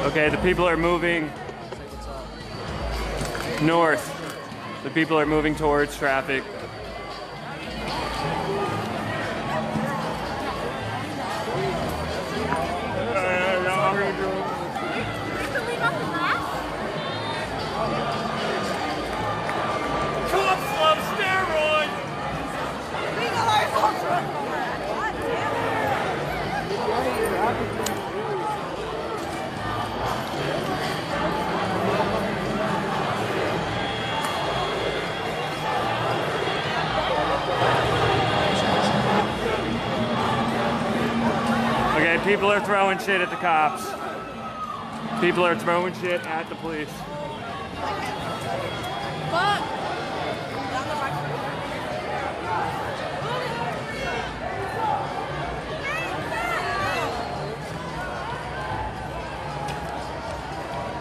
Okay, the people are moving north. The people are moving towards traffic. Cops love steroids! Okay, people are throwing shit at the cops. People are throwing shit at the police. Fuck!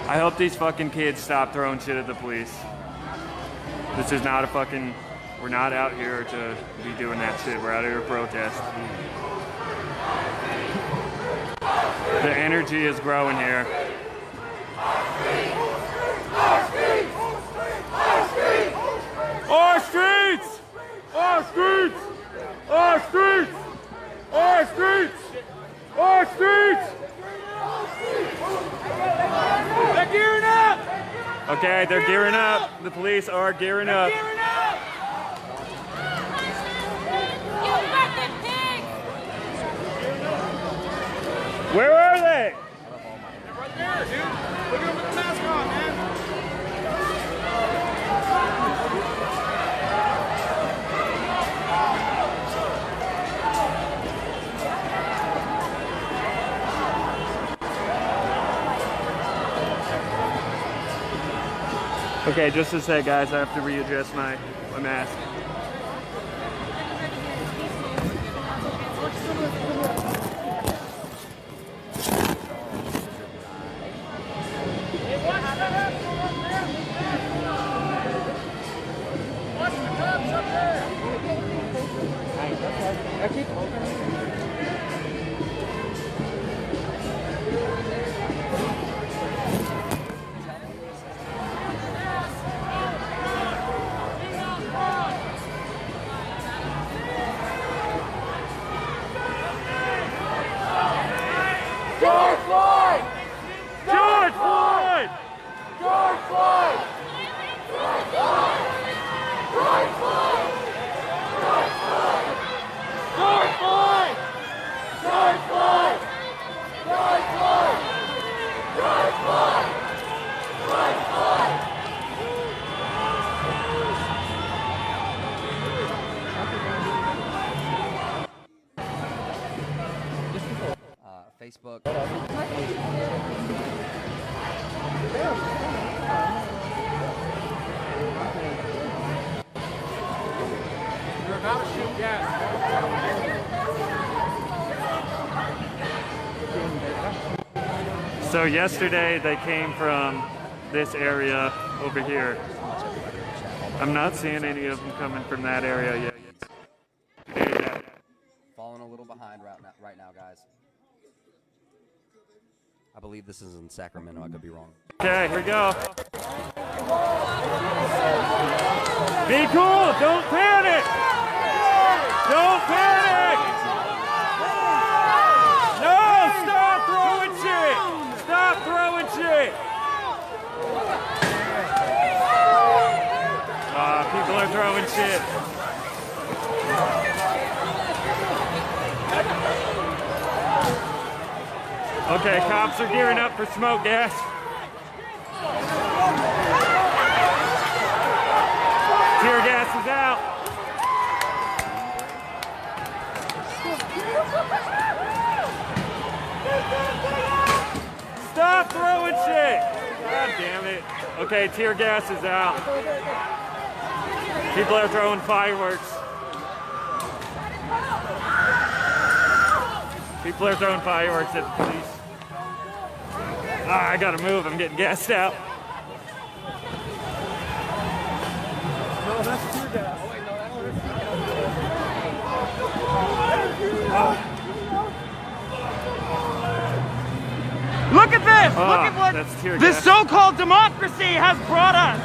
I hope these fucking kids stop throwing shit at the police. This is not a fucking... We're not out here to be doing that shit. We're out here to protest. The energy is growing here. Our streets! Our streets! Our streets! Our streets! Our streets! They're gearing up! Okay, they're gearing up. The police are gearing up. Where are they? They're right there, dude. Look at them with the mask on, man. Okay, just a sec, guys. I have to readjust my mask. George Floyd! George Floyd! George Floyd! George Floyd! George Floyd! George Floyd! George Floyd! George Floyd! George Floyd! George Floyd! George Floyd! Facebook. You're about to shoot gas. So yesterday they came from this area over here. I'm not seeing any of them coming from that area yet. Falling a little behind right now, guys. I believe this is in Sacramento. I could be wrong. Okay, here we go. Be cool. Don't panic. Don't panic. No, stop throwing shit. Stop throwing shit. People are throwing shit. Okay, cops are gearing up for smoke gas. Tear gas is out. Stop throwing shit! God damn it. Okay, tear gas is out. People are throwing fireworks. People are throwing fireworks at the police. Ah, I gotta move, I'm getting gassed out. No, that's tear gas. Oh, wait, no, that's Look at that! this! Look at what that's tear this gas. so-called democracy has brought us!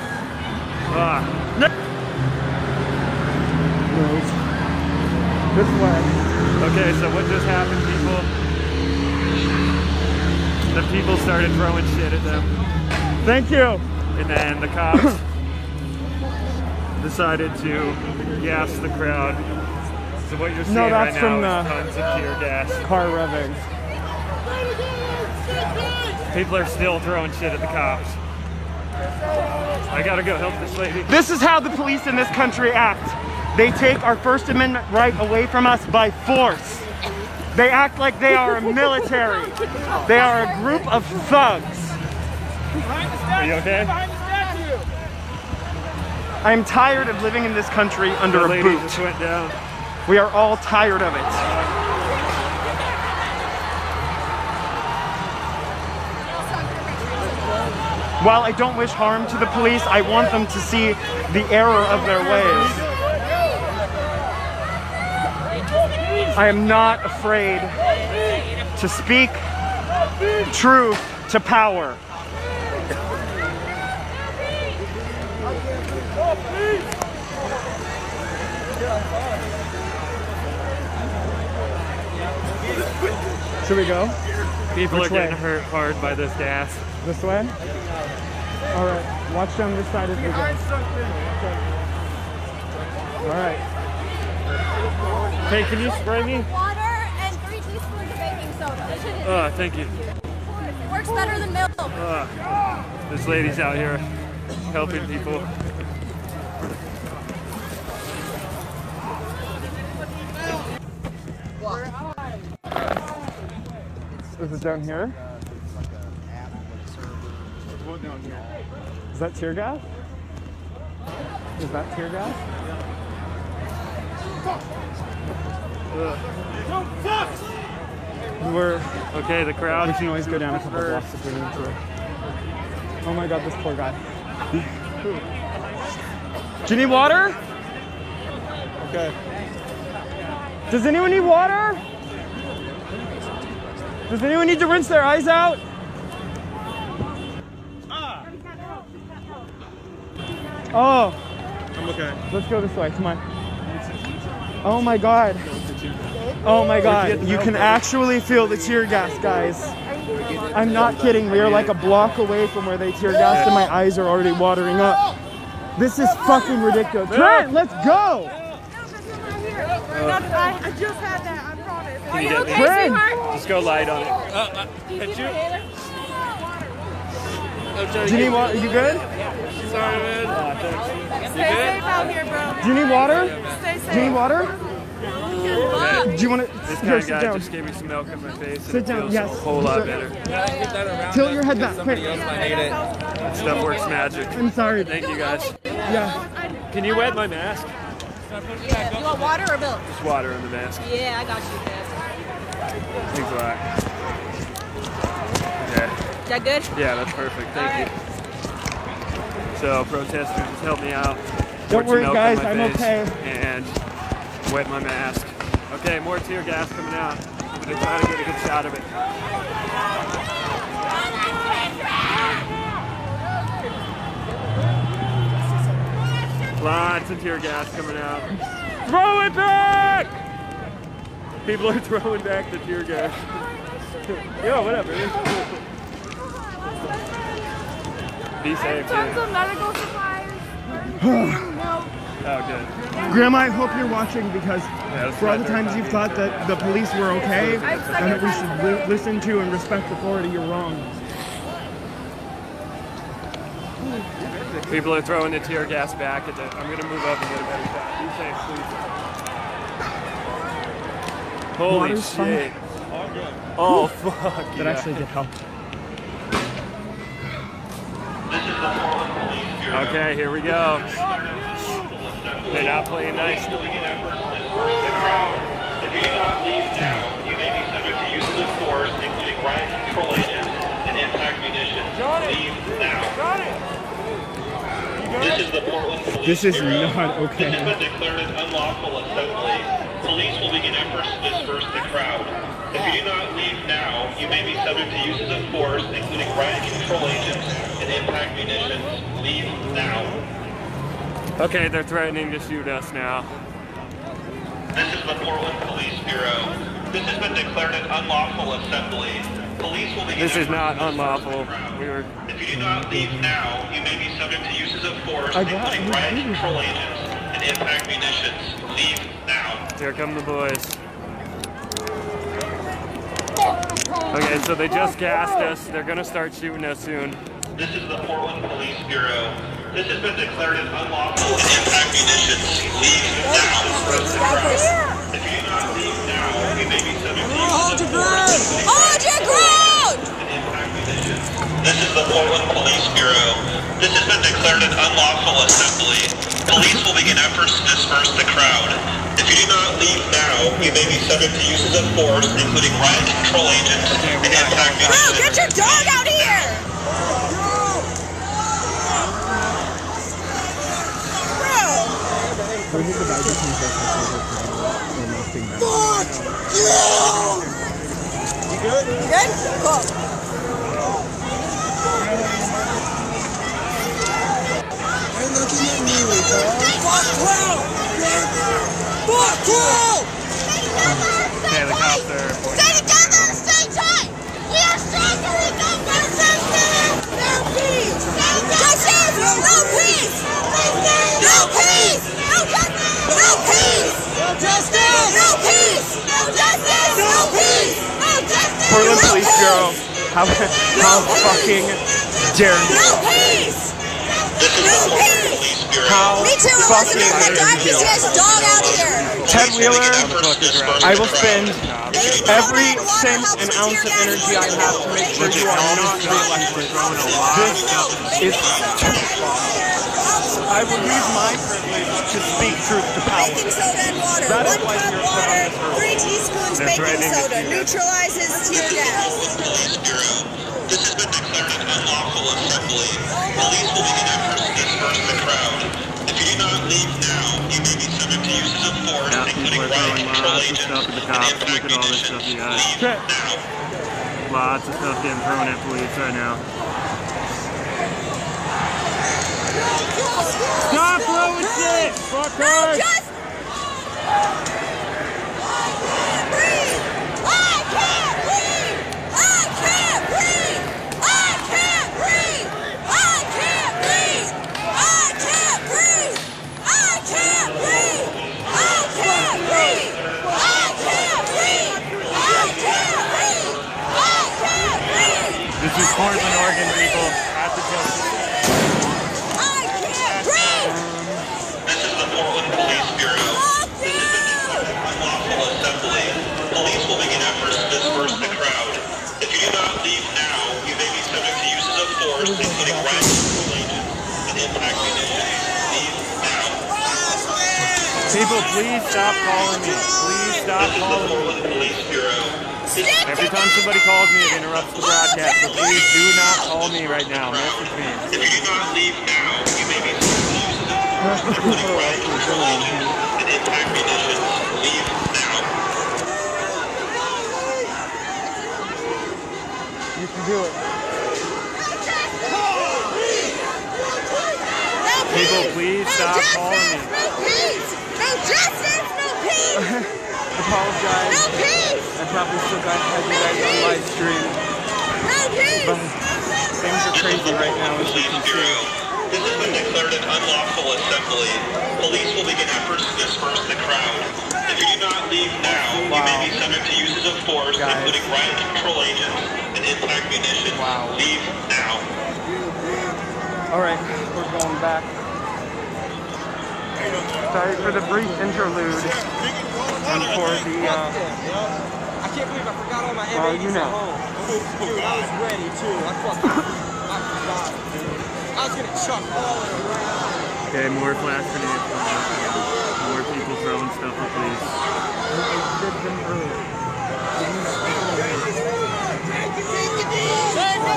This way. Okay, so what just happened, people? The people started throwing shit at them. Thank you. And then the cops decided to gas the crowd. So what you're seeing right now is tons of tear gas. Car revving. People are still throwing shit at the cops. I gotta go help this lady. This is how the police in this country act. They take our First Amendment right away from us by force. They act like they are a military. They are a group of thugs. Are you okay? I'm tired of living in this country under The a lady boot. just went down. We are all tired of it. While I don't wish harm to the police, I want them to see the error of their ways. I am not afraid to speak truth to power. Should we go? People Which are getting way? hurt hard by this gas. This way? All right, watch down this side as we go. All right. Hey, can you spray me? Water and 3 teaspoons of baking soda. Thank you. Works better than milk. This lady's out here helping people. Is it down here? Is that tear gas? Is that tear gas? We're Okay, the crowd. We can always go down a couple blocks if we need to. Oh my god, this poor guy. Do you need water? Okay. Does anyone need water? Does anyone need to rinse their eyes out? Oh. I'm okay. Let's go this way, come on. Oh my god. Oh my god, you can actually feel the tear gas, guys. I'm not kidding, we are like a block away from where they tear gassed and my eyes are already watering up. This is fucking ridiculous. Trent, let's go! I just had that, I promise. Are you okay, Trent! sweetheart? Just go light on it. Do you need water? You good? Sorry, man. Stay safe out here, bro. Do you need water? Stay safe. Do you need water? Do you want to This here, kind of sit guy down? just gave me some milk in my face. And Sit it down, feels yes. a whole lot better. Tilt your head back, quick. That stuff works magic. I'm sorry. Thank you guys. Yeah. Can you wet my mask? Yeah. You want water or milk? Just water in the mask. Yeah, I got you, man. Thanks a lot. Okay. Is that good? Yeah, that's perfect. Thank you. So protesters just helped me out. Don't poured some worry, milk guys, in my I'm face, okay. And wet my mask. Okay, more tear gas coming out. I'm gonna try to get a good shot of it. Lots of tear gas coming out. Throw it back! People are throwing back the tear gas. Yeah, whatever. Be safe, Tons dude. of medical supplies. Oh, good. Grandma, I hope you're watching because that's for all the right, times they're you've thought that the police were okay and that we should listen to and respect authority, you're wrong. People are throwing the tear gas back at the. I'm gonna move up and get a better shot. Be safe, please. Holy Water's shit. Oh, fuck. That actually did help. Okay, here we go. They're not playing nice. If you do not leave now, you may be subject to use of the force, including riot control agents and impact munitions. Leave now. This is the Portland Police This is Bureau. not okay. This has been declared an unlawful assembly. Police will begin efforts to disperse the crowd. If you do not leave now, you may be subject to uses of force, including riot control agents and impact munitions. Leave now. Okay, they're threatening to shoot us now. This is the Portland Police Bureau. This has been declared an unlawful assembly. Police will begin. This is not unlawful. If you do not leave now, you may be subject to uses of force, including riot control agents and impact munitions. Leave now. Here come the boys. Okay, so they just gassed us. They're gonna start shooting us soon. This is the Portland Police Bureau. This has been declared an unlawful and impact munitions. Leave now. If you do not leave now, you may be subject to Hold your ground! Hold your ground! and impact munitions. This is the Portland Police Bureau. This has been declared an unlawful assembly. Police will begin efforts to disperse the crowd. If you do not leave now, you may be subject to uses of force, including riot control agents and impact Bro, munitions. get your dog out here! You good? Cool. Ain't looking at me, bro. Fuck Crow! Fuck Crow! Okay, the cops are. Stay together! Stay tight! We are stronger in numbers! No peace! Justice! No peace! No peace! No justice! No peace! No justice! No peace! No justice! No peace! No justice! Portland Police Bureau, how fucking dare you? No peace! No peace! How Me too, it wasn't fucking even the guy who dare his dog out here! Ted Wheeler, I will spend every cent and ounce of energy I have to make sure you are not reelected. This is I will use my privilege to speak truth to power. Baking soda and water. That is 1 why cup you're put on water, this earth. 3 teaspoons They're baking threatening to soda. shoot us. Neutralizes tear gas. Police Bureau. This has been declared an unlawful assembly. Police will begin efforts to disperse the crowd. If you do not leave now, you may be subject to uses of force, Yeah, people including are riot throwing control lots of agents stuff at the and cops. impact Look at all this munitions. stuff, you guys. Leave Okay. now. Lots of stuff getting thrown at police right now. Stop throwing shit! Fuck No, her! just... breathe! I can't breathe! I can't breathe! I can't breathe! I can't breathe! I can't breathe! I can't breathe! I can't breathe! I can't breathe! I can't breathe! I can't breathe! This is Portland, Oregon, people. At the justice. I can't breathe! This is the Portland Police Bureau. Fuck you! Unlawful assembly. Police will begin efforts to disperse the crowd. If you do not leave now, you may be subject to uses of force, including riot control agents and impact munitions. Leave now. People, please stop calling me. Please stop This is the calling me. Portland Police Bureau. Every time somebody calls me, it interrupts the broadcast. So please do not call me right now. Message me. If you do not leave now, you may be subject to uses of force, including riot control agents and impact munitions. Leave now. You can do it. People, please stop calling me. No peace! No justice! No peace! Apologize. No peace! I probably still got had you guys on live stream. No peace! But things are crazy right now, as you Police can see. Bureau. This has been declared an unlawful assembly. Police will begin efforts to disperse the crowd. If you do not leave now, you may be subject to uses of force, Guys. including riot control agents and impact munitions. Wow. Leave now. Alright, we're going back. Sorry for the brief interlude. And for the, I can't believe I forgot all my M80s well, you know. at home. Dude, I was ready too. I forgot, dude. I was gonna chuck all of it around. Okay, more flash grenades. More people throwing stuff at police.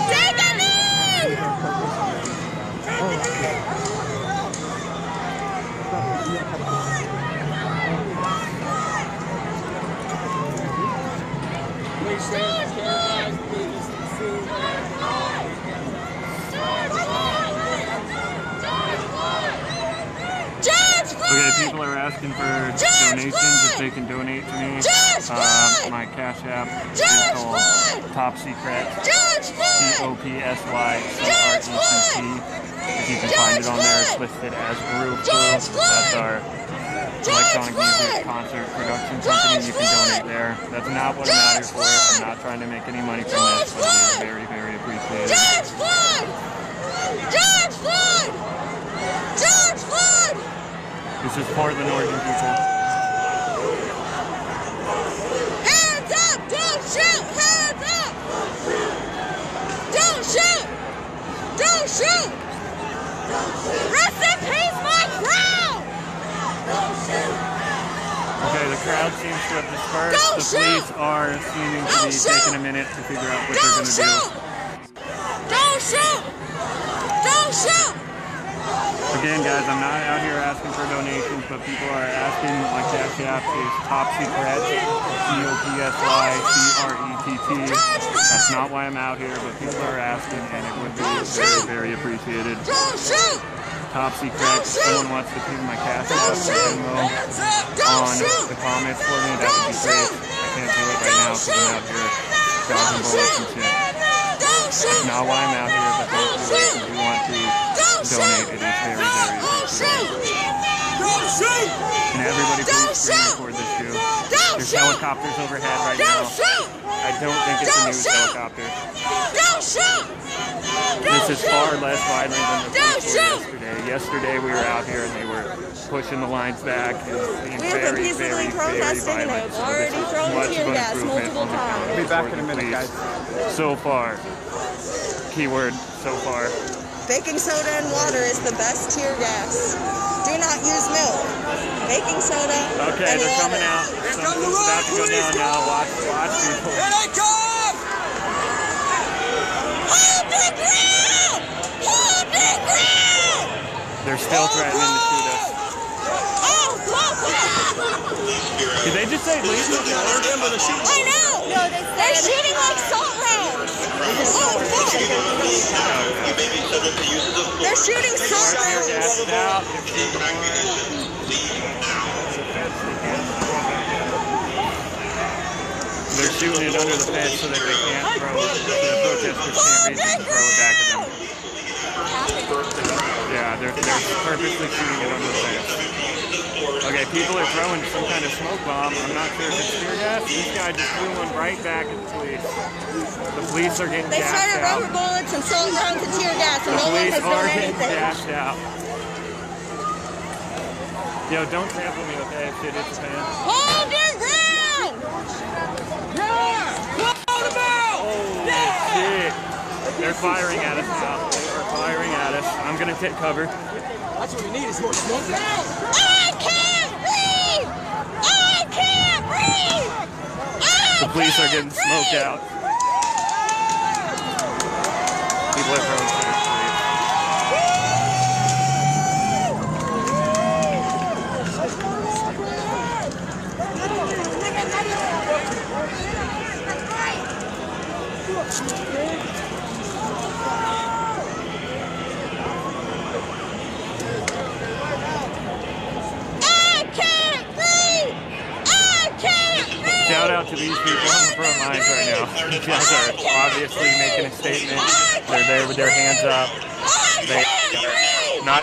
Take a knee! Okay, people are asking for donations if they can donate to me. My Cash App is called Top Secret. TOPSYCRECT. If you can find it on there, it's listed as Groove Crew. That's our electronic music concert production company. You can donate there. That's not what I'm out here for. I'm not trying to make any money from this, but it is very, very appreciated. George Floyd! George Floyd! George Floyd! This is for the Northern people. Hands up! Don't shoot! Hands up! Don't shoot! Don't shoot! Rest in peace, my crowd! Okay, the crowd seems to have dispersed. The police are seeming to be taking a minute to figure out what they're going to do. Don't shoot! Don't shoot! Again, guys, I'm not out here asking for donations, but people are asking. My Cash App is Top Secret, TOPSYCRETT. That's not why I'm out here, but people are asking, and it would be very, very appreciated. Don't shoot! Top Secret. If someone wants to pin my Cash App or Venmo on the comments for me, that would be great. I can't do it right now because I'm out here dodging bullets and shit. That's not why I'm out here, but thankfully, if you want to donate, it is very, very appreciated. And everybody please screen record this too. There's helicopters overhead right now. I don't think it's a news helicopter. This is far less violent than the police were yesterday. Yesterday we were out here and they were pushing the lines back and being very, very, very violent. So this is much of an improvement on the county. I'll be back in a minute, guys. So far. Keyword, so far. Baking soda and water is the best tear gas. Do not use milk. Baking soda Okay, and they're water. coming out. Something's about to go down now. Watch people. Here they come! Hold the ground! Hold the ground! They're still threatening to shoot us. Did they just say leave the door? I know! No, they're shooting like salt rounds! They're shooting salt rounds! Gassed out. They're shooting it under the fence so that they can't throw it. So the protesters can't reach it and throw it back at them. Yeah, they're purposely shooting it under the fence. Okay, people are throwing some kind of smoke bomb. I'm not sure if it's tear gas. This guy just threw one right back at the police. The police are getting They gassed started out. rubber bullets and salt rounds and tear gas, and The no one police has are done getting anything. gassed out. Yo, don't sample me, okay? Shit, it's a fan. Hold your ground! Holy shit. They're firing at us now. They are firing at us. I'm gonna take cover. That's what we need is more smoke. I can't breathe! I can't breathe! The police are getting smoked out. People are throwing shit at the police. Shout out to these people on the front lines right now. These guys are obviously making a statement. They're there with their hands up. They not.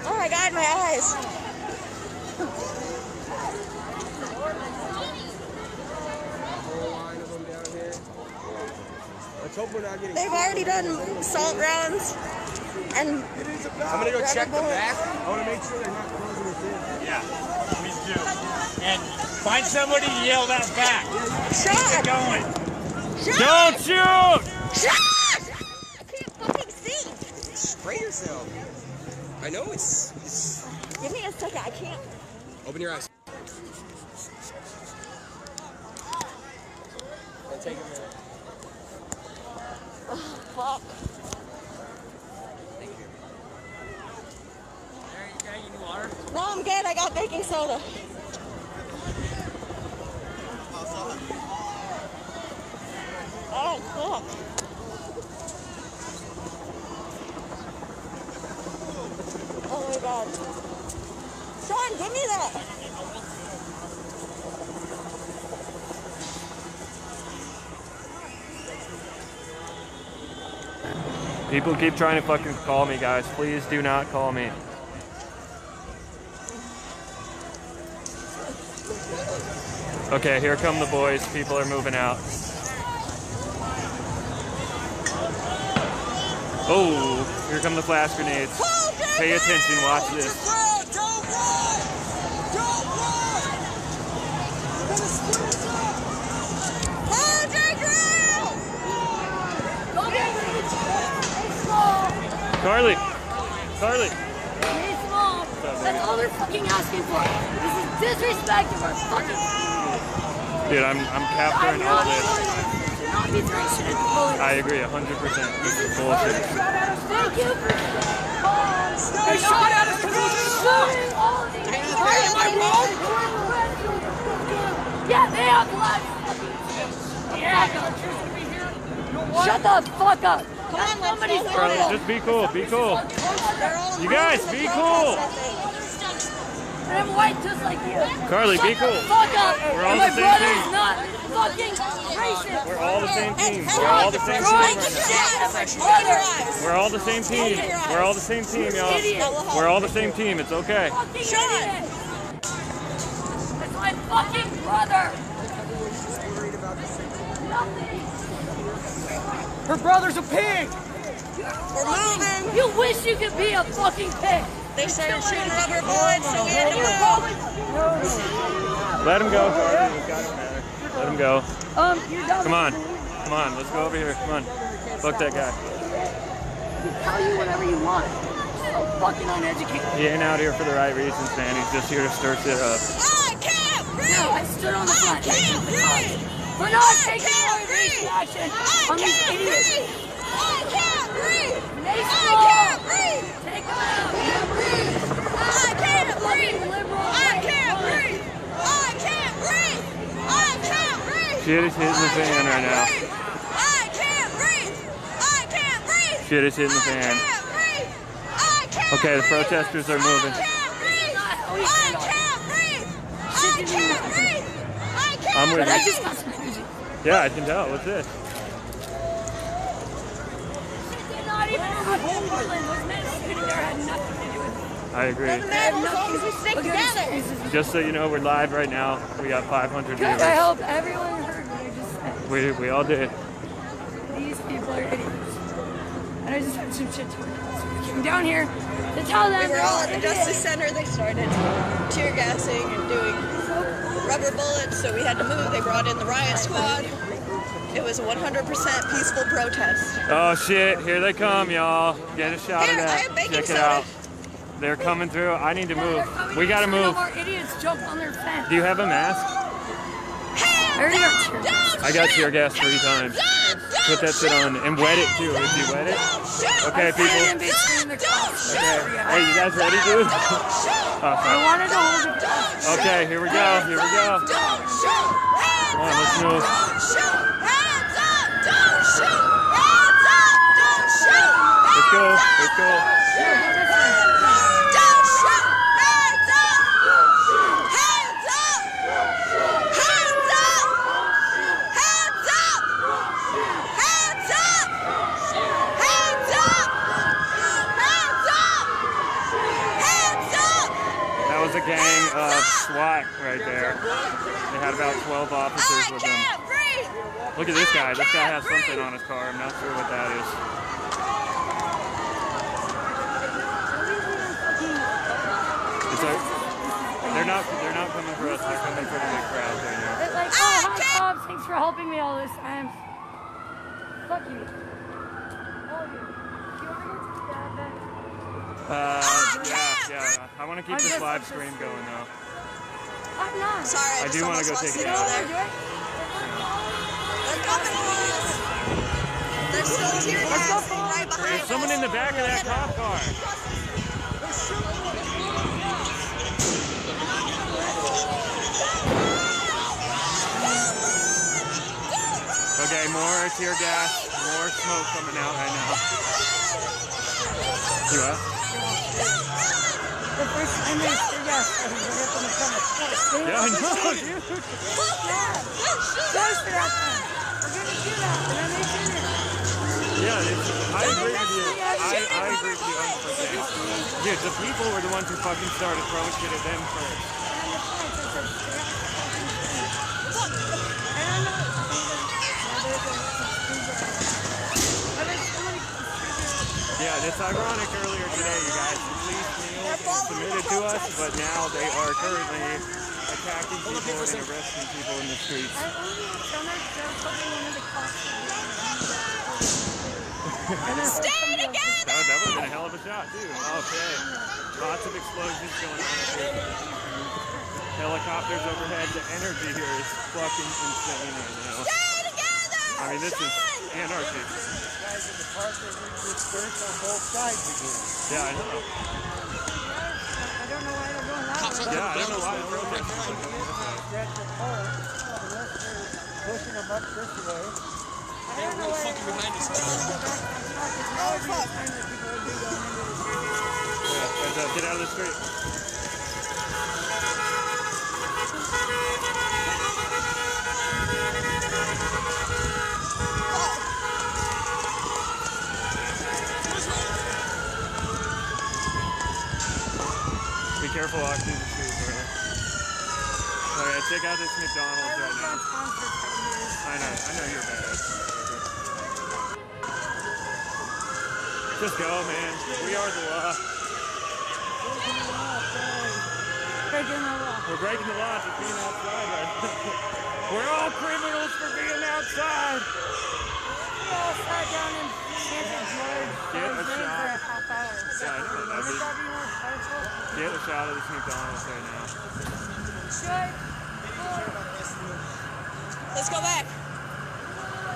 Oh my God, my eyes. Let's hope we're not getting. They've already done salt rounds and I'm gonna go check the bullets. back. I want to make sure they're not closing us in. Yeah, me too. And find somebody to yell that back. Shot! Keep going. Don't shoot! Shot! I can't fucking see. Spray yourself. I know it's. Give me a second. I can't. Open your eyes. It'll take a minute. Oh, fuck. Thank you. There you need water? No, I'm good. I got baking soda. People keep trying to fucking call me, guys. Please do not call me. Okay, here come the boys. People are moving out. Oh, here come the flash grenades. Pay attention, watch this. Don't run! Don't run! Hold your ground! Carly! Carly! Stay small. That's all they're fucking asking for. This is disrespect of our fucking community. Dude, I'm capturing all this. Not be throwing shit at the police. I agree 100%. This is bullshit. Thank you for they shot at us because we were shooting all of these. Am I wrong? Yeah, they have blood. Yeah, shut the fuck up. Come on, somebody's Carly, just be cool. Be cool. You guys, be cool. And I'm white just like you. Carly, be cool. Fuck up. We're all my the same brother team. is not fucking racist. We're all the same team. We're all the same team right now. We're all the same team. We're all the same team, y'all. We're all the same team. It's okay. That's my fucking brother. Her brother's a pig! We're moving! You wish you could be a fucking pig. They started shooting rubber bullets, so we had to move. Let him go, Carly. It doesn't matter. Let him go. You're done. Come on. Come on. Let's go over here. Come on. Fuck that guy. He'll tell you whatever you want. So fucking uneducated. He ain't out here for the right reasons, man. He's just here to stir shit up. I can't breathe! No, I stood on the front. I can't breathe! We're not taking more racist action on these idiots. I can't breathe! They I can't breathe! Take them out. I can't breathe! Liberal I can't breathe! I can't breathe! I can't breathe! Shit is hitting the fan right now. I can't breathe! I can't breathe! Shit is hitting the fan. I can't breathe! I can't Okay, the breathe! protesters are moving. I can't breathe! I can't breathe! I can't breathe! I can't I'm with I you. just got some energy. Yeah, I can tell. What's this? They're not even in Portland. Those men shooting there had nothing to do with it. I agree. Doesn't matter as long as we stick together. Just so you know, we're live right now. We got 500 Good. I viewers. hope everyone heard what I just said. We all did. These people are idiots. And I just had some shit to work out. So we came down here to tell them We were all at the they're Justice idiots. Center. They started tear gassing and doing rubber bullets, so we had to move. They brought in the riot squad. It was a 100% peaceful protest. Oh shit, here they come, y'all. Get a shot Here, of I that. have baking Check it soda. out. They're coming through. I need to move. We gotta So move. No more idiots jump on their fence. Do you have a mask? I already got tear gas. I got tear gas 3 times. Put that shit on and wet it too. If you wet it. Okay, In people. between the cars. Okay. Hey, you guys ready, dude? I wanted to hold it down. Okay, here we go. Here we go. Don't shoot! Come on, let's move. Don't shoot! Hands up! Don't shoot! Hands up! Don't shoot! Let's go. Let's go. Don't shoot! Hands up! Hands up! Hands up! Hands up! Hands up! Hands up! Hands up! Hands up! That was a gang of SWAT right there. They had about 12 officers I with them. can't breathe! Look at this guy. This guy has something on his car. I'm not sure what that is. It's like, they're not coming for us. They're coming for the big crowd right now. It's like, oh, hi, Bob. Thanks for helping me all this time. Fuck you. All of you. Do you want to go to the dad then? Yeah. I want to keep this live stream going though. I'm not. Sorry, I do want to go take it it You know out. what we're doing? They're coming for us. There's still tear gassing right behind There's us. someone in the back of that cop car. Okay, more tear gas, more smoke coming out right now. You what? The first time they tear gas was right up on the front. Yeah, I know, dude. Goes for that time. We're gonna do that, and then they did it. Yeah, I agree with you. I agree with you 100%. Dude, the people were the ones who fucking started throwing shit at them first. Yeah, and it's ironic earlier today, you guys. The police submitted to us, but now they are currently attacking people and arresting people in the streets. Stay together! That would have been a hell of a shot, too. Okay. Lots of explosions going on up here. Helicopters overhead. The energy here is fucking insane right now. Stay together! I mean, this is anarchy. Guys in the park are dispersed on both sides again. Yeah, I know. I don't know why they're going that way. Yeah, I don't know why the protesters are going this way. Pushing them up this way. I don't know why they're behind us. Yeah, heads up, get out of the street. Be careful walking through the streets, really. Okay, check out this McDonald's right now. I know you're bad. Just go, man. We are the law. breaking the law. We're breaking the law for being outside right now. We're all criminals for being outside. We all sat down and chanted George Get a for shot. a half hour. Yeah, I know. Wouldn't that be more powerful? Get a shot of this McDonald's right now. Should. Let's go back.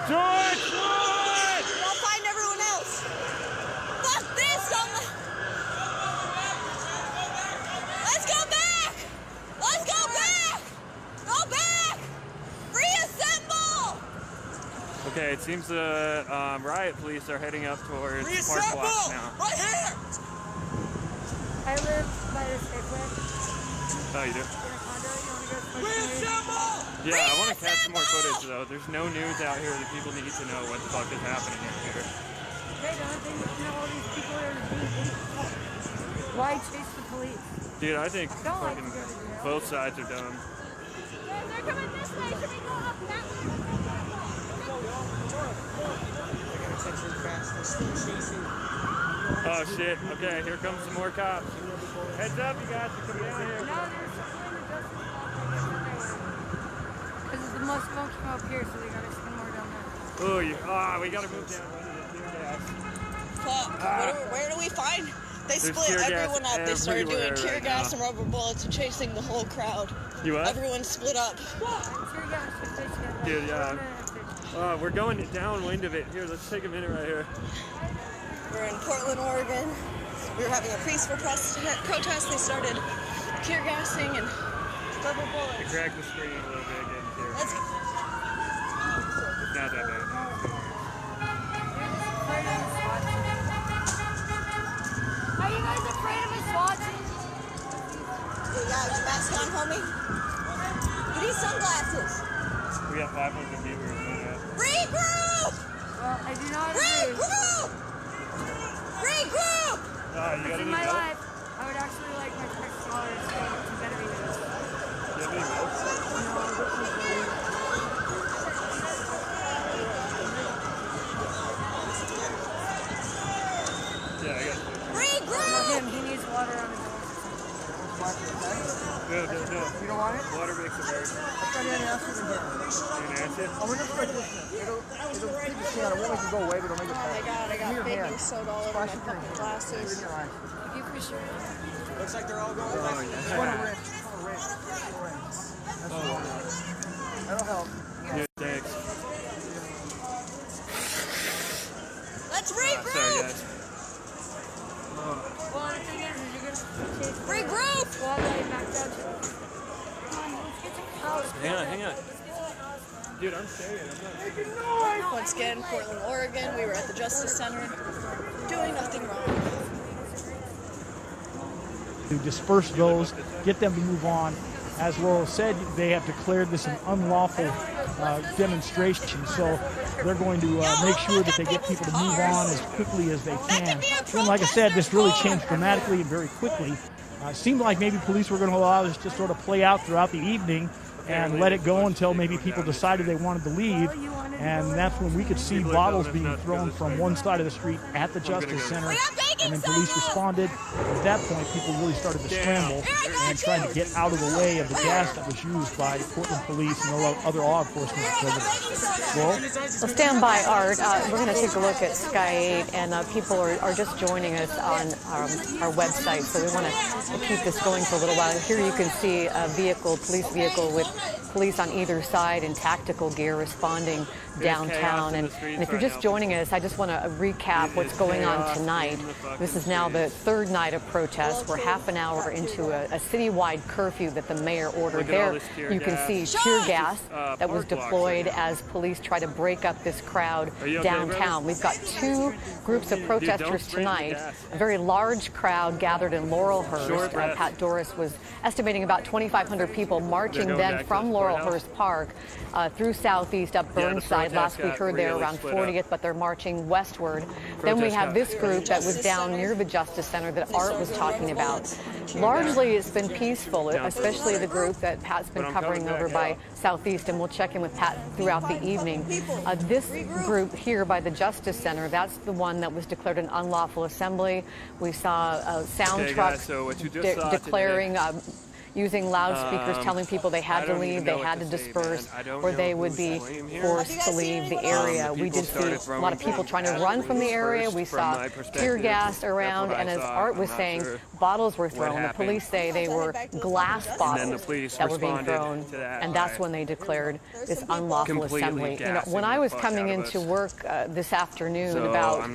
George, what? I'll find everyone else. Fuck this! Let's go back! Let's go back! Go back! Reassemble! Okay, it seems the riot police are heading up towards Park Block now. Right here! I live by the Safeway. Oh, you do? In a condo. You want to go to Reassemble! Yeah, I want to catch some more footage though. There's no news out here that people need to know what the fuck is happening out here. They don't. They need to know all these people are being beat. Why chase the police? Dude, I think Don't like fucking to go to jail. both sides are dumb. They're coming this way. Should we go up that way? Oh shit, okay, here comes some more cops. Heads up, you guys, to come down here. No, they're supplying the justice law. Because the most of them came up here, so they gotta send more down there. Oh, we gotta move down under the tear gas. Fuck. Where do we find? They There's split tear gas everyone up. They started doing everywhere tear right gas now. and rubber bullets and chasing the whole crowd. You what? Everyone split up. Tear gas, just take it. Dude, yeah. We're going downwind of it. Here, let's take a minute right here. We're in Portland, Oregon. We were having a peaceful protest. They started tear gassing and rubber I bullets. cracked the screen a little bit again here. Let's It's not that bad. Are you guys afraid of a SWAT team? You got your mask on, homie? You need sunglasses. We got 500 people doing that. Regroup! Well, I do not agree. Regroup! Regroup! Oh, you got In any my milk? life, I would actually like my tax dollars to benefit me. Do you have any milk? Yeah, I got it. Regroup! Him, he needs water on his own. No. You don't want it? Water makes it worse. I've got any answers in here. You can answer? Oh, we're just like this. It'll keep the skin. It won't make it go away, but it'll make it Oh my god, I got Give me your baking hand. soda all over my fucking glasses. in your eye. You for sure. Looks like they're all going Oh, Just yeah. want a rinse. Just want a rinse. That's the one. That'll help. Yeah, thanks. Let's Sorry, regroup! guys. Well, the thing is you're going to chase the Regroup! squad light back down to Come on, let's get some house. Hang on. Dude, I'm saying, I'm not. Once again, Portland, Oregon. We were at the Justice Center doing nothing wrong. To disperse those, get them to move on. As Laurel said, they have declared this an unlawful demonstration. So they're going to make sure that they get people to move on as quickly as they can. And like I said, this really changed dramatically and very quickly. It seemed like maybe police were going to allow this to sort of play out throughout the evening and let it go until maybe people decided they wanted to leave. And that's when we could see bottles being thrown from one side of the street at the Justice Center. And then police responded. At that point, people really started to scramble and trying to get out of the way of the gas that was used by Portland police and other law enforcement. Well, stand by, Art. We're going to take a look at Sky 8, and people are just joining us on our website, so we want to keep this going for a little while. Here you can see a vehicle, police vehicle with police on either side in tactical gear responding downtown. And if you're just joining us, I just want to recap what's going on tonight. This is now the third night of protest. We're half an hour into a citywide curfew that the mayor ordered. There you can see tear gas that was deployed as police try to break up this crowd downtown. We've got two groups of protesters tonight. A very large crowd gathered in Laurelhurst. Pat Doris was estimating about 2,500 people marching then from Laurelhurst Park through Southeast up Burnside. Last we heard they're around 40th, but they're marching westward. Then we have this group that was down near the Justice Center that Art was talking about. Largely it's been peaceful, especially the group that Pat's been covering over by Southeast, and we'll check in with Pat throughout the evening. This group here by the Justice Center, that's the one that was declared an unlawful assembly. We saw sound trucks declaring using loudspeakers, telling people they had to leave, they had to disperse, or they would be forced to leave the area. We did see a lot of people trying to run from the area. We saw tear gas around, and as Art was saying, bottles were thrown. The police say they were glass bottles that were being thrown, and that's when they declared this unlawful assembly. You know, when I was coming into work this afternoon, about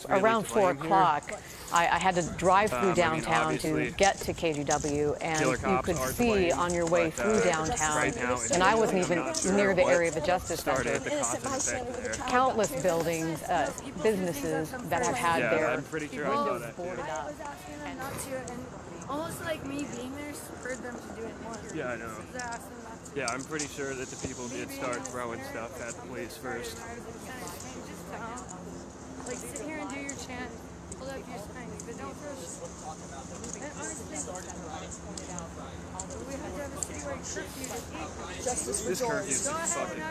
around 4 o'clock, I had to drive through downtown to get to KGW, and you could see on your way through downtown, and I wasn't even near the area of the Justice Center, countless buildings, businesses that have had their windows boarded up. And almost like me being there spurred them to do it more. Yeah, I know. Yeah, I'm pretty sure that the people did start throwing stuff at the police first. Like, sit here and do your chant. Hold up your signs, but don't throw shit. And honestly, we had to have a citywide curfew to eat. Justice for George.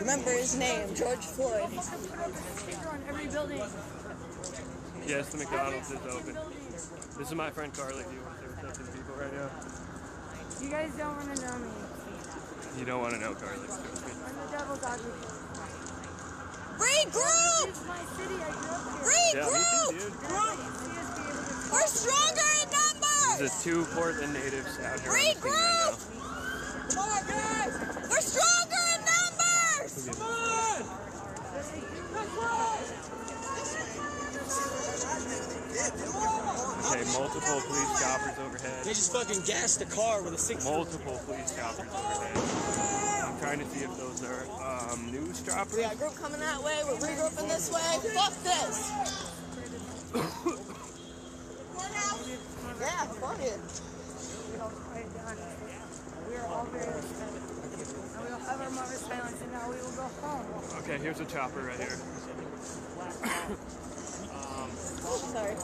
Remember his name, George Floyd. Put up a sticker on every building. Yes, the McDonald's is open. This is my friend Carly. Do you want to say what's up to the people right now? You guys don't want to know me. You don't want to know Carly. I'm the devil's advocate. Regroup! It's my city, I grew up here. Regroup! Yeah, me too, dude. We're stronger in numbers! There's 2 Portland natives out here. Regroup! Come on, guys! We're stronger in numbers! Come on! Okay, multiple police choppers overhead. They just fucking gassed the car with a 6. Multiple police choppers overhead. I'm trying to see if those are news choppers. Yeah, group coming that way, we're regrouping this way. Fuck this! Yeah, fuck it. We all quiet down. We are all very respectful. And we will have our moment of silence, and now we will go home. Okay, here's a chopper right here. Sorry.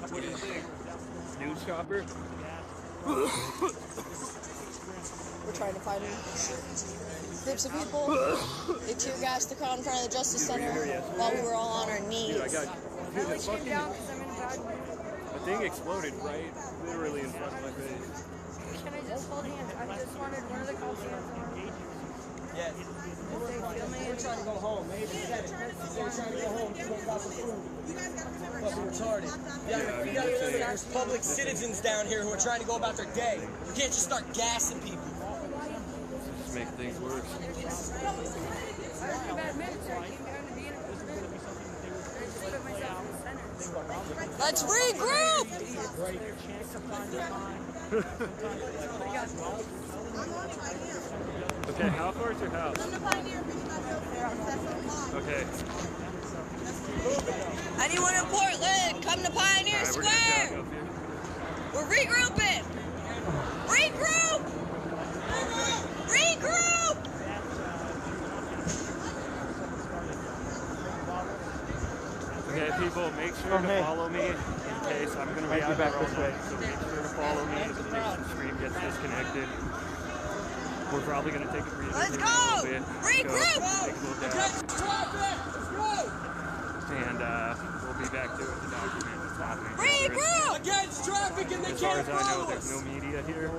What do you think? News chopper? We're trying to find groups of people. They tear gassed the crowd in front of the Justice Center while we were all on our knees. Dude, I got the thing exploded right literally in front of my face. Can I just hold hands? I just wanted one of the cops' hands on me. Yes. They're trying to go home. Maybe they're trying to go home to go buy some food. Fucking retarded. Yeah, you gotta remember there's public citizens down here who are trying to go about their day. You can't just start gassing people. Just make things worse. I was in a bad mood, so I came down to be in a good mood. I just put myself in the center. Let's regroup! Okay, how far is your house? Okay. Anyone in Portland, come to Pioneer Square! We're regrouping! Regroup! Regroup! people, make sure to follow me in case I'm going to be out back here all this way. night. So make sure to follow me in case the stream gets disconnected. We're probably going to take a breather. Let's take go! a little bit. Regroup! Take a little dab. And we'll be back to it to document what's happening. Regroup! Against traffic and they As far can't as I know, follow there's us. no media here.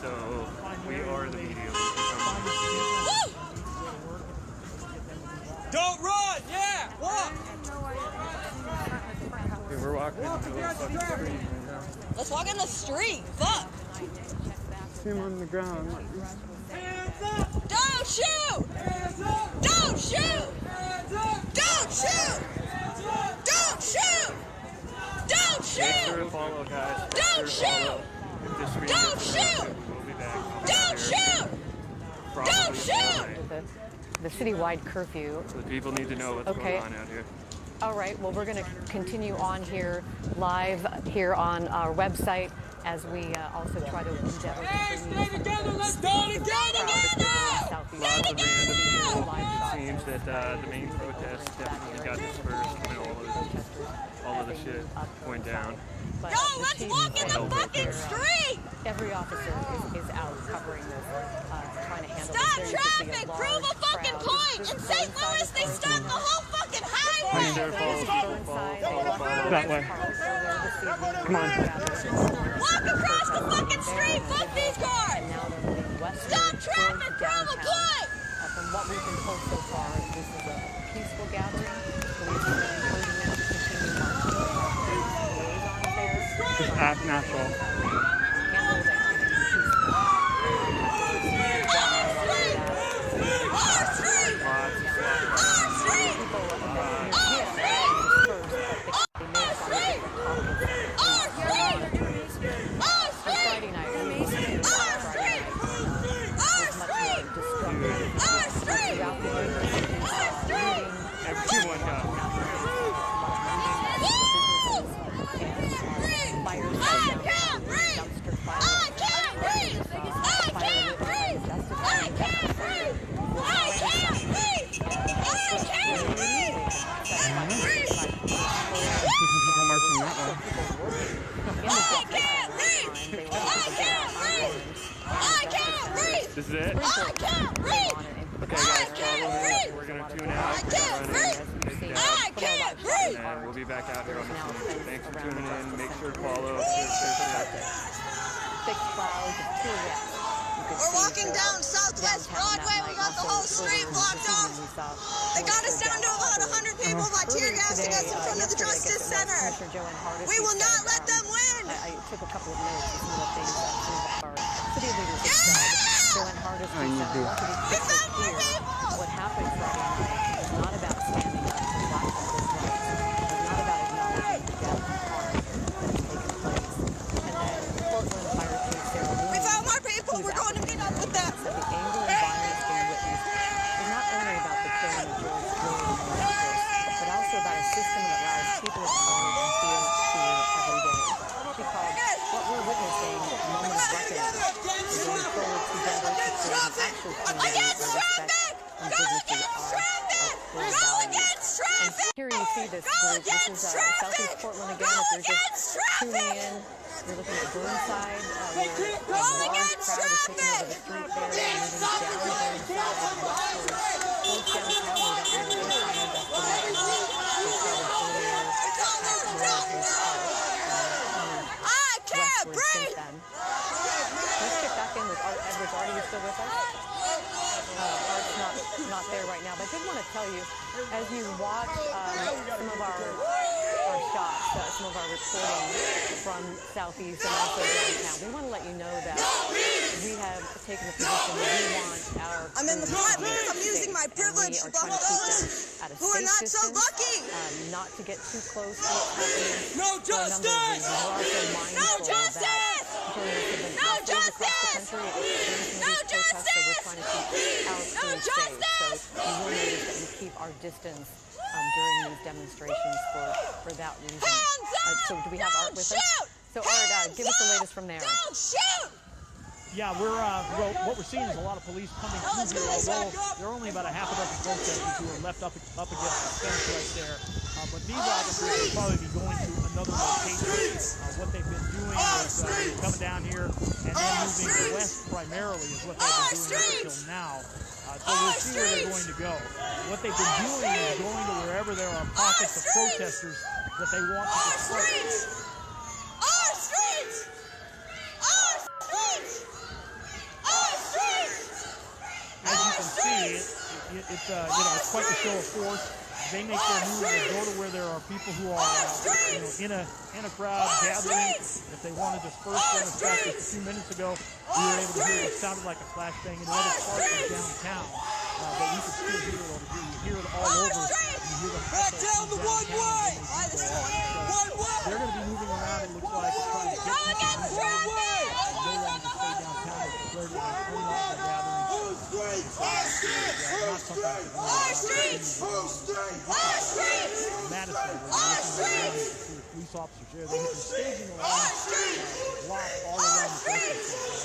So we are the media. Woo! Don't run! Yeah! Walk! Okay, we're walking into the fucking street right now. Let's walk in the street. Fuck! See him on the ground. Don't shoot! Don't shoot! Don't shoot! Don't shoot! Don't Make sure shoot! to follow, guys. Make Don't sure to follow. shoot! If this stream Don't gets shoot! disconnected, we'll be back. I'll be Don't here shoot! probably Don't all shoot! night. The citywide curfew. So people need to know what's Okay. going on out here. All right, well, we're going to continue on here live here on our website as we also try to endeavor to bring you Stay together! Let's do it together! Lots of random people. It seems that the main protest definitely got dispersed when all of the shit went down. But Yo, let's walk in the fucking street! every officer is out covering this, trying to handle Stop this. traffic! Prove a fucking point! In St. Louis, they stopped the whole fucking highway! That way. Come on. Walk across the fucking street! Fuck these cars! Stop traffic! Prove a point! From what we've been told so far, this is a peaceful gathering. Police are encouraging them to continue marching. Liaisons there. Just act natural. Handle that Our street! Our street! Our street! Our street! Our street! Friday night, Our street! Our street! Our street! Our street! Everyone got I can't breathe! I can't breathe! I can't breathe! I can't breathe! I can't breathe! I can't breathe! I can't breathe! People marching that way. I can't breathe! I can't breathe! I can't breathe! This is it? I can't breathe! Okay, I guys, can't follow me. breathe! We're going to tune out. I can't breathe! I can't breathe! And we'll be back out here on the street. Thanks for tuning in. Make sure to follow. thick clouds of tear gas. We're walking down Southwest Broadway. We got the whole street blocked off. They got us down to about 100 people by tear gassing us in front of the Justice Center. We will not let them win. I took a couple of notes of some of the things that some of our city leaders have said. Joanne Hardis said, We found more people. what happened Friday night was not about standing up to black people's rights. It was not about acknowledging the death and harm that has taken place. And then Portland Fire Chief Sarah We found more people. We're going to meet up with them. that the anger and violence being witnessed is not only about the killing of George Floyd and Memphis, but also about a system that allows people of color to feel fear every day. She called what we're witnessing a moment of reckoning. We're going forward together to create an actual community where respect and dignity are against traffic! here you see this group. This is Southeast Portland again. If you're just tuning in, you're looking at Burnside. Where a large crowd is taking over the street there and moving down Burnside and towards downtown. We don't know what their final destination is. They started earlier at Rogers Park. I can't Westward breathe! since then. Let's get back in with Art Edwards. Art, are you still with us? Art's not there right now, but I did want to tell you, as you watch some of our shots, some of our reporting from Southeast and also downtown, we want to let you know that we have taken the position that we want our I'm in the front because I'm using my privilege to bump those who are not so lucky. Not to get too close to what's happening. No justice! No justice! No justice! No justice! No justice! So you will notice that we keep our distance during these demonstrations for that reason. Hands up! So do we have Art with us? So Art, give us the latest from there. Don't shoot! Yeah, well, what we're seeing is a lot of police coming through here, although there are only about a half a dozen protesters who are left up against the fence right there. But these officers will probably be going to another location. What they've been doing is coming down here and then moving west primarily is what they've been doing up until now. So we'll see where they're going to go. What they've been doing is going to wherever there are pockets of protesters that they want to disperse. Our streets! Our streets! Our streets! As you can see, it's quite the show of force. They make their move. They go to where there are people who are in a crowd gathering. If they want to disperse them, in fact, just a few minutes ago, we were able to hear what sounded like a flashbang in other parts of downtown. But we could still hear it over here. You hear it all over. You hear them back down the one way. They're going to be moving around. It looks like trying to get people to move around. They want to stay downtown. They've declared it an unlawful gathering. Not something that Madison, the police officers here, they have been staging around block all around the justice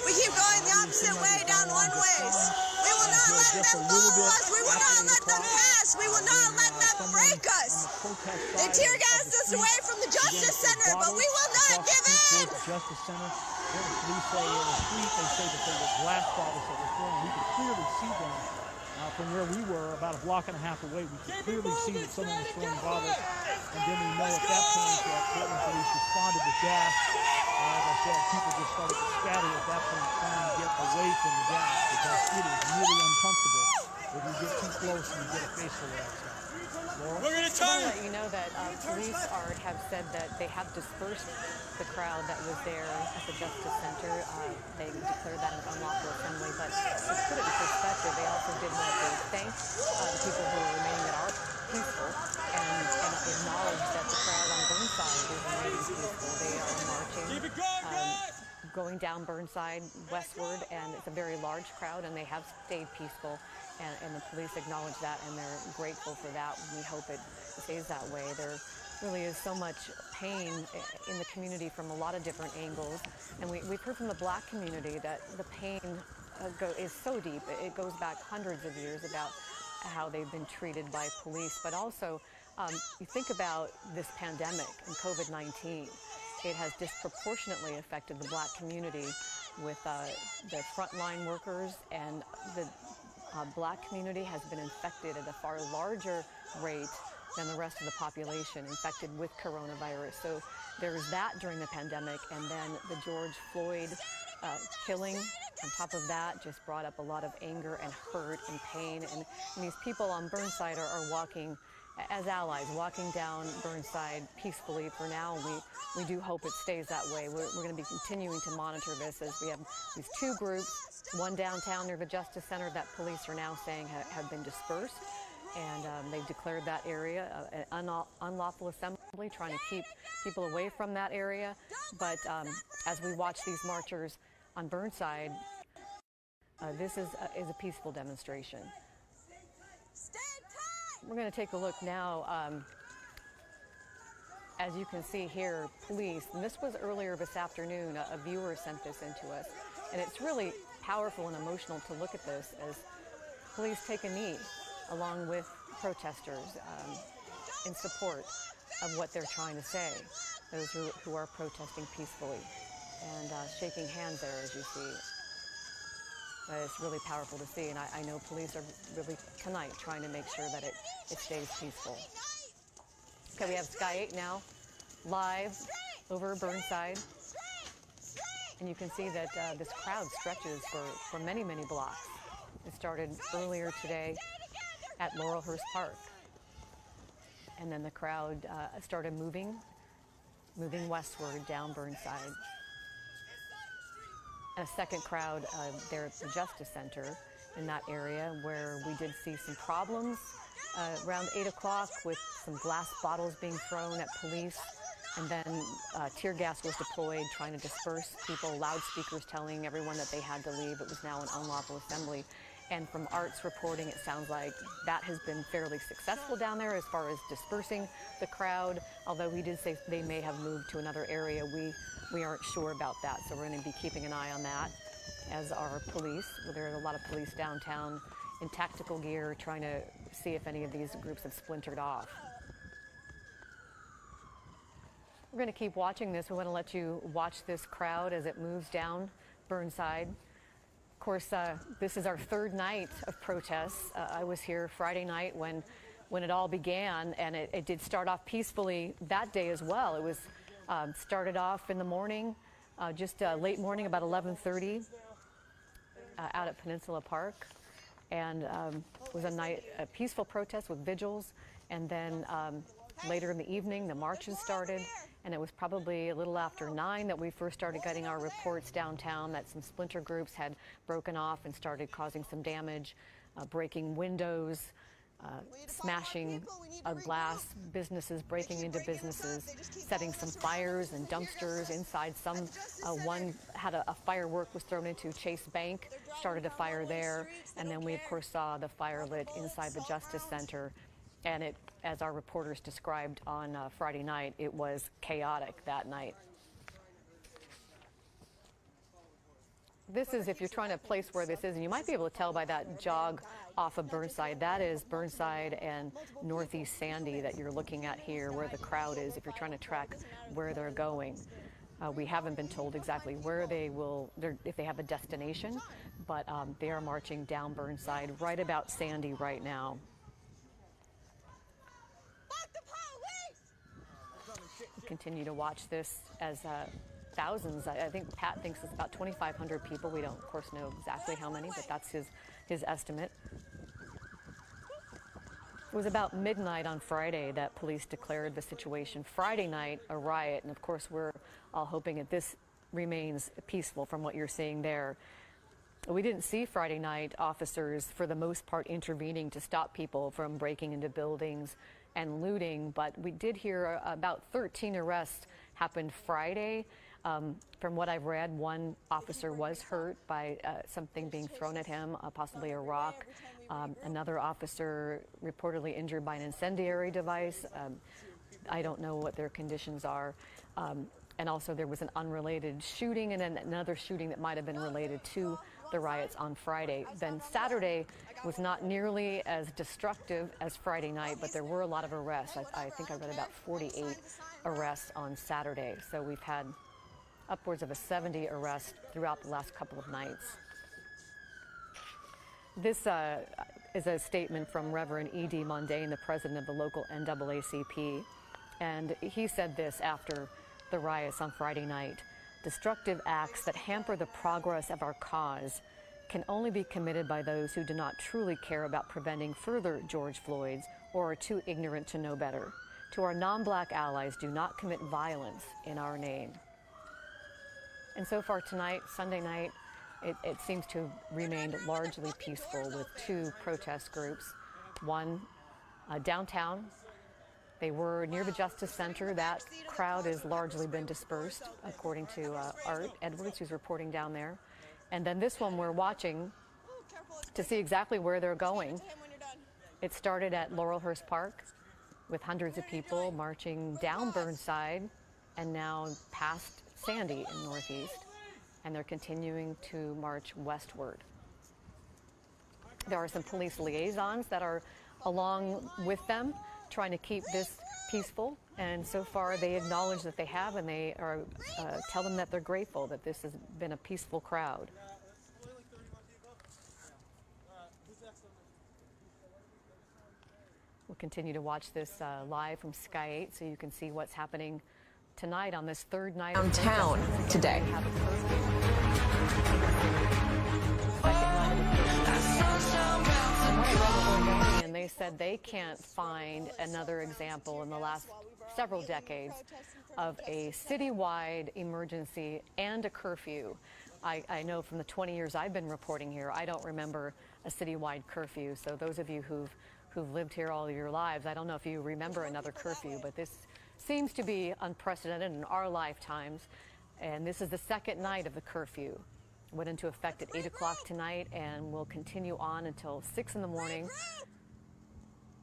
We keep going the opposite way down one ways. We will not let them follow us. We will not let them pass. We will not let them break us. They tear gassed us away from the Justice Center, but we will not give in. Justice Center. There was police say in the street, they say that they were glass bottles that were thrown. We could clearly see them from where we were, about a block and a half away. We could clearly see that someone was throwing bottles. And then we know at that point that Portland police responded with gas. As I said, people just started to scatter at that point, trying to get away from the gas because it is really uncomfortable if you get too close and you get a face full of that stuff. Laura? We're going to let you know that police have said that they have dispersed the crowd that was there at the Justice Center. They declared that an unlawful assembly, but to put it in perspective, they also did want to thank the people who are remaining that are peaceful and acknowledge that the crowd on Burnside is remaining peaceful. They are marching, going down Burnside westward, and it's a very large crowd, and they have stayed peaceful. And the police acknowledge that, and they're grateful for that. We hope it stays that way. There really is so much pain in the community from a lot of different angles. And we've heard from the Black community that the pain is so deep. It goes back hundreds of years about how they've been treated by police. But also, you think about this pandemic and COVID-19. It has disproportionately affected the Black community with the frontline workers, and the Black community has been infected at a far larger rate than the rest of the population, infected with coronavirus. So there was that during the pandemic, and then the George Floyd killing on top of that just brought up a lot of anger and hurt and pain. And these people on Burnside are walking as allies, walking down Burnside peacefully for now. We do hope it stays that way. We're going to be continuing to monitor this as we have these two groups, one downtown near the Justice Center that police are now saying have been dispersed. And they've declared that area an unlawful assembly, trying to keep people away from that area. But as we watch these marchers on Burnside, this is a peaceful demonstration. We're going to take a look now. As you can see here, police, and this was earlier this afternoon, a viewer sent this in to us. And it's really powerful and emotional to look at this as police take a knee along with protesters in support of what they're trying to say, those who are protesting peacefully, and shaking hands there, as you see. It's really powerful to see, and I know police are really tonight trying to make sure that it stays peaceful. Okay, we have Sky 8 now, live over Burnside, and you can see that this crowd stretches for many, many blocks. It started earlier today at Laurelhurst Park, and then the crowd started moving westward down Burnside. A second crowd there at the Justice Center in that area, where we did see some problems around 8 o'clock with some glass bottles being thrown at police, and then tear gas was deployed trying to disperse people, loudspeakers telling everyone that they had to leave. It was now an unlawful assembly. And from Art's reporting, it sounds like that has been fairly successful down there as far as dispersing the crowd, although he did say they may have moved to another area. We aren't sure about that, so we're going to be keeping an eye on that, as are police. There are a lot of police downtown in tactical gear trying to see if any of these groups have splintered off. We're going to keep watching this. We want to let you watch this crowd as it moves down Burnside. Of course, this is our third night of protests. I was here Friday night when it all began, and it did start off peacefully that day as well. It was started off in the morning, just late morning, about 11:30, out at Peninsula Park, and it was a peaceful protest with vigils, and then later in the evening, the marches started, and it was probably a little after 9 that we first started getting our reports downtown that some splinter groups had broken off and started causing some damage, breaking windows, smashing glass, businesses breaking into businesses, setting some fires and dumpsters inside some. One had a firework was thrown into Chase Bank, started a fire there, and then we of course saw the fire lit inside the Justice Center. And it, as our reporters described on Friday night, it was chaotic that night. This is, if you're trying to place where this is, and you might be able to tell by that jog off of Burnside, that is Burnside and Northeast Sandy that you're looking at here, where the crowd is, if you're trying to track where they're going. We haven't been told exactly where they will, if they have a destination, but they are marching down Burnside, right about Sandy right now. Continue to watch this as thousands. I think Pat thinks it's about 2,500 people. We don't, of course, know exactly how many, but that's his estimate. It was about midnight on Friday that police declared the situation. Friday night, a riot, and of course, we're all hoping that this remains peaceful from what you're seeing there. We didn't see Friday night officers, for the most part, intervening to stop people from breaking into buildings and looting, but we did hear about 13 arrests happened Friday. From what I've read, one officer was hurt by something being thrown at him, possibly a rock. Another officer reportedly injured by an incendiary device. I don't know what their conditions are. And also there was an unrelated shooting and then another shooting that might have been related to the riots on Friday. Then Saturday was not nearly as destructive as Friday night, but there were a lot of arrests. I think I read about 48 arrests on Saturday. So we've had upwards of 70 arrests throughout the last couple of nights. This is a statement from Reverend E.D. Mundane, the president of the local NAACP. And he said this after the riots on Friday night: destructive acts that hamper the progress of our cause can only be committed by those who do not truly care about preventing further George Floyd's or are too ignorant to know better. To our non-black allies, do not commit violence in our name. And so far tonight, Sunday night, it seems to have remained largely peaceful with two protest groups. One downtown. They were near the Justice Center. That crowd has largely been dispersed, according to Art Edwards, who's reporting down there. And then this one we're watching to see exactly where they're going. It started at Laurelhurst Park with hundreds of people marching down Burnside and now past Sandy in Northeast. And they're continuing to march westward. There are some police liaisons that are along with them, trying to keep this peaceful, and so far they acknowledge that they have, and they are tell them that they're grateful that this has been a peaceful crowd. We'll continue to watch this live from Sky 8 so you can see what's happening tonight on this third night downtown today. And they said they can't find another example in the last several decades of a citywide emergency and a curfew. I know from the 20 years I've been reporting here, I don't remember a citywide curfew. So those of you who've lived here all your lives, I don't know if you remember another curfew, but this seems to be unprecedented in our lifetimes. And this is the second night of the curfew. went into effect at 8 o'clock tonight and will continue on until 6 in the morning.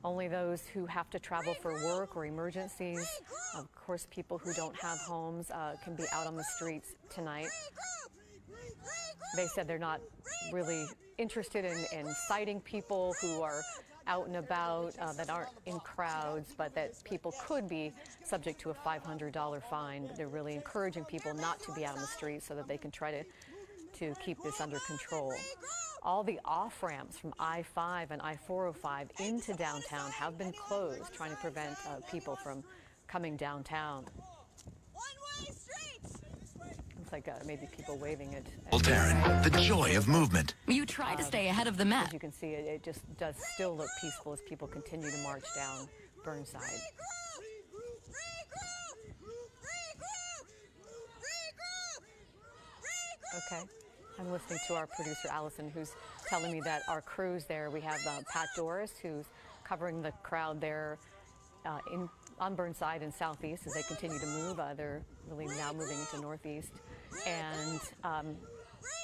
Only those who have to travel for work or emergencies, of course, people who don't have homes can be out on the streets tonight. They said they're not really interested in citing people who are out and about that aren't in crowds, but that people could be subject to a $500 fine. But they're really encouraging people not to be out on the streets so that they can try to keep this under control. All the off-ramps from I-5 and I-405 into downtown have been closed, trying to prevent people from coming downtown. One-way streets! Looks like maybe people waving at Taryn, the joy of movement. You try to stay ahead of the map. As you can see, it just does still look peaceful as people continue to march down Burnside. Okay. I'm listening to our producer, Allison, who's telling me that our crews there, we have Pat Doris, who's covering the crowd there on Burnside and Southeast as they continue to move. They're really now moving into Northeast. And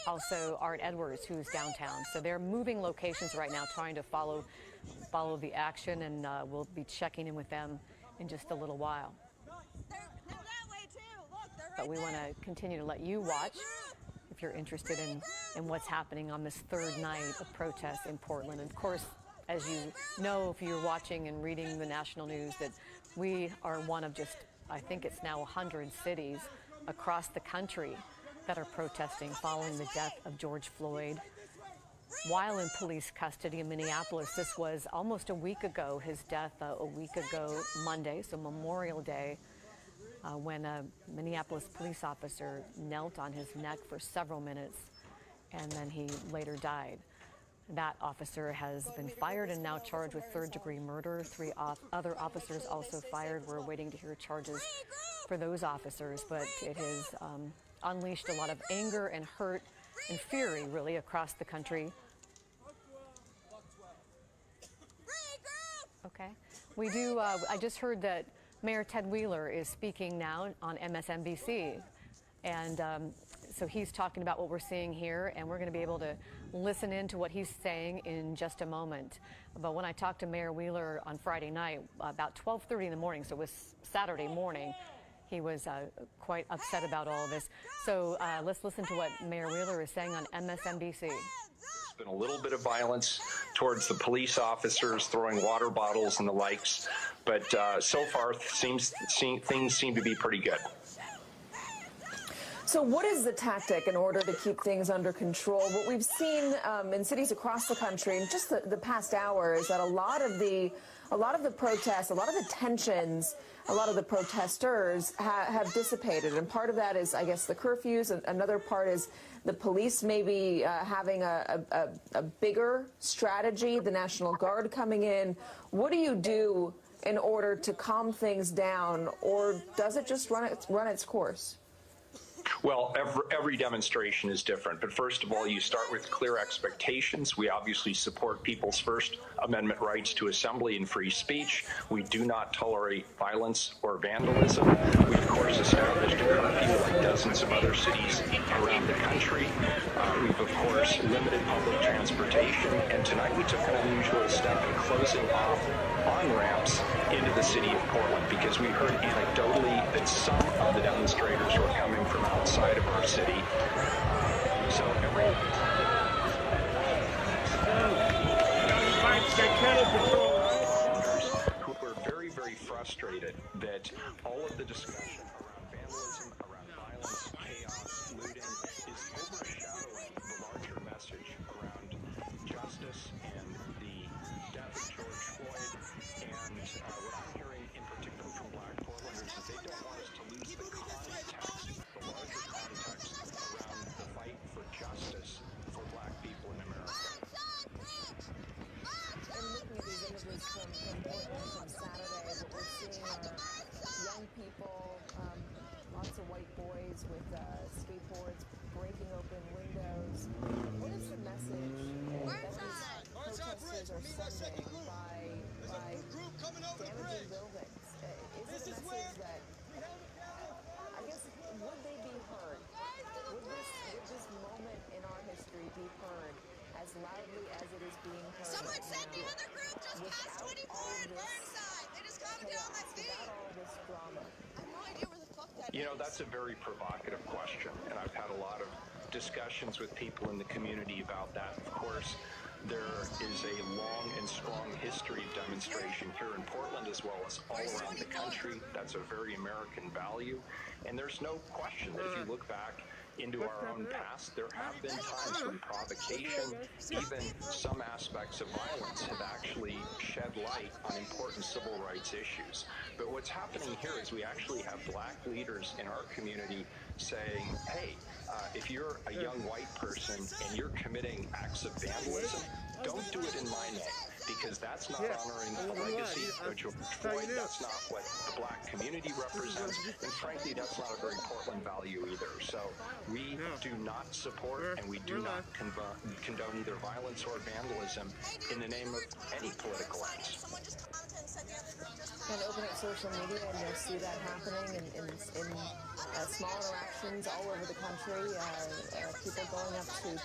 also Art Edwards, who's downtown. So they're moving locations right now, trying to follow the action, and we'll be checking in with them in just a little while. But we want to continue to let you watch if you're interested in what's happening on this third night of protests in Portland. And of course, as you know, if you're watching and reading the national news, that we are one of just, I think it's now 100 cities across the country that are protesting following the death of George Floyd. While in police custody in Minneapolis, this was almost a week ago, his death a week ago Monday, so Memorial Day, when a Minneapolis police officer knelt on his neck for several minutes, and then he later died. That officer has been fired and now charged with third-degree murder. 3 other officers also fired. We're waiting to hear charges for those officers, but it has unleashed a lot of anger and hurt and fury, really, across the country. Okay. We do, I just heard that Mayor Ted Wheeler is speaking now on MSNBC, and so he's talking about what we're seeing here, and we're going to be able to listen in to what he's saying in just a moment. But when I talked to Mayor Wheeler on Friday night, about 12:30 in the morning, so it was Saturday morning, he was quite upset about all of this. So let's listen to what Mayor Wheeler is saying on MSNBC. There's been a little bit of violence towards the police officers, throwing water bottles and the likes, but so far things seem to be pretty good. So what is the tactic in order to keep things under control? What we've seen in cities across the country in just the past hour is that a lot of the protests, a lot of the tensions, a lot of the protesters have dissipated. And part of that is, I guess, the curfews. And another part is the police maybe having a bigger strategy, the National Guard coming in. What do you do in order to calm things down, or does it just run its course? Well, every demonstration is different. But first of all, you start with clear expectations. We obviously support people's First Amendment rights to assembly and free speech. We do not tolerate violence or vandalism. We, of course, established a curfew like dozens of other cities around the country. We've, of course, limited public transportation. And tonight we took an unusual step in closing off on-ramps into the city of Portland because we heard anecdotally that some of the demonstrators were coming from outside of our city. So who were very, very frustrated that all of the discussion around vandalism, around violence, chaos, looting is overshadowing the larger message around justice and the death of George Floyd. And what I'm hearing in particular from Black Portlanders is they don't want us to lose the context, the larger context around the fight for justice for Black people in America. And looking at these images from Portland from Saturday, what we're seeing are young people, lots of white boys with skateboards breaking open windows. What is the message that these protesters are sending by damaging buildings? Is it a message that, I guess, would they be heard? Would this moment in You know, that's a very provocative question, and I've had a lot of discussions with people in the community about that. Of course, there is a long and strong history of demonstration here in Portland as well as all around the country. That's a very American value, and there's no question that if you look back into our own past, there have been times when provocation, even some aspects of violence, have actually shed light on important civil rights issues. But what's happening here is we actually have black leaders in our community saying, hey, if you're a young white person and you're committing acts of vandalism, don't do it in my name, because that's not honoring the legacy of George Floyd. That's not what the black community represents, and frankly, that's not a very Portland value either. So we do not support and we do not condone either violence or vandalism in the name of any political ends. And open up social media and you'll see that happening in small interactions all over the country. People going up to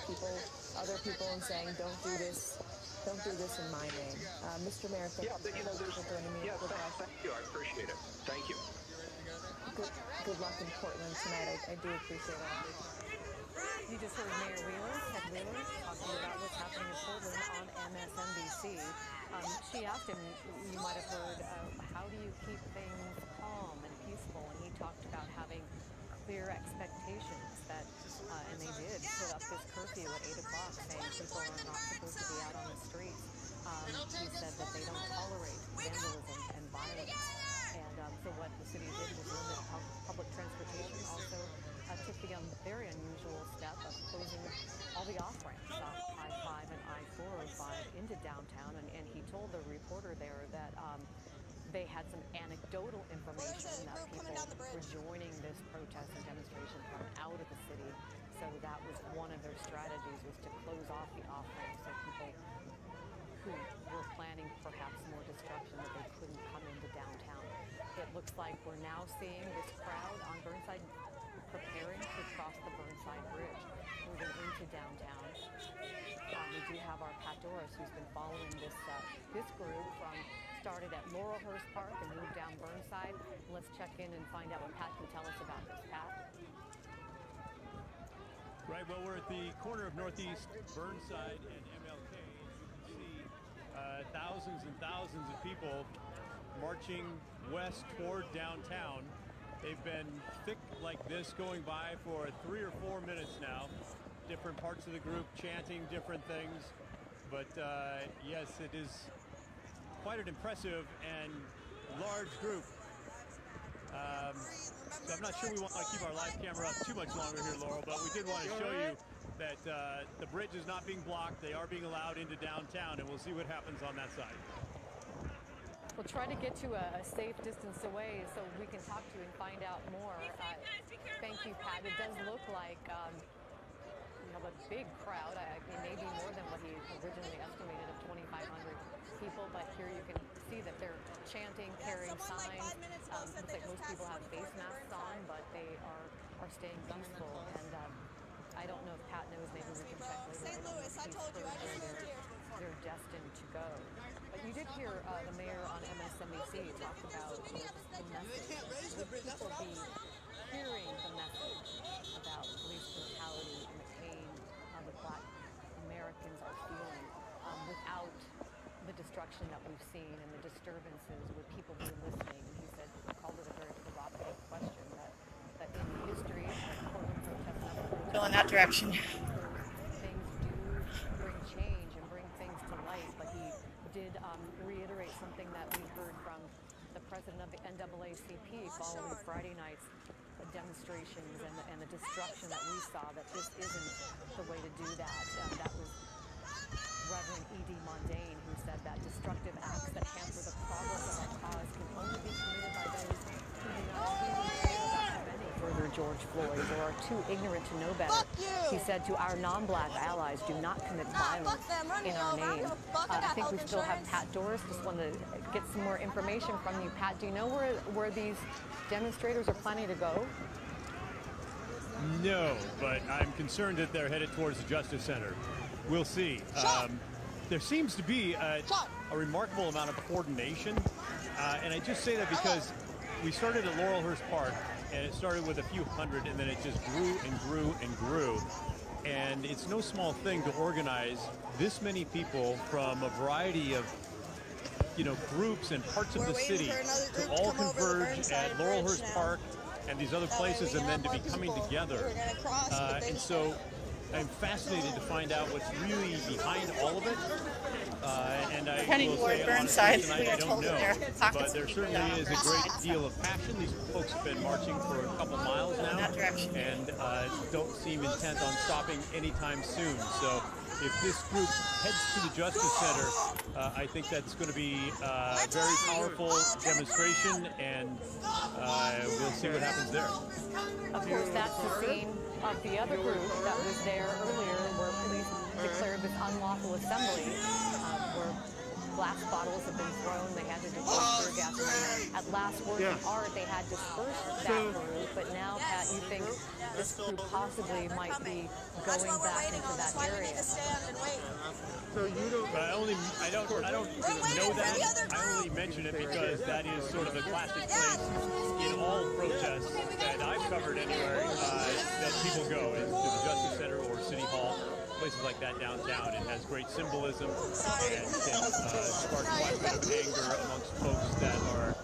other people and saying, don't do this in my name. Mr. Mayor, thank you for joining me. Thank you. I appreciate it. Thank you. Good luck in Portland tonight. I do appreciate it. You just heard Mayor Wheeler, Ted Wheeler, talking about what's happening in Portland on MSNBC. She asked him, you might have heard, how do you keep things calm and peaceful? And he talked about having clear expectations that, and they did put up this curfew at 8 o'clock saying people are not supposed to be out on the streets. He said that they don't tolerate vandalism and violence. And so what the city did was limit public transportation. Also took the very unusual step of closing all the off-ramps off I-5 and I-405 into downtown. And he told the reporter there that they had some anecdotal information that people were joining this protest and demonstration from out of the city. So that was one of their strategies, was to close off the off-ramps so people who were planning perhaps more destruction, that they couldn't come into downtown. It looks like we're now seeing this crowd on Burnside preparing to cross the Burnside Bridge, moving into downtown. We do have our Pat Doris, who's been following this group started at Laurelhurst Park and moved down Burnside. Let's check in and find out what Pat can tell us about this. Pat? Right, well, we're at the corner of Northeast Burnside and MLK. As you can see, thousands and thousands of people marching west toward downtown. They've been thick like this going by for 3 or 4 minutes now. Different parts of the group chanting different things. But yes, it is quite an impressive and large group. So I'm not sure we want to keep our live camera up too much longer here, Laurel, but we did want to show you that the bridge is not being blocked. They are being allowed into downtown, and we'll see what happens on that side. We'll try to get to a safe distance away so we can talk to you and find out more. Thank you, Pat. It does look like a big crowd. I mean, maybe more than what he originally estimated of 2,500 people, but here you can see that they're chanting, carrying signs. Looks like most people have face masks on, but they are staying peaceful. And I don't know if Pat knows. Maybe we can check later. St. Louis, I told you, I just moved here. They're destined to go. But you did hear the mayor on MSNBC talk about the message. Would people be hearing the message about police brutality and the pain that Black Americans are feeling without the destruction that we've seen and the disturbances? Would people be listening? And he said, called it a very provocative question, that in history, Portland protests, go in that direction. Things do bring change and bring things to light, but he did reiterate something that we heard from the president of the NAACP following Friday night's demonstrations and the destruction that we saw, that this isn't the way to do that. That was Reverend E.D. Mondane, who said that destructive acts that hamper the progress of our cause can only be committed by those who do not really care about preventing further George Floyd or are too ignorant to know better. He said to our non-Black allies, do not commit violence in our name. I think we still have Pat Doris. Just wanted to get some more information from you. Pat, do you know where these demonstrators are planning to go? No, but I'm concerned that they're headed towards the Justice Center. We'll see. There seems to be a remarkable amount of coordination, and I just say that because we started at Laurelhurst Park, and it started with a few hundred, and then it just grew and grew and grew. And it's no small thing to organize this many people from a variety of, groups and parts of the city to all converge at Laurelhurst Park and these other places, and then to be coming together. And so I'm fascinated to find out what's really behind all of it. And I will say honestly tonight, I don't know, but there certainly is a great deal of passion. These folks have been marching for a couple miles now, and don't seem intent on stopping anytime soon. So if this group heads to the Justice Center, I think that's going to be a very powerful demonstration, and we'll see what happens there. Of course, that's the scene of the other group that was there earlier, where police declared this unlawful assembly, where glass bottles have been thrown. They had to deploy tear gas. At last word from Art, they had dispersed that group. But now, Pat, you think this group possibly might be going back into that area? So you don't. But I don't know that. I only mention it because that is sort of a classic place in all protests that I've covered anywhere that people go is to the Justice Center or City Hall. Places like that downtown. It has great symbolism and can spark quite a bit of anger amongst folks that are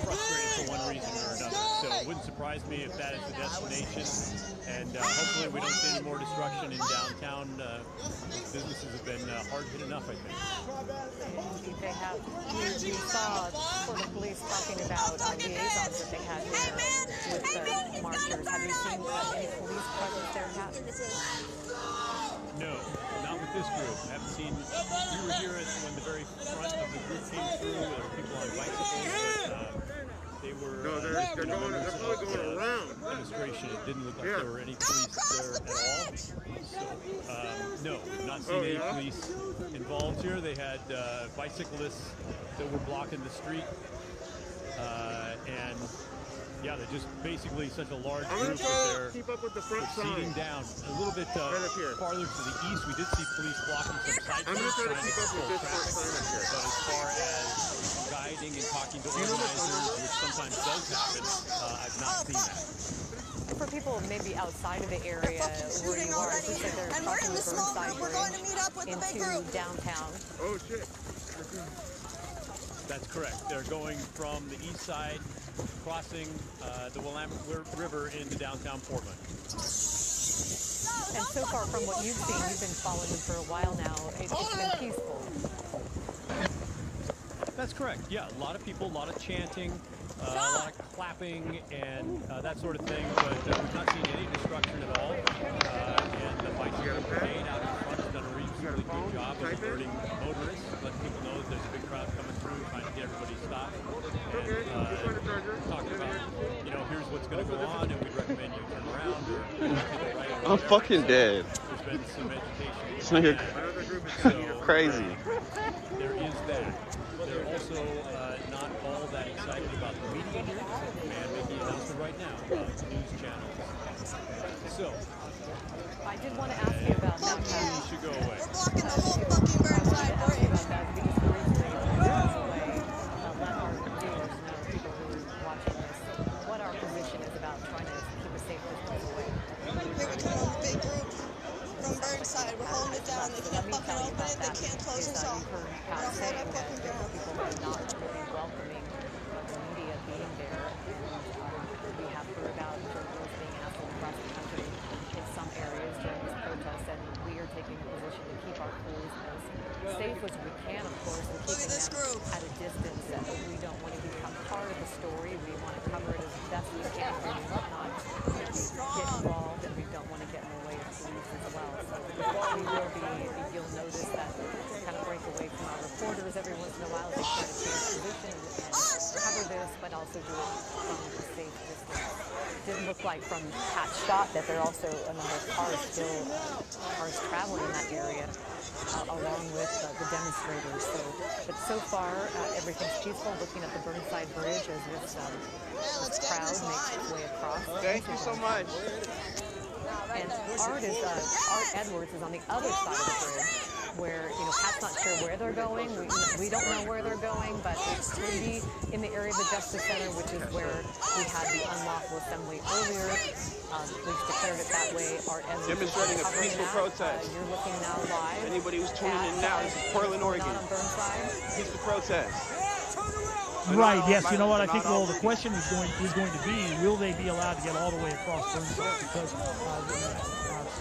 frustrated for one reason or another. So it wouldn't surprise me if that is the destination. And hopefully we don't see any more destruction in downtown. Businesses have been hard hit enough, I think. They have. You saw for the police talking about liaisons that they had here with the marchers. Have you seen any police presence there, Pat? No, not with this group. I haven't seen. We were here when the very front of the group came through. There were people on bicycles, but they were. No, they're probably going around. Demonstration. It didn't look like there were any police there at all. So, no, not seen any police involved here. They had bicyclists that were blocking the street, and. Yeah, they're just basically such a large group that they're keep up with the front proceeding down. A little bit farther to the east, we did see police blocking some side I'm going to try to keep up with this traffic. But as far as guiding and talking to organizers, which sometimes does happen, I've not seen that. For people maybe outside of the area where you are, as you said, they're crossing the Burnside Bridge into downtown. Oh, shit. That's correct. They're going from the east side, crossing the Willamette River into downtown Portland. And so far from what you've seen, you've been following them for a while now, it's been peaceful. That's correct. Yeah, a lot of people, a lot of chanting, a lot of clapping and that sort of thing, but we've not seen any destruction at all. And the bicycle brigade out in front has done a reasonably good job of alerting motorists, letting people know that there's a big crowd coming through, trying to get everybody stopped. And talking about, here's what's going to go on, and we'd recommend you turn around or take a right. I'm fucking dead. There's been some education. This nigga crazy. There is that. They're also not all that excited about the media here. There's a man making an announcement right now about the news channels. So, I did want to ask you about that. You should go away. We're blocking the whole fucking Burnside Bridge. About that, we just briefly let our viewers know, people who are watching this, what our position is about trying to keep a safe distance away. Here we come on the big group from Burnside. We're holding it down. They can't fucking open it. They can't close us off. We're gonna hold up fucking ground. People are not really welcoming the media being there. And we have heard about journalists being asked across the country in some areas during this protest, and we are taking a position to keep our crews as safe as we can, of course, and keeping them at a distance. We don't want to become part of the story. We want to cover it as best we can. We do not get involved, and we don't want to get in the way of police as well. So we will be, you'll notice that kind of break away from our reporters every once in a while. They try to change position and cover this, but also do it from a safe distance. It didn't look like from Pat's shot that there are also a number of cars traveling in that area along with the demonstrators. But so far, everything's peaceful. Looking at the Burnside Bridge as this crowd makes its way across. Thank you so much. And Art Edwards is on the other side of the bridge. where, you know, Pat's not sure where they're going. We don't know where they're going, but it could be in the area of the Justice Center, which is where we had the unlawful assembly earlier. Police declared it that way. Our demonstrating a peaceful protest. You're looking now live. Anybody who's tuning in now, this is Portland, Oregon. Peaceful protest. Right, yes. You know what? I think, well, the question is going to be, will they be allowed to get all the way across Burnside? Because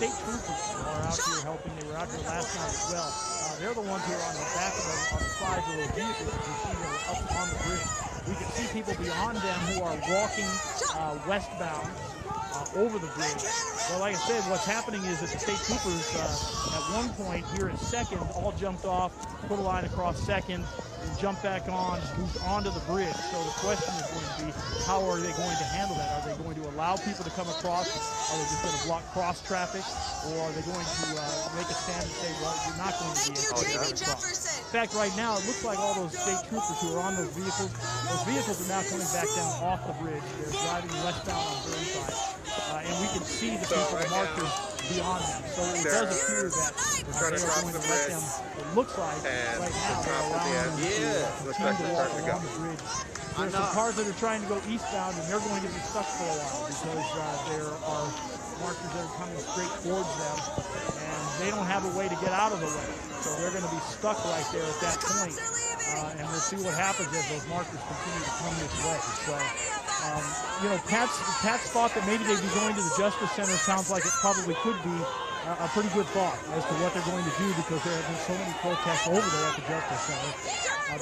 state troopers are out here helping. They were out here last night as well. They're the ones who are on the back of on the sides of those vehicles. You see them up on the bridge. We can see people beyond them who are walking westbound over the bridge. Well, like I said, what's happening is that the state troopers at one point here at Second all jumped off, put a line across Second, and jumped back on, moved onto the bridge. So the question is going to be, how are they going to handle that? Are they going to allow people to come across? Are they just going to block cross traffic? Or are they going to make a stand and say, well, you're not going to be able to get across? In fact, right now, it looks like all those state troopers who are on those vehicles are now coming back down off the bridge. They're driving westbound on Burnside. And we can see the people, the markers beyond them. So it does appear that they are going to let them, it looks like right now, they're allowing them to continue to walk along the bridge. There's some cars that are trying to go eastbound, and they're going to be stuck for a while because there are markers that are coming straight towards them, and they don't have a way to get out of the way. So they're going to be stuck right there at that point. And we'll see what happens as those markers continue to come this way. So, you know, Pat's thought that maybe they'd be going to the Justice Center sounds like it probably could be a pretty good thought as to what they're going to do, because there have been so many protests over there at the Justice Center.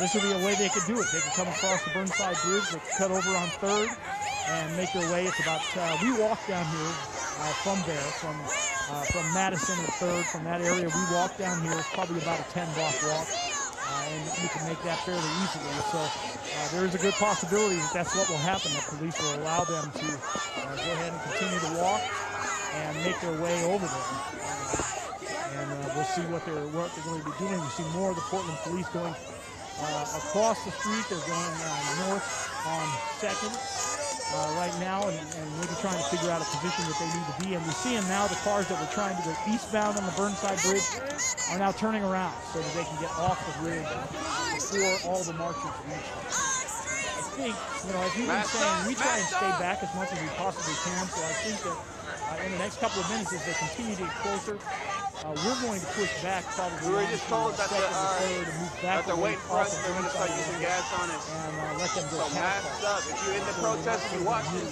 This would be a way they could do it. They could come across the Burnside Bridge, they could cut over on 3rd and make their way. It's about, we walk down here from there, from Madison and 3rd, from that area. We walk down here. It's probably about a 10-block walk. And you can make that fairly easily. So there is a good possibility that that's what will happen, that police will allow them to go ahead and continue to walk and make their way over there. And we'll see what they're going to be doing. We see more of the Portland police going across the street. They're going north on 2nd right now, and maybe trying to figure out a position that they need to be in. We're seeing now the cars that were trying to go eastbound on the Burnside Bridge are now turning around so that they can get off the bridge before all the marchers reach them. I think, you know, as you've been saying, we try and stay back as much as we possibly can, so I think that in the next couple of minutes, as they continue to get closer, we're going to push back probably. We were just told that they're waiting for us. They're going to start using gas on us. And let them go so mask up. If you're in the protest and you watch this,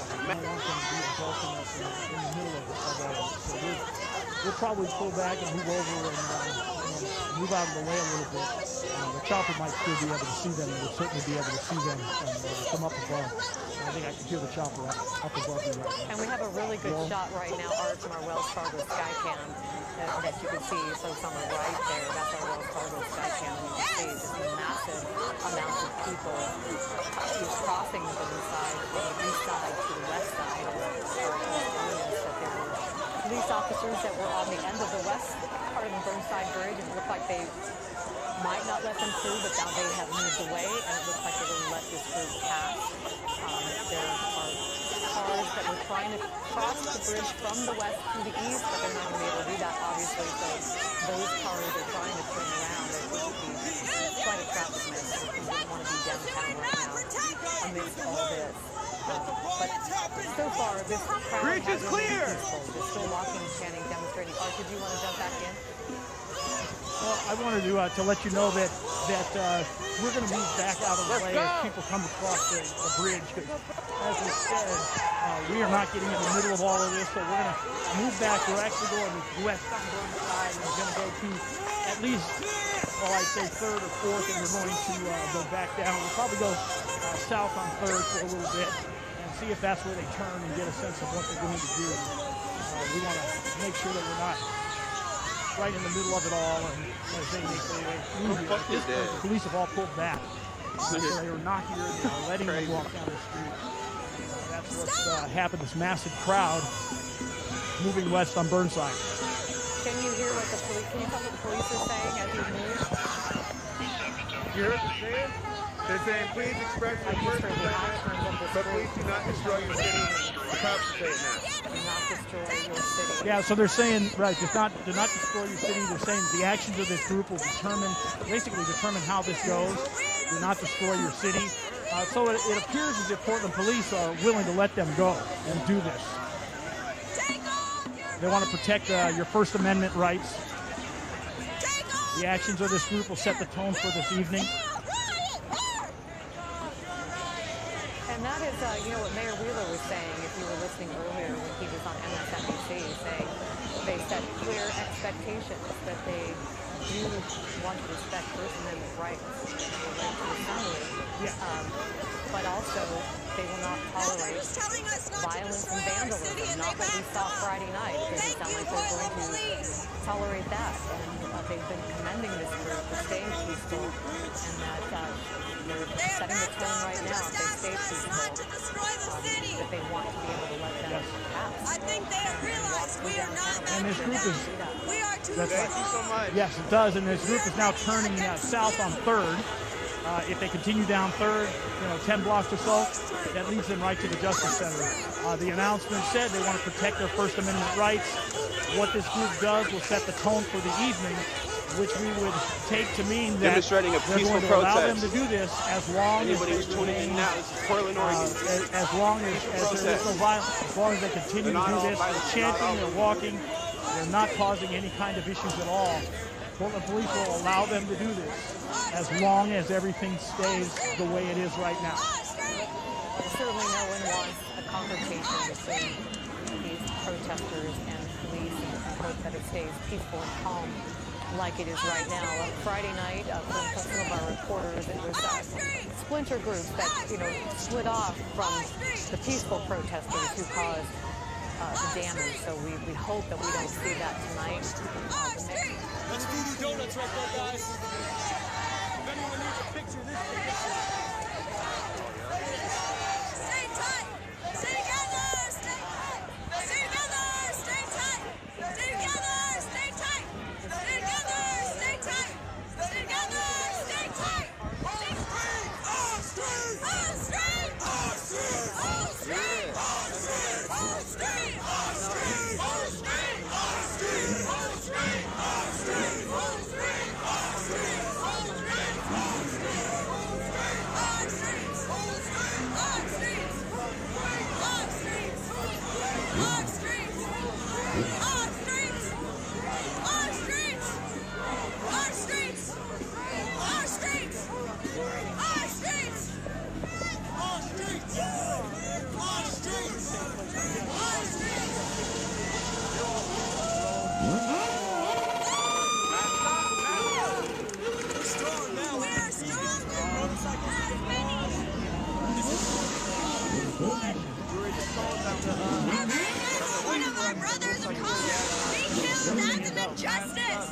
we'll probably pull back and move over and move out of the way a little bit. The chopper might still be able to see them, and we'll certainly be able to see them and come up above. I think I can hear the chopper up above me right now. And we have a really good shot right now, Art, from our Wells Fargo Skycam that you can see. So it's on the right there. That's our Wells Fargo Skycam. And you can see just massive amounts of people crossing the Burnside from the east side to the west side. Police officers that were on the end of the west part of the Burnside Bridge, and it looked like they might not let them through, but now they have moved away, and it looks like they're going to let this group pass. There are cars that were trying to cross the bridge from the west to the east, but they're not going to be able to do that, obviously, so those cars are trying to turn around. There could be quite a traffic mess. We don't want to be downtown right now amidst all this. But so far, this crowd bridge is clear. They're still walking, chanting, demonstrating. Art, did you want to jump back in? Well, I wanted to let you know that we're going to move back out of the way as people come across the bridge. As we said, we are not getting in the middle of all of this, so we're going to move back. We're actually going west on Burnside, and we're going to go to at least, well, I'd say 3rd or 4th, and we're going to go back down. We'll probably go south on 3rd for a little bit and see if that's where they turn and get a sense of what they're going to do. We want to make sure that we're not right in the middle of it all, and as they make their way through here. The police have all pulled back. So they are not here, they are letting them walk down the street. That's what's happened, this massive crowd moving west on Burnside. Can you hear what the police, can you tell what the police are saying as you move? You heard what they're saying? They're saying, please express your first amendment, but please do not destroy your city. The cops are saying that. Do not destroy your city. Yeah, so they're saying, right, do not destroy your city. They're saying the actions of this group will basically determine how this goes. Do not destroy your city. So it appears as if Portland police are willing to let them go and do this. They want to protect your First Amendment rights. The actions of this group will set the tone for this evening. And that is, what Mayor Wheeler was saying, if you were listening earlier when he was on MSNBC, saying they set clear expectations that they do want to respect First Amendment rights, the right to assembly, but also they will not tolerate violence and vandalism, not what we saw Friday night. It doesn't sound like they're going to tolerate that. And they've been commending this group for staying peaceful, and that they're setting the tone right now. If they stay peaceful, that they want to be able to let them pass. I think they have realized we are not And this group is, we are too thank you so much. Yes, it does. And this group is now turning south on 3rd. If they continue down 3rd, 10 blocks or so, that leads them right to the Justice Center. The announcement said they want to protect their First Amendment rights. What this group does will set the tone for the evening, which we would take to mean that Demonstrating a they're peaceful going to allow them protest. to do this as long Anybody as who's tuning in now, this is Portland, Oregon. as long as there is no violence, as long as they continue to do this, they're chanting, they're walking, they're not causing any kind of issues at all. Portland police will allow them to do this as long as everything stays the way it is right now. Certainly no one wants a confrontation between these protesters and police, and hope that it stays peaceful and calm like it is right now. Friday night, from some of our reporters, it was splinter groups that, split off from the peaceful protesters who caused the damage. So we hope that we don't see that tonight. Let's do donuts right there, guys. If anyone needs a picture, this is the picture. Stay tight. Stay together. Stay tight. Stay together. Stay tight. Stay together. Stay tight. Stay together. Stay tight. Stay together. Stay tight. All street. All street. All street. All street. All street. All street. All street. All street. All street. All street. All street. All street. All street. All One of our brothers of color being killed, that's an injustice.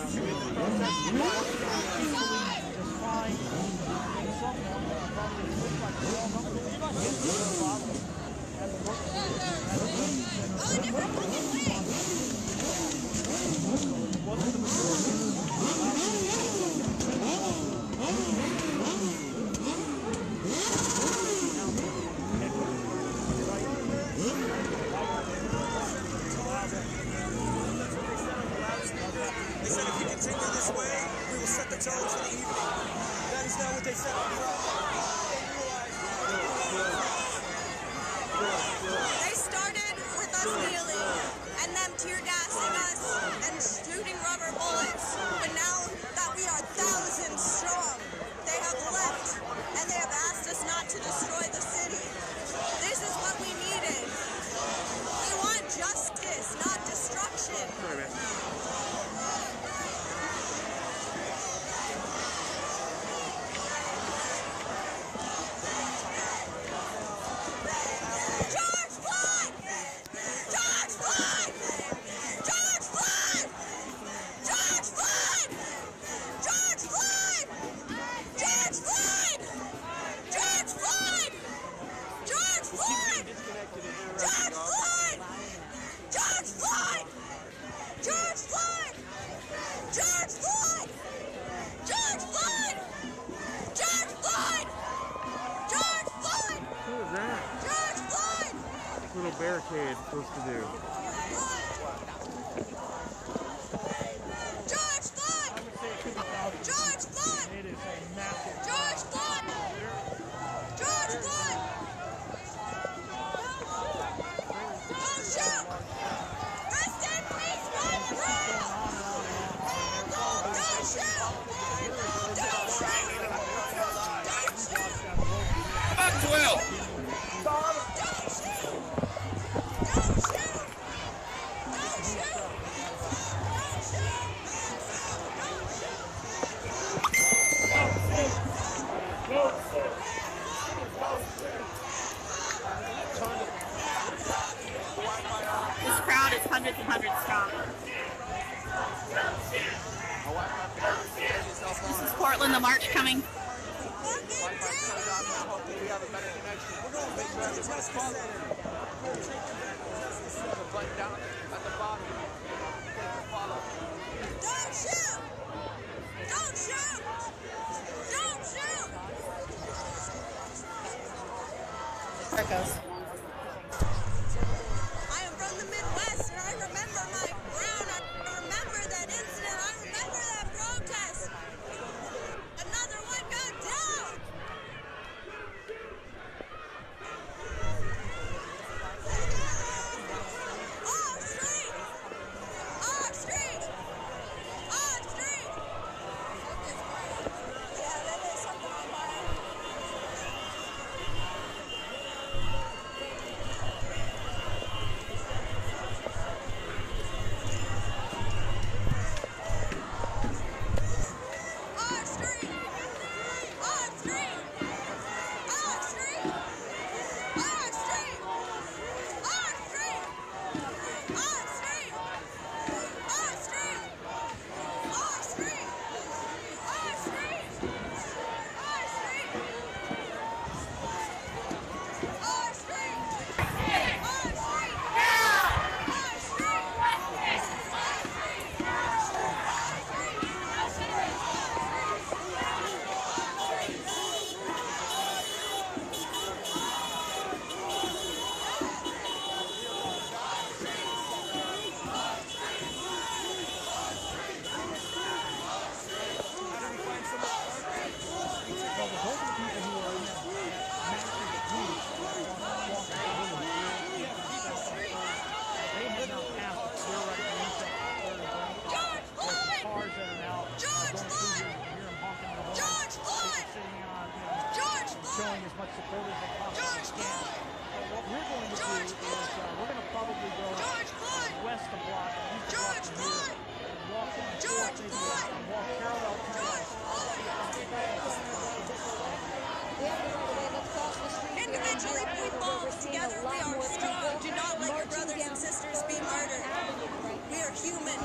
They said if we continue this way, we will set the tone for the evening. That is not what they said up front. They started with us kneeling and them tear gassing us and shooting rubber bullets. But now that we are thousands strong, they have left and they have asked us not to destroy the city. This is what we needed. We want justice, not destruction. little barricade supposed to do? George Floyd! George Floyd! It is a massive. George Floyd! George Floyd! Don't shoot! Rest in peace, Ronnie Brown! Don't shoot! Don't shoot! Don't shoot! About 12. Don't shoot! Don't shoot! Don't shoot! This crowd is hundreds and hundreds strong. This is Portland, the march coming. Don't shoot! Don't shoot! Don't shoot! There it goes. I am from the Midwest, and I remember my ground. I remember that incident. I remember that protest. Another one got down. Off street! Off street! Off street! Yeah, that is something on fire. Off street! Off street! Off street! Off street! Off street! Off street! Off street! Off street! Off street! Off street! Off street! Showing as much support as they possibly can. So what we're going to do is we're going to probably go west a block, east a block from here, and walk on the fourth, maybe walk parallel to us. Individually, we fall. Together, we are strong. Do not let your brothers and sisters be murdered. We are human.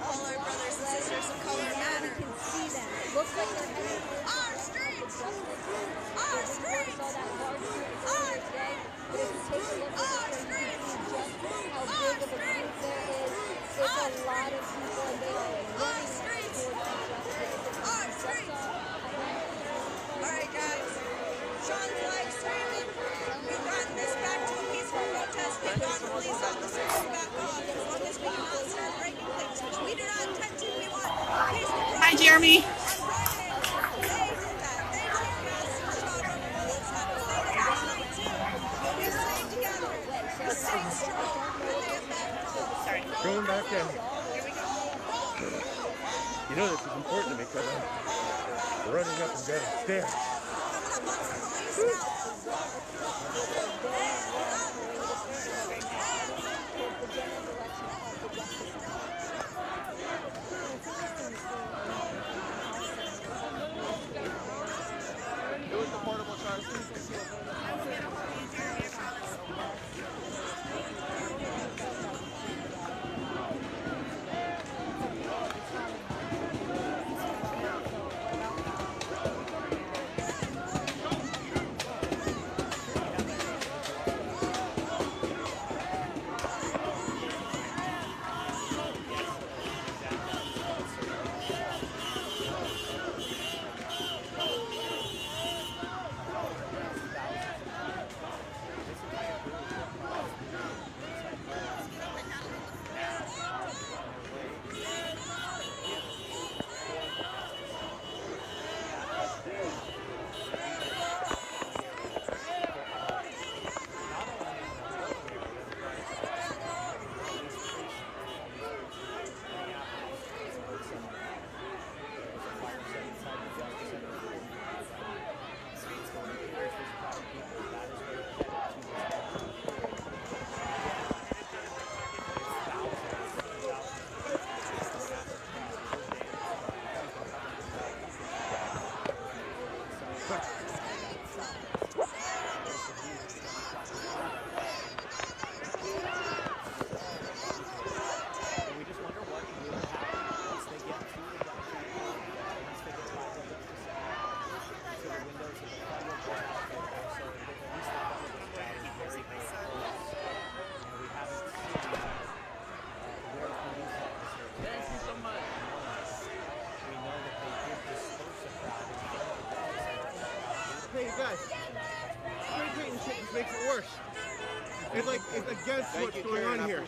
All our brothers and sisters of color matter. Our streets! Our streets! Our streets! Our streets! Our streets! Our streets! Our streets! Our streets! Alright guys, Sean's live streaming. We brought this back to a peaceful protest. We got police officers back off as long as we do not start breaking things, which we do not intend to. We want peaceful protest. Hi, Jeremy. Going back in. You know this is important to me because I'm running up and down the stairs. It was the portable charge. makes it worse. It's like it's against what's going on here.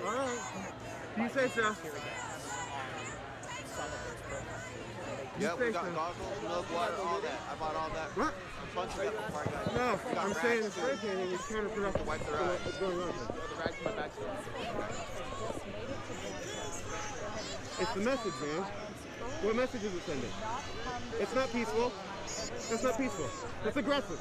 All right. You say so. Yeah, we got goggles, milk, water, all that. I bought all that. What? A bunch of that before I got here. No, We got I'm rags saying the too. spray painting is counterproductive. Wipe their to eyes. what's going on here. The rags in my bag. It's the message, man. What message is it sending? It's not peaceful. That's not peaceful. That's aggressive.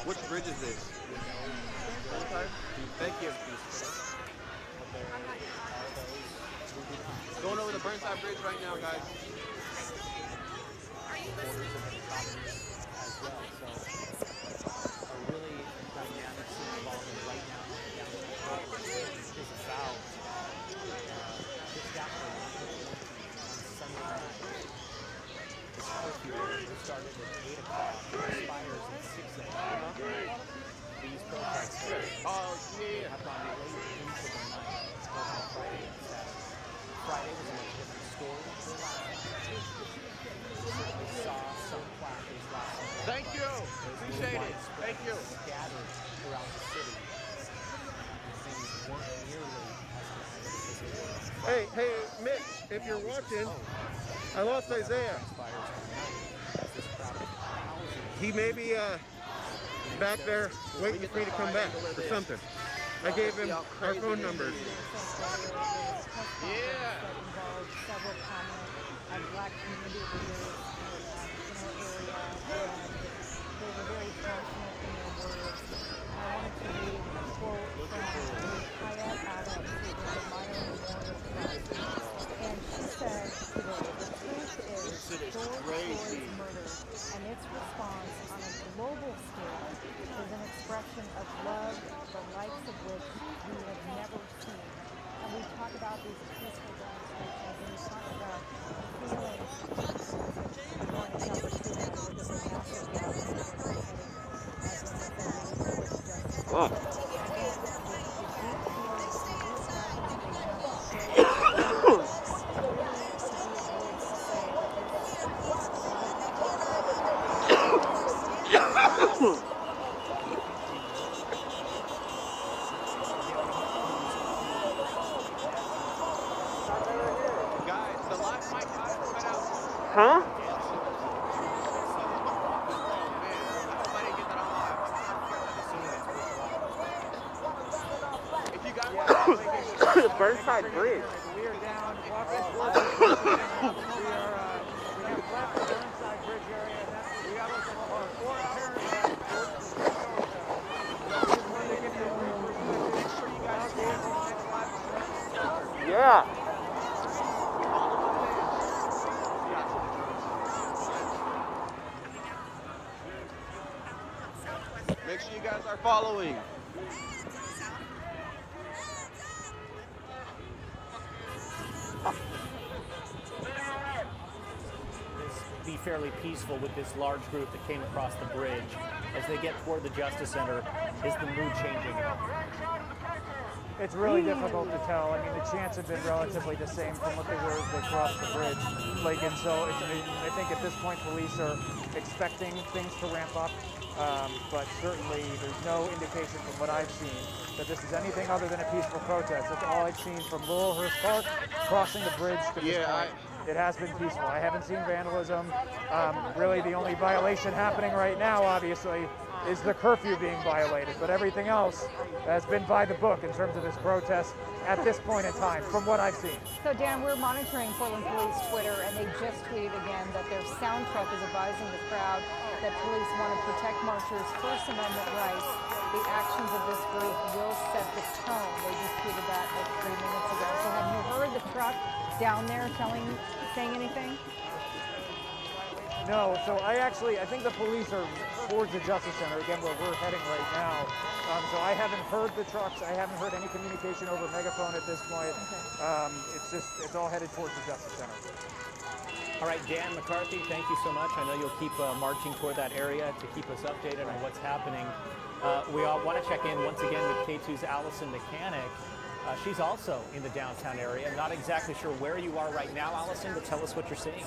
Which bridge is this? Thank you. Going over the Burnside Bridge right now, guys. Started at 8 o'clock, expires at 6 a.m. These protests have gone late into the night, both on Friday and Saturday. Friday was a much different story than last night. We certainly saw some clashes last night. Thank you. Appreciate it. Thank you. Scattered throughout the city. Things weren't nearly as bad as they were. Hey, Mitch, if you're watching, I lost Isaiah. He may be back there waiting for me to come back or something. I gave him our phone numbers. Yeah. Several prominent Black community leaders in our area, and they were very passionate in their words. I wanted to read a quote from Hayat Adams, who was a minor memorial trust, and she said today, the truth is George Floyd's murder and its response on a global scale is an expression of love, the likes of which we have never seen. And we talk about these peaceful demonstrations, and we talk about the feelings of going to Calvary Street with this massive gathering of heading, as I said, towards justice. Oh. Huh? Burnside Bridge. We are down walking towards we have left the Burnside Bridge area, and that's we got four parents Yeah. Make sure you guys are following. Be fairly peaceful with this large group that came across the bridge. As they get toward the Justice Center, is the mood changing at all? It's really difficult to tell. I mean, the chants have been relatively the same from what they were as they crossed the bridge. And so I think at this point, police are expecting things to ramp up. But certainly there's no indication from what I've seen that this is anything other than a peaceful protest. That's all I've seen from Laurelhurst Park, crossing the bridge to this point. It has been peaceful. I haven't seen vandalism. Really the only violation happening right now, obviously, is the curfew being violated. But everything else has been by the book in terms of this protest at this point in time, from what I've seen. So Dan, we're monitoring Portland Police Twitter, and they just tweeted again that their sound truck is advising the crowd that police want to protect marchers' First Amendment rights. The actions of this group will set the tone. They just tweeted that like 3 minutes ago. So have you heard the truck down there saying anything? No, so I think the police are towards the Justice Center, again, where we're heading right now. So I haven't heard the trucks. I haven't heard any communication over megaphone at this point. Okay. It's all headed towards the Justice Center. All right, Dan McCarthy, thank you so much. I know you'll keep marching toward that area to keep us updated on what's happening. We all want to check in once again with K2's Allison Mechanic. She's also in the downtown area. Not exactly sure where you are right now, Allison, but tell us what you're seeing.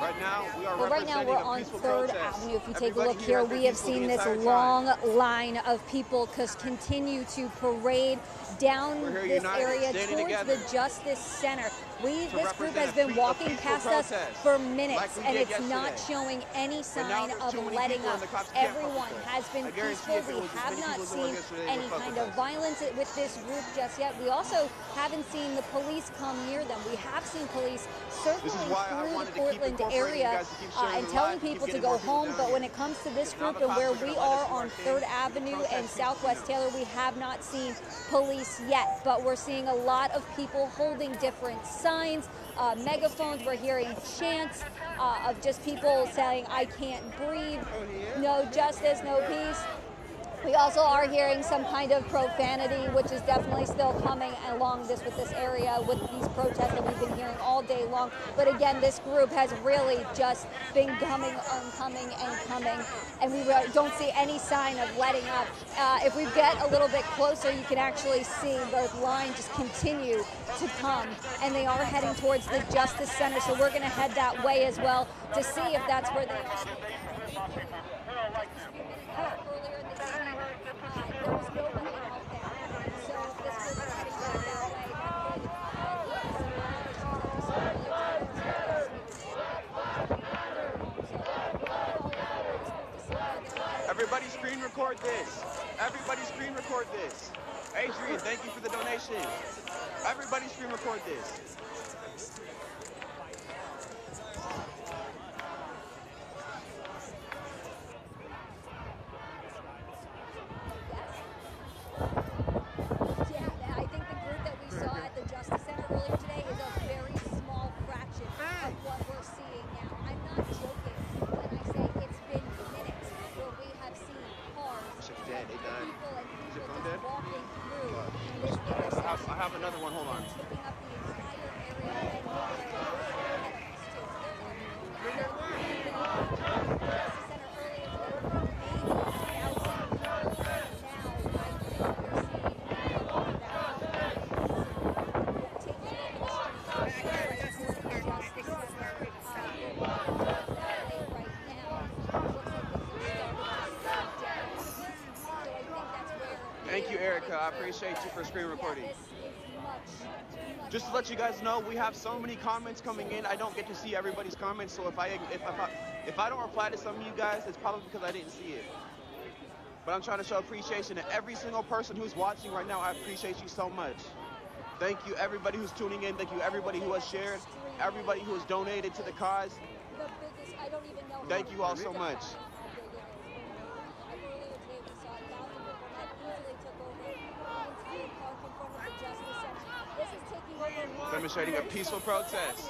Right now, we are right now we're on 3rd Avenue. If you take a look here, we have seen this long line of people continue to parade down this area towards the Justice Center. This group has been walking past us for minutes, and it's not showing any sign of letting up. Everyone has been peaceful. We have not seen any kind of violence with this group just yet. We also haven't seen the police come near them. We have seen police circling through the Portland area and telling people to go home, but when it comes to this group and where we are on 3rd Avenue and Southwest Taylor, we have not seen police yet, but we're seeing a lot of people holding different signs, megaphones. We're hearing chants of just people saying, "I can't breathe," "No justice, no peace." We also are hearing some kind of profanity, which is definitely still coming along with this area with these protests that we've been hearing all day long. But again, this group has really just been coming and coming, and we don't see any sign of letting up. If we get a little bit closer, you can actually see the line just continue to come, and they are heading towards the Justice Center, so we're going to head that way as well to see if that's where they are. There was nobody out there, so this group is heading right that way. Everybody screen record this. Everybody screen record this. Adrian, thank you for the donation. Everybody screen record this. I have another one, hold on. Thank you, Erica. I appreciate you for screen recording. Just to let you guys know, we have so many comments coming in. I don't get to see everybody's comments, so if I don't reply to some of you guys, it's probably because I didn't see it. But I'm trying to show appreciation to every single person who's watching right now. I appreciate you so much. Thank you, everybody who's tuning in. Thank you, everybody who has shared, everybody who has donated to the cause. Thank you all so much. Demonstrating a peaceful protest.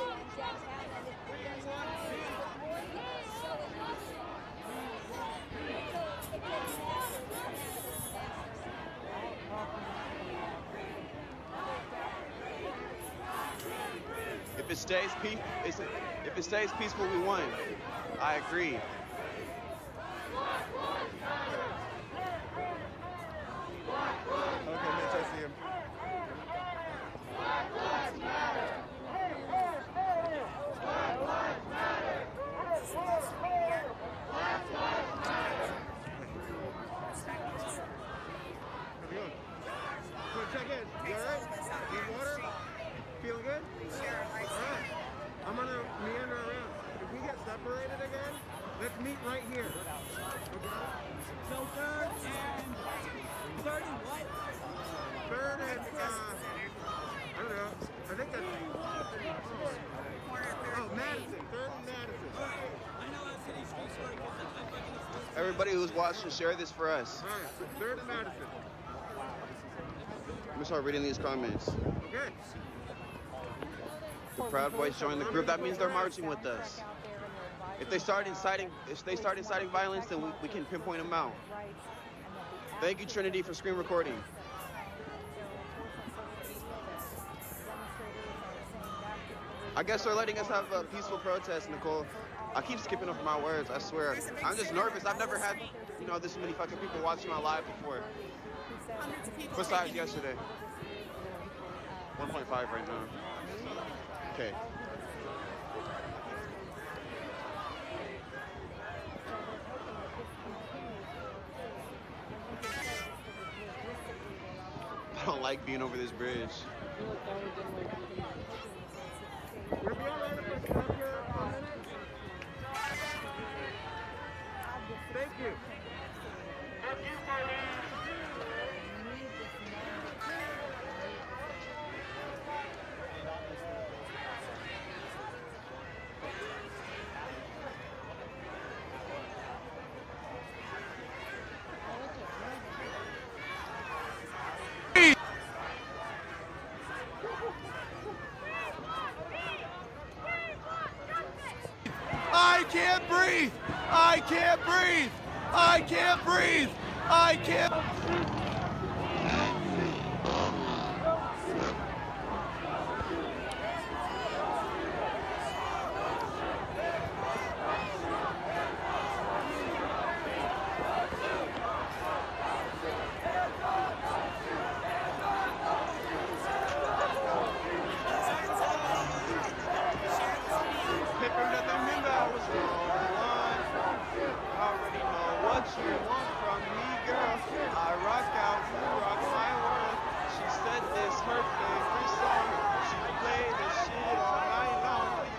If it stays peaceful, we won. I agree. Okay, Mitch, I see him. Check in. You alright? Need water? Feeling good? Alright. I'm gonna meander around. If we get separated again, let's meet right here. Okay? So third and what? Third and I don't know. I think that's Madison. Third and Madison. Everybody who's watching, share this for us. Alright, third and Madison. I'm gonna start reading these comments. Okay. The Proud Boys joined the group. That means they're marching with us. If they start inciting violence, then we can pinpoint them out. Thank you, Trinity, for screen recording. I guess they're letting us have a peaceful protest, Nicole. I keep skipping over my words, I swear. I'm just nervous. I've never had, you know, this many fucking people watching my live before. Besides yesterday. 1.5 right now. Okay. I don't like being over this bridge. Thank you. I can't breathe! I can't breathe! I can't breathe! I can't... You want from me, girl? I rock out, you rock my world. She said this her favorite song. She play this shit all night long.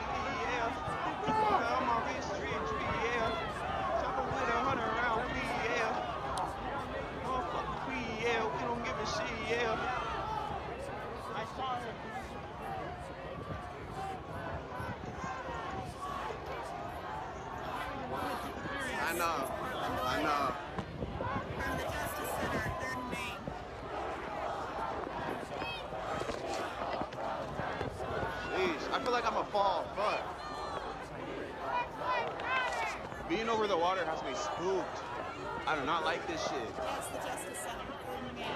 Yeah, I'm on this street, yeah. Jumping with 100 round, yeah. Motherfucker, yeah. We don't give a shit, yeah. I saw her. I know. I know. From the Justice Center, 3rd and Main. Jeez, I feel like I'm a fall. Fuck. Being over the water has me spooked. I do not like this shit. That's the Justice Center, 3rd and Main.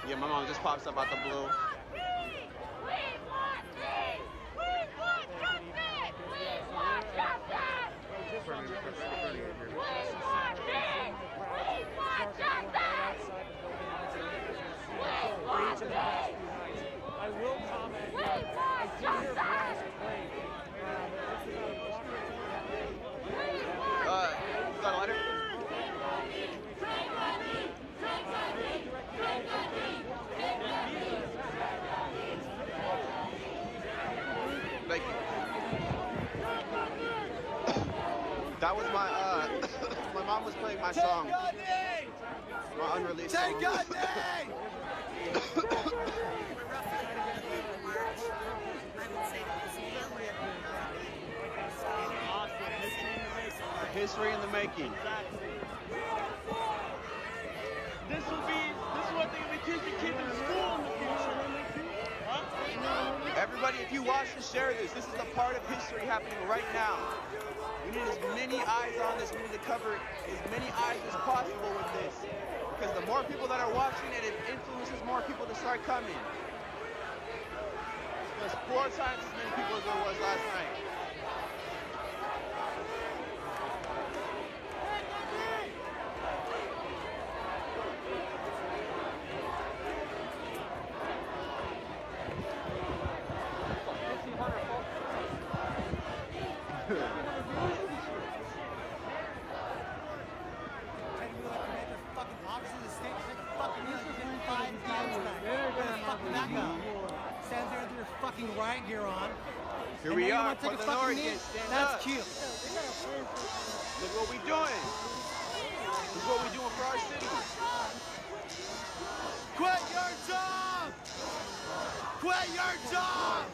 Yeah, my mom just pops up out the blue. I will comment that I did hear Blast play. You got a lighter? Thank you. That was my my mom was playing my song. My unreleased song. Take God name! History in the making. This is what they're gonna be teaching kids in school in the future. Huh? Everybody, if you watch this, share this. This is a part of history happening right now. We need as many eyes on this. We need to cover as many eyes as possible with this. Because the more people that are watching it, it influences more people to start coming. There's 4 times as many people as there was last night. Stands there with your fucking riot gear on. Here we are for the North. That's cute. Look what we doing. Look what we doing for our city. Quit your job! Quit your job!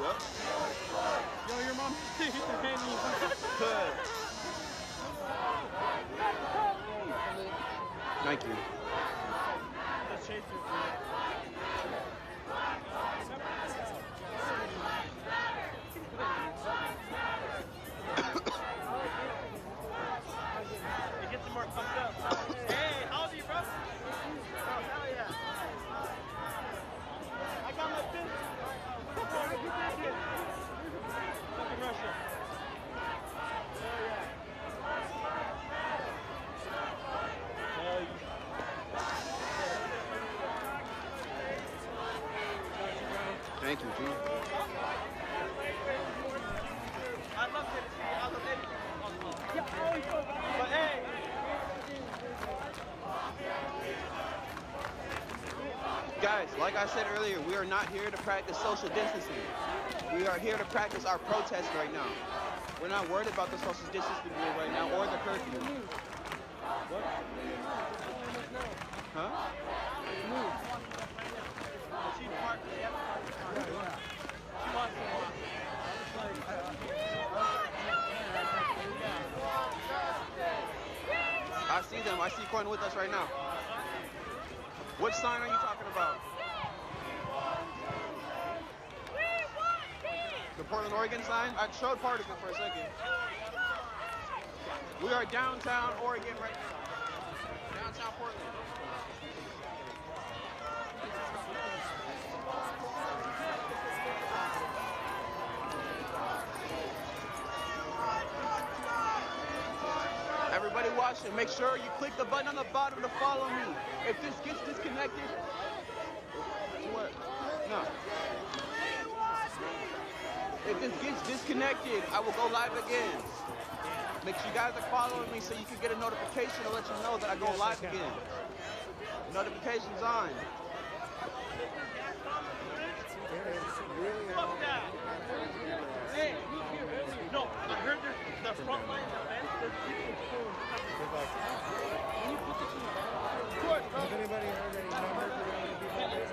Yep. Yo, your mom hit your hand in Thank you. more pumped up. Hey, how old are you, bro? Oh, hell yeah. I got my fist. Fucking Russia. Hell yeah. Hell yeah. Thank you, G. I love it. I love it. But hey. Guys, like I said earlier, we are not here to practice social distancing. We are here to practice our protest right now. We're not worried about the social distancing rule right now or the curfew. What? Huh? She wants to walk. I see them. I see Quinn with us right now. Which sign are you talking about? The Portland, Oregon sign? I showed part of it for a second. We are downtown Oregon right now. Downtown Portland. Everybody watching, make sure you click the button on the bottom to follow me. If this gets disconnected, what? No. If this gets disconnected, I will go live again. Make sure you guys are following me so you can get a notification to let you know that I go live again. Notifications on. Fuck that. Hey, no, I heard the front line event. There's people pulling. Has anybody heard any numbers of how many people there?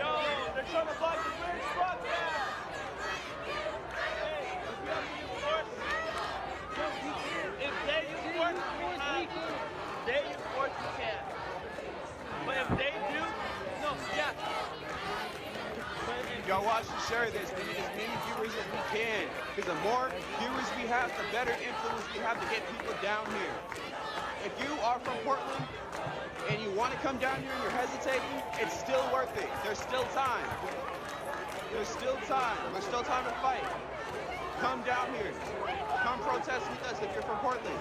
Yo, they're trying to block the bridge. Fuck that. Hey, if we have to use force, if they use force, we have. They use force, we can't. But if they do, no, yeah. Y'all watch and share this. We need as many viewers as we can. Because the more viewers we have, the better influence we have to get people down here. If you are from Portland and you want to come down here and you're hesitating, it's still worth it. There's still time. There's still time. There's still time to fight. Come down here. Come protest with us if you're from Portland.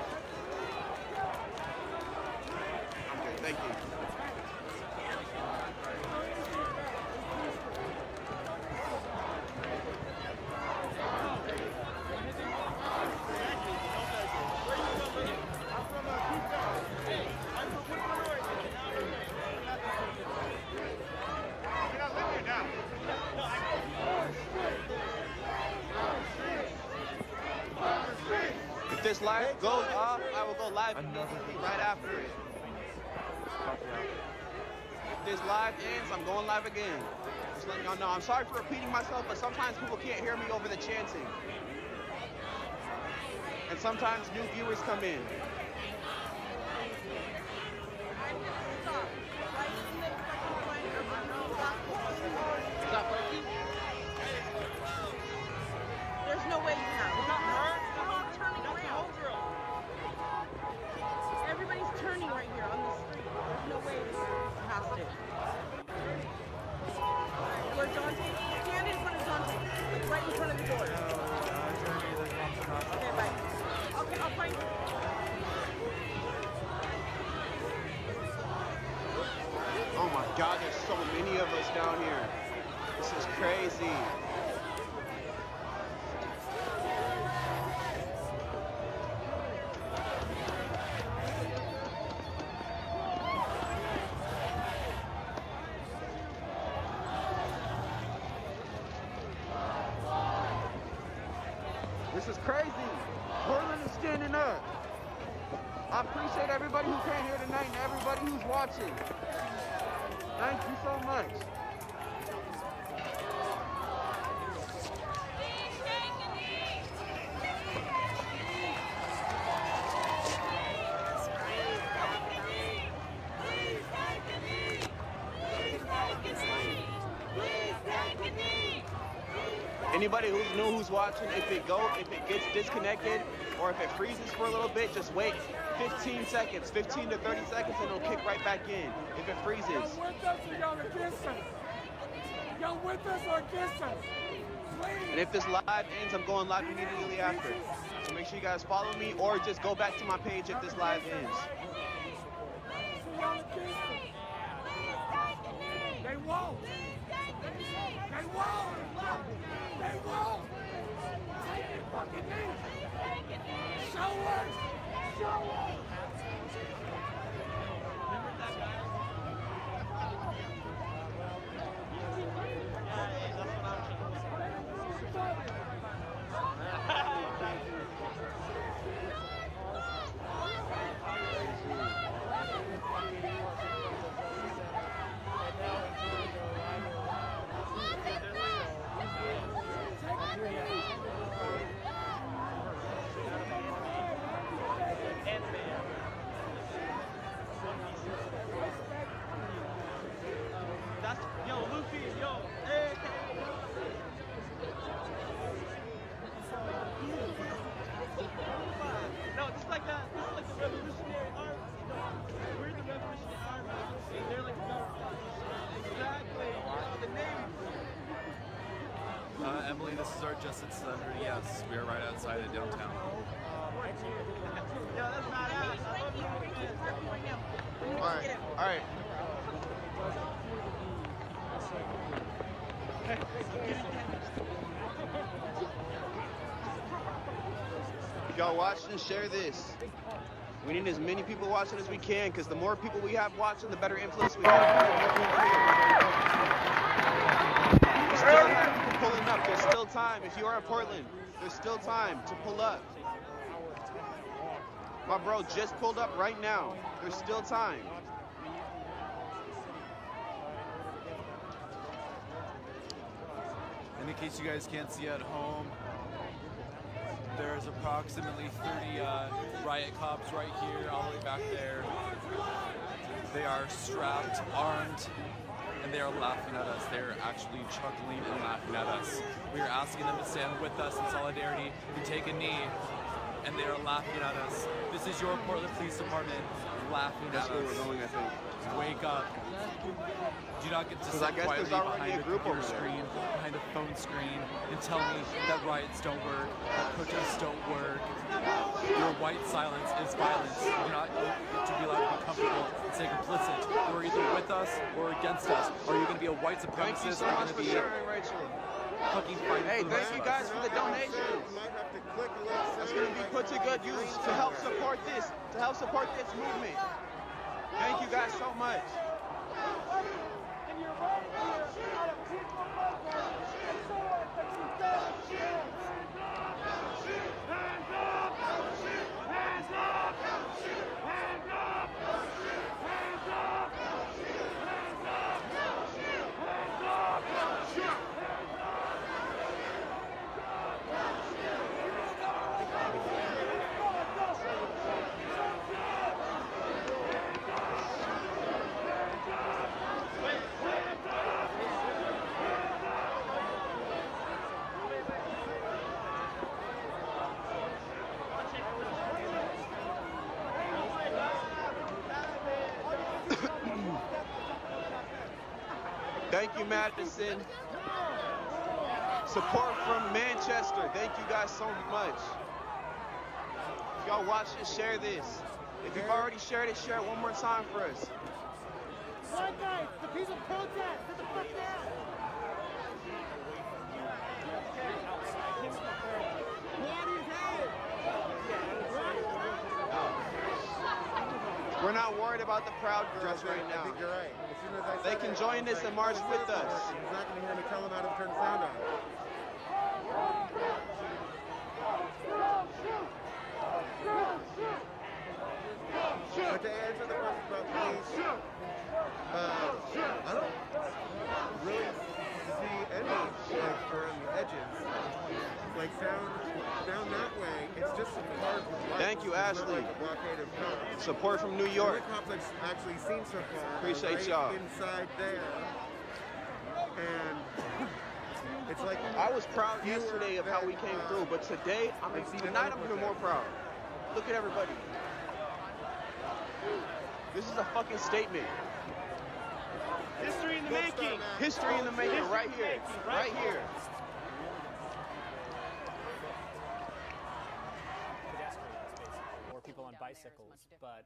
Okay, thank you. If this live goes off, I will go live immediately right after it. If this live ends, I'm going live again. Just letting y'all know. I'm sorry for repeating myself, but sometimes people can't hear me over the chanting. And sometimes new viewers come in. Is that working? There's no way you have. We're not turning around. Everybody's turning right here on the street. There's no way we're past it. Where Dante? Stand in front of Dante. Like right in front of the door. Okay, bye. Okay, I'll find you. Oh my God, there's so many of us down here. This is crazy. This is crazy. Portland is standing up. I appreciate everybody who came here tonight and everybody who's watching. Thank you so much. Anybody who's new who's watching, if it gets disconnected or if it freezes for a little bit, just wait 15 seconds, 15 to 30 seconds, and it'll kick right back in if it freezes. Y'all with us or y'all against us? Y'all with us or against us? And if this live ends, I'm going live immediately after. So make sure you guys follow me or just go back to my page if this live ends. They won't. They won't. They won't. Take it fucking knee. Show us. Show us. Emily, this is our Justice Center. Yes, we are right outside of downtown. All right. Y'all watch and share this. We need as many people watching as we can, because the more people we have watching, the better influence we have. We still have people pulling up. There's still time. If you are in Portland, there's still time to pull up. My bro just pulled up right now. There's still time. And in case you guys can't see at home, there's approximately 30 riot cops right here, all the way back there. They are strapped, armed, and they are laughing at us. They're actually chuckling and laughing at us. We are asking them to stand with us in solidarity and take a knee, and they are laughing at us. This is your Portland Police Department laughing at us. That's where we're going, I think. Wake up. Do not get to sit quietly behind a computer screen, behind a phone screen, and tell me that riots don't work, that protests don't work. Your white silence is violence. You do not get to be allowed to be comfortable and say complicit. You're either with us or against us. Are you going to be a white supremacist? Or are you going to be fucking fighting? Hey, thank you guys for the donations. That's going to be put to good use to help support this, movement. Thank you guys so much. Thank you, Madison. Support from Manchester. Thank you guys so much. If y'all watch and share this. If you've already shared it, share it one more time for us. White guys, the peaceful protest, get the fuck down. We're not worried about the Proud Girls right now. I think you're right. As soon as I They can join this and march with us. He's not going to hear me tell him how to turn the sound on. But to answer the question about police, I don't really see any like around the edges. Like down that way, it's just some cars with lights. Thank you, Ashley. Like a blockade of cars. Support from New York. The complex actually seen so far. Appreciate right y'all. Inside there, and It's like I was proud yesterday of how we came through, but today, tonight I'm even more proud. Look at everybody. This is a fucking statement. History in the making. History in the making, right here. Right here. Pedestrians, basically, or people on bicycles, but.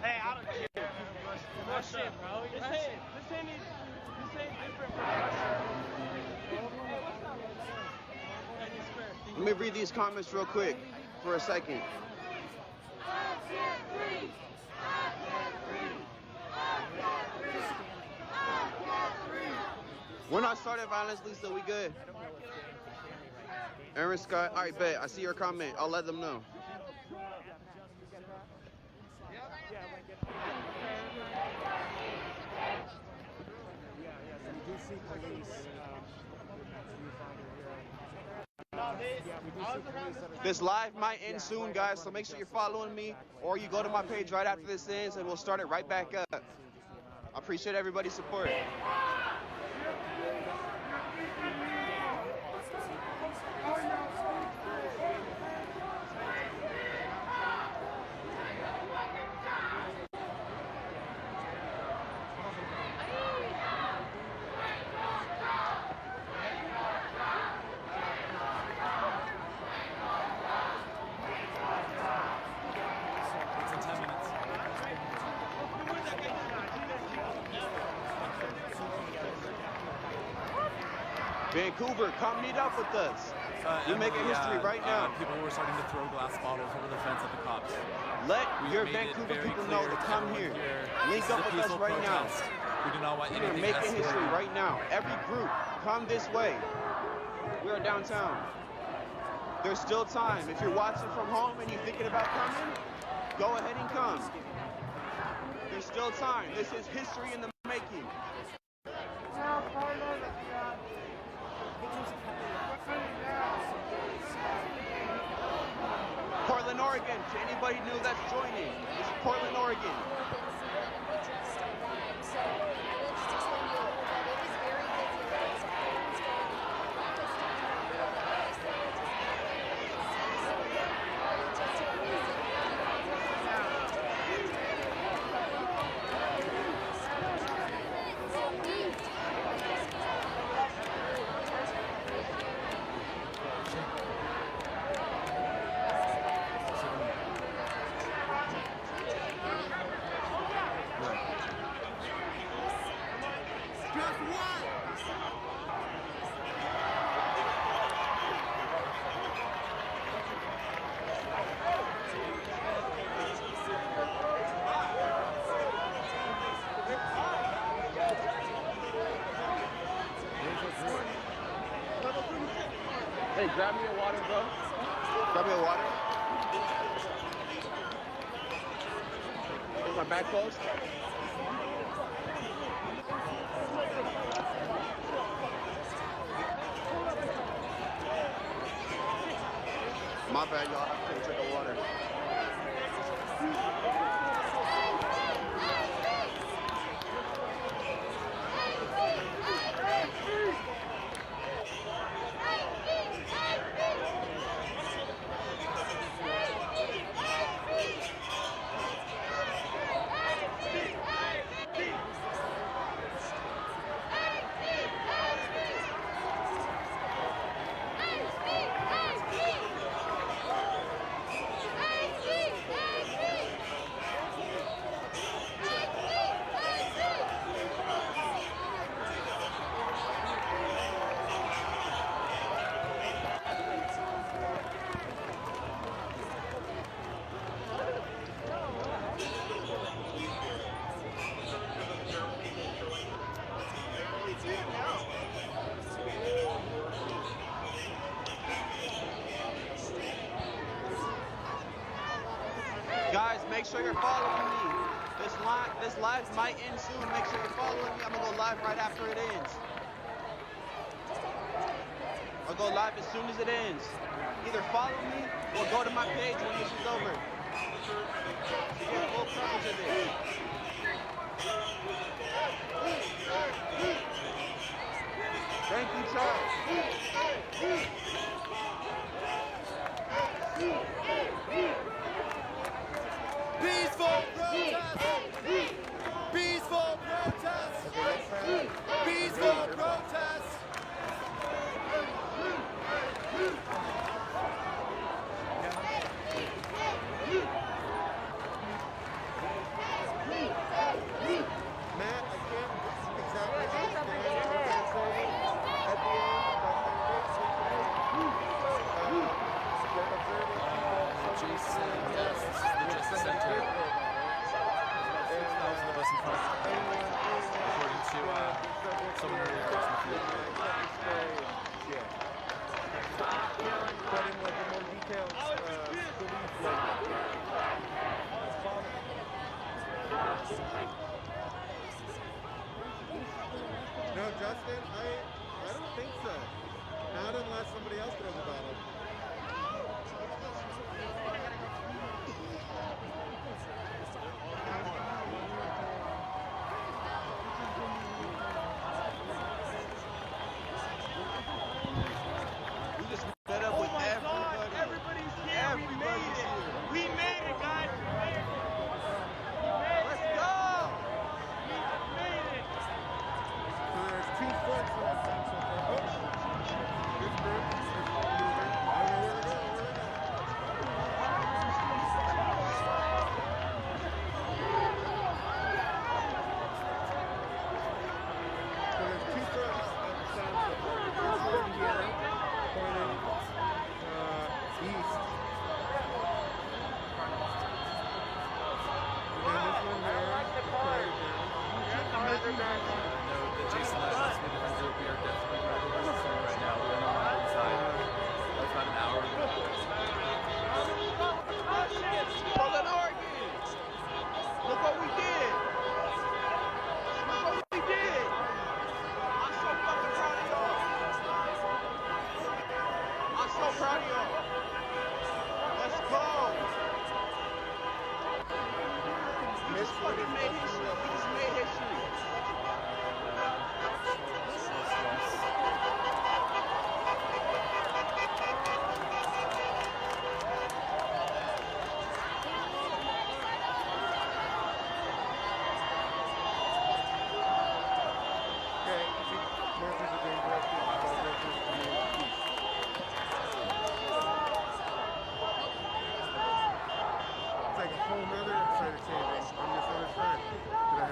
Hey, I don't care. No shit, bro. This ain't different from Russia. Let me read these comments real quick for a second. We're not starting violence, Lisa. We good. Aaron Scott. All right, bet. I see your comment. I'll let them know. This live might end soon, guys, so make sure you're following me, or you go to my page right after this ends, and we'll start it right back up. I appreciate everybody's support. Vancouver, come meet up with us. We're making history right now. People were starting to throw glass bottles over the fence at the cops. Let your Vancouver people know to come here. Link up with us right now. We do not want We're anything making history escalated. right now. Every group, come this way. We are downtown. There's still time. If you're watching from home and you're thinking about coming, go ahead and come. There's still time. This is history in the making. Portland, Oregon. To anybody new that's joining, this is Portland, Oregon. Grab me a water, bro. Grab me a water. Is my bag closed? My bad, y'all. I have to drink the water. Guys, make sure you're following me. This live might end soon. Make sure you're following me. I'm gonna go live right after it ends. I'll go live as soon as it ends. Either follow me or go to my page when this is over. To get full coverage of this. Thank you, Charles. Peaceful protest! Peaceful protest! Peaceful protest! Matt, I can't exactly understand what you're saying at the end, Jason, yes, this is the Justice Center. 6,000 of us in front, according to someone earlier in the field. Put in like a more detailed police No, Justin, I don't think so. Not unless somebody else knows about it. We just met up with everybody. Everybody's here. Everybody's here. We made it, guys. We made it. Let's go! We made it. So there's 2 fronts that I've seen so far. Oh, this group is moving. I don't know where to go. So there's 2 fronts I've found so far. The first one here, pointing east. And then this one there, pointing down. No, the Jason last me to visit. We are definitely right over the center right now. We are not on inside. That was about an hour ago. Portland, Oregon! Look what we did! Look what we did! I'm so fucking proud of y'all! I'm so proud of y'all! Let's go! We just fucking made history. We just made history. Okay, see, markers are being directed by markers to the east. It's like a whole nother side of Canada on this other side that I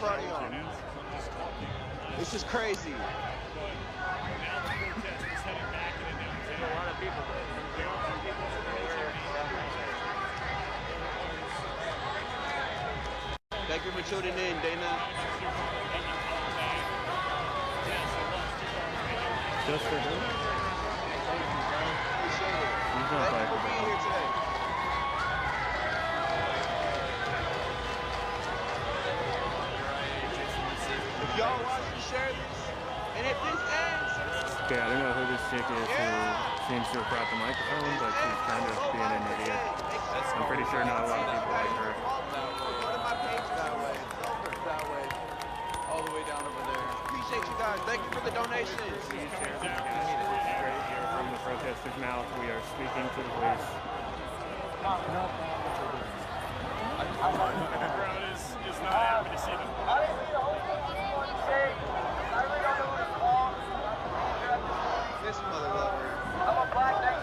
front of y'all. It's just crazy. Now the protest is heading back into downtown. A lot of people. Thank you for tuning in, Dana. Just for him? He's not Thank you for being here today. If y'all watch and share this, and if this ends, okay, I don't know who this chick is who seems to have brought the microphone, but she's kind of being an idiot. I'm pretty sure not a lot of people like her. go to my page that way. It's over that way. All the way down over there. Appreciate you guys. Thank you for the donations. Please share this right here from the protesters' mouth. We are speaking to the police. The crowd is not happy to see them. This mother lover. I'm a black man,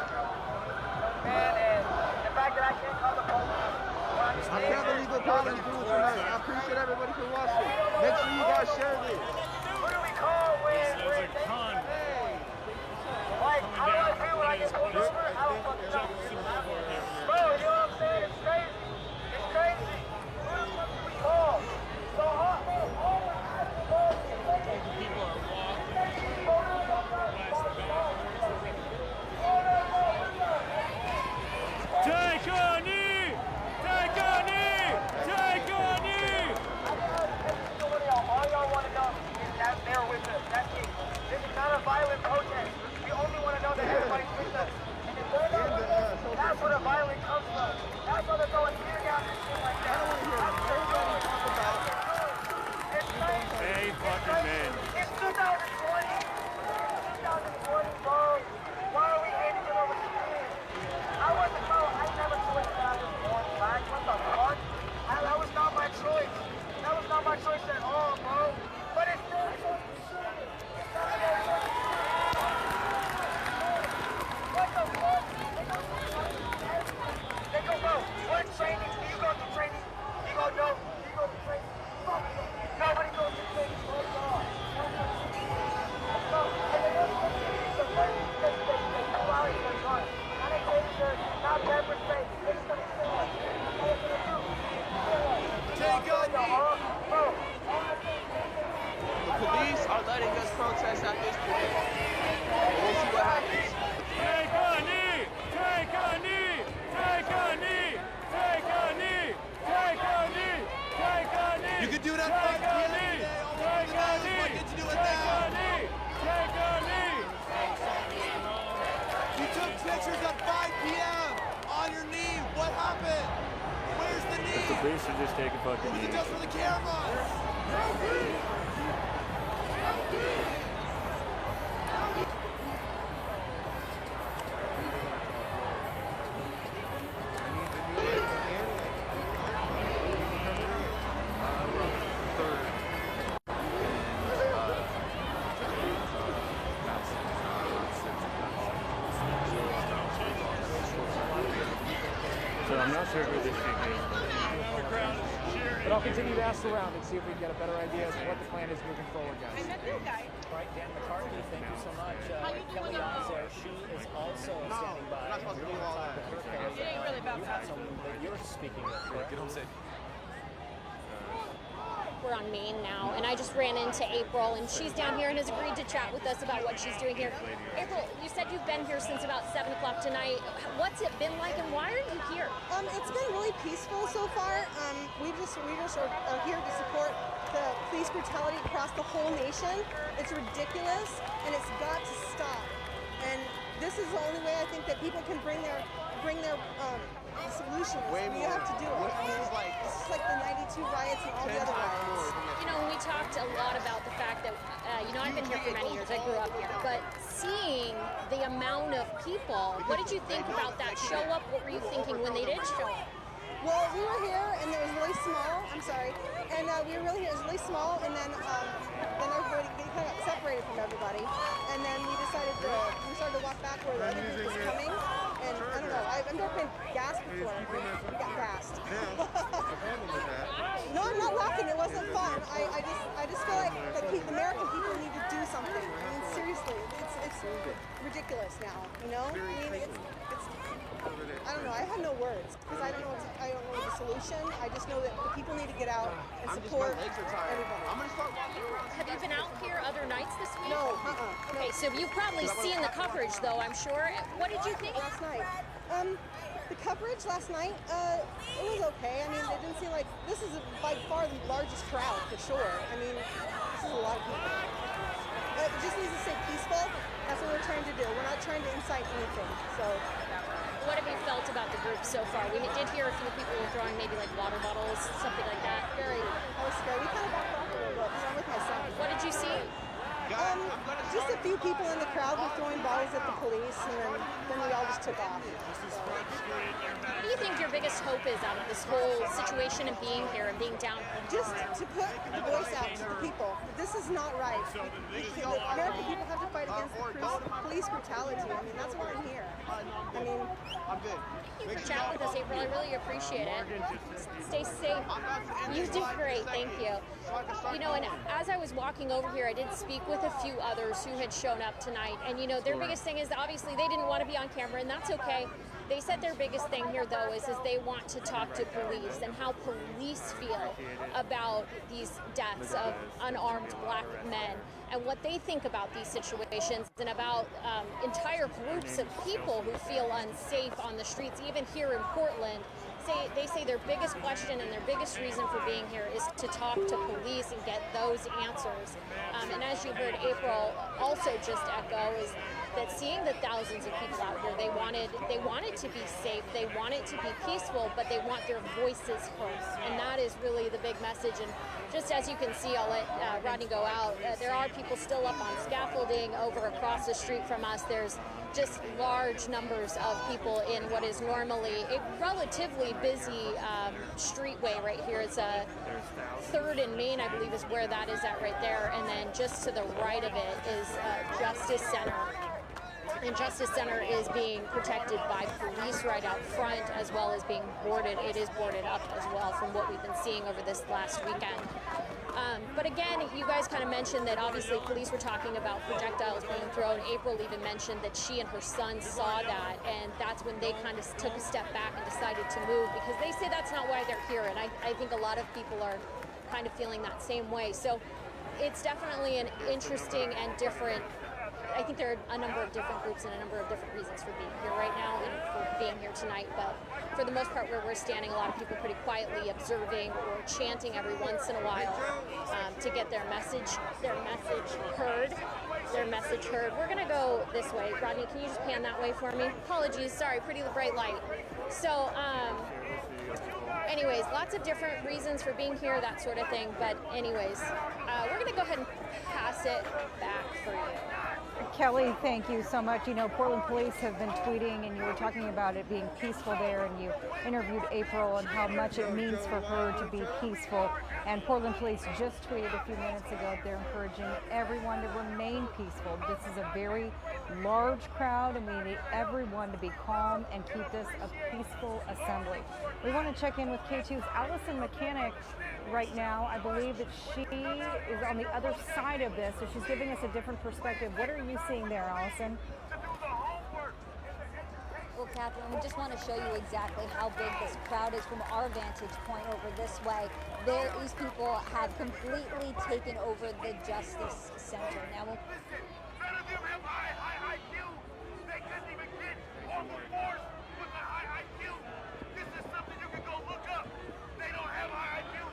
and the fact that I can't call the police. I can't believe what Polly's doing tonight. I appreciate everybody for watching. Make sure you guys share this. Who do we call when There's a con. like, how do I feel when I get pulled over? I don't fucking know. Bro, you know what I'm saying? It's crazy. It's crazy. Who the fuck do we call? So hot. People are walking. Take a knee! Take a knee! Take a knee! All y'all want to know is that they're with us. That's it. This is not a violent protest. We only want to know that everybody's with us. And if they're not with us, that's where the violence comes from. That's why they're throwing tear gas and shit like that. Hey, fucking man. It's 2020. It's 2020, bro. Why are we hating it over here? I wasn't, bro. I never switched out this one black. What the fuck? That was not my choice. That was not my choice at all, bro. But it's still what the fuck? They go, bro. What training? Do you go to training? You go, no. You go to training. Fuck. Nobody goes to training. The police are letting us protest at this point. We'll see what happens. Take a knee! Take a knee! Take a knee! Take a knee! Take a knee! Take a knee! You can do it at 5 p.m. today. All the nose. Why can't you do it now? Take a knee! You took pictures at 5 p.m. on your knee. What happened? Where's the knee? The police should just take a fucking Was knee. it just for the cameras? So I'm not sure who this chick is. But I'll continue to ask around and see if we can get a better idea as to what the plan is moving forward, guys. I met the guy. All right, Dan McCarthy, thank you so much. Kelly is there. She is also standing by. We're not supposed to do all that. It ain't really about You have someone that you're speaking with, correct? Get home safe. We're on Main now, and I just ran into April, and she's down here and has agreed to chat with us about what she's doing here. April, you said you've been here since about 7 o'clock tonight. What's it been like, and why are you here? It's been really peaceful so far. We just are here to support the police brutality across the whole nation. It's ridiculous, and it's got to stop. And this is the only way I think that people can bring their solutions. We have to do it. This is like the 92 riots and all the other riots. You know, we talked a lot about the fact that, I've been here for many years. I grew up here. But seeing the amount of people, what did you think about that show up? What were you thinking when they did show up? Well, we were here, and it was really small. I'm sorry. And we were really here. It was really small, and then everybody kind of got separated from everybody. And then we started to walk back where the other group was coming. And I don't know. I I've never been gassed before. We got gassed. No, I'm not laughing. It wasn't fun. I just feel like the American people need to do something. I mean, seriously, it's ridiculous now. You know? I mean, it's I don't know. I have no words because I don't know the solution. I just know that the people need to get out and support everybody. I'm gonna start walking around. Have you been out here other nights this week? No, Okay, so you've probably seen the coverage, though, I'm sure. What did you think? Last night. The coverage last night, it was okay. I mean, it didn't seem like this is by far the largest crowd for sure. I mean, this is a lot of people. It just needs to stay peaceful. That's what we're trying to do. We're not trying to incite anything. So. What have you felt about the group so far? We did hear a few people were throwing maybe like water bottles, something like that. I was scared. We kind of backed off a little bit because I'm with my son. What did you see? Just a few people in the crowd were throwing bottles at the police, and then we all just took off. What do you think your biggest hope is out of this whole situation and being here and being down? Just to put the voice out to the people. This is not right. The American people have to fight against the police brutality. I mean, that's why I'm here. I mean, I'm good. Thank you for chatting with us, April. I really appreciate it. Stay safe. You did great. Thank you. You know, and as I was walking over here, I did speak with a few others who had shown up tonight. And, you know, their biggest thing is that obviously they didn't want to be on camera, and that's okay. They said their biggest thing here, though, is they want to talk to police and how police feel about these deaths of unarmed black men and what they think about these situations and about entire groups of people who feel unsafe on the streets, even here in Portland. They say their biggest question and their biggest reason for being here is to talk to police and get those answers. And as you heard April also just echo, is that seeing the thousands of people out here, they wanted to be safe, they want it to be peaceful, but they want their voices heard. And that is really the big message. And just as you can see, I'll let Rodney go out, there are people still up on scaffolding over across the street from us. There's just large numbers of people in what is normally a relatively busy streetway right here. It's a 3rd and Main, I believe, is where that is at right there. And then just to the right of it is Justice Center. And Justice Center is being protected by police right out front, as well as being boarded. It is boarded up as well from what we've been seeing over this last weekend. But again, you guys kind of mentioned that obviously police were talking about projectiles being thrown. April even mentioned that she and her son saw that, and that's when they kind of took a step back and decided to move, because they say that's not why they're here. And I think a lot of people are kind of feeling that same way. So it's definitely an interesting and different, I think there are a number of different groups and a number of different reasons for being here right now and for being here tonight. But for the most part, where we're standing, a lot of people pretty quietly observing or chanting every once in a while to get their message heard. We're gonna go this way. Rodney, can you just pan that way for me? Apologies, sorry, pretty bright light. So, anyways, lots of different reasons for being here, that sort of thing. But anyways, we're gonna go ahead and pass it back for you. Kelly, thank you so much. You know, Portland police have been tweeting, and you were talking about it being peaceful there, and you interviewed April and how much it means for her to be peaceful. And Portland police just tweeted a few minutes ago they're encouraging everyone to remain peaceful. This is a very large crowd, and we need everyone to be calm and keep this a peaceful assembly. We want to check in with K2's Allison Mechanic right now. I believe that she is on the other side of this, so she's giving us a different perspective. What are you seeing there, Allison? Well, Catherine, we just want to show you exactly how big this crowd is from our vantage point over this way. These people have completely taken over the Justice Center. Now, None of them have high IQ. They couldn't even get on the force with a high IQ. This is something you can go look up. They don't have high IQ.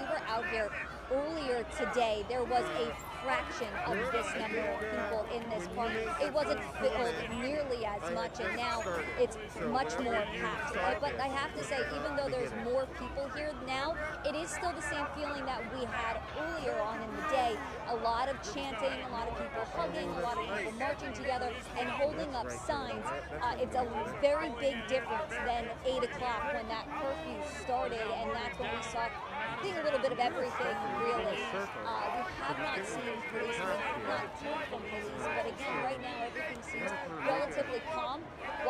we were out here earlier today. There was a fraction of this number of people in this park. It wasn't filled nearly as much, and now it's much more packed. But I have to say, even though there's more people here now, it is still the same feeling that we had earlier on in the day. A lot of chanting, a lot of people hugging, a lot of people marching together and holding up signs. It's a very big difference than 8 o'clock when that curfew started, and that's when we saw, I think, a little bit of everything, really. We have not seen police, we have not heard from police, but again, right now everything seems relatively calm.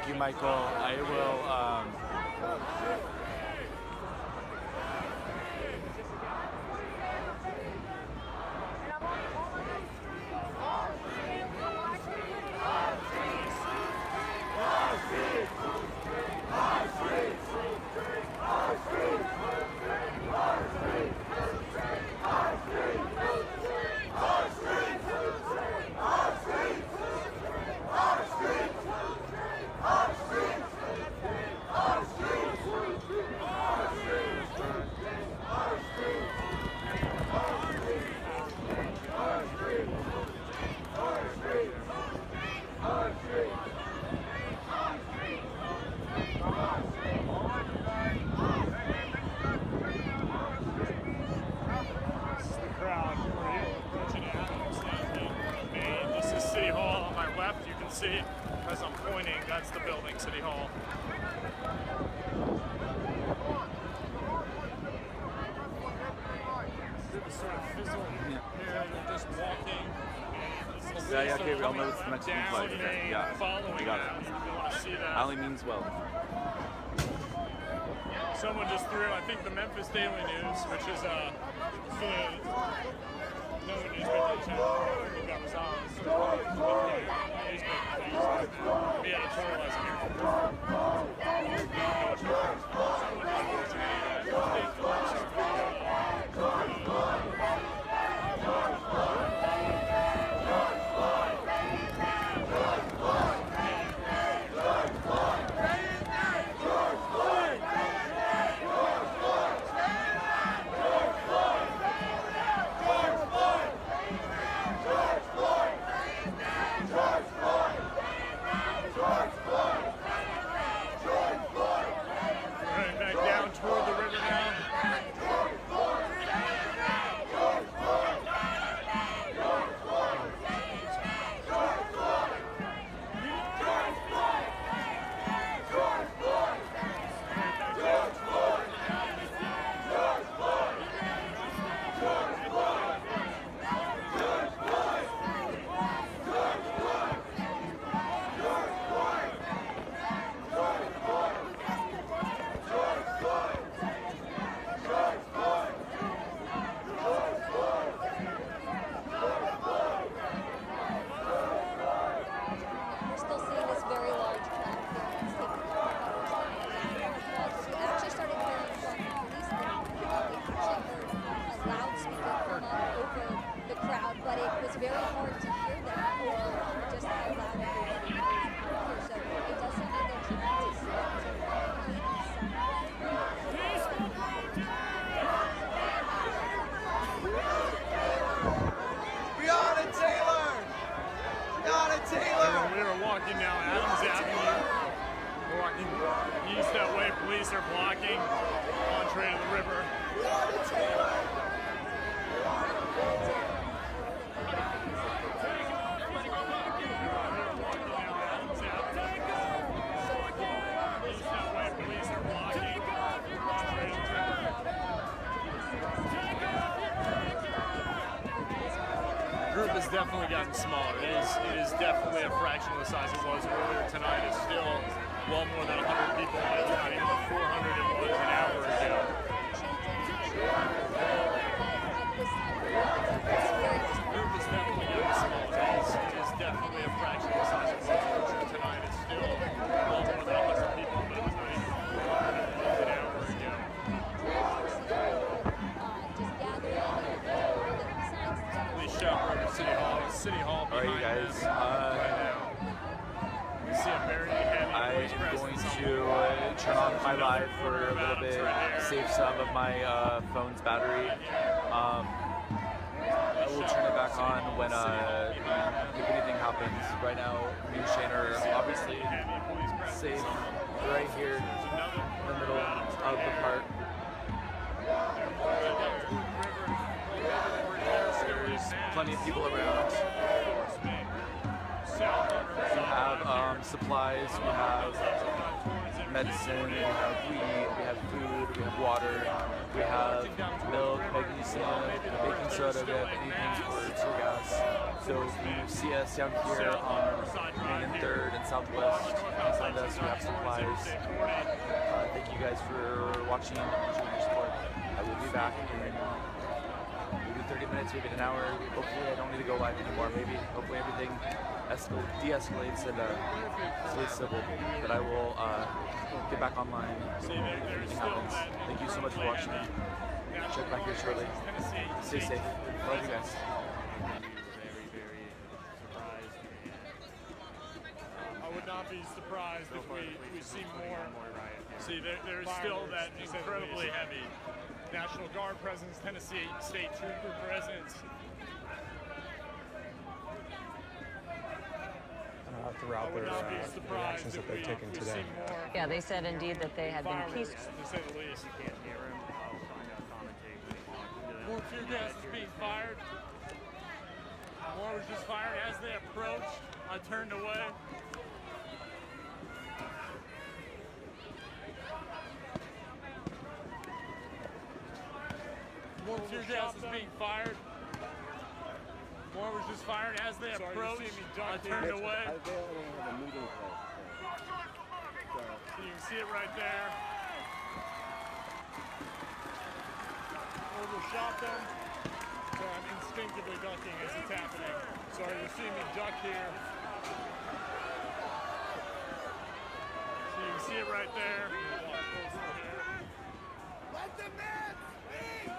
Thank you, Michael. I will. See, as I'm pointing, that's the building, City Hall. It's sort of fizzle here, they're just walking. Yeah, okay, we all know it's the Mexican flag. Yeah, we got it. You want to see that. Ali means well. Someone just threw, I think, the Memphis Daily News, which is another newspaper channel. They've got Razan's be editorializing here. East that way, police are blocking entree to the river. The group has definitely gotten smaller. It is definitely a fraction of the size it was earlier tonight. It's still well more than 100 people. It's not even the 400 it was an hour ago. The group has definitely gotten smaller. It is definitely a fraction of the size it was earlier tonight. It's still well more than 100 people, but it was not even 400 it was an hour ago. Please shout over to City Hall. City Hall behind All right, you guys. right now. We see a very heavy I'm going to turn off my live for a little bit, save some of my phone's battery. I will turn it back on when if anything happens. Right now, me and Shane are obviously safe right here in the middle of the park. There's plenty of people around. We have supplies, we have medicine, we have weed, we have food, we have water, we have milk, magnesium, baking soda, we have anything for tear gas. So if you see us down here on Main and 3rd and Southwest. Send us. We have supplies. Thank you guys for watching and showing your support. I will be back in maybe 30 minutes, maybe an hour. Hopefully I don't need to go live anymore. Hopefully everything de-escalates and stays civil. But I will get back online if anything happens. Thank you so much for watching. Check back here shortly. Stay safe. Love you guys. I would not be surprised if we see more. See, there's still that incredibly heavy National Guard presence, Tennessee State Trooper presence. Throughout their reactions that they've taken today. Yeah, they said indeed that they had been peaceful. To say the least. You can't hear him. I'll find out commentate. More tear gas is being fired. More was just fired. As they approached, I turned away. More tear gas is being fired. More was just fired. As they approached, I turned away. So you can see it right there. Overshot them. So I'm instinctively ducking as it's happening. Sorry, you see me duck here. So you can see it right there. Let the man speak!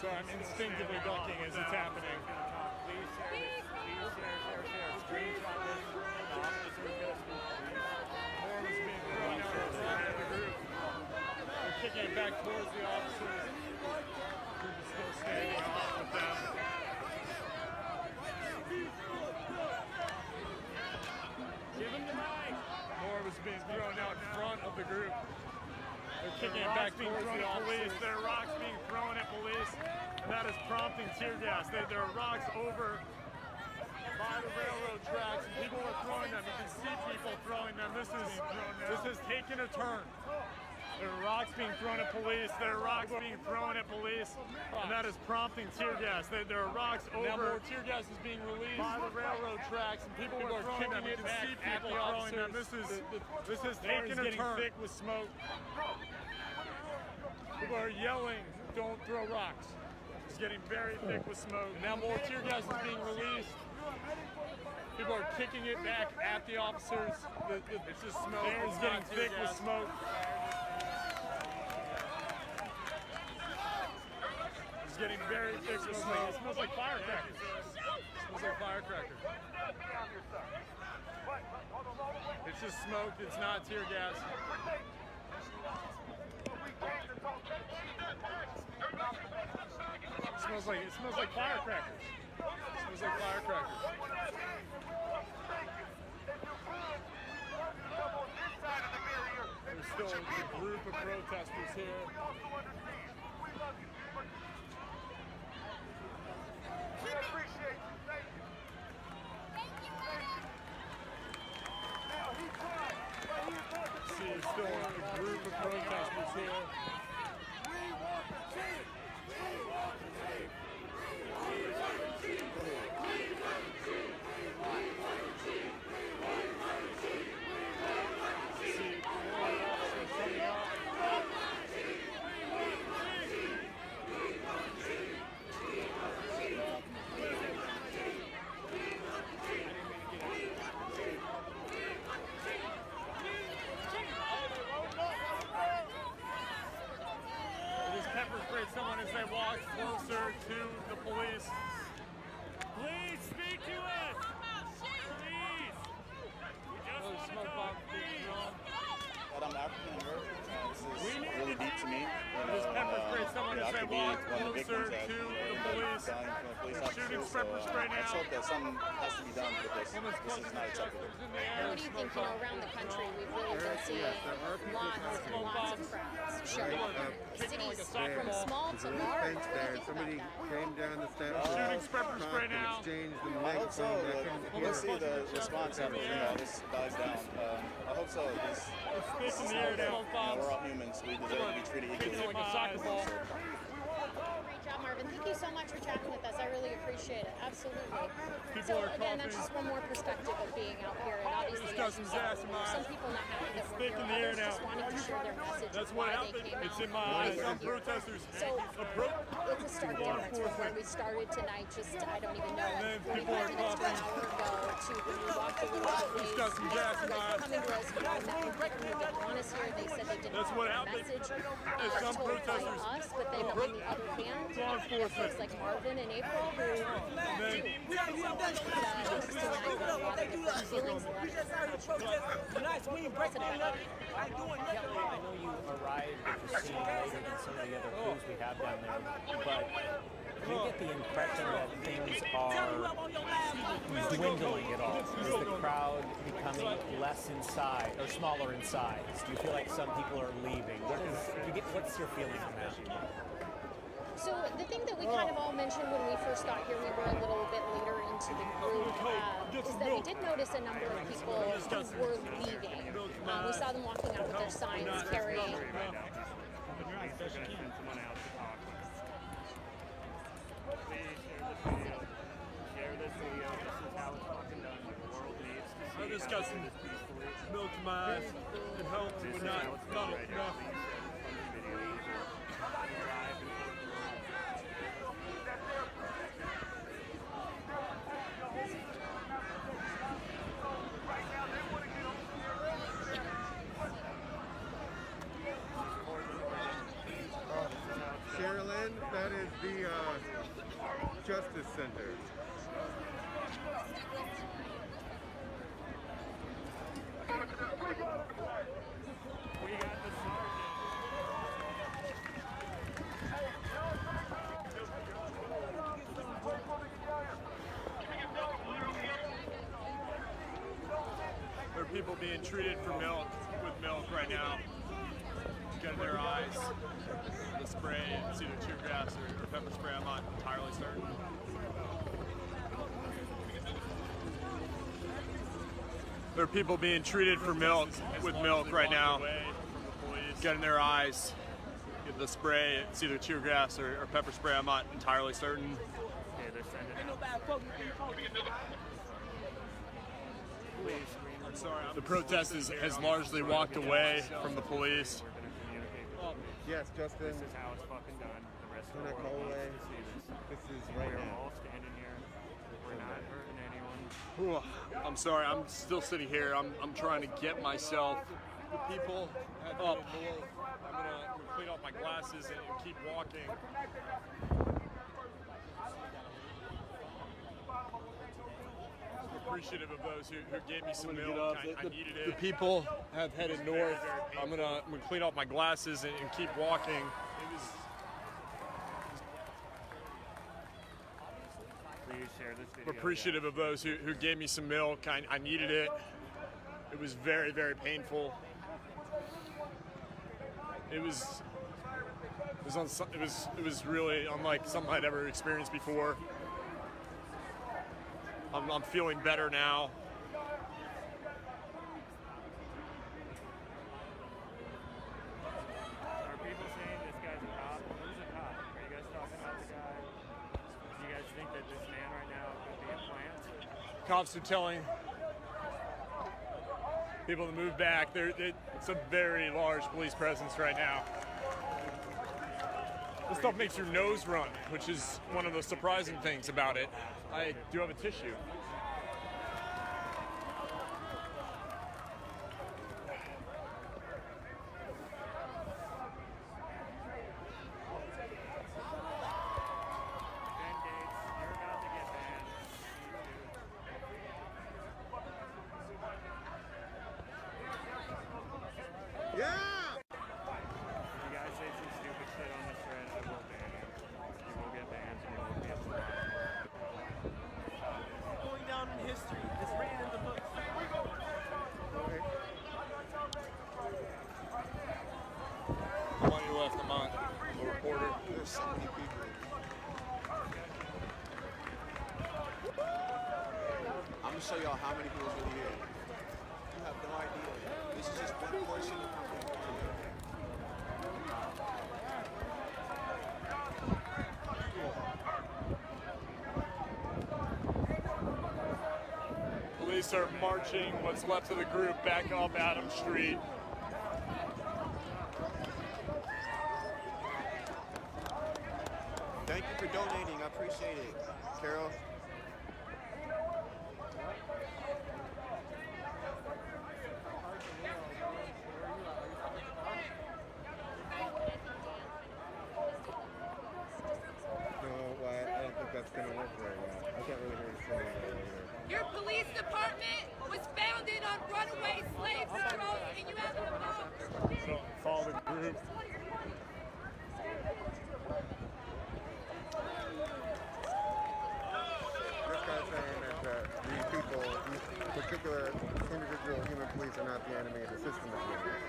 So I'm instinctively ducking as it's happening. More was being thrown out in front of the group. They're kicking it back towards the officers. The group is still standing off with them. Give him the mic. More was being thrown out in front of the group. They're kicking it back towards the police. There are rocks being thrown at police, and that is prompting tear gas. There are rocks over by the railroad tracks, and people are throwing them. You can see people throwing them. This has taken a turn. There are rocks being thrown at police. There are rocks being thrown at police, and that is prompting tear gas. There are rocks over. Now more tear gas is being released by the railroad tracks, and people are throwing them. You can see people throwing them. This has taken a turn. Thick with smoke. People are yelling, "Don't throw rocks." It's getting very thick with smoke. Now more tear gas is being released. People are kicking it back at the officers. It's just smoke. The air is getting thick with smoke. It's getting very thick with smoke. It smells like firecrackers. It smells like firecrackers. It's just smoke. It's not tear gas. It smells like firecrackers. It smells like firecrackers. There's still a group of protesters here. See, there's still a group of protesters here. Someone as they walk closer to the police. Please speak to us! Please! Smoke bomb being thrown. But I'm African American. This is really deep to me. This pepper spray someone as they walk closer to the police. Shooting pepper spray now. Let's hope that something has to be done with this. This is not acceptable. What do you think, around the country we've really been seeing lots of crowds showing up. Cities from small to large. Somebody came down the steps. Shooting pepper spray now. I hope so. We'll see the response after this dies down. I hope so. This is we're all humans. We deserve to be treated equally. Like a soccer ball. Great job, Marvin. Thank you so much for chatting with us. I really appreciate it. Absolutely. People So are again, that's just one more perspective of being out here in got some gas in my eyes. Some people not happy that It's we're thick here. in the air Others now. just wanting to share their message. That's of what why happened. they came It's out in my and eyes. why Some they're here. protesters So it's a stark difference from where we started tonight. Just I don't even know. And then 45 people are minutes to an hour ago to when we walked over to the It's got some gas in my eyes. coming to us, they didn't want us here. They said they didn't That's what want our happened. message It's some told by protesters. us, but then on the other hand, folks like Marvin and April who do. Tonight with a lot of different feelings, a lot of different Kelly, I know you arrived at the scene later than some of the other crews we have down there, but do you get the impression that things are dwindling at all? Is the crowd becoming less in size or smaller in size? Do you feel like some people are leaving? What's your feeling on that? So the thing that we kind of all mentioned when we first got here, we were a little bit later into the group, is that we did notice a number of people who were leaving. We saw them walking out with their signs carrying. I just got some milk in my eyes. It helped, but not enough. Sherilyn, that is the Justice Center. There are people being treated for milk with milk right now. Got in their eyes. The spray, it's either tear gas or pepper spray, I'm not entirely certain. There are people being treated for milk with milk right now. Got in their eyes. The spray, it's either tear gas or pepper spray, I'm not entirely certain. Okay, they're sending out. I'm sorry, the protest has largely walked away from the police. Yes, Justin. This is how it's fucking done. The rest of the Cole world Way. needs to see this. This is right We're now. all standing here. We're not hurting anyone. I'm sorry, I'm still sitting here. I'm trying to get myself. The people up. I'm gonna clean off my glasses and keep walking. Appreciative of those who gave me some milk. I needed it. The people have headed north. I'm gonna clean off my glasses and keep walking. It was. Please share this video. Appreciative of those who gave me some milk. I needed it. It was very, very painful. It was really unlike something I'd ever experienced before. I'm feeling better now. Are people saying this guy's a cop? Who's a cop? Are you guys talking about the guy? Do you guys think that this man right now could be a plant? Cops are telling people to move back. It's a very large police presence right now. This stuff makes your nose run, which is one of the surprising things about it. I do have a tissue. Yeah! If you guys say some stupid shit on this thread, I will ban you. You will get banned and you will be able to police are marching what's left of the group back up Adams Street. Thank you for donating. I appreciate it, Carol. That's going to work very well. I can't really hear you saying that later. Your police department was founded on runaway slave girls, and you have them all. So follow the group. This guy's saying that these people, these particular individual human police are not the enemy, the system is the enemy.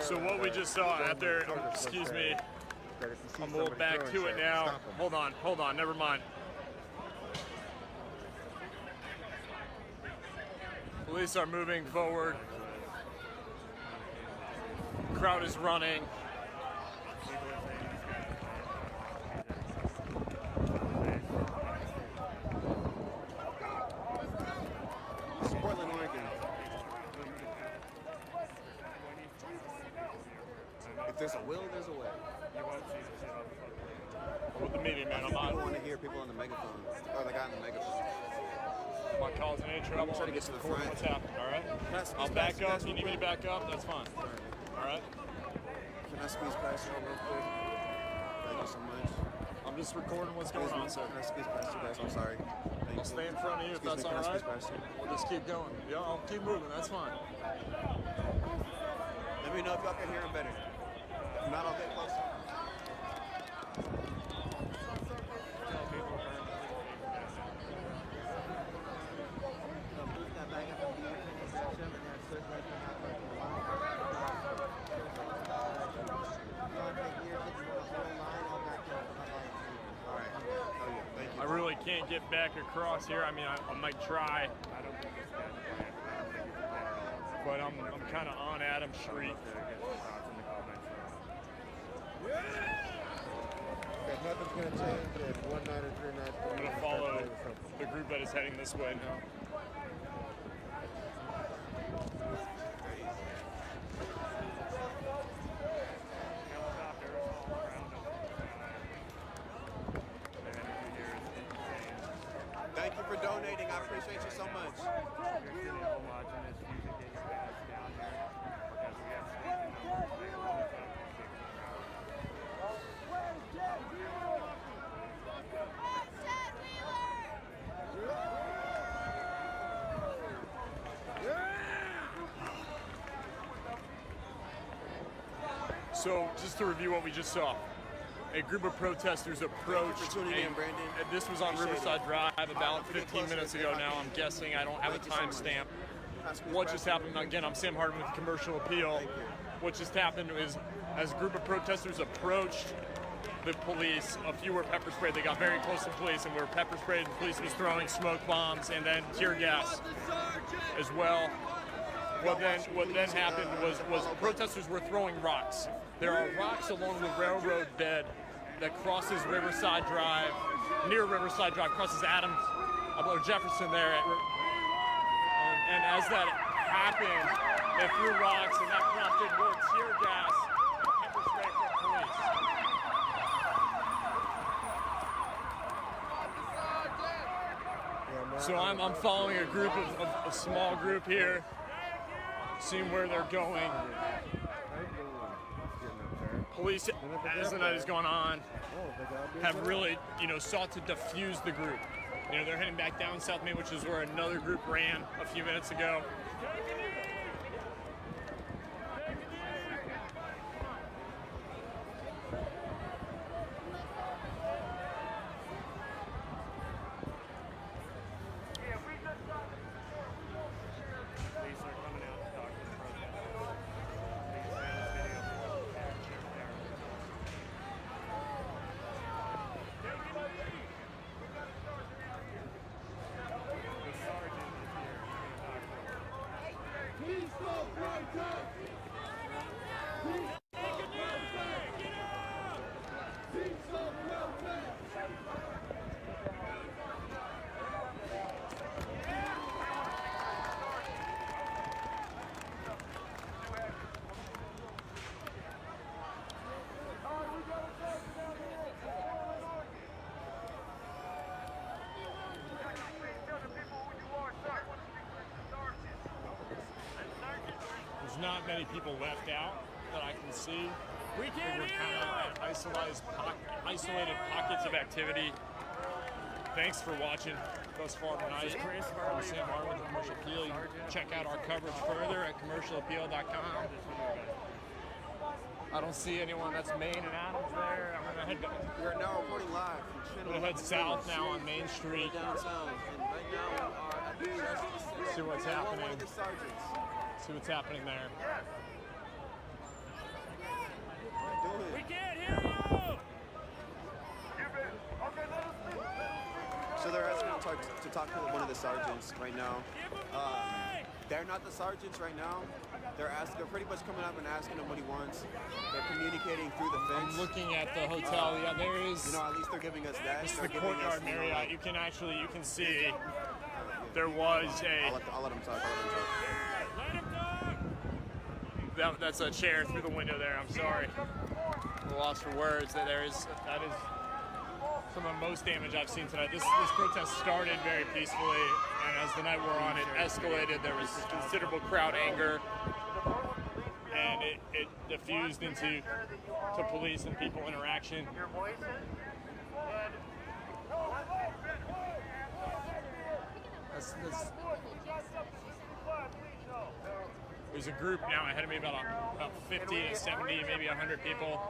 So what we just saw out there, excuse me, I'm a little back to it now. Hold on, never mind. Police are moving forward. Crowd is running. If there's a will, there's a way. With the meeting, man, I'm I on. want to hear people on the megaphone, or the guy on the megaphone. My calls in any trouble. Try to get to the front. What's happening? All right. I'll back up. You need me to back up? That's fine. All right. Can I squeeze past you real quick? Thank you so much. I'm just recording what's going on, sir. Can I squeeze past you guys? I'm sorry. I'll stay in front of you if that's all right. We'll just keep going. Yeah, I'll keep moving. That's fine. Let me know if y'all can hear him better. If not, I'll get closer. I really can't get back across here. I mean, I might try. But I'm kind of on Adams Street. Nothing's going to change in 1 night or 3 nights. I'm going to follow the group that is heading this way now. Thank you for donating. I appreciate you so much. So, just to review what we just saw, a group of protesters approached. This was on Riverside Drive about 15 minutes ago now, I'm guessing. I don't have a timestamp. What just happened, again, I'm Sam Harden with Commercial Appeal. What just happened is, as a group of protesters approached the police, a few were pepper sprayed. They got very close to police and were pepper sprayed. The police was throwing smoke bombs and then tear gas as well. What then happened was protesters were throwing rocks. There are rocks along the railroad bed that crosses Riverside Drive, near Riverside Drive, crosses Adams, about Jefferson there. And as that happened, they threw rocks and that prompted more tear gas and pepper spray from police. So I'm following a group of a small group here, seeing where they're going. Police, as the night has gone on, have really, sought to defuse the group. They're heading back down South Main, which is where another group ran a few minutes ago. There's not many people left out that I can see. We're kind of at isolated pockets of activity. Thanks for watching thus far tonight. I'm Sam Martin with the Commercial Appeal. You can check out our coverage further at commercialappeal.com. I don't see anyone. That's Main and Adams there. I'm gonna head. We're now reporting live from I'm gonna head south now on Main Street. Downtown, and right now we are at the Justice Center. See what's happening. One of the sergeants. See what's happening there. We can't hear you. So they're asking to talk to one of the sergeants right now. They're not the sergeants right now. They're pretty much coming up and asking him what he wants. They're communicating through the fence. I'm looking at the hotel. Yeah, there is. You know, at least they're giving us that. This is the courtyard area. You can see there was a. I'll let him talk. That's a chair through the window there. I'm sorry. I'm lost for words. That is some of the most damage I've seen tonight. This protest started very peacefully, and as the night wore on, it escalated. There was considerable crowd anger, and it diffused into police and people interaction. There's a group now ahead of me, about 50 to 70, maybe 100 people.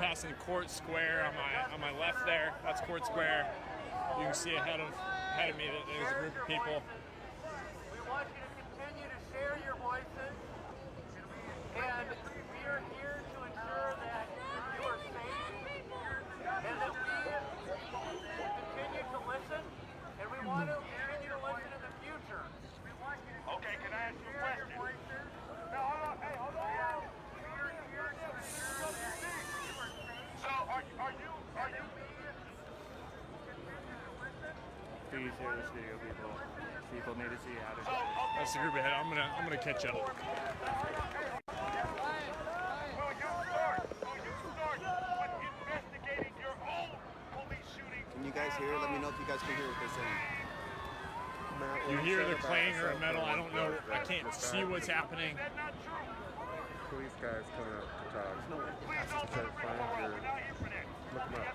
Passing Court Square on my left there. That's Court Square. You can see ahead of me that there's a group of people. We want you to continue to share your voices, and we are here to ensure that you are safe, and that we continue to listen, and we want to continue to listen in the future. Okay, can I ask you a question? No, hold on. Hey, hold on. We're here to ensure that you are safe. So, are you Please share this video, people. People need to see how to. That's the group ahead. I'm gonna catch up. Can you guys hear? Let me know if you guys can hear what they're saying. You hear the clangor of metal. I don't know. I can't see what's happening. Police guys coming up to talk. To try to find your. Look them up.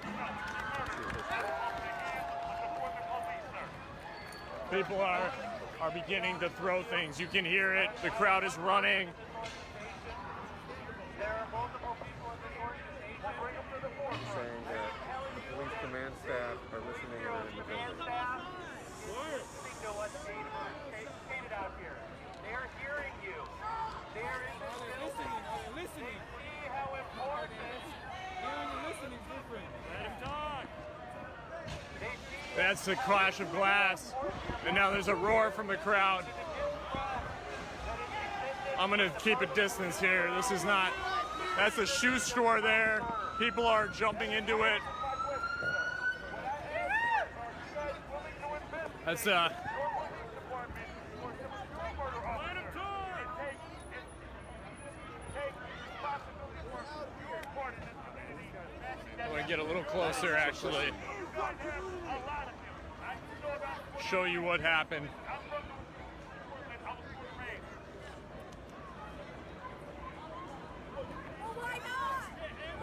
See if People are beginning to throw things. You can hear it. The crowd is running. He's saying that the police command staff are listening and are in the building. They're hearing you. They're listening. See how important hearing and listening is different. Let him talk. That's the clash of glass. And now there's a roar from the crowd. I'm gonna keep a distance here. This is not, that's a shoe store there. People are jumping into it. That's I'm gonna get a little closer actually. Show you what happened.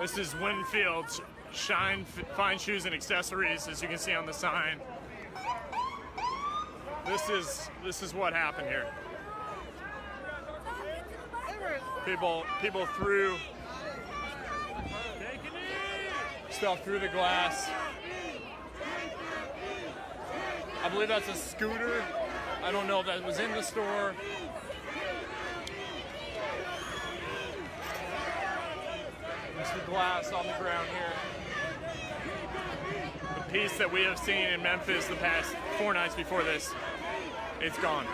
This is Winfield's Shine Fine Shoes and Accessories, as you can see on the sign. This is what happened here. People threw stuff through the glass. I believe that's a scooter. I don't know if that was in the store. There's the glass on the ground here. The peace that we have seen in Memphis the past 4 nights before this, it's gone.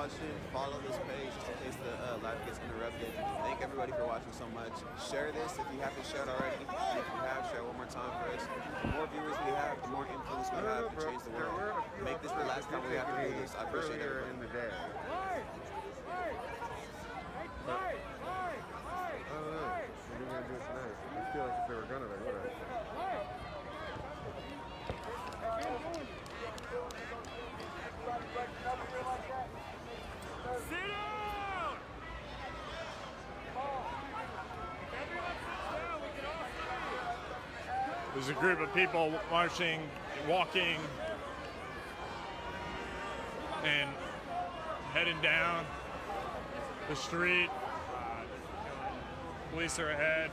watching. Follow this page just in case the live gets interrupted. Thank everybody for watching so much. Share this if you haven't shared already. And if you have, share one more time for us. The more viewers we have, the more influence we have to change the world. Make this the last time we have to do this. I appreciate everybody. In the day. I don't know. What are you going to do tonight? I feel like if they were gonna, they would have. Sit down! There's a group of people marching, walking, and heading down the street. Police are ahead.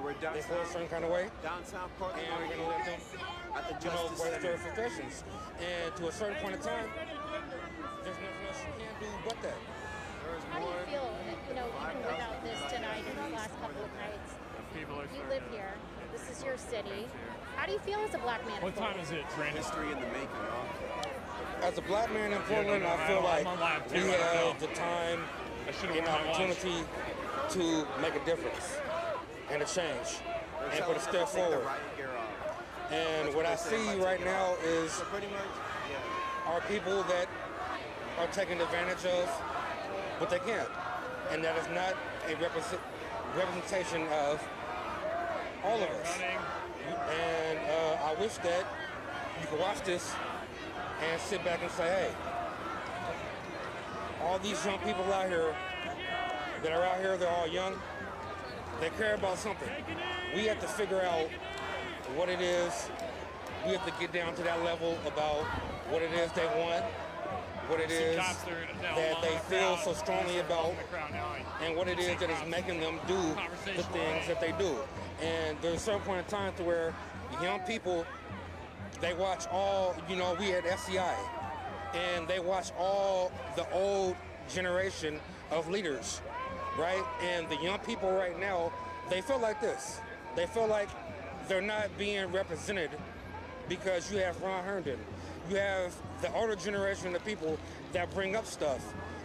We're downtown, they feel a certain kind of way. Downtown Portland. And we're going to let them, at the voice Justice their Center. frustrations. And to a certain point in time, there's nothing else you can do but that. How do you feel, even without this tonight and these last couple of nights? You live here. This is your city. How do you feel as a black man? What time is it, Brandon? History in the making, y'all. As a black man in Portland, I feel like we have the time and opportunity to make a difference and a change and put a step forward. And what I see right now is are people that are taking advantage of what they can. And that is not a representation of all of us. And I wish that you could watch this and sit back and say, hey, all these young people out here that are out here, they're all young, they care about something. We have to figure out what it is. We have to get down to that level about what it is they want, what it is that they feel so strongly about, and what it is that is making them do the things that they do. And there's a certain point in time to where young people, they watch all, we had FCI, and they watch all the old generation of leaders, right? And the young people right now, they feel like this. They feel like they're not being represented because you have Ron Herndon. You have the older generation of people that bring up stuff.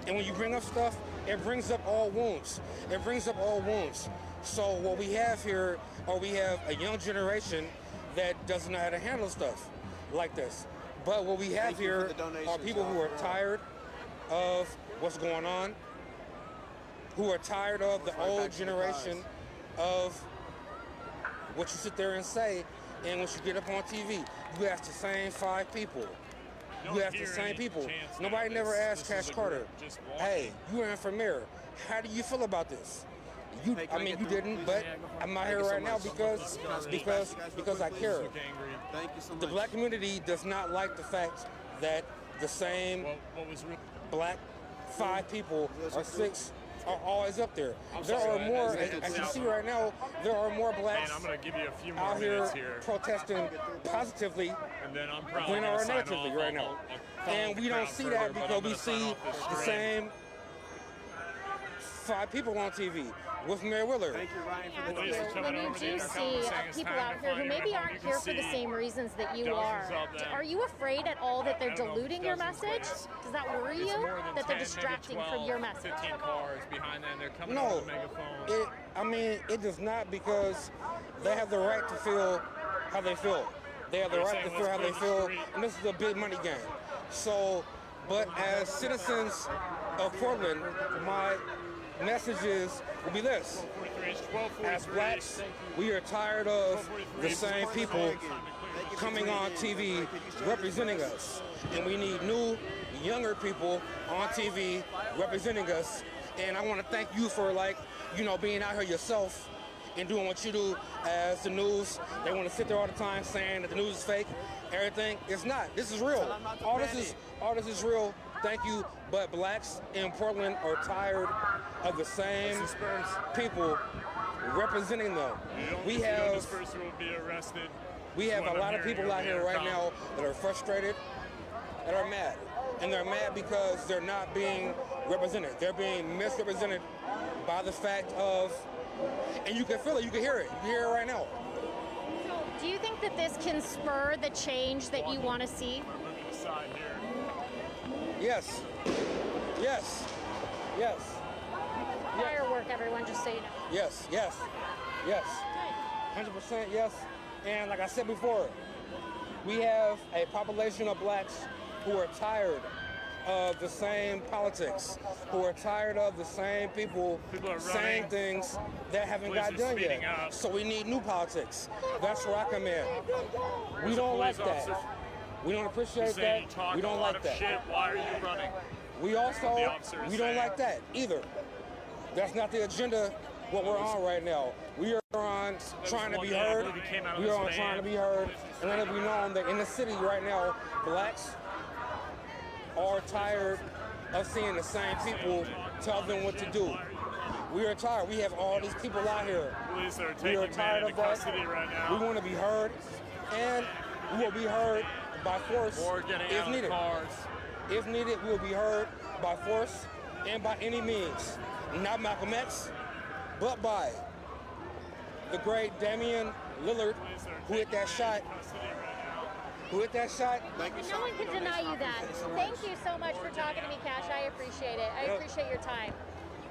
And when you bring up stuff, it brings up all wounds. It brings up all wounds. So what we have here, we have a young generation that doesn't know how to handle stuff like this. But what we have here are people who are tired of what's going on, who are tired of the old generation of what you sit there and say, and once you get up on TV, you ask the same 5 people. You ask the same people. Nobody never asked Cash Carter, hey, you ran for mayor. How do you feel about this? You didn't, but I'm out here right now because I care. Thank you so much. The black community does not like the fact that the same black 5 people or 6 are always up there. There are more, as you see right now, there are more blacks out here protesting positively than are negatively right now. And we don't see that because we see the same 5 people on TV with Mayor Willard. Thank you, Ryan, for the When you do see people out here who maybe aren't here for the same reasons that you are you afraid at all that they're diluting your message? Does that worry you? That they're distracting from your message? 15 cars behind them, they're coming No, with a megaphone. it does not, because they have the right to feel how they feel. They have the right to feel how they feel, and this is a big money game. So, but as citizens of Portland, my messages will be this. As blacks, we are tired of the same people coming on TV representing us. And we need new, younger people on TV representing us. And I want to thank you for, being out here yourself and doing what you do as the news. They want to sit there all the time saying that the news is fake. Everything, it's not. This is real. All this is real. Thank you. But blacks in Portland are tired of the same people representing them. We have a lot of people out here right now that are frustrated, that are mad. and they're mad because they're not being represented. They're being misrepresented by the fact of, and you can feel it, you can hear it. You can hear it right now. Do you think that this can spur the change that you want to see? We're moving aside here. Yes. Yes. Yes. Firework, everyone, just so you know. Yes, yes, yes. 100% yes. And like I said before, we have a population of blacks who are tired of the same politics, who are tired of the same people saying things that haven't got done yet. So we need new politics. That's where I come in. We don't like that. We don't appreciate that. We don't like that. Shit. Why are you running? We also, we don't like that either. That's not the agenda what we're on right now. We are on trying to be heard. We are on trying to be heard and let it be known that in the city right now, blacks are tired of seeing the same people tell them what to do. We are tired. We have all these people out here. We are tired of that. Right now. We want to be heard, and we will be heard by force if needed. If needed, we will be heard by force and by any means. Not Malcolm X, but by the great Damian Lillard, who hit that shot. Thank you. No one can deny you that. Thank you so much for talking to me, Cash. I appreciate it. I appreciate your time.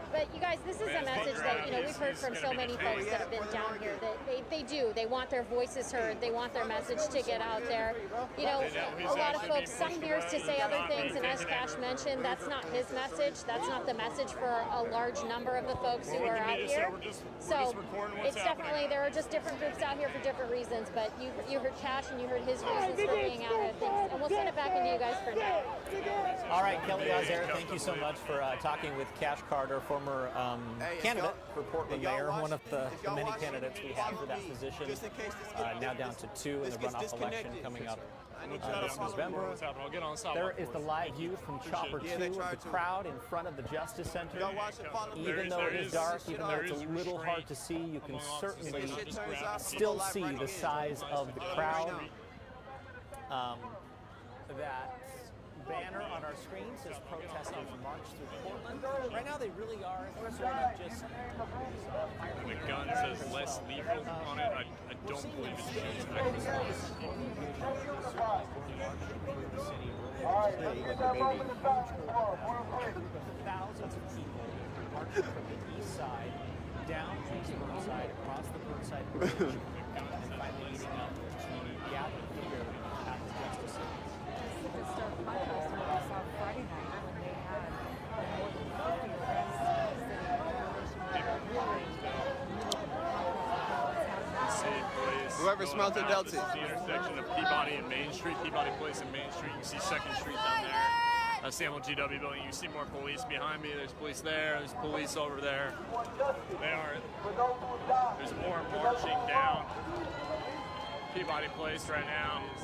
But you guys, this is a message that we've heard from so many folks that have been down here that they do. They want their voices heard. They want their message to get out there. A lot of folks, some hears to say other things, and as Cash mentioned, that's not his message. That's not the message for a large number of the folks who are out here. So it's definitely, there are just different groups out here for different reasons, but you heard Cash and you heard his reasons for being out here. Things. And we'll send it back into you guys for now. All right, Kelly Ozair, thank you so much for talking with Cash Carter, former candidate for Portland mayor, one of the many candidates we have for that position. Now down to 2 in the runoff election coming up this November. There is the live view from Chopper 2 of the crowd in front of the Justice Center. Even though it is dark, even though it's a little hard to see, you can certainly still see the size of the crowd. That banner on our screen says protesters march through Portland. Right now they really are sort of just... The gun says less lethal on it. I don't believe it's thousands of people marching from the east side down East Burnside, across the Burnside Bridge, and finally leading up to gather here at the Justice Center. Friday night when they had more than 50 arrests in the city. Whoever smelt it dealt it. The intersection of Peabody and Main Street, Peabody Place and Main Street. You see 2nd Street down there. That's the MLGW building. You see more police behind me. There's police there. There's police over there. There's more marching down Peabody Place right now. This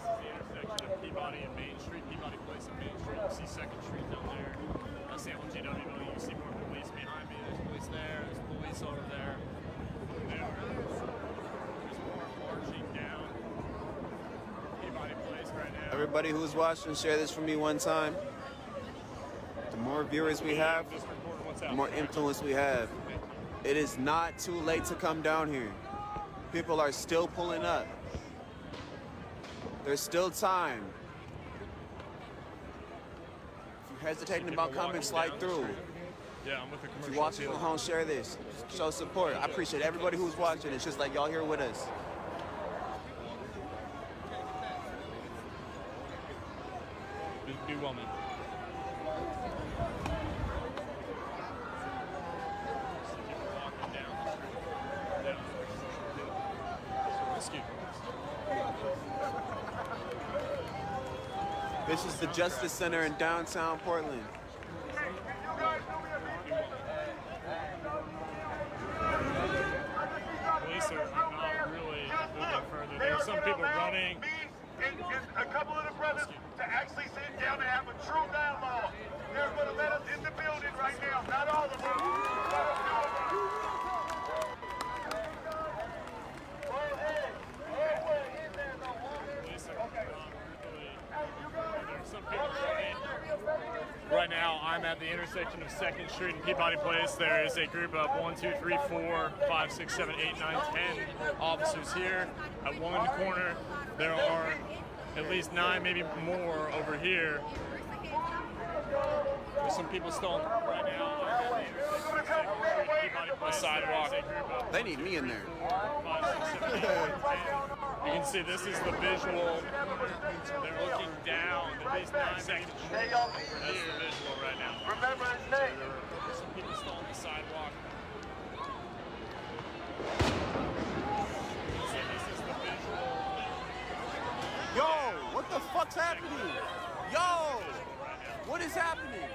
is the intersection of Peabody and Main Street, Peabody Place and Main Street. You see 2nd Street down there. That's the MLGW building. You see more police behind me. There's police there. There's police over there. There's more marching down Peabody Place right now. Everybody who's watching, share this for me one time. The more viewers we have, the more influence we have. It is not too late to come down here. People are still pulling up. There's still time. If you're hesitating about coming, slide through. Yeah, I'm with the commercial. If you're watching from home, share this. Show support. I appreciate everybody who's watching. It's just like y'all here with us. Be well, man. This is the Justice Center in downtown Portland. Police are not really moving further. There are some people running. And a couple of the brothers to actually sit down and have a true dialogue. They're going to let us in the building right now. Not all of them. Some people now I'm at the intersection of 2nd Street and Peabody Place. There is a group of 1, 2, 3, 4, 5, 6, 7, 8, 9, 10 officers here. At one corner, there are at least 9, maybe more over here. There's some people still right now. The sidewalk. They need me in there. 5, 6, 7, 8, 10. You can see this is the visual. They're looking down. At least 9 seconds. That's the visual right now. Remember his name. There's some people still on the sidewalk. So this is the visual. Yo, what the fuck's happening? Yo, what is happening?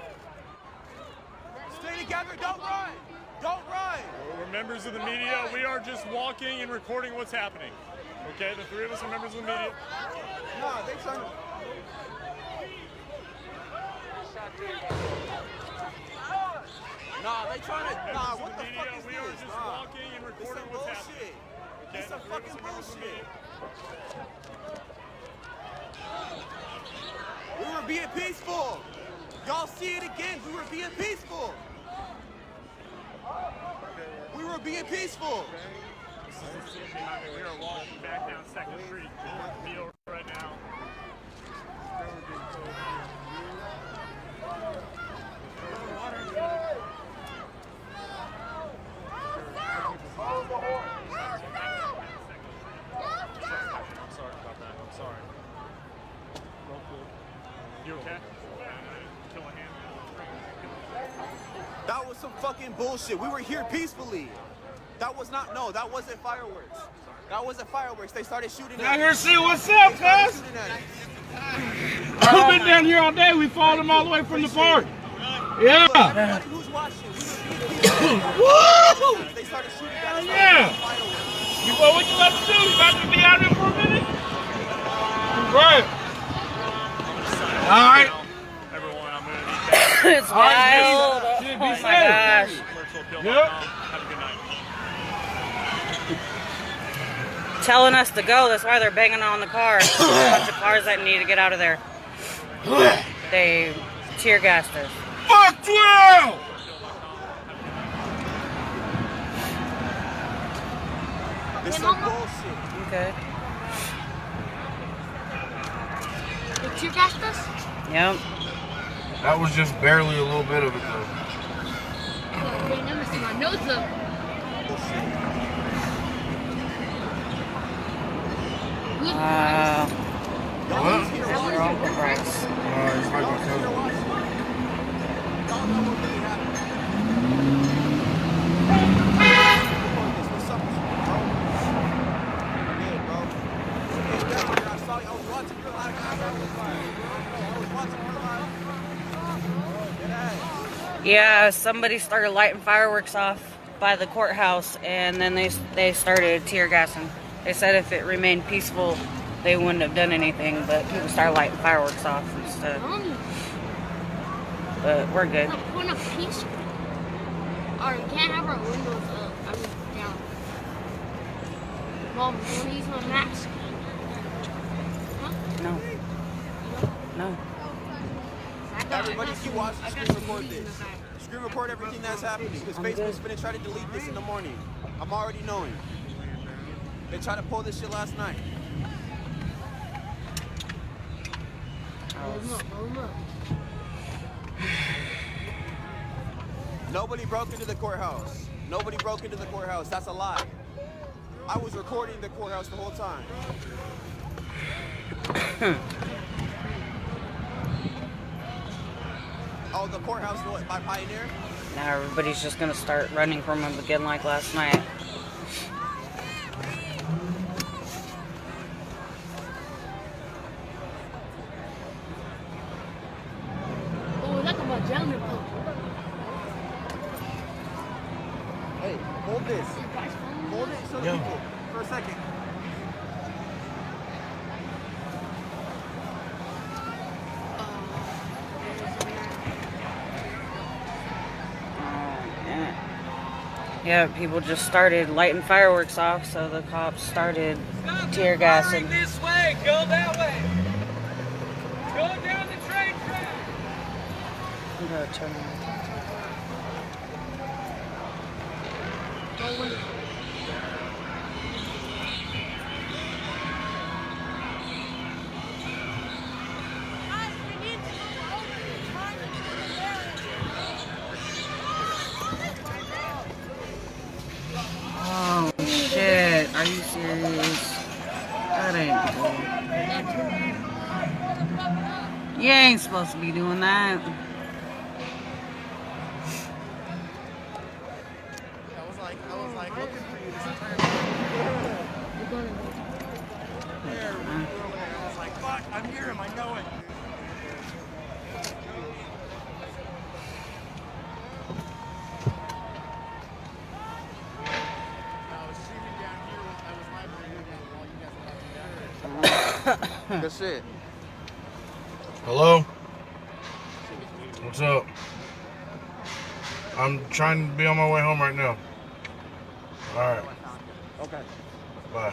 Stay together, don't run! Don't run! We're members of the media. We are just walking and recording what's happening. Okay, the 3 of us are members of the media. No, they trying to... Nah, they trying to... Nah, what the fuck is We are this? just Nah. walking and recording what's happening. Okay, It's some the 3 of us fucking are members of the bullshit. media. We were being peaceful. Y'all see it again. We were being peaceful. We were being peaceful. This is the scene behind me. We are walking back down 2nd Street. Meet over right now. I'm sorry about that. I'm sorry. You okay? Kill a hand. That was some fucking bullshit. We were here peacefully. That was not, no, that wasn't fireworks. That wasn't fireworks. They started shooting at us. Down here, see what's up, cuz? We've been down here all day. We followed them all the way from the park. Yeah. Everybody who's watching, Woo! they started shooting at us. Yeah. You, well, what you about to do? You about to be out here for a minute? Right. All right. Everyone, I'm going to need that. It's wild. Oh Oh my gosh. Yep. Have a good night. Telling us to go. That's why they're banging on the car. There's a bunch of cars that need to get out of there. They tear gassed us. Fuck you! This is some bullshit. Okay. They tear gassed us? Yep. That was just barely a little bit of it, though. Oh, they never see my nose though. What? They're all the price. It's like a Yeah, somebody started lighting fireworks off by the courthouse, and then they started tear gassing. They said if it remained peaceful, they wouldn't have done anything, but people started lighting fireworks off instead. But we're good. We're not peaceful. Or we can't have our windows up. I mean, down. Mom, do you want to use my mask? Huh? No. No. Everybody keep watching Screen Report this. Screen Report everything that's happening, because Facebook's gonna try to delete this in the morning. I'm already knowing. They tried to pull this shit last night. Nobody broke into the courthouse. Nobody broke into the courthouse. That's a lie. I was recording the courthouse the whole time. Oh, the courthouse by Pioneer? Now everybody's just gonna start running from them again like last night. Oh, that's about gentlemen. Hey, hold this. Hold it so people, for a second. Yeah, people just started lighting fireworks off, so the cops started tear gassing. This way, go that way. Go down the train track. gotta turn on. Oh shit, are you serious? That ain't cool. You ain't supposed to be doing that. I was like looking for you this entire time. I was like, fuck, I'm near him, I know it. Good shit. Hello? What's up? I'm trying to be on my way home right now. Alright. Okay. Bye.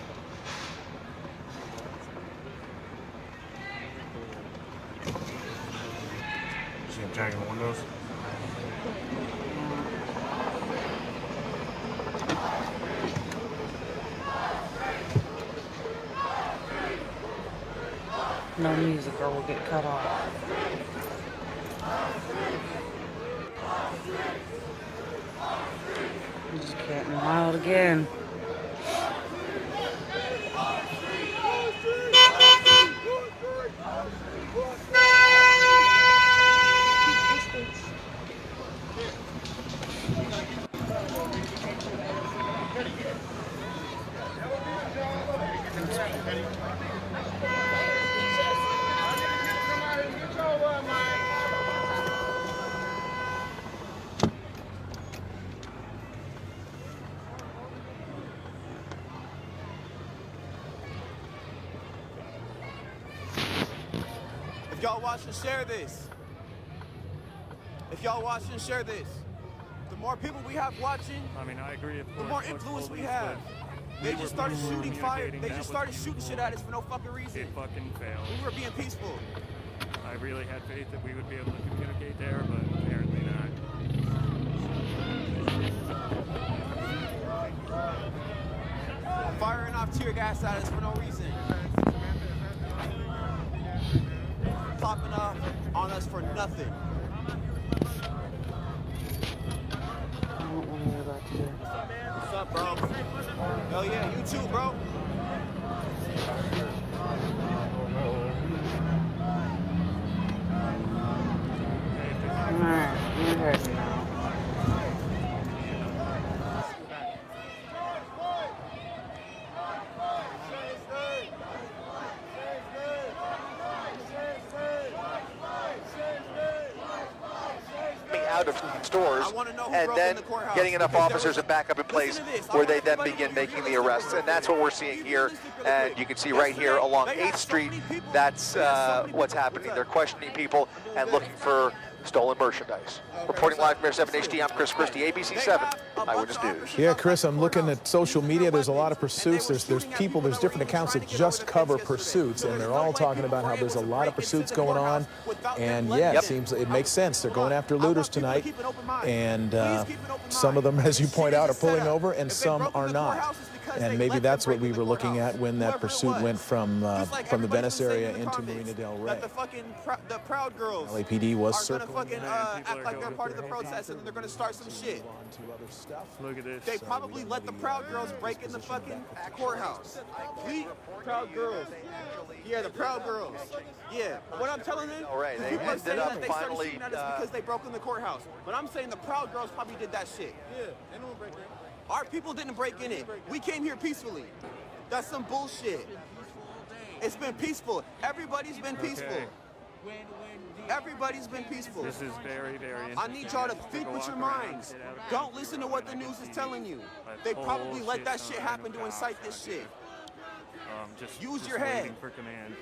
See him tagging the windows? No music or we'll get cut off. I'm just getting wild again. If y'all watching, share this. If y'all watching, share this. The more people we have watching, I mean, I agree. the more influence we have. They just started shooting fire. They just started shooting shit at us for no fucking reason. It fucking failed. We were being peaceful. I really had faith that we would be able to communicate there, but apparently not. Firing off tear gas at us for no reason. Popping up on us for nothing. I don't want to hear about you. What's up, bro? Hell yeah, you too, bro. Alright, you're hurting now. Out of stores and then getting enough officers and backup in place where they then begin making the arrests. And that's what we're seeing here. And you can see right here along 8th Street, that's what's happening. They're questioning people and looking for stolen merchandise. Reporting live from Air 7 HD, I'm Chris Christie, ABC 7 Eyewitness News. Yeah, Chris, I'm looking at social media. There's a lot of pursuits. There's people, there's different accounts that just cover pursuits, and they're all talking about how there's a lot of pursuits going on. And yeah, it seems it makes sense. They're going after looters tonight, and some of them, as you point out, are pulling over, and some are not. And maybe that's what we were looking at when that pursuit went from the Venice area into Marina del Rey. The Proud Girls LAPD was are circling. gonna fucking act like they're part of the protest, and they're gonna start some shit. Look at this. They probably let the Proud Girls break in the fucking courthouse. We Proud Girls. Yeah, the Proud Girls. Yeah. What I'm telling them, They people are ended saying up that they started finally, shooting at us because they broke in the courthouse. But I'm saying the Proud Girls probably did that shit. Yeah, they don't break in. Our people didn't break in it. We came here peacefully. That's some bullshit. It's been peaceful. Everybody's been peaceful. Everybody's been peaceful. This is very, very I need y'all to think with your minds. Don't listen to what the news is telling you. They probably let that shit happen to incite this shit. Use your head. Waiting for command.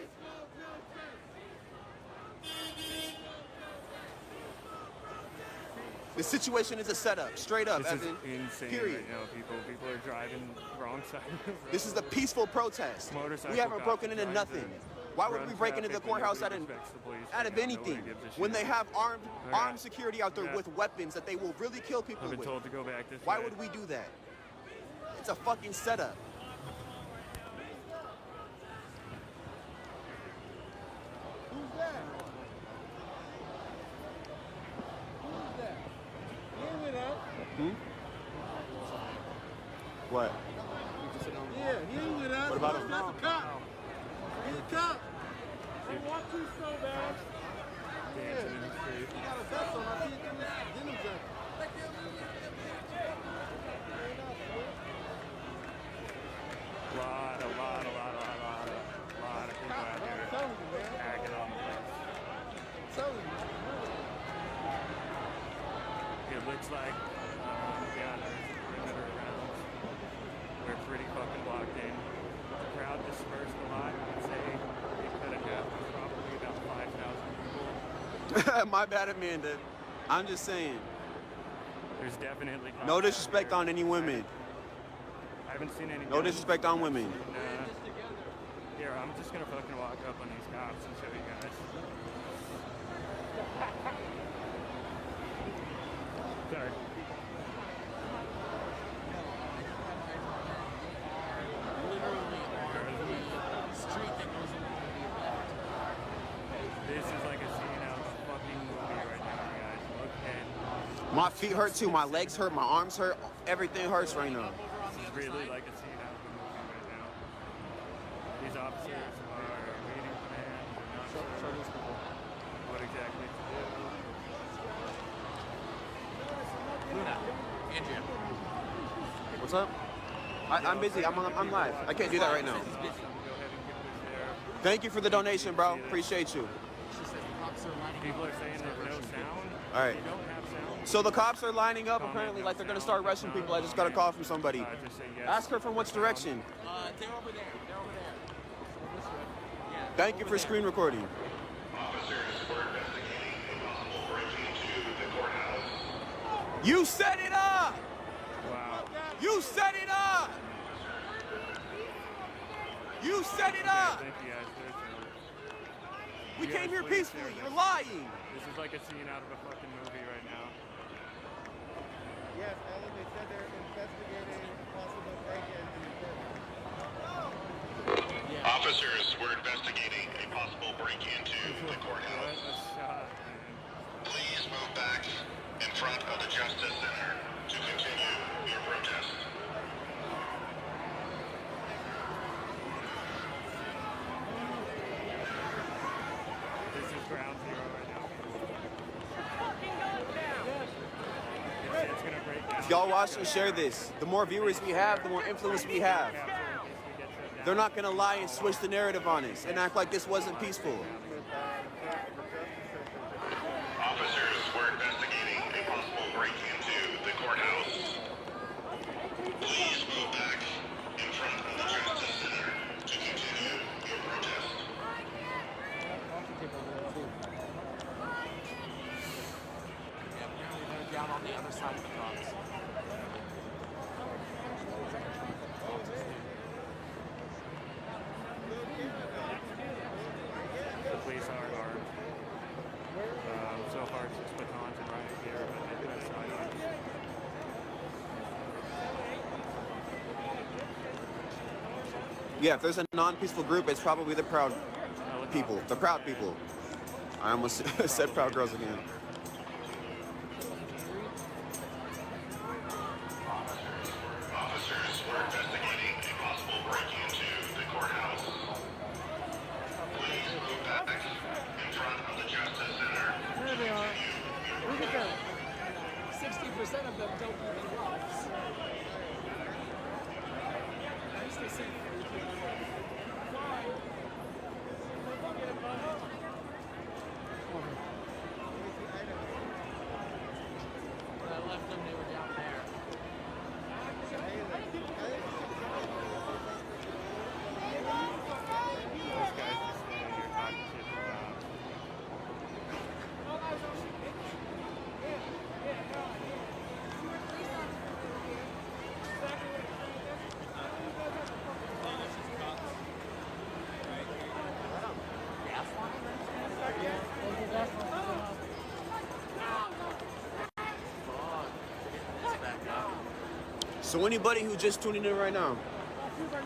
The situation is a setup, straight up, This is Evan. insane Period. right now. People are driving wrong side. This is a peaceful protest. Motorcycle We haven't cops broken into trying nothing. to Why would we break into the courthouse out of anything when they have armed security out there with weapons that they will really kill people I've been with? told to go back this Why way. would we do that? It's a fucking setup. Who's that? Who's that? He ain't with us. What? Yeah, he ain't with us. What about him? That's a cop. He's a cop. I want you so bad. Dancing in the street. He got a vest on. I see it through his denim jacket. Lot of people out here acting on the place. It looks like, yeah, there's perimeter around. We're pretty fucking blocked in. The crowd dispersed a lot. I would say it could have happened probably about 5,000 people. My bad, Amanda. I'm just saying. There's definitely No disrespect on any women. I haven't seen any. No disrespect on women. Here, I'm just gonna fucking walk up on these cops and show you guys. Sorry. This is like a scene out of a fucking movie right now, guys. Look at. My feet hurt too. My legs hurt. My arms hurt. Everything hurts right now. This is really like a scene out of a movie right now. These officers are waiting commands. They're not sure what exactly to do. Luna, Andrea. What's up? I'm busy. I'm live. I can't do that right now. Thank you for the donation, bro. Appreciate you. People are saying there's no sound. All right. They don't have sound. So the cops are lining up apparently like they're gonna start arresting people. I just got a call from somebody. Ask her from which direction. They're over there. They're over there. Thank you for screen recording. You set it up! Wow. You set it up! You set it up! Thank you guys. We came here peacefully. You're lying. This is like a scene out of a fucking movie right now. Yes, Ellen, they said they're investigating possible break-in in the courthouse. Officers, we're investigating a possible break-in to the courthouse. Please move back in front of the Justice Center to continue your protest. This is ground zero right now. It's gonna break down. If y'all watch and share this, the more viewers we have, the more influence we have. They're not gonna lie and switch the narrative on us and act like this wasn't peaceful. Officers, we're investigating a possible break-in to the courthouse. Please move back in front of the Justice Center to continue your protest. Down on the other side of the cross. The police are armed. So far, it's just batons and riot gear, but they do have sidearms. Yeah, if there's a non-peaceful group, it's probably the proud people. The proud people. I almost said proud girls again. Officers, we're investigating a possible break-in to the courthouse. Please move back in front of the Justice Center. There they are. Look at them. 60% of them don't even rise. Nice to see. When I left them, they were down there. This guy's just standing here talking shit about. So anybody who just tuning in right now,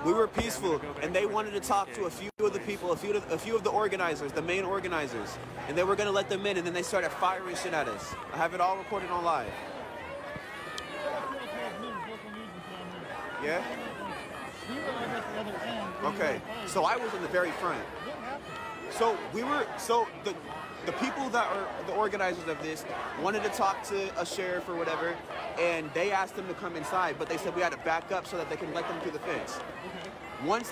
we were peaceful, and they wanted to talk to a few of the people, a few of the organizers, the main organizers, and they were gonna let them in, and then they started firing shit at us. I have it all recorded on live. Yeah? Okay, so I was in the very front. So the people that are the organizers of this wanted to talk to a sheriff or whatever, and they asked them to come inside, but they said we had to back up so that they can let them through the fence.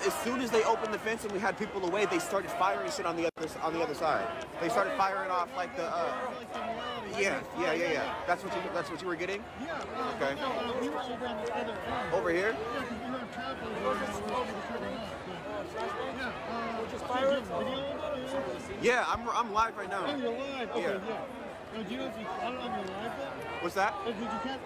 As soon as they opened the fence and we had people away, they started firing shit on the other side. They started firing off like the yeah. That's what you were getting? Okay. Over here? Yeah, I'm live right now. Oh, you're live? Okay, yeah. Now, do you know if you caught it on your live though? What's that? Did you catch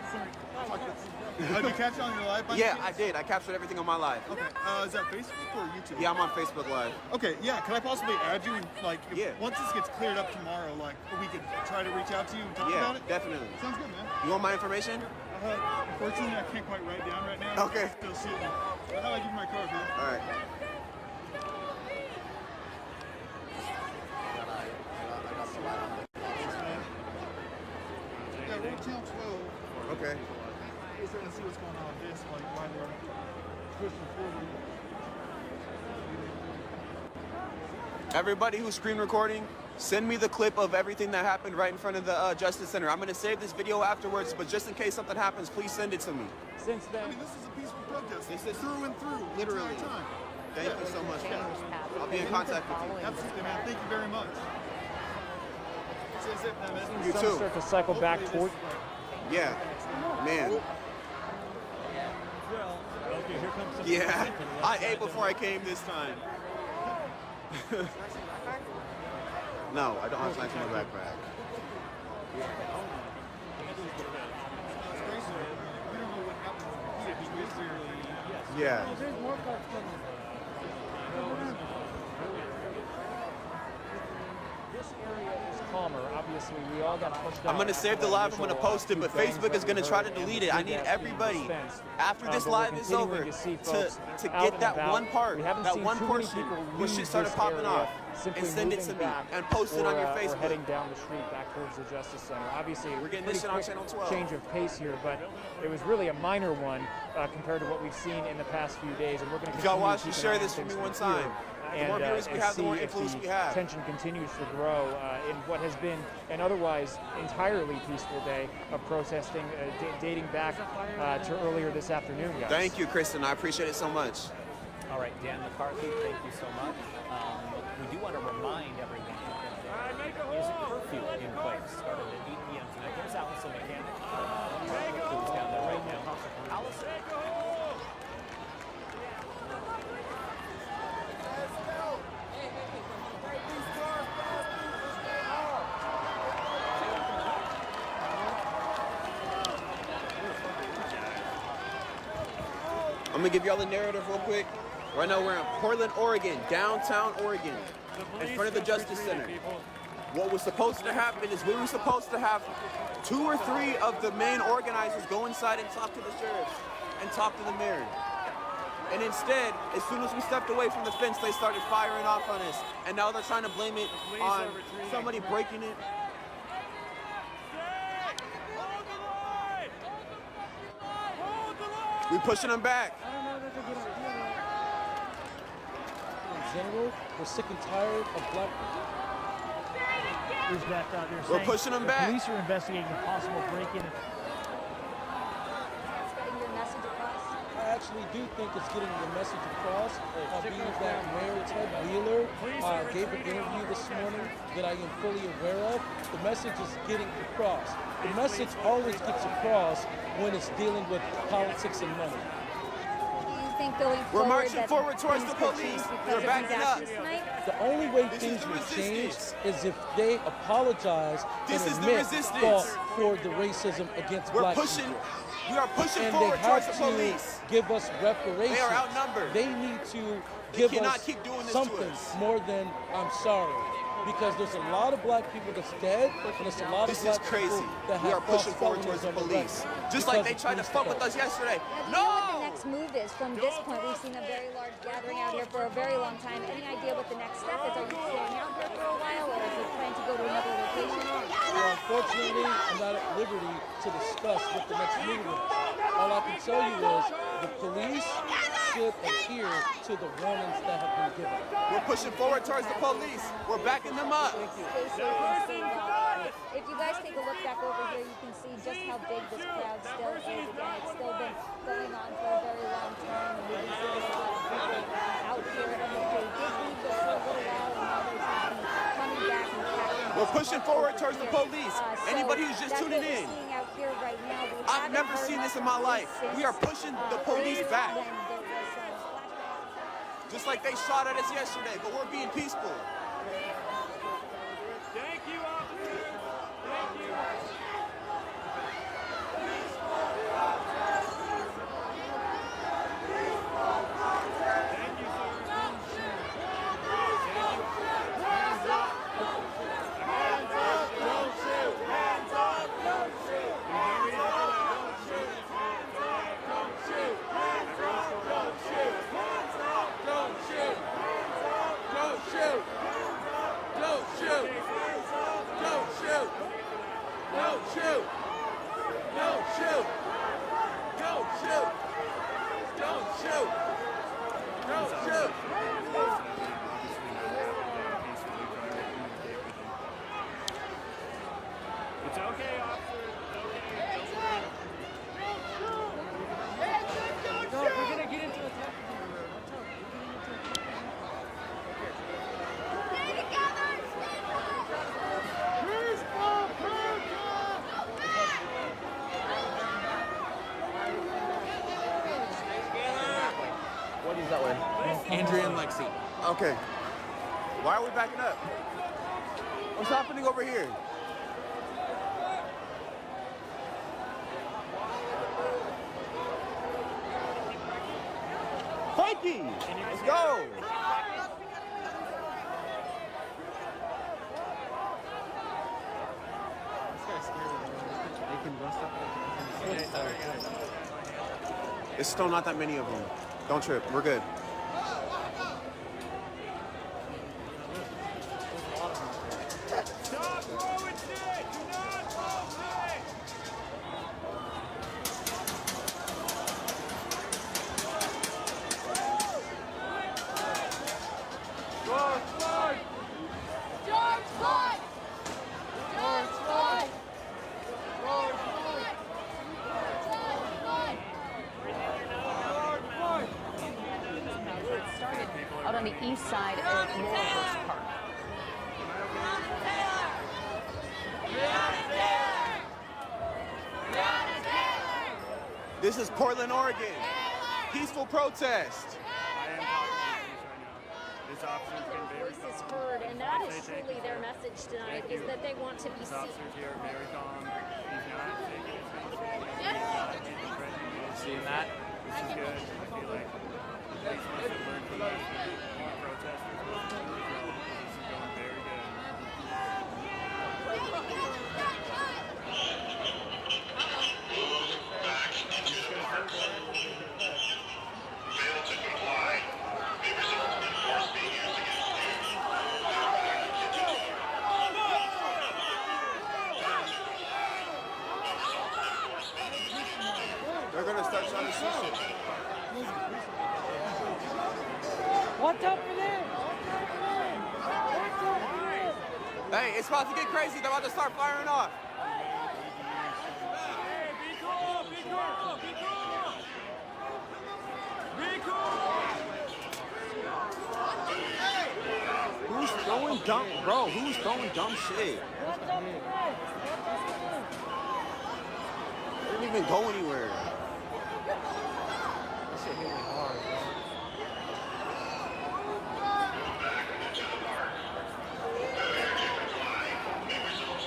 did you catch it on your live? Yeah, I did. I captured everything on my live. Okay. Is that Facebook or YouTube? Yeah, I'm on Facebook Live. Okay, yeah. Can I possibly add you? And, like, once this gets cleared up tomorrow, like, we could try to reach out to you and talk about it? Yeah, definitely. Sounds good, man. You want my information? Unfortunately, I can't quite write it down right now. Okay. Still shooting. How do I give you my card, man? All right. Yeah, we're Town 12. Okay. We're starting to see what's going on with this, like, while they're pushing forward. Everybody who's screen recording, send me the clip of everything that happened right in front of the Justice Center. I'm going to save this video afterwards, but just in case something happens, please send it to me. Since then, I mean, this is a peaceful protest. This is through and through, literally. Time. Thank you so much, guys. I'll be in contact with you. Absolutely, man. Thank you very much. You Some too. start to cycle back toward. Yeah, man. Yeah, I ate before I came this time. No, I don't have time for my backpack. Yeah. This area is calmer. Obviously, we all got pushed out. I'm going to save the live. I'm going to post it, but Facebook is going to try to delete it. I need everybody, after this live is over, to get that one part, that one portion where shit started popping off, and send it to me, and post it on your Facebook. We're heading down the street back towards the Justice Center. Obviously, we're getting this shit on Channel 12. Change of pace here, but it was really a minor one compared to what we've seen in the past few days, and we're going to if y'all watch, you share this for me one time. The more viewers we have, the more influence we have. Tension continues to grow in what has been an otherwise entirely peaceful day of protesting, dating back to earlier this afternoon, guys. Thank you, Kristen. I appreciate it so much. All right, Dan McCarthy, thank you so much. We do want to remind everyone that there is a curfew in place, started at 8 p.m. tonight. There's Allison Mechanic. Who's down there right now. Allison. I'm gonna give y'all the narrative real quick. Right now we're in Portland, Oregon, downtown Oregon, in front of the Justice Center. What was supposed to happen is we were supposed to have 2 or 3 of the main organizers go inside and talk to the sheriffs and talk to the mayor. And instead, as soon as we stepped away from the fence, they started firing off on us. And now they're trying to blame it on somebody breaking it. We're pushing them back. In general, we're sick and tired of black people. Who's back out there We're pushing them back. Police are investigating a possible break-in. I actually do think it's getting the message across. Being that Mayor Ted Wheeler gave an interview this morning that I am fully aware of, the message is getting across. The message always gets across when it's dealing with politics and money. Think going we're forward marching forward towards the police. We're backing up. The only way things will change is if they apologize and admit fault for the racism against black people. We are pushing and forward they have towards the police. To give us reparations. They are outnumbered. They need to give us keep doing this something to us. more than I'm sorry. because there's a lot of black people that's dead, and there's a lot of black people that have We are pushing forward towards the felonies on police. their record Just like because they of tried to police fuck with death. us yesterday. What the next move is from this point? We've seen a very large gathering out here for a very long time. Any idea what the next step is? Are you staying out here for a while, or is it planned to go to another location? Well, unfortunately, I'm not at liberty to discuss what the next move is. All I can tell you is the police should adhere to the warnings that have been given. We're pushing forward towards the police. We're backing them up. Stay safe and stay well. If you guys take a look back over here, you can see just how big this crowd still is. Again, it's still been going on for a very long time, and we've been seeing a lot of people out here. And they did leave this for a little while, and now they seem to be coming back and catching. We're pushing forward towards the police. Anybody who's just tuning in, out here right now. I've never seen this in my life. We are pushing the police back. Just like they shot at us yesterday, but we're being peaceful. Thank you, officer. Thank you. Thank you, sir. Hands up. Hands up. Don't shoot. Hands up. Don't shoot. Hands up. Don't shoot. Hands up. Don't shoot. Hands up. Don't shoot. Hands up. Don't shoot. Don't shoot. Don't shoot. Don't shoot. Don't shoot. Don't shoot. Don't shoot. Don't shoot. Don't shoot. It's okay, officer. It's okay. No, we're gonna get into a tough. What is that way? Andrea and Lexi. Okay. Why are we backing up? What's happening over here? Frankie! Let's go! It's still not that many of them. Don't trip. We're good. Stop throwing shit! Do not throw shit! George Floyd! George Floyd! George Floyd! George Floyd! It started out on the east side of Warhorse Park. This is Portland, Oregon. Peaceful protest. This officer's been very Voices heard, and that is truly their message tonight, is that they want to be This seen. officer's here, very calm. He's not taking his face. He's not getting threatened. Seeing that? This is good. I feel like the police must have learned from this. The protesters must have learned from this. This is going very good. Fail to comply. May result in force being used against They're gonna start trying to shoot shit. Watch out for them! Hey, it's about to get crazy. They're about to start firing off. Hey, be cool! Be cool! Be cool! Be cool! Who's throwing dumb, bro? Who's throwing dumb shit? They didn't even go anywhere. That shit hit me hard, bro.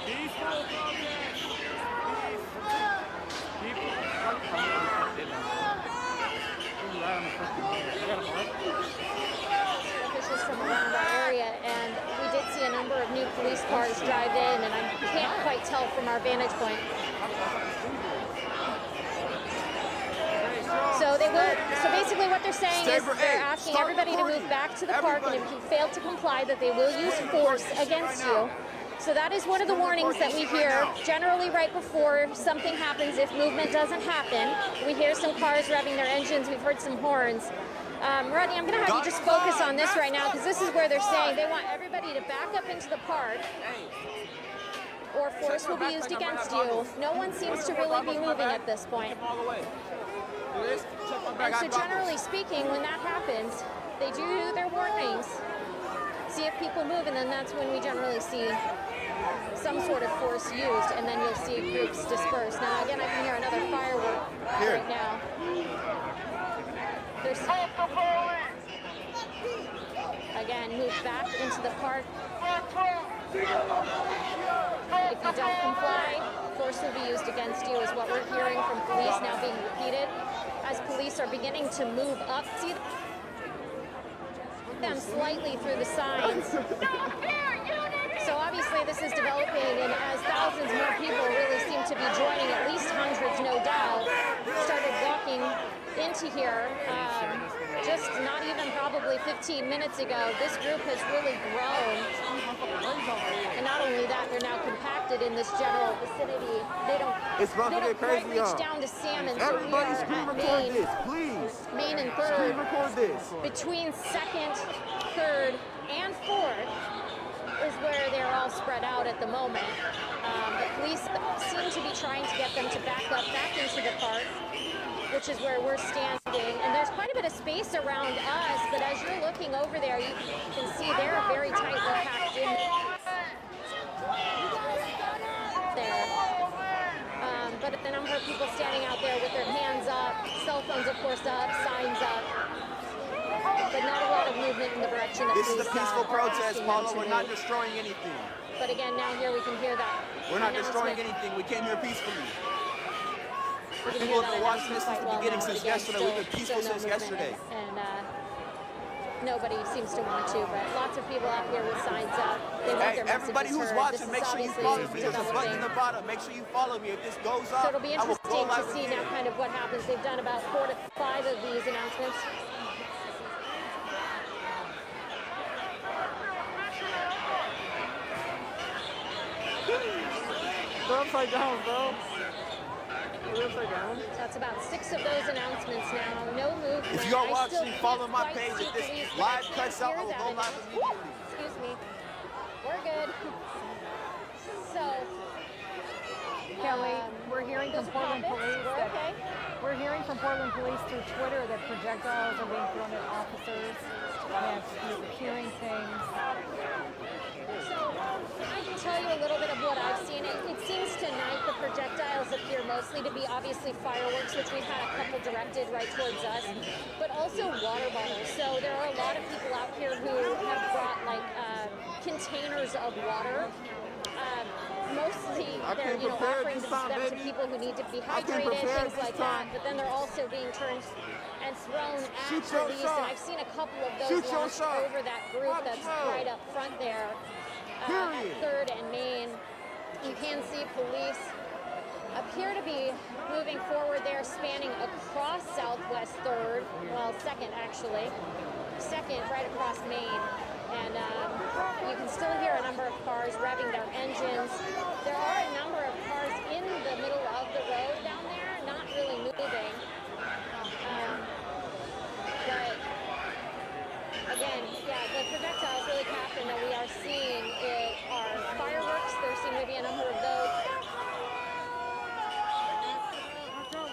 Peaceful protest! Officials from around our area, and we did see a number of cars drive in, and I can't quite tell from our vantage point. So they will. So basically, what they're saying is they're asking everybody to move back to the park, and if you fail to comply, that they will use force against you. So that is one of the warnings that we hear generally right before something happens. If movement doesn't happen, we hear some cars revving their engines. We've heard some horns. Rodney, I'm going to have you just focus on this right now, because this is where they're saying they want everybody to back up into the park, or force will be used against you. No one seems to really be moving at this point. And so generally speaking, when that happens, they do their warnings, see if people move, and then that's when we generally see some sort of force used, and then you'll see groups disperse. Now again, I can hear another firework right now. There's again, move back into the park. If you don't comply, force will be used against you, is what we're hearing from police now being repeated as police are beginning to move up. See them slightly through the signs. So obviously this is developing, and as thousands more people really seem to be joining, at least hundreds no doubt, started walking into here just not even probably 15 minutes ago. This group has really grown, and not only that, they're now compacted in this general vicinity. They don't quite reach down to Salmon, so we are at Main and 3rd. Between 2nd, 3rd, and 4th is where they're all spread out at the moment. The police seem to be trying to get them to back up back into the park, which is where we're standing. And there's quite a bit of space around us, but as you're looking over there, you can see they're very tightly packed in there. But a number of people standing out there with their hands up, cell phones, of course, up, signs up. But not a lot of movement in the direction that this is a peaceful protest, Paula. We're not destroying anything. But again, now here we can hear that. We're not destroying anything. We came here peacefully. People have been watching this since the beginning, since yesterday. We've been peaceful since yesterday. And nobody seems to want to, but lots of people out here with signs up. They want their everybody who's watching, make sure you follow me. There's a button in the bottom. Make sure you follow me. If this goes up, so it'll be interesting to see now kind of what happens. They've done about 4 to 5 of these announcements. They're upside down, bro. They're upside down. That's about 6 of those announcements now. No movement. If you're watching, follow my page. If this live cuts out, I will go live immediately. Excuse me. We're good. So, Kelly, we're hearing from Portland police that we're hearing from Portland police through Twitter that projectiles are being thrown at officers and hearing things. So I can tell you a little bit of what I've seen. It seems tonight the projectiles appear mostly to be obviously fireworks, which we've had a couple directed right towards us, but also water bottles. So there are a lot of people out here who have brought like containers of water. Mostly they're offering them to people who need to be hydrated, things like that. But then they're also being turned and thrown at police. And I've seen a couple of those launched over that group that's right up front there. At 3rd and Main, you can see police appear to be moving forward there, spanning across Southwest 3rd, well, 2nd actually, 2nd right across Main. And you can still hear a number of cars revving their engines. There are a number of cars in the middle of the road down there, not really moving. But again, yeah, the projectiles really captain that we are seeing are fireworks. There seem to be a number of those.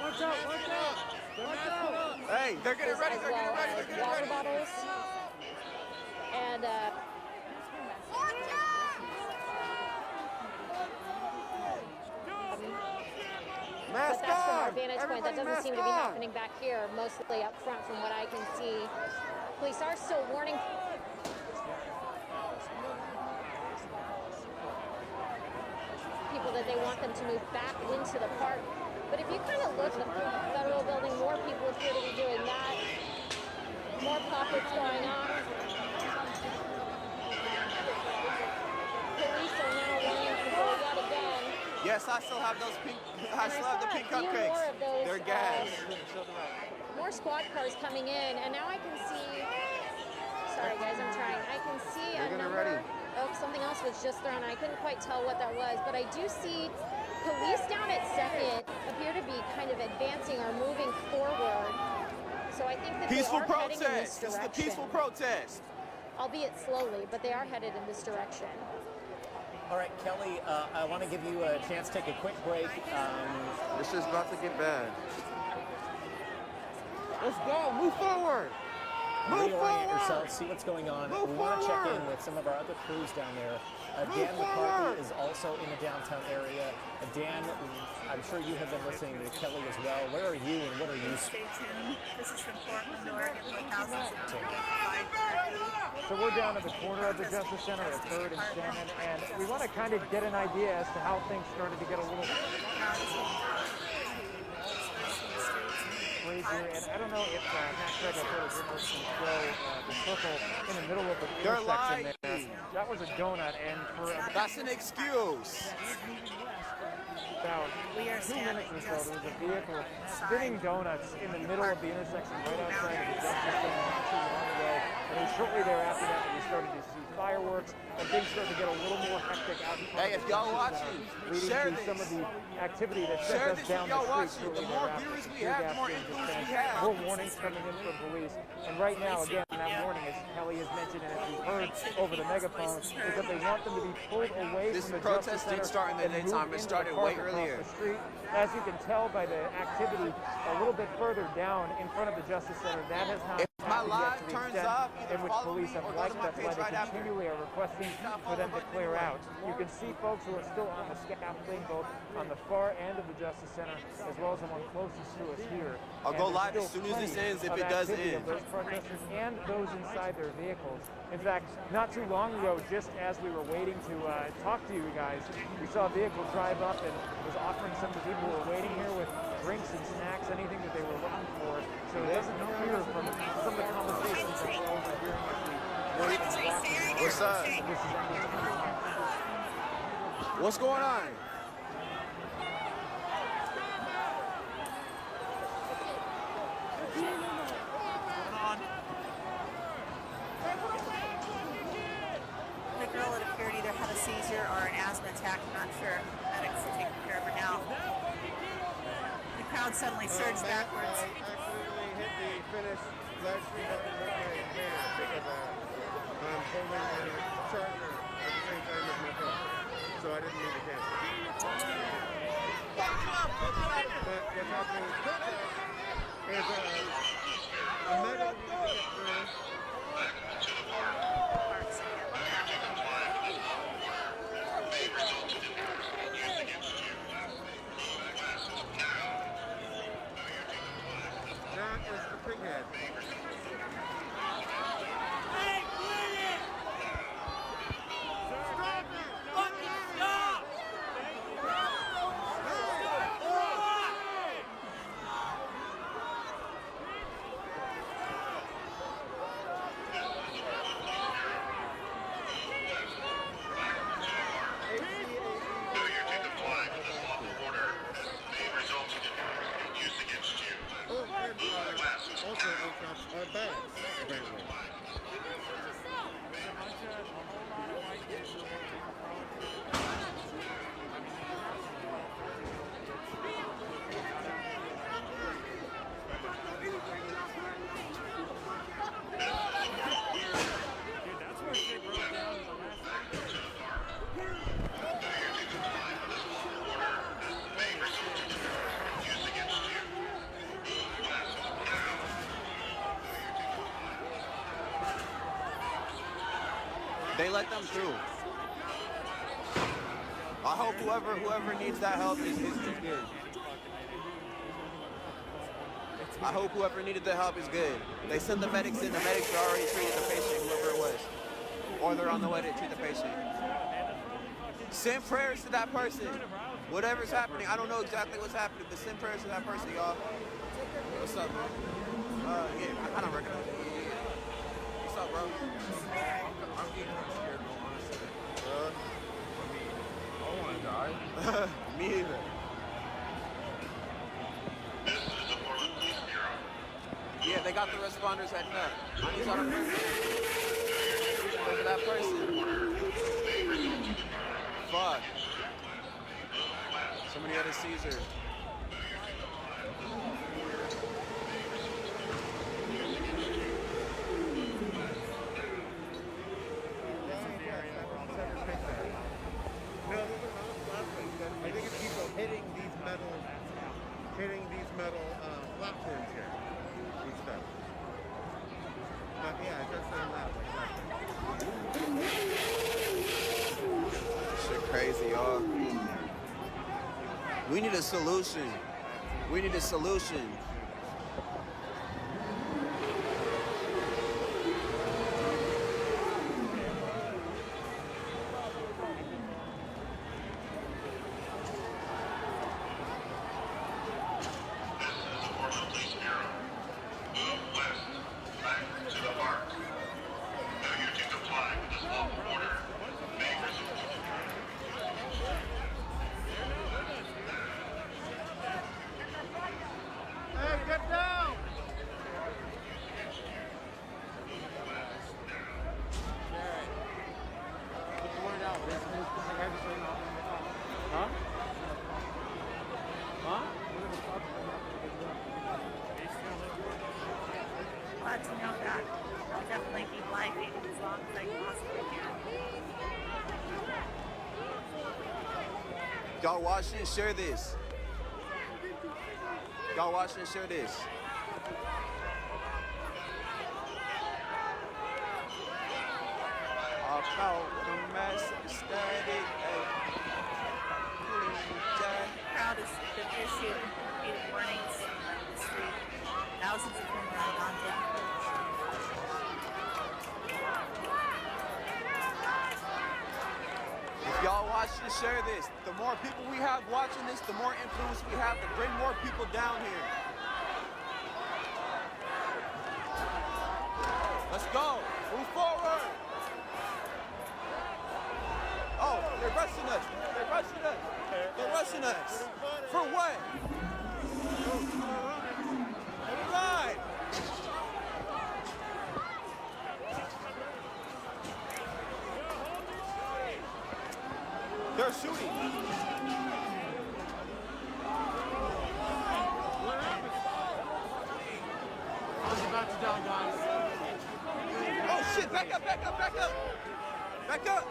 Watch out, watch out, watch out. Hey, they're getting ready, they're getting ready, they're getting ready. Water bottles. And but that's from our vantage point. That doesn't seem to be happening back here, mostly up front from what I can see. Police are still warning people that they want them to move back into the park. But if you kind of look at the federal building, more people appear to be doing that. More pockets going on. Police are Yes, I still have those pink. I still have the pink More of cupcakes. those, They're gas. more squad cars coming in, and now I can see. Sorry guys, I'm trying. I can see a number. Oh, something else was just thrown. I couldn't quite tell what that was, but I do see police down at second appear to be kind of advancing or moving forward. So I think that Peaceful they are heading in this protest. direction. It's the peaceful protest. Albeit slowly, but they are headed in this direction. All right, Kelly, I want to give you a chance to take a quick break. This is about to get bad. Let's go. Move forward. Reorient yourself, see what's going on. We want to check in with some of our other crews down there. Dan McCarthy is also in the downtown area. Dan, I'm sure you have been listening to Kelly as well. Where are you and what are you? Stay tuned. This is from Portland, Oregon, with thousands of tickets. So we're down at the corner of the Justice Center at 3rd and Shannon, and we want to kind of get an idea as to how things started to get a little crazier. And I don't know if hashtag I told journalists can show the circle in the middle of the intersection there. That was a donut, and for that's an excuse. About 2 minutes or so, there was a vehicle spinning donuts in the middle of the intersection right outside of the Justice Center not too long ago. And then shortly thereafter that, we started to see fireworks, and things started to get a little more hectic out in front Hey, of if the y'all Justice watching, Center, leading share to this. some of the activity that Share sent us this down if y'all the street. watching. The shortly more thereafter. viewers we Tear have, gas the more being influence we dispensed, have. more warnings coming in from police. And right now, again, that warning, as Kelly has mentioned and as we've heard over the megaphone, is that they want them to be pulled away This from the protest Justice didn't Center start in the and daytime. moved It into started the park way across earlier. the street. As you can tell by the activity a little bit further down in front of the Justice Center, that has not my happened live yet to the turns extent off, either in which follow police me have or go liked. to my That's why page they right after. continually are requesting for them to clear out. You can see folks who are still on the scaffolding, both on the far end of the Justice Center as well as the one closest to us here. I'll And go there's live still as soon as this plenty ends, if of it does activity end. of those protesters and those inside their vehicles. In fact, not too long ago, just as we were waiting to talk to you guys, we saw a vehicle drive up and was offering some of the people who were waiting here with drinks and snacks, anything that they were looking for. So it doesn't appear from some of the conversations that we're overhearing as we wait and watch. What's up? What's going on? The girl, it appeared, either had a seizure or an asthma attack. I'm not sure. Medics are taking care of her now. The crowd suddenly surged backwards. I accidentally hit the finish live stream button with my hand because I'm holding my charger at the same time as my phone. So I didn't mean to cancel. But what's happening is a metal we need to get through. That is the pighead. Also, our bags, apparently. They let them through. I hope whoever needs that help is good. I hope whoever needed the help is good. They sent the medics in. The medics are already treated the patient, whoever it was. Or they're on the way to treat the patient. Send prayers to that person. Whatever's happening. I don't know exactly what's happening, but send prayers to that person, y'all. What's up, man? Yeah, I don't recognize you. What's up, bro? I'm getting scared, honestly. don't want to die. Me either. Yeah, they got the responders heading up. I need y'all to look at that person. Fuck. Somebody had a Caesar. I think it's people hitting these metal platforms here and stuff. But yeah, it does sound loud like that. Shit crazy, y'all. We need a solution. We need a solution. Hey, get down! Huh? Huh? Glad to know that. I'll definitely be living as long as I possibly can. Y'all watch and share this. Y'all watch and share this. About the mass static. Crowd has been issued repeated warnings on the street. Thousands of them are undaunted. If y'all watch and share this, the more people we have watching this, the more influence we have to bring more people down here. Let's go. Move forward. Oh, they're rushing us. They're rushing us. They're rushing us. For what? Right. They're shooting. I was about to die, guys. Oh shit, back up, back up, back up. Back up.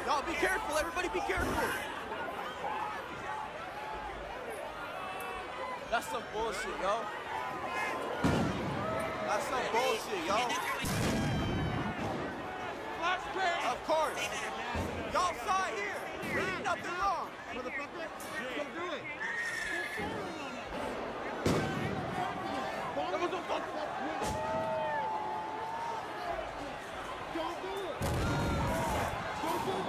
Y'all be careful, everybody be careful. That's some bullshit, yo. That's some bullshit, yo. Of course. Y'all saw it here. We did nothing wrong. Motherfucker, don't do it. That was a fuck. Don't do it. Don't do it.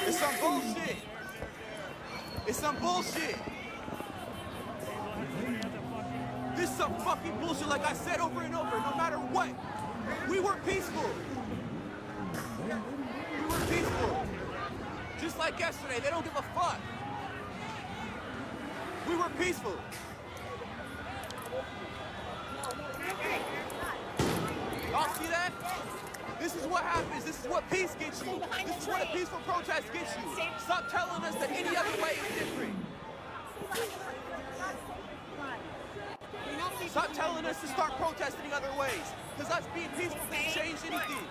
It's some bullshit. It's some bullshit. This is some fucking bullshit, like I said over and over, no matter what. We were peaceful. We were peaceful. Just like yesterday, they don't give a fuck. We were peaceful. Y'all see that? This is what happens. This is what peace gets you. This is what a peaceful protest gets you. Stop telling us that any other way is different. Stop telling us to start protesting other ways. Because us being peaceful doesn't change anything.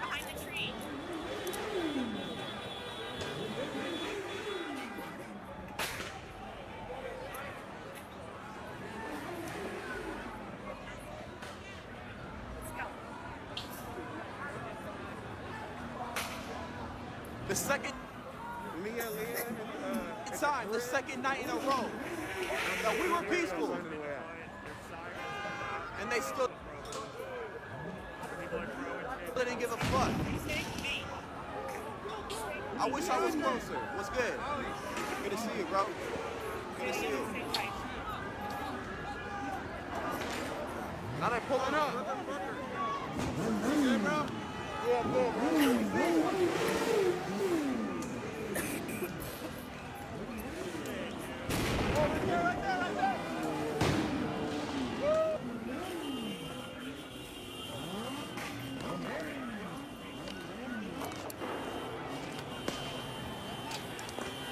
The second Leah, time, the second night in a row, that we were peaceful. And they still didn't give a fuck. I wish I was closer. What's good? Good to see you, bro. Good to see you. Now they're pulling up. Yeah, bro. Yeah,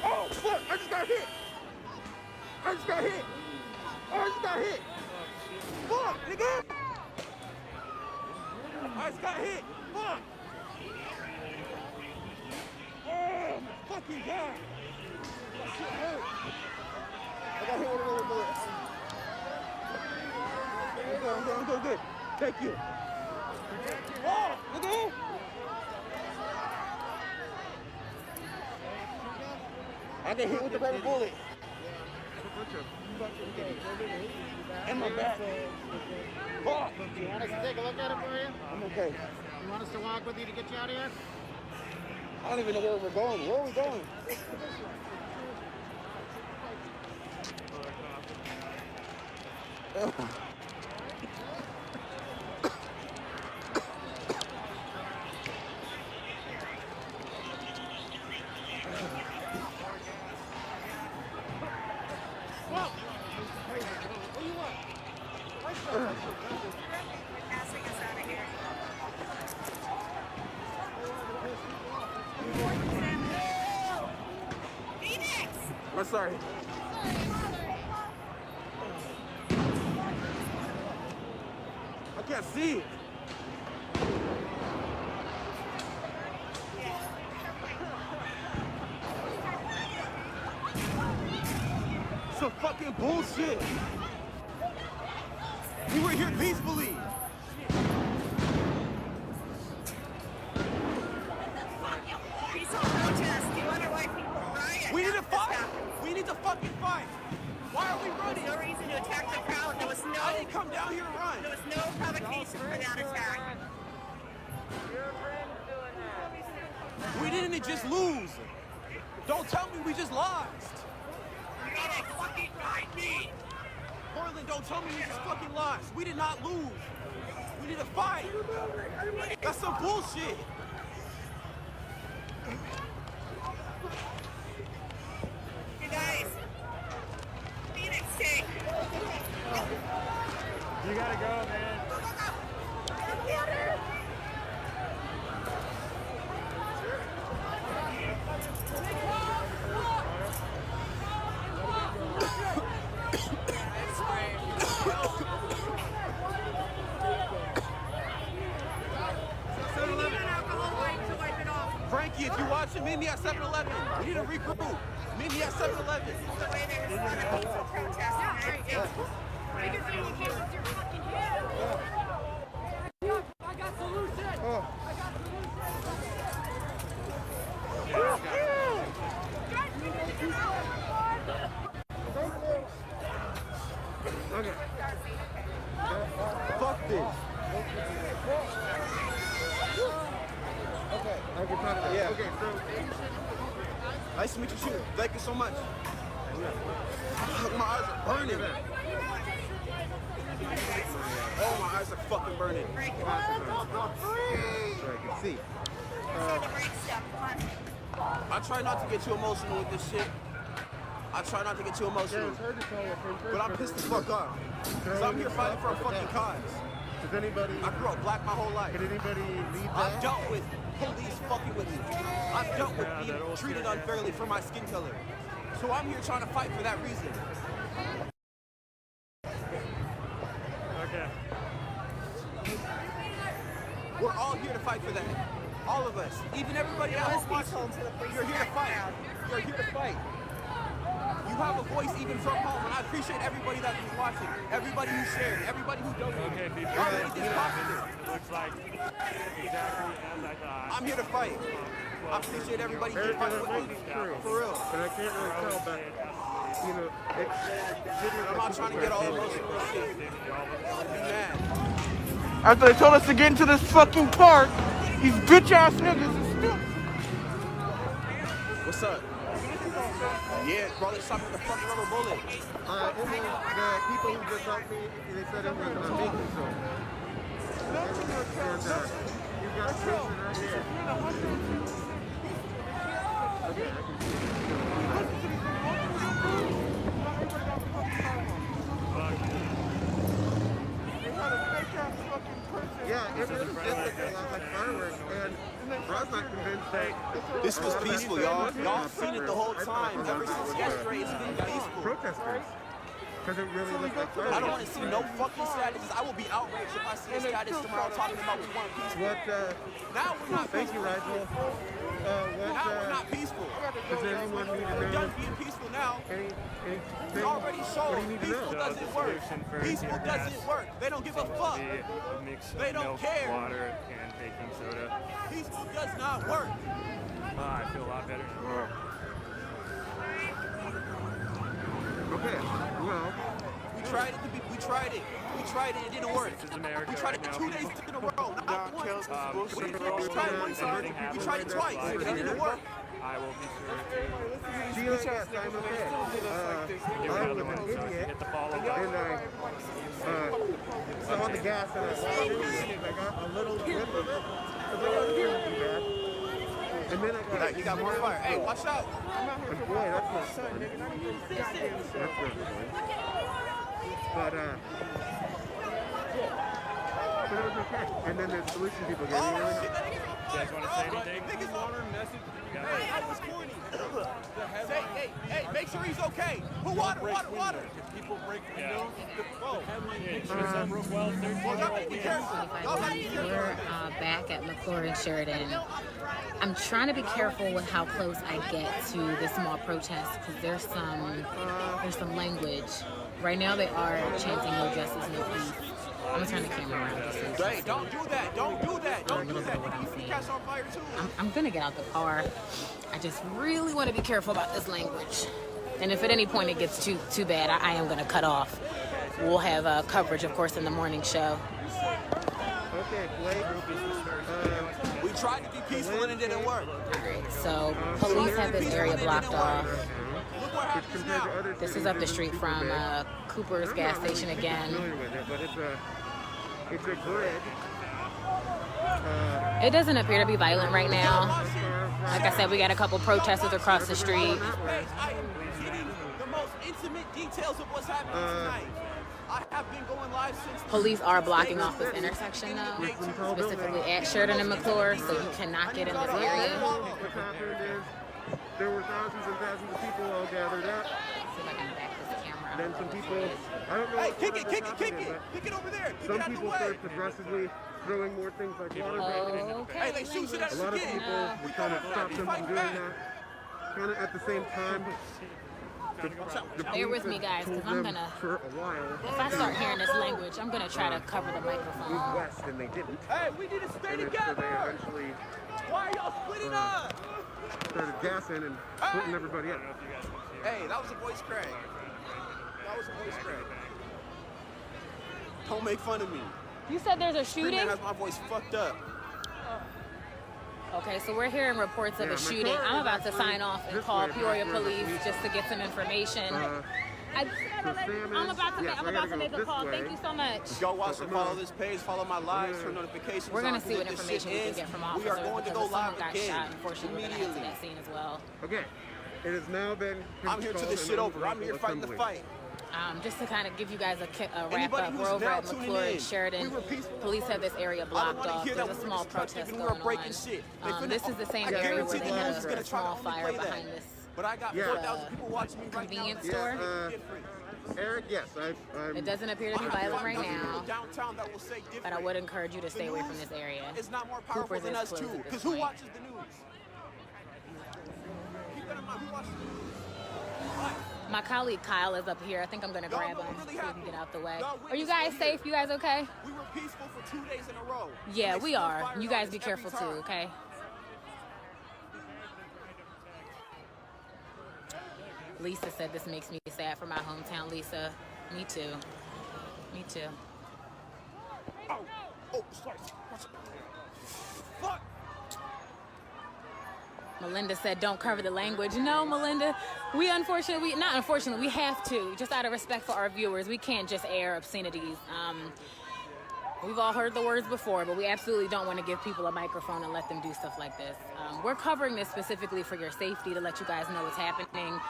Oh, fuck! I just got hit! I just got hit! Oh, I just got hit! Fuck, nigga! I just got hit! Fuck! Oh, my fucking God! That shit hurt! I got hit with another bullet. I'm good. Thank you. Oh, nigga! I get hit with the rubber bullet. In my back. Fuck! Do you want us to take a look at it for you? I'm okay. You want us to walk with you to get you out of here? I don't even know where we're going. Where are we going? I'm sorry. I can't see. Some fucking bullshit. We were here peacefully. Peaceful protest. You wonder why people riot. We need to fight. We need to fucking fight. Why are we running? There's no reason to attack the crowd. There was no. I didn't come down here to run. There was no provocation for that attack. We didn't just lose. Don't tell me we just lost. You gotta fucking fight me. Portland, don't tell me we just fucking lost. We did not lose. We need to fight. That's some bullshit. You guys. Phoenix State. You gotta go, man. Frankie, if you're watching, meet me at 7-Eleven. We need to regroup. Meet me at 7-Eleven. The way they respond to peaceful protest. I got solution! Okay. Fuck this. Okay. I can talk about it. Yeah. Okay, so. Nice to meet you too. Thank you so much. My eyes are burning. Oh, my eyes are fucking burning. So I can see. I try not to get too emotional with this shit. I try not to get too emotional. Yeah, it's hard to tell. But I'm pissed the fuck off. Because I'm here fighting for a fucking cause. Does anybody... I grew up black my whole life. Can anybody lead that? I've dealt with police fucking with me. I've dealt with being treated unfairly for my skin color. So I'm here trying to fight for that reason. Okay. We're all here to fight for that. All of us. Even everybody else watching. You're here to fight. You're here to fight. You have a voice even from home, and I appreciate everybody that was watching, everybody who shared, everybody who donated. Okay, people, Y'all made this possible. it looks like exactly as I thought. I'm here to fight. I appreciate everybody here fighting with me. For real. And I can't really tell, but, you know, I'm not trying to get all emotional and shit. I'll be mad. After they told us to get into this fucking park, these bitch-ass niggas is still... What's up? Yeah, bro, they shot me with a fucking rubber bullet. Only the people who just helped me, they said it was a big so. And, you've got a person right here. Okay, I can see yeah, it was like fireworks, and Rod's not convinced that... This was peaceful, y'all. Y'all seen it the whole time. Ever since yesterday, it's been peaceful. Protesters. Because it really looks like fireworks. I don't want to see no fucking statuses. I will be outraged if I see a status tomorrow talking about we want peaceful. Now we're not peaceful. Thank you, Rigel. Now we're not peaceful. Does anyone need to know? We're done being peaceful now. We already showed peaceful doesn't work. Peaceful doesn't work. They don't give a fuck. They don't care. Water and baking soda. Peaceful does not work. I feel a lot better. Okay, well, we tried it, it didn't work. We tried it 2 days in a row, not once. We tried one time, we tried it twice, it didn't work. I will be sure to Gina, yes, I'm okay. I'm an idiot, and I saw the gas and I walked in and I got a little whiff of it. I was like, oh, this isn't too bad. And then I got... You got more fire. Hey, watch out. And boy, that's not fun. That's not fun. But it was okay. And then the solution people gave me really nice. You guys want to say anything? Hey, that was corny. Hey, make sure he's okay. Who water? People break windows. We're back at McClure and Sheridan. I'm trying to be careful with how close I get to the small protest because there's some language. Right now they are chanting "No justice, no peace." I'm gonna turn the camera around. Hey, don't do that. Don't do that. Don't do that. You catch on fire too. I'm gonna get out the car. I just really want to be careful about this language. And if at any point it gets too bad, I am gonna cut off. We'll have coverage, of course, in the morning show. Okay, Blake. We tried to be peaceful and it didn't work. So police have this area blocked off. This is up the street from Cooper's gas station again. It's a grid. It doesn't appear to be violent right now. Like I said, we got a couple protesters across the street. I am getting the most intimate details of what's happening tonight. I have been going live since... Police are blocking off this intersection though, specifically at Sheridan and McClure, so you cannot get in this area. What happened is there were thousands and thousands of people all gathered up. See if I can back this camera out. Then some people, I don't know. Hey, kick it over there. Some people started progressively throwing more things like water bottles. Hey, they shooting at us A lot of again. people were trying to stop them from doing that. Kind of at the same time. Bear with me, guys, because I'm gonna. For a while. If I start hearing this language, I'm gonna try to cover the microphone. West, and they didn't. Hey, we need to stay together. So they eventually. Why are y'all splitting up? Started gassing and splitting everybody up. Hey, that was a voice crack. That was a voice crack. Don't make fun of me. You said there's a shooting? That has my voice fucked up. Okay, so we're hearing reports of a shooting. I'm about to sign off and call Peoria Police just to get some information. I'm about to make a call. Thank you so much. Go watch and follow this page. Follow my lives for notifications. We're gonna see what information we can get from officers. We are going to go live got again. shot. Unfortunately, we're gonna head to that scene as well. Okay, it has now been. I'm here till this shit over. I'm here fighting the fight. Just to kind of give you guys a wrap up, we're over at McClure and Sheridan. Police have this area blocked off. There's a small protest going on. This is the same area where they had a small fire behind this But I got 4,000 people watching me right now. Convenience store. Eric, yes, It doesn't appear to be violent right now, downtown that will say but I would encourage you to stay away from this area. It's not more powerful than us too, because who watches the news? Keep that in mind. Who watches the news? My colleague Kyle is up here. I think I'm gonna grab him so we can get out the way. Are you guys safe? You guys okay? We were peaceful for 2 days in a row. Yeah, we are. You guys be careful too, okay? Lisa said this makes me sad for my hometown. Lisa, me too. Me too. Oh, sorry. Fuck. Melinda said, don't cover the language. No, Melinda, we have to, just out of respect for our viewers, we can't just air obscenities. We've all heard the words before, but we absolutely don't want to give people a microphone and let them do stuff like this. We're covering this specifically for your safety, to let you guys know what's happening.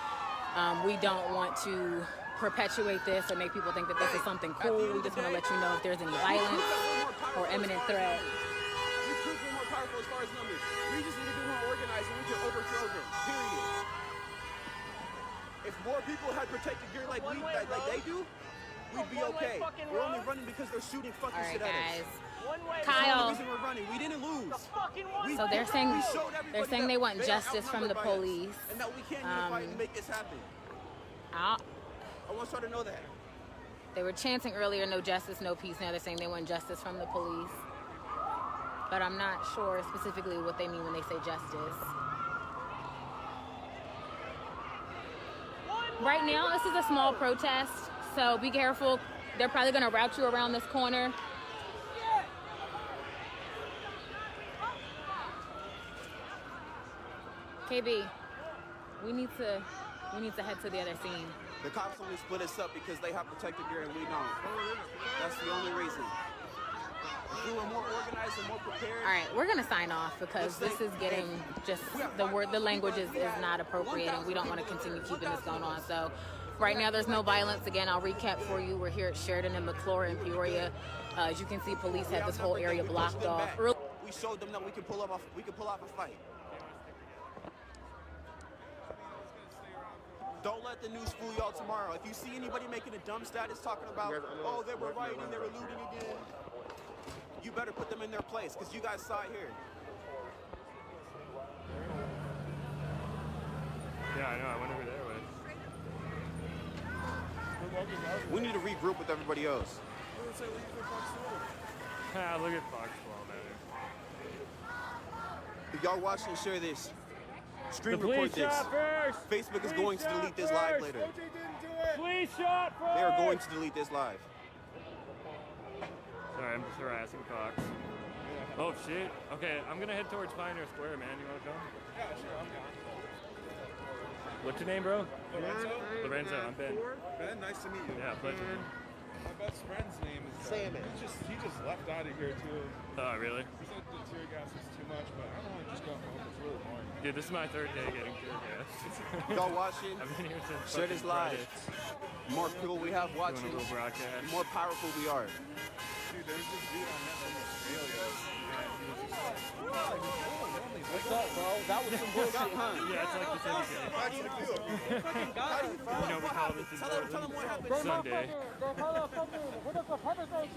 We don't want to perpetuate this or make people think that this is something cool. We just want to let you know if there's any violence or imminent threat. Recruits are more powerful as far as numbers. We just need to be more organized and we can overthrow them. Period. If more people had protected gear like they do, we'd be okay. We're only running because they're shooting fucking shit at us. Kyle. That's the reason we're running. We didn't lose. So they're saying they want justice from the police. And that we can't unify and make this happen. I want y'all to know that. They were chanting earlier, no justice, no peace. Now they're saying they want justice from the police. But I'm not sure specifically what they mean when they say justice. Right now, this is a small protest, so be careful. They're probably going to route you around this corner. KB, we need to head to the other scene. The cops only split us up because they have protected gear and we don't. That's the only reason. If we were more organized and more prepared. All right, we're gonna sign off because this is getting just the language is not appropriate, and we don't want to continue keeping this going on. So, right now there's no violence. Again, I'll recap for you. We're here at Sheridan and McClure in Peoria. As you can see, police have this whole area blocked off. We showed them that we can pull off a fight. Don't let the news fool y'all tomorrow. If you see anybody making a dumb status talking about, oh, they were rioting, they were looting again, you better put them in their place, because you guys saw it here. Yeah, I know. I wonder who they're with. We need to regroup with everybody else. Look at Foxwell, man. If y'all watch and share this, stream report this. Facebook is going to delete this live later. Police shot first. They are going to delete this live. Sorry, I'm just harassing Fox. Oh shit. Okay, I'm gonna head towards Pioneer Square, man. You wanna come? Yeah, sure, I'm down. What's your name, bro? Lorenzo. Lorenzo, I'm Ben. Ben, nice to meet you. Yeah, pleasure. My best friend's name is Salmon. He just left out of here too. Oh, really? He said the tear gas is too much, but I don't want to just go home. It's really boring. Dude, this is my third day getting tear gas. Y'all watching? I've been here since share this live. The more people we have watching, doing a little broadcast. the more powerful we are. Dude, there's this dude I met from Australia. And he was just like, What's up, bro? That was some bullshit, huh? Yeah, it's like the city game. how do you feel? You know, we call this in Portland Sunday.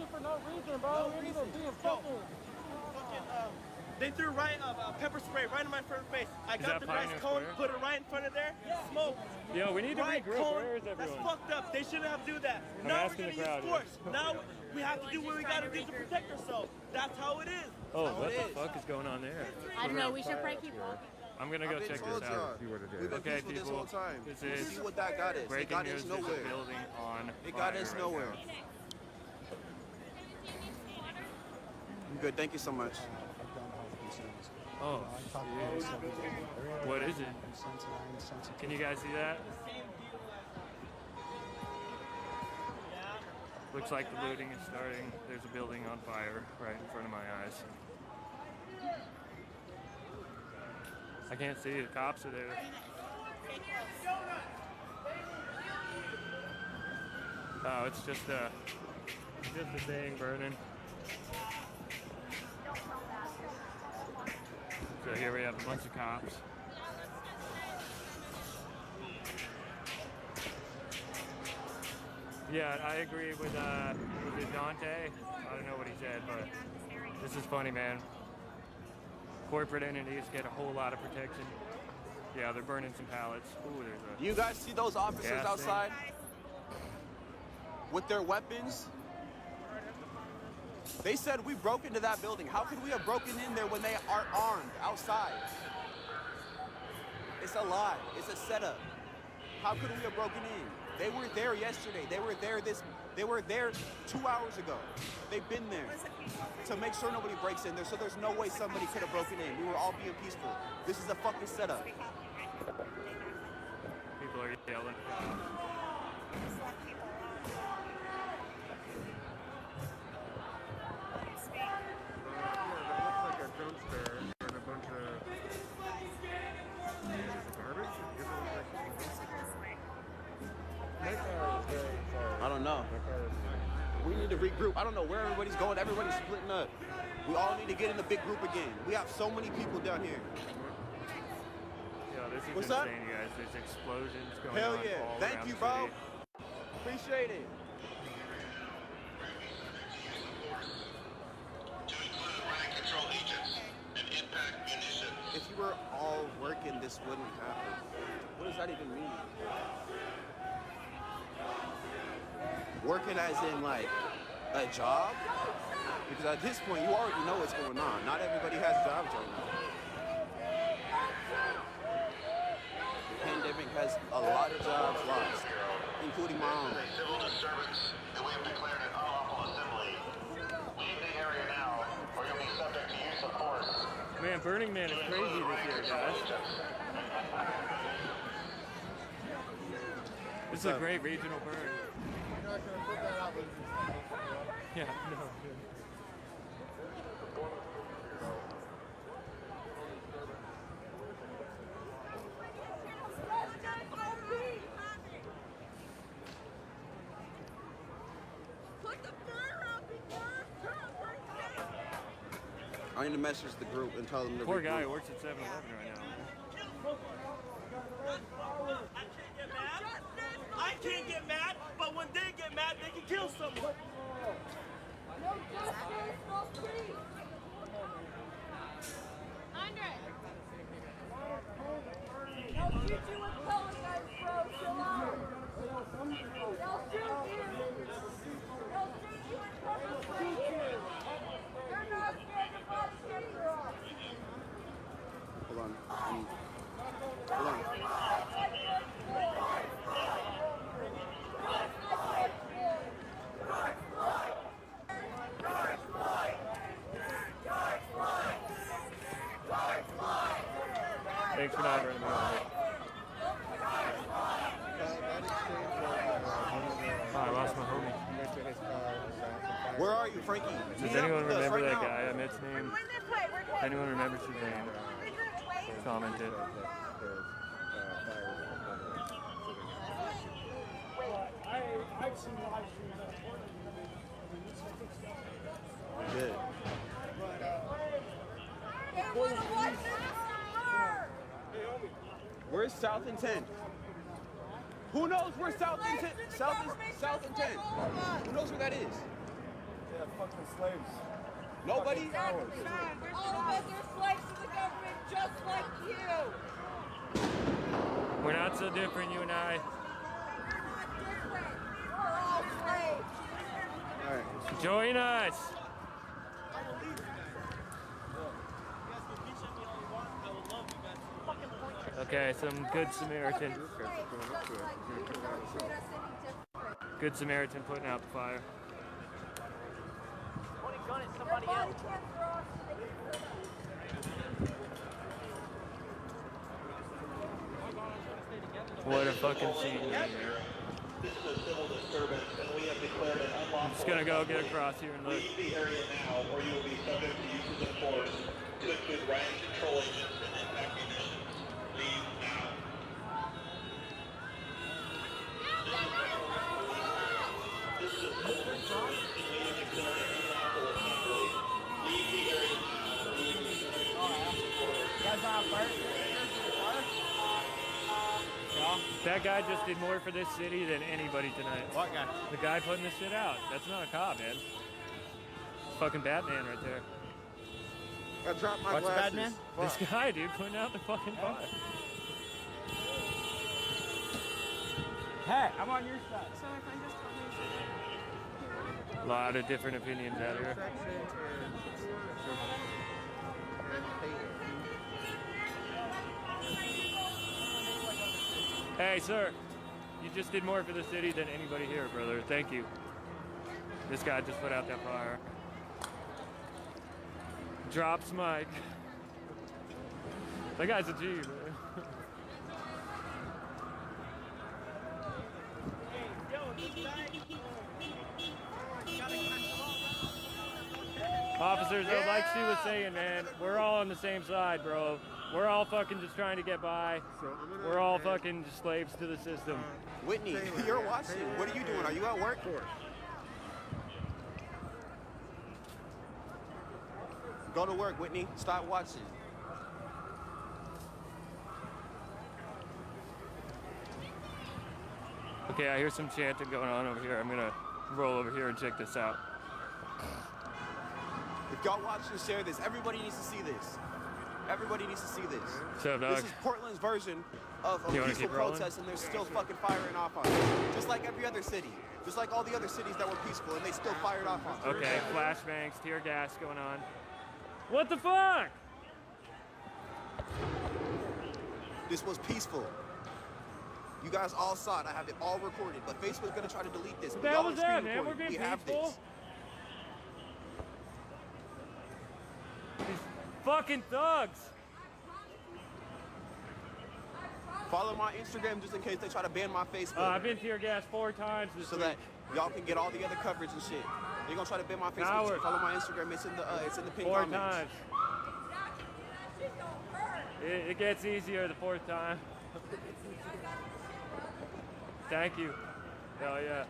For no reason, bro. We need to be fucking. They threw pepper spray right in my front face. I Is got that the rice Pioneer cone, Square? put it right in front of there, smoke. Yo, we need to Right regroup. cone, Where is that's everyone? fucked up. They shouldn't have to do that. I'm Now we're asking going to the crowd, use force. yeah. Now we have to do what we got to do to protect ourselves. That's how it is. Oh, what the fuck is going on there? I don't know. We should probably keep walking. I'm gonna go I've been check told this y'all. out. See what it is. We've been Okay, peaceful this people. whole time. This See is what that got us. It breaking got news. us There's a nowhere. building on It got fire us right nowhere. now. I'm good. Thank you so much. Oh, what is it? Can you guys see that? Looks like the looting is starting. There's a building on fire right in front of my eyes. I can't see. The cops are there. Oh, it's just a thing burning. So here we have a bunch of cops. Yeah, I agree with Dante. I don't know what he said, but this is funny, man. Corporate entities get a whole lot of protection. Yeah, they're burning some pallets. Ooh, there's a. You guys see those officers gas outside with their weapons? They said we broke into that building. How could we have broken in there when they are armed outside? It's a lie. It's a setup. How could we have broken in? They were there yesterday. They were there 2 hours ago. They've been there to make sure nobody breaks in there. So there's no way somebody could have broken in. We were all being peaceful. This is a fucking setup. People are yelling. I don't know. We need to regroup. I don't know where everybody's going. Everybody's splitting up. We all need to get in the big group again. We have so many people down here. Yeah, this is What's insane, up? you guys. There's explosions going Hell on yeah. all Thank around you, the bro. city. Appreciate it. If you were all working, this wouldn't happen. What does that even mean? Working as in like a job? Because at this point, you already know what's going on. Not everybody has jobs right now. The pandemic has a lot of jobs lost, including my own. Civil disturbance, and we have declared an unlawful assembly. Leave the area now, or you'll be subject to use of force. Man, Burning Man is crazy this year, guys. This is a great regional burn. You're not going to put that out, but Yeah, no. I need to message the group and tell them to Poor guy regroup. who works at 7-Eleven right now. I can't get mad, but when they get mad, they can kill someone. No justice, no peace. Andre. They'll shoot you with pellet guns, bro. Chill out. They'll shoot you. They'll shoot you with pepper spray here. You're not scared to body shit, bro. Hold on. Hold on. Thanks for not running me over. Oh, I lost my homie. Where are you, Frankie? Does anyone remember that guy? I met his name. If anyone remembers his name, comment it. I've seen live streams that Good. Where's South and 10? Who knows where South and 10? South and 10. Who knows where that is? Yeah, fucking slaves. Nobody? All of us are slaves to the government just like you. We're not so different, you and I. We're all slaves. All right. Join us. Okay, some Good Samaritan. Good Samaritan putting out the fire. Pointing gun at somebody else. What a fucking scene. This is a civil disturbance, and we have declared an unlawful. I'm just gonna go get across here and look. Leave the area now, or you will be subject to uses of force to include riot control agents and impact munitions. Leave now. This is a civil disturbance, and we have declared an unlawful assembly. Leave the area now, or you will be subject to uses of force. That guy just did more for this city than anybody tonight. What guy? The guy putting this shit out. That's not a cop, man. It's fucking Batman right there. I dropped my What's glasses. Batman? This guy, dude, putting out the fucking fire. Hey, I'm on your side. So our friend just told me she A lot of different opinions out here. Hey, sir. You just did more for the city than anybody here, brother. Thank you. This guy just put out that fire. Drops mic. That guy's a G, man. Officers, like she was saying, man, we're all on the same side, bro. We're all fucking just trying to get by. We're all fucking just slaves to the system. Whitney, you're watching. What are you doing? Are you at work? Go to work, Whitney. Stop watching. Okay, I hear some chanting going on over here. I'm gonna roll over here and check this out. If y'all watch and share this, everybody needs to see this. Everybody needs to see this. What's up, dog? This is Portland's version of a You wanna peaceful keep rolling? protest, and they're still fucking firing off on it. Just like every other city. Just like all the other cities that were peaceful, and they still fired off on it. Okay, flashbangs, tear gas going on. What the fuck? This was peaceful. You guys all saw it. I have it all recorded, but Facebook's gonna try to delete this. What But the hell y'all was are that, screen man? We're recording. being We have peaceful. this. These fucking thugs. Follow my Instagram just in case they try to ban my Facebook. I've been tear gas 4 times this so week. that y'all can get all the other coverage and shit. They're gonna try to ban my Facebook. Howard. So follow my Instagram. It's in the pinned 4 comments. times. It gets easier the 4th time. Thank you. Hell yeah.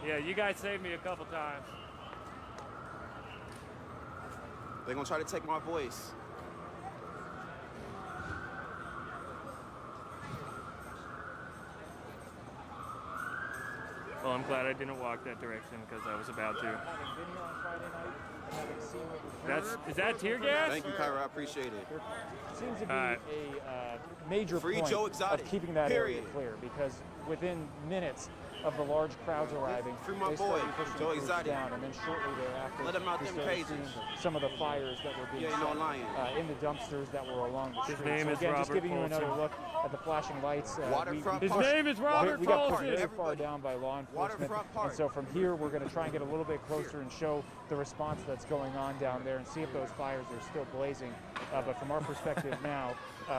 Yeah, you guys saved me a couple times. They're gonna try to take my voice. Well, I'm glad I didn't walk that direction because I was about to. Is that tear gas? Thank you, Kyra. I appreciate it. There seems to be a major Free point Joe Exotic, of keeping that period. area clear, because within minutes of the large crowds arriving, Free my they boy, started pushing Joe troops Exotic. down, and then shortly thereafter, Let him out we them started cages. seeing some of the fires that were being Yeah, you know, set lying. in the dumpsters that were along the His street. name So is again, just Robert giving you another Folsom. look at the flashing lights. Waterfront His Park. name is Robert we got pushed Folsom. very far down by law enforcement, Waterfront Park. and so from here we're going to try and get a little bit closer and show the response that's going on down there and see if those fires are still blazing. But from our perspective now,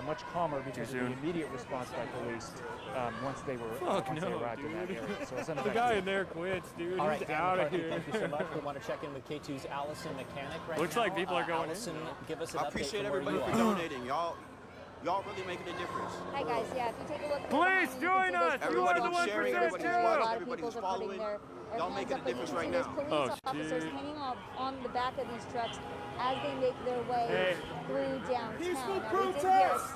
much calmer because of the soon. immediate response by police once they were Fuck once they no, arrived in that dude. area. So I'll send it The back guy to you. in there quits, dude. All right, He's Dan out of McCarthy, here. thank you so much. We want to check in with K2's Allison Mechanic right Looks now. like people are going in. Allison, give us an I update appreciate from where everybody you for are. donating. Y'all really making a difference. Hi guys, yeah, if you take a look. Please join us. You are Everybody the who's 1% sharing, everybody too. who's A watching, lot of everybody people who's are following. putting their Y'all hands making a up, but you difference can right see now. there's police Oh, officers shit. hanging on the back of these trucks as they make their way through downtown. Peaceful Now, we did protest!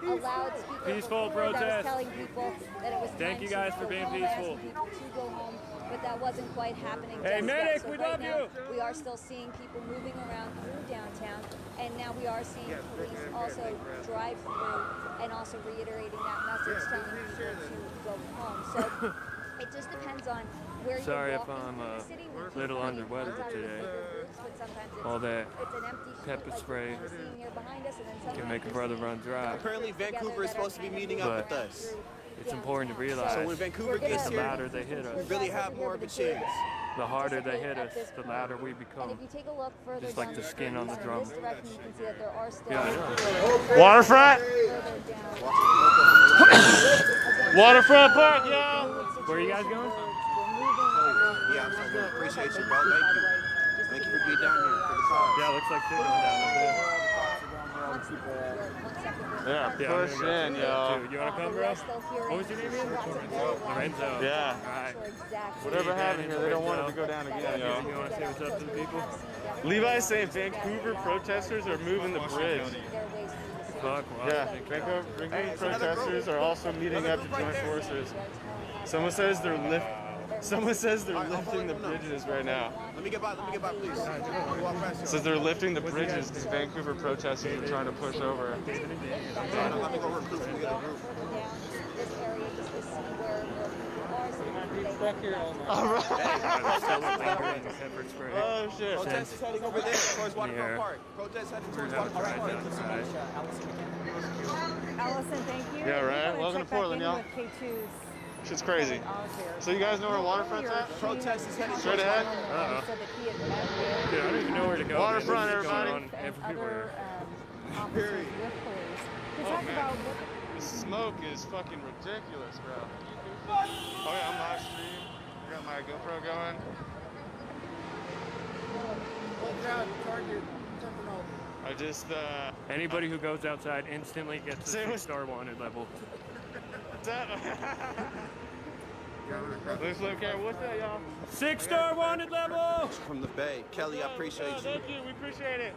hear a loudspeaker Peaceful before that was protest. telling people that it was Thank time you to guys go for being home, peaceful. asking people to go home, but that wasn't quite happening Hey, just medic, yet. So we right love now, you. we are still seeing people moving around through downtown, and now we are seeing police also drive through and also reiterating that message, telling people to go home. So it just depends on where Sorry you're if walking I'm through a the city. We keep little finding under weather ones out of the today. bigger groups, but sometimes it's, All that it's an empty street pepper like spray we're seeing here behind us, and then can sometimes make a you're brother seeing run dry. Apparently Vancouver is supposed to be meeting up with us. It's important to realize So when Vancouver gets the here, louder they hit we us, really have more of a chance. the harder they hit us, the louder we And become. if you take a look further Just like down the skin on the in drum. this direction, you can see that there are still Yeah, I know. Waterfront. Waterfront Park, yo! Where are you guys going? Yeah, so we appreciate you, bro. Thank you. Thank you for being down here for the cause. Yeah, it looks like shit going down there. Yeah, Yeah, push I'm gonna in, go yo. too. You wanna come, bro? What was your name again? Lorenzo. Yeah. Alright. Whatever happened here, they don't want it to go down again, yo. You wanna say what's up to the people? Levi's saying Vancouver protesters are moving the bridge. Fuck, well, Yeah, Vancouver protesters are also meeting up to join forces. Someone says they're lifting the bridges right now. Let me get by, please. Walk past you. Says they're lifting the bridges because Vancouver protesters are trying to push over. Let me go recruit from the other group. This area just to see where people back here all night. All right. Still lingering in pepper spray. Oh shit. Since Protest is heading over there towards Waterfront Park. Protest heading towards Waterfront Park. Allison, thank you. Yeah, right. We're gonna Welcome check to Portland, back in y'all. with K2's Shit's crazy. So you guys know where Waterfront's at? Protest is heading Straight ahead? He said that he had met with Dude, I don't even know where to go. Waterfront, man. This is everybody. going on everywhere. officers with police to Oh, talk man. about what The smoke is fucking ridiculous, bro. Oh yeah, I'm live stream. I got my GoPro going. I just Anybody who goes outside instantly gets a 6-star wanted level. What's that? Let's look at what's that, y'all? 6-star wanted level! From the Bay. Kelly, I appreciate you. Thank you, we appreciate it.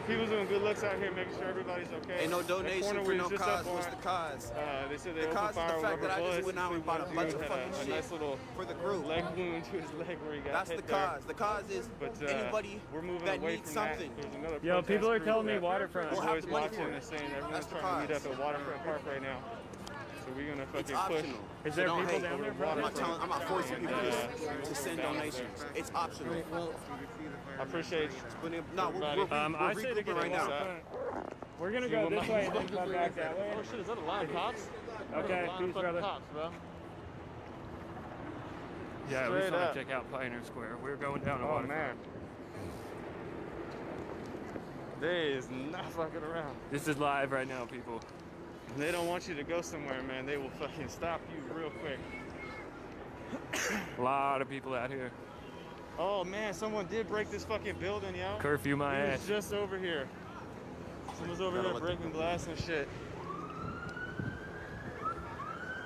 People doing good looks out here, making sure everybody's okay. Ain't no That donation corner for we no was just cause. up What's on, the cause? They said they The opened cause is fire the with fact that I rubber just bullets. went out and bought a Dude bunch of had fucking a shit nice little for the group. leg wound to his leg where he got That's hit the cause. The cause is But, anybody we're moving that away needs from something. That. There's another Yo, people are protest telling me group that Waterfront. I'm We'll have always the money watching for and it. saying everyone's That's the trying to meet cause. up at Waterfront Park right now. So we're gonna It's fucking push. optional. Is So there don't people hate. down there, bro? I'm not forcing people to send donations. It's optional. I appreciate you. No, we're I say to regrouping get right now. We're gonna go this way and then come back that way. Oh shit, is that a line of cops? Okay, Line peace, of fucking brother. cops, bro. Yeah, we Straight just want up. to check out Pioneer Square. We're going down to Oh Waterfront. man. They is not fucking around. This is live right now, people. They don't want you to go somewhere, man. They will fucking stop you real quick. A lot of people out here. Oh man, someone did break this fucking building, yo. Curfew my It was ass. just over here. Someone's over there breaking glass and shit.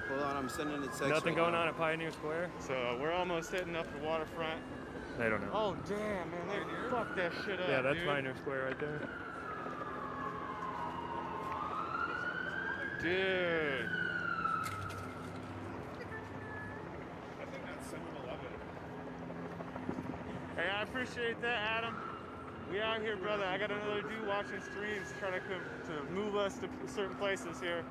Hold on, I'm sending it text. Nothing right going now. on at Pioneer Square? So we're almost heading up the waterfront. They don't know. Oh damn, man, they fucked that shit up. Yeah, that's dude. Pioneer Square right there. Dude. Hey, I appreciate that, Adam. We out here, brother. I got another dude watching streams trying to move us to certain places here.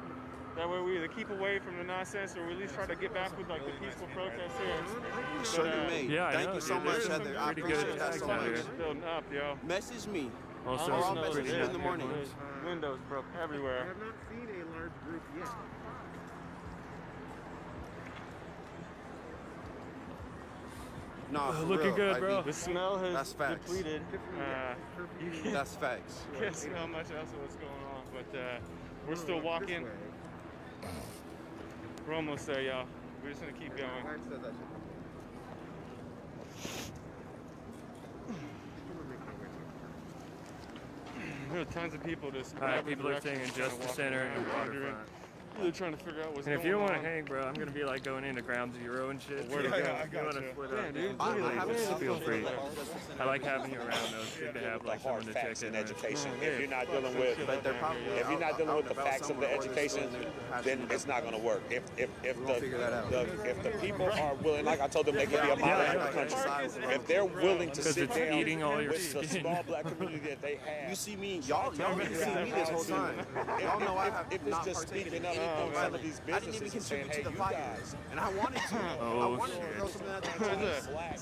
That way we either keep away from the nonsense or we at least try to get back with like the peaceful protests here. Sure you may. Yeah, Thank I know, you so dude. much, There's some Heather. I pretty good appreciate that so attacks out much. here. Building up, yo. Message me. Also, I'll some message pretty you in good the morning. There's windows broke I everywhere. have not seen a large group yet. Nah, for looking real. good, Like, bro. The smell has That's facts. depleted. You can't, That's facts. can't smell much else of what's going on, but we're still walking. We're almost there, y'all. We're just gonna keep going. There are tons of people just. Alright, people are saying just the center and Waterfront. They're trying to figure out what's And going on. if you want to hang, bro, I'm gonna be like going into Ground Zero and shit. Where to go? If you want to split up, dude. just feel free. I like having you around though. It's good to have like someone to check in on. Education. If you're not dealing with, if you're not dealing with the facts of the education, then it's not going to work. If the people are willing, like I told them, they could be a model in the country. If they're willing to sit down eating all your with the skin. small black community that they have, You see me, y'all didn't see me this whole time. Y'all know I have if it's not just partaken in speaking up anything on some of violent. these I didn't even businesses and saying, contribute to hey, the you fire, guys. and I wanted to. I wanted to throw something at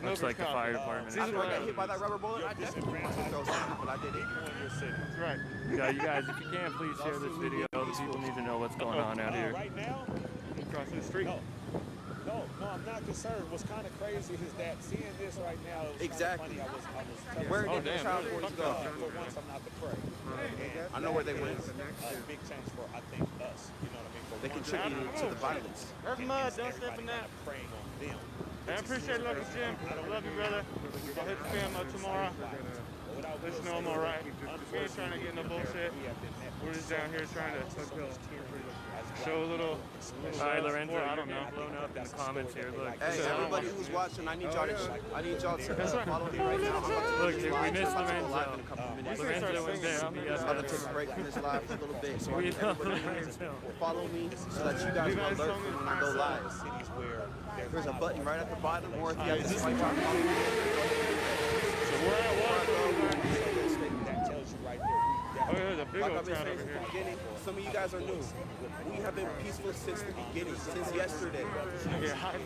the Looks like the fire department. After I got hit by that rubber bullet, I definitely wanted to throw something, but I didn't. That's right. Yeah, you guys, if you can, please share this video. The people need to know what's going on out here. Right now, Crossing the street. No, I'm not concerned. What's kind of crazy is that seeing this right now is Exactly. kind of funny. I was Where Oh, did the damn, child dude. boys Fuck go? for once, I'm not the prey. And I know where they went. it's a big change for, I think, us. You know what I mean? For They once, contributed to the violence. That's mud. Don't step in that. preying on them. I appreciate Lucas Jim. I love you, brother. I'll hit the fam up tomorrow. Let you know I'm alright. We ain't trying to get no bullshit. We're just down here trying to show a little Alright, Lorenzo, support. I you're don't getting know. blown up in the comments here. Look. Hey, everybody who's watching, I need y'all to follow me right now. I'm about to Look, do dude, this we live. missed I'm about to go live Lorenzo. in a couple minutes. Lorenzo was there. I'm about to take a break from this live for a little bit. So I need everybody here follow me so that you guys will alert for when I go live. There's a button right at the bottom, or if you have to swipe out, So we're at Waterfront. That tells you right there, we Oh, yeah, there's a big Like old I've been crowd saying over since the here. beginning, some of you guys are new. We have been peaceful since the beginning, since yesterday.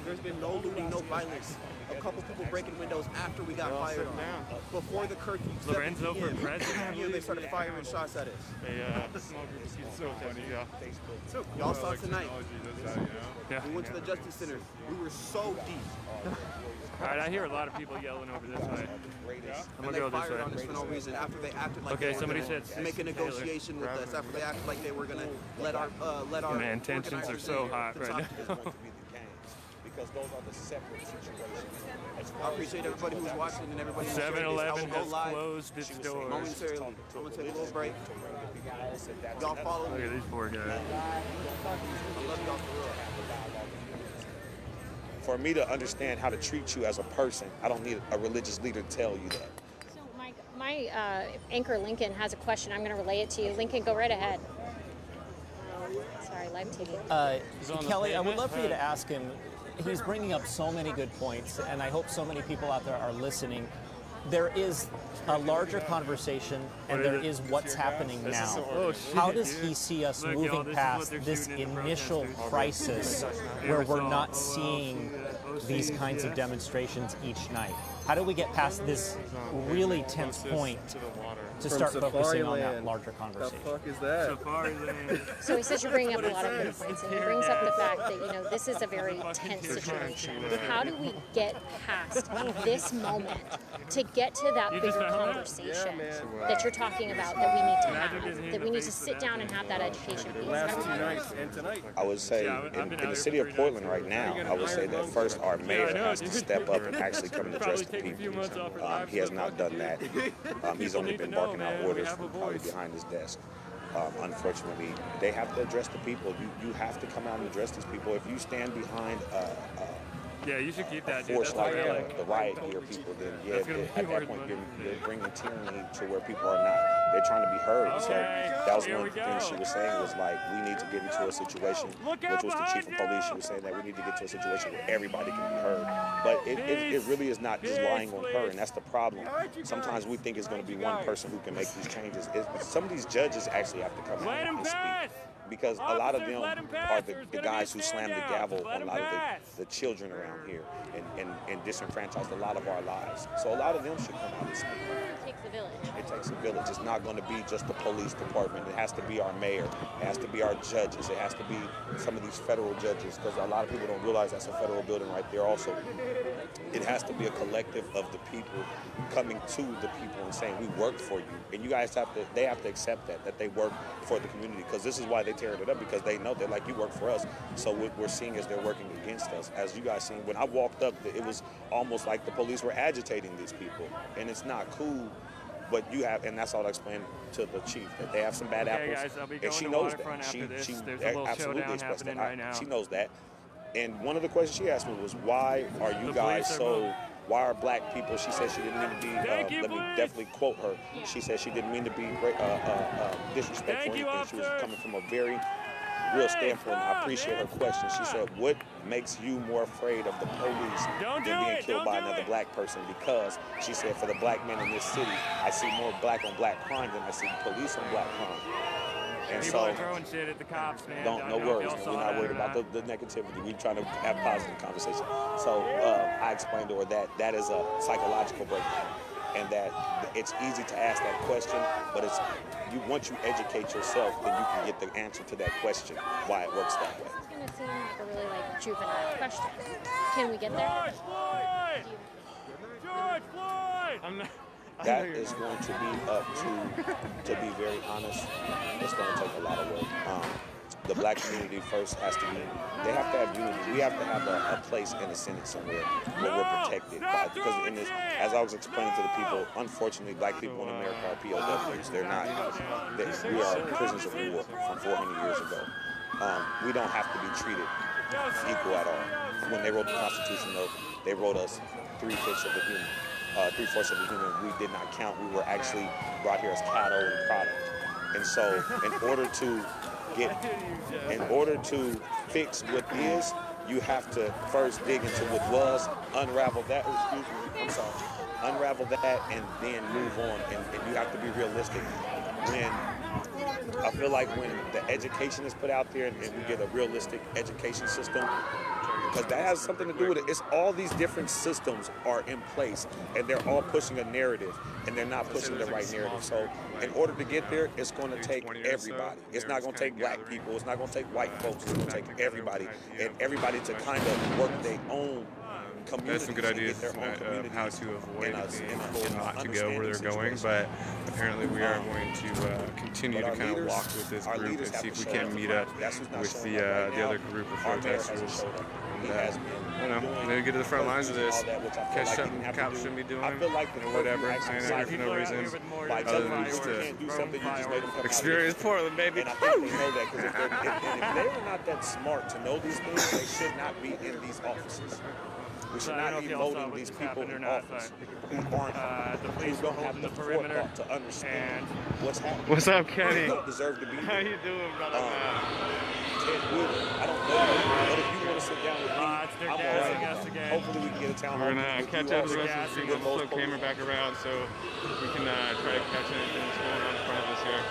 There's been no looting, no violence. A couple people breaking windows after we got fired on. Before the curfew, Lorenzo for president. they started firing shots at us. A small group of people. So funny, yeah. Y'all saw tonight. Yeah. We went to the Justice Center. We were so deep. All right, I hear a lot of people yelling over this way. I'm And gonna go they this fired on us way. for no reason. After they acted like Okay, they were somebody gonna said make a negotiation with us. After they acted like they were gonna let our Man, tensions are so hot right now. Because those are the separate situations. I appreciate everybody who's watching and everybody who's 7-Eleven has closed its doors. Momentarily. I'm gonna take a little break. Y'all follow me. Look at these poor guys. I love y'all for real. For me to understand how to treat you as a person, I don't need a religious leader to tell you that. So my anchor Lincoln has a question. I'm going to relay it to you. Lincoln, go right ahead. Sorry, live TV. Kelly, I would love for you to ask him. He's bringing up so many good points, and I hope so many people out there are listening. There is a larger conversation, and there is what's happening now. How does he see us moving past this initial crisis where we're not seeing these kinds of demonstrations each night? How do we get past this really tense point to start focusing on that larger conversation? The fuck is that? Safari land. So he says you're bringing up a lot of good points, and he brings up the fact that, you know, this is a very tense situation. How do we get past this moment to get to that bigger conversation that you're talking about that we need to have, that we need to sit down and have that education piece? Last 2 nights and tonight. I would say in the city of Portland right now, I would say that first our mayor has to step up and actually come and address the people. He has not done that. He's only been barking out orders from probably behind his desk. Unfortunately, they have to address the people. You have to come out and address these people. If you stand behind Yeah, you should keep that, dude. force That's like the riot gear people, then yeah, That's gonna be at that hard, point buddy. you're bringing tyranny to where people are not. They're trying to be heard. So that was here one we of the things go. she was saying was like we need to get into a situation, which was the chief of police. She was saying that we need to get to a situation where everybody can be heard. But it really is not just lying on her, and that's the problem. Sometimes we think it's going to be one person who can make these changes. Some of these judges actually have to come out and speak. Because a lot of them are the guys who slam the gavel on a lot of the children around here and disenfranchised a lot of our lives. So a lot of them should come out and speak. It takes a village. It takes a village. It's not going to be just the police department. It has to be our mayor. It has to be our judges. It has to be some of these federal judges, because a lot of people don't realize that's a federal building right there also. It has to be a collective of the people coming to the people and saying, we work for you. And you guys they have to accept that they work for the community, because this is why they tearing it up, because they know they're like, you work for us. So what we're seeing is they're working against us. As you guys seen, when I walked up, it was almost like the police were agitating these people, and it's not cool. But you have, and that's all I explained to the chief, that they have some bad apples, guys, I'll be and going she to knows Waterfront that. after this. She There's a little absolutely showdown expressed happening that. right now. She knows that. And one of the questions she asked me was, why are you guys so? Why are black people? She said she didn't mean to be. Let me definitely quote her. She said she didn't mean to be disrespectful or anything. She was coming from a very real standpoint. I appreciate her question. She said, what makes you more afraid of the police than being killed by another black person? Because she said, for the black men in this city, I see more black on black crime than I see police on black crime. And People so, are throwing shit at the cops, man. no worries. We're not worried about the negativity. We're trying to have positive conversation. So I explained to her that that is a psychological breakdown, and that it's easy to ask that question, but it's once you educate yourself, then you can get the answer to that question, why it works that way. It's going to seem like a really juvenile question. Can we get there? George Floyd! I'm not. That is going to be up to be very honest, it's going to take a lot of work. The black community first has to be, they have to have unity. We have to have a place in the Senate somewhere where we're protected. Because in this, as I was explaining to the people, unfortunately, black people in America are POWs. They're not. We are prisoners of war from 400 years ago. We don't have to be treated equal at all. When they wrote the Constitution, though, they wrote us 3/5 of the human. 3/4 of the human, we did not count. We were actually brought here as cattle and product. And so, in order to fix what is, you have to first dig into what was, unravel that. Unravel that, and then move on. And you have to be realistic. when the education is put out there and we get a realistic education system, because that has something to do with it. It's all these different systems are in place, and they're all pushing a narrative, and they're not pushing the right narrative. So in order to get there, it's going to take everybody. It's not going to take black people. It's not going to take white folks. It's going to take everybody, and everybody to kind of work their own community. That's some good ideas of how to avoid being told not to go where they're going, but apparently we are going to continue to kind of walk with this group and see if we can meet up with the other group of protesters. And, I don't know, maybe get to the front lines of this, catch something cops shouldn't be doing, or whatever, saying that for no reason other than just to experience Portland, baby. And I think they know that, because if they are not that smart to know these things, they should not be in these offices. We should not be voting these people in office who aren't, who don't have the forethought to understand what's happening. What's up, Kenny? They don't deserve to be here. How you doing, brother? Ted Wheeler, I don't know you, but if you want to sit down with me, I'm all right. Hopefully we can get a town hall. We're going to catch up with the rest of the stream. I'm going to flip camera back around so we can try to catch anything that's going on in front of us here.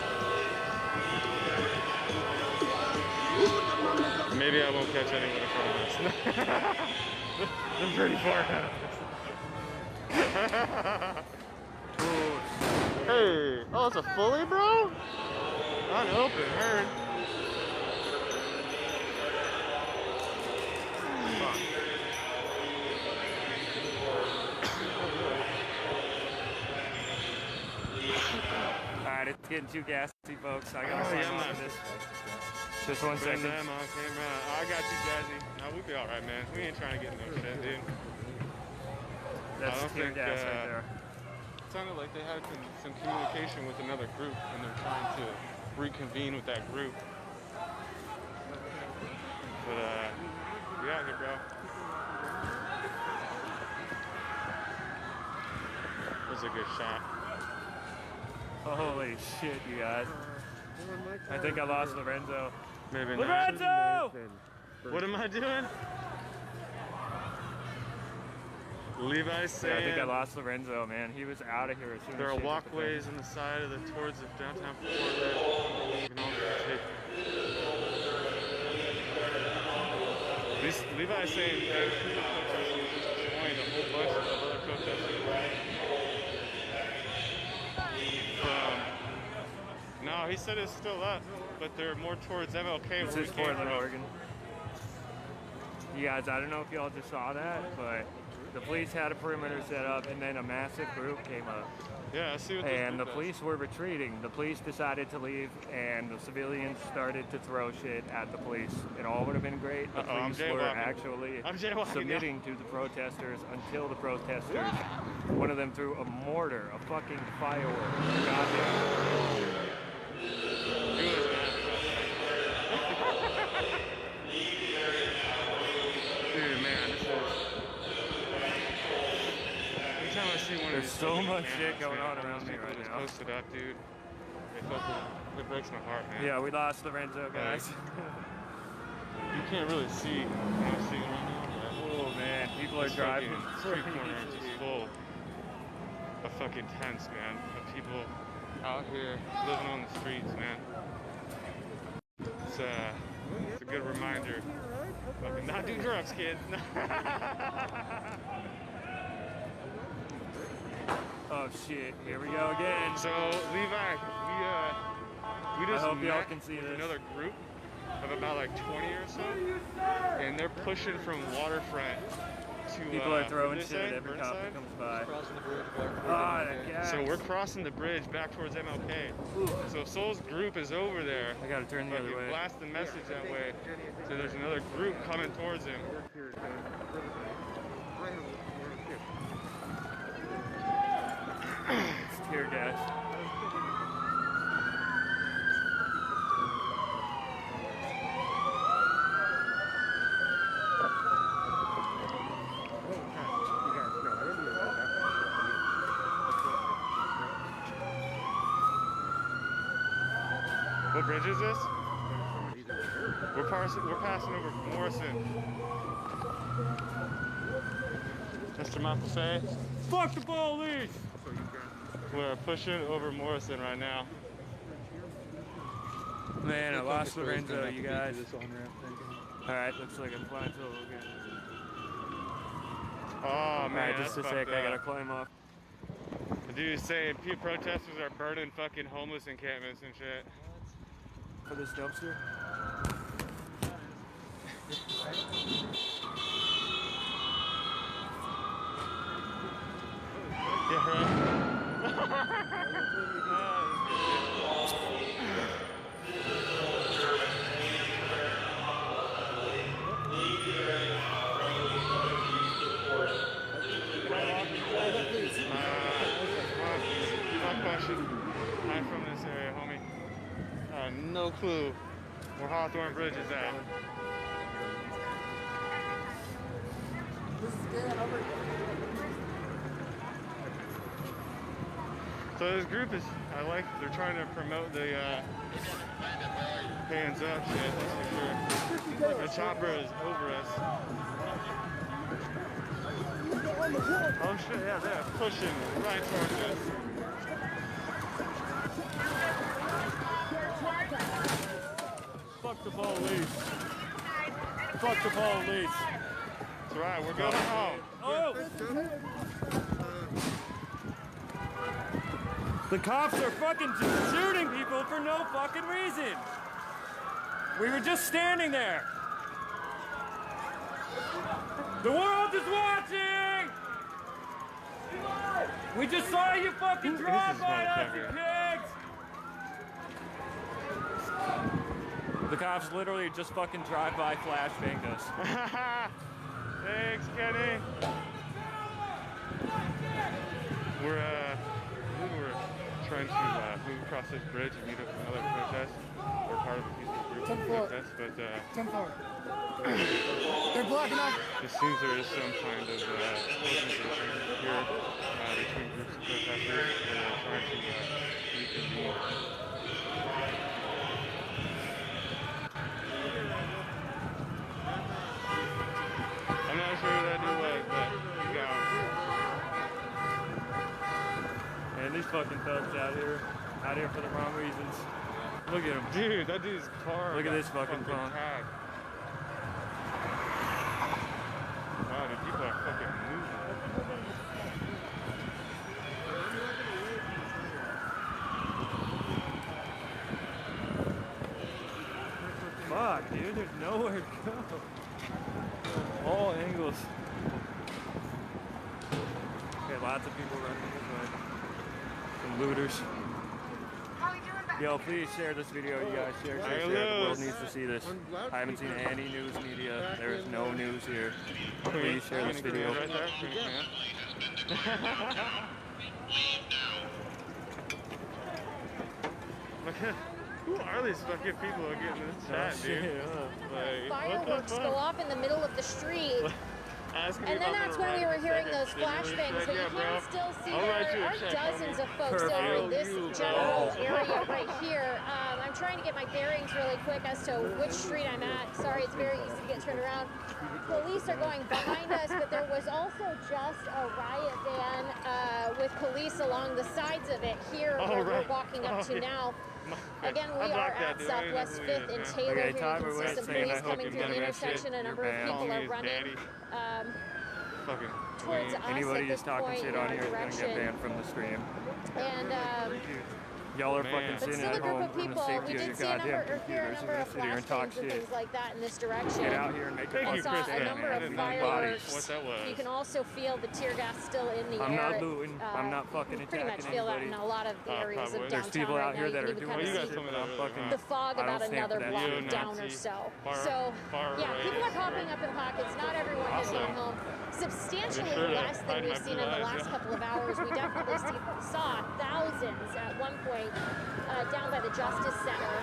Maybe I won't catch anyone in front of us. They're pretty far out. Hey, oh, it's a fully, bro? Unopened, heard. Alright, it's getting too gassy, folks. I gotta sign off this. Just 1 second. I got you, Jazzy. No, we'll be alright, man. We ain't trying to get no shit, dude. That's tear gas right there. It sounded like they had some communication with another group, and they're trying to reconvene with that group. But, we out here, bro. That was a good shot. Holy shit, you guys. I think I lost Lorenzo. Maybe not. Lorenzo! What am I doing? Levi's saying... I think I lost Lorenzo, man. He was out of here as soon as there are walkways on the side of towards the downtown Portland. We can all take... Levi's saying that freedom protesters joined a whole bunch of other protesters from... No, he said it's still up, but they're more towards MLK. This is Portland, Oregon. You guys, I don't know if y'all just saw that, but the police had a perimeter set up, and then a massive group came up. Yeah, I see what and the police were retreating. The police decided to leave, and the civilians started to throw shit at the police. It all would have been great. The police were actually submitting to the protesters until the protesters, one of them threw a mortar, a fucking firework. Goddamn. Dude, man, this is... Every time I see one There's of these so much cans, shit going man, on around me right now. Posted up, dude. It breaks my heart, man. Yeah, we lost Lorenzo, guys. You can't really see. Can you see right now? Oh man, people are driving. Street corner is just full of fucking tents, man. Of people out here living on the streets, man. It's a good reminder. Fucking not do drugs, kids. Oh shit, here we go again. So Levi, we just I hope y'all met can see with this. another group of about like 20 or so, and they're pushing from waterfront to People are throwing shit at every cop that comes by. So we're crossing the bridge back towards MLK. So Soul's group is over there. I gotta turn the other way. Blast the message that way. So there's another group coming towards him. It's tear gas. What bridge is this? We're passing over Morrison. Mr. Maffei. Fuck the police! We're pushing over Morrison right now. Man, I lost Lorenzo, you guys. Alright, looks like I'm flying solo again. Oh man, Alright, just a sec, I gotta climb off. The dude's saying protesters are burning fucking homeless encampments and shit. For this dumpster? Yeah, right. I'm from this area, homie. No clue where Hawthorne Bridge is at. This is good. So this group is, they're trying to promote the hands up shit, that's for sure. The chopper is over us. Oh shit, yeah, they're pushing right towards us. Fuck the police. Fuck the police. That's right, we're going home. Oh! The cops are fucking shooting people for no fucking reason. We were just standing there. The world is watching! We just saw you fucking drive by us, you pigs! The cops literally just fucking drive by, flashbanged us. Thanks, Kenny. We're trying to move across this bridge and meet up with another protest. We're part of a peaceful group of protests, but 10-4. They're blocking off. It seems there is some kind of organization here between groups of protesters that are trying to reconvene. I'm not sure who that dude was, but he's gone. Man, these fucking thugs out here for the wrong reasons. Look at him. Dude, that dude's car. Look at this fucking phone. Tag. Wow, dude, people are fucking moving. Fuck, dude, there's nowhere to go. All angles. Okay, lots of people running this way. Some looters. Yo, please share this video, you guys. Share. The world needs to see this. I haven't seen any news media. There is no news here. Please share this video. Right there. Who are these fucking people who are getting this chat, dude? Like, Fireworks go off in the middle of the street. And then that's when we were hearing those flashbangs, but you can still see there are dozens of folks over in this general area right here. I'm trying to get my bearings really quick as to which street I'm at. Sorry, it's very easy to get turned around. Police are going behind us, but there was also just a riot van with police along the sides of it here where we're walking up to now. Again, we are at Southwest 5th and Taylor. Here you can see some police coming through the intersection. A number of people are running towards us. Anybody at this who's talking point shit on here is going to get banned from the stream. And y'all are fucking sitting at home in the safety of your goddamn computers. You're going to sit here and talk shit. Things like that in this direction. Get out here and make a fucking saw a stand, number man. of There's no fireworks. bodies. What that was. You can also feel the tear gas still in the I'm air. not looting. I'm not fucking You pretty much attacking feel that in anybody. a lot of the areas of downtown There's people right out here now. that You are can doing even this kind shit, but I'm fucking. the fog I don't about stand another for that block shit. down or so. So, yeah, people are popping up in pockets. Not everyone has gone home. Substantially less than we've seen in the last couple of hours. We definitely saw thousands at one point down by the Justice Center,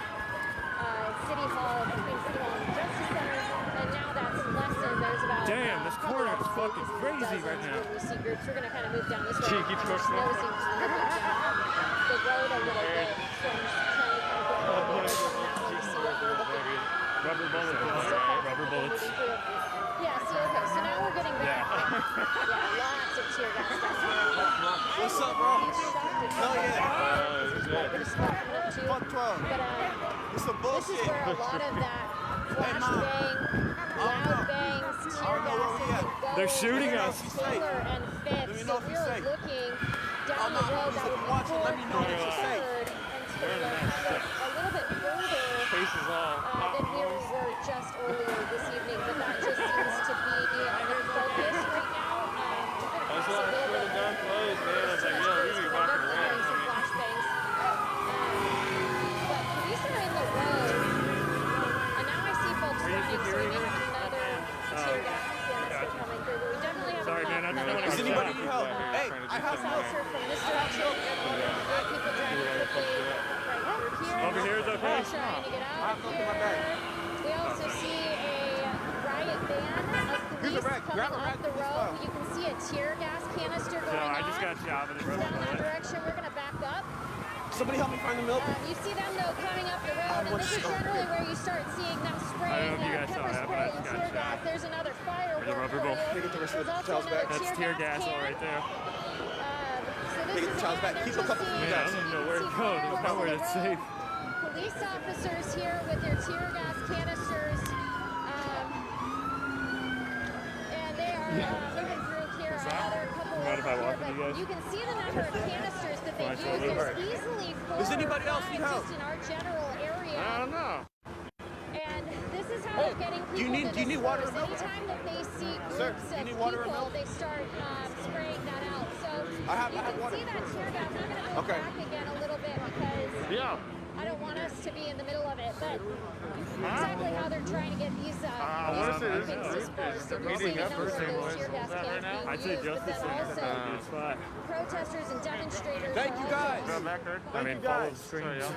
City Hall, between City Hall and the Justice Center, and now that's lessened. There's about damn, this corner is fucking crazy right now. We see groups. We're gonna kind of move down this way. Cheeky The snow seems to be moving down the road a little bit. So I'm just trying to kind of get over here now to see what we're looking at. Rubber bullets. Rubber bullets. Yeah, see, okay, so now we're getting back. Yeah, lots of tear gas. What's up, bro? No, Fuck 12. It's some bullshit. This is where a lot of that flashbang, loud bangs, tear gas, They're shooting us. Taylor and Fifth. So we were looking down the road that would be 4th and 3rd until a little bit further than we were just earlier this evening. But that just seems to be the focus right now. That's why I swear to God closed, man. I was like, yo, we need to walk around. Some flashbangs. But police are in the road. And now I see folks running, so we may have another tear gas canister coming through. But we definitely have Sorry, man, I don't want to. Does anybody need help? Hey, I have help. officer from this direction. People driving quickly right through here. Over here is okay. Trying to get out of here. We also see a riot van of police coming off the road. You can see a tear gas canister going I just got shot with it. down that direction. We're going to back up. Somebody help me find the milk. You see them though coming up the road, and this is generally where you start seeing them spraying I don't know if you guys saw pepper that, spray but I and just tear got gas. shot. There's another firework. There's a rubber ball. Take it to the There's also child's back. That's tear gas all right there. So this Take it to is child's back. Keep a couple of Man, I don't even know where to go. There's nowhere that's safe. Police officers here with their tear gas canisters, and they are moving through here. Another couple Mind if I walk here, with you guys? but you can see the number of canisters that they use. There's easily 4 Does anybody or else 5 need help? just in our general area. I don't know. And this is how they're getting people to do you need water or disperse. milk? Anytime that they see Sir, groups do you of need water or people, milk? they start spraying that out. So I have you can water. see that tear gas. I'm going to go Okay. back again a little bit because I don't want us to be in the middle of it. But exactly how they're trying to get these groupings dispersed. And we're seeing a number of those tear gas cans being I'd say used, but Justice then Center is a also good spot. protesters and demonstrators Thank are you, also guys. I mean, follow the streams. they are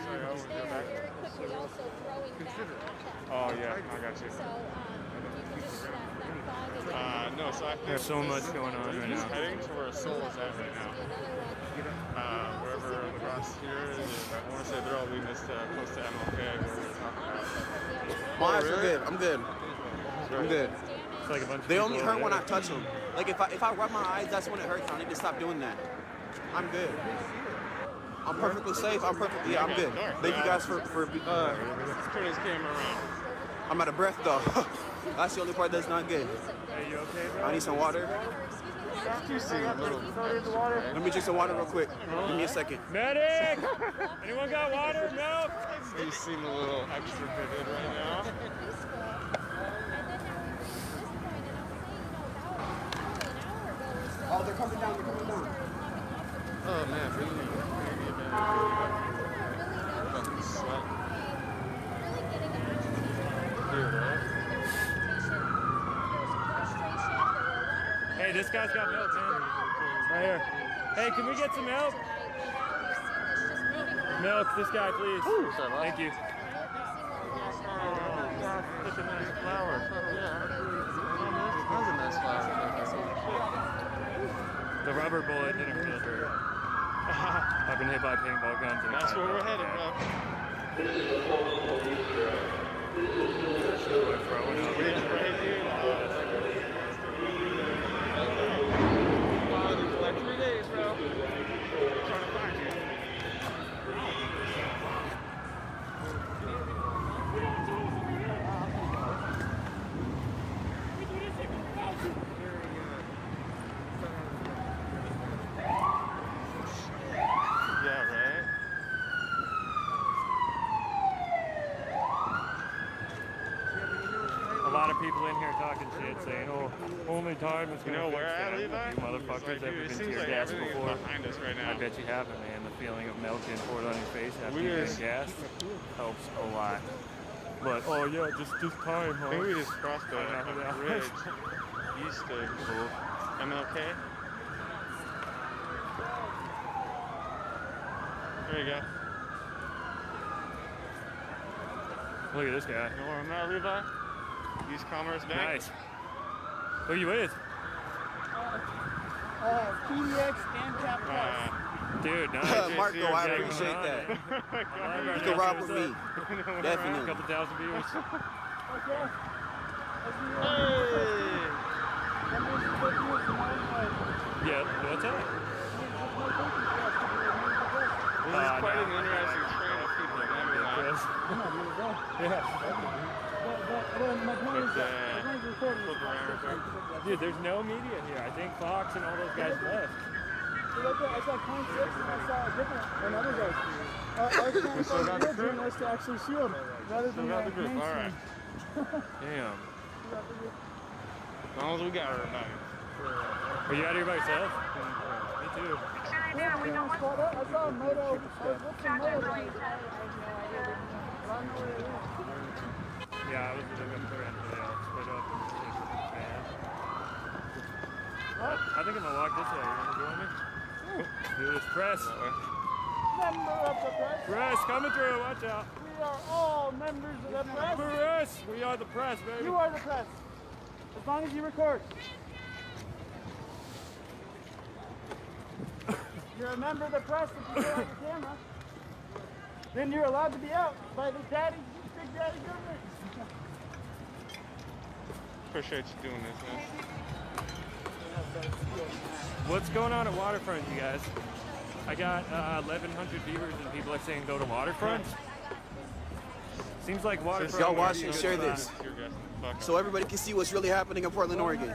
very quickly also throwing back at them. Oh, yeah, I got you. So you can just that fog is No, so I think There's so much going on right now. heading to where Seoul is at right now. Wherever across here is, I want to say they're all leading us to close to MLK, where we're talking about. My eyes are good. I'm good. I'm good. It's like a bunch of They only people hurt over when I there. touch them. Like if I rub my eyes, that's when it hurts. I need to stop doing that. I'm good. I'm perfectly safe. I'm good. Thank you guys for turn his camera around. I'm out of breath though. That's the only part that's not good. Hey, you okay, bro? I need some water. Let me drink some water real quick. Give me a second. Medic! Anyone got water? Milk? You seem a little extra vivid right now. Oh, they're coming down. They're coming down. Oh man, really? Fucking sweat. Here, right? Hey, this guy's got milk, man. Right here. Hey, can we get some milk? Milk, this guy, please. Thank you. Such a nice flower. That's a nice flower. The rubber bullet didn't feel good. I've been hit by paintball guns. And That's where we're headed, Like 3 days, bro. Trying to find you. Yeah, right? A lot of people in here talking shit, saying, "Oh, only time is gonna fix that." You motherfuckers Like, dude, ever it been seems tear like gassed everything is before? behind us right now. I bet you haven't, man. The feeling of milk and poured on your face after We you've just- been gassed helps a lot. But oh yeah, just time, huh? I think we just crossed the bridge east of MLK. There you go. Look at this guy. You know where I'm at, Levi? East Commerce Bank. Nice. Who you with? PDX and Cap Plus. Dude, nice. Marco, I appreciate that. You can rock with me. A Definitely. couple thousand viewers. Yeah, what's that? This is quite an interesting train of people. I'm not gonna lie. Flip around real quick. Dude, there's no media here. I think Fox and all those guys left. I saw Point 6 and I saw a different another guy. Our real journalists to actually shield rather than the group. All right. Damn. As long as we got her tonight. Are you out here by yourself? Me too. Yeah, we don't want to. I saw a moto. I was looking at moto. Yeah, I was looking for it today. I'll split up and I think I'm gonna walk this way. You wanna join me? Do this press. Member of the press. Press coming through. Watch out. We are all members of the press. Press. We are the press, baby. You are the press. As long as you record. You're a member of the press if you go on your camera. Then you're allowed to be out by the big daddy government. Appreciate you doing this, man. What's going on at Waterfront, you guys? I got 1,100 viewers and people are saying go to Waterfront. Seems like Waterfront. Y'all watch and share this so everybody can see what's really happening in Portland, Oregon.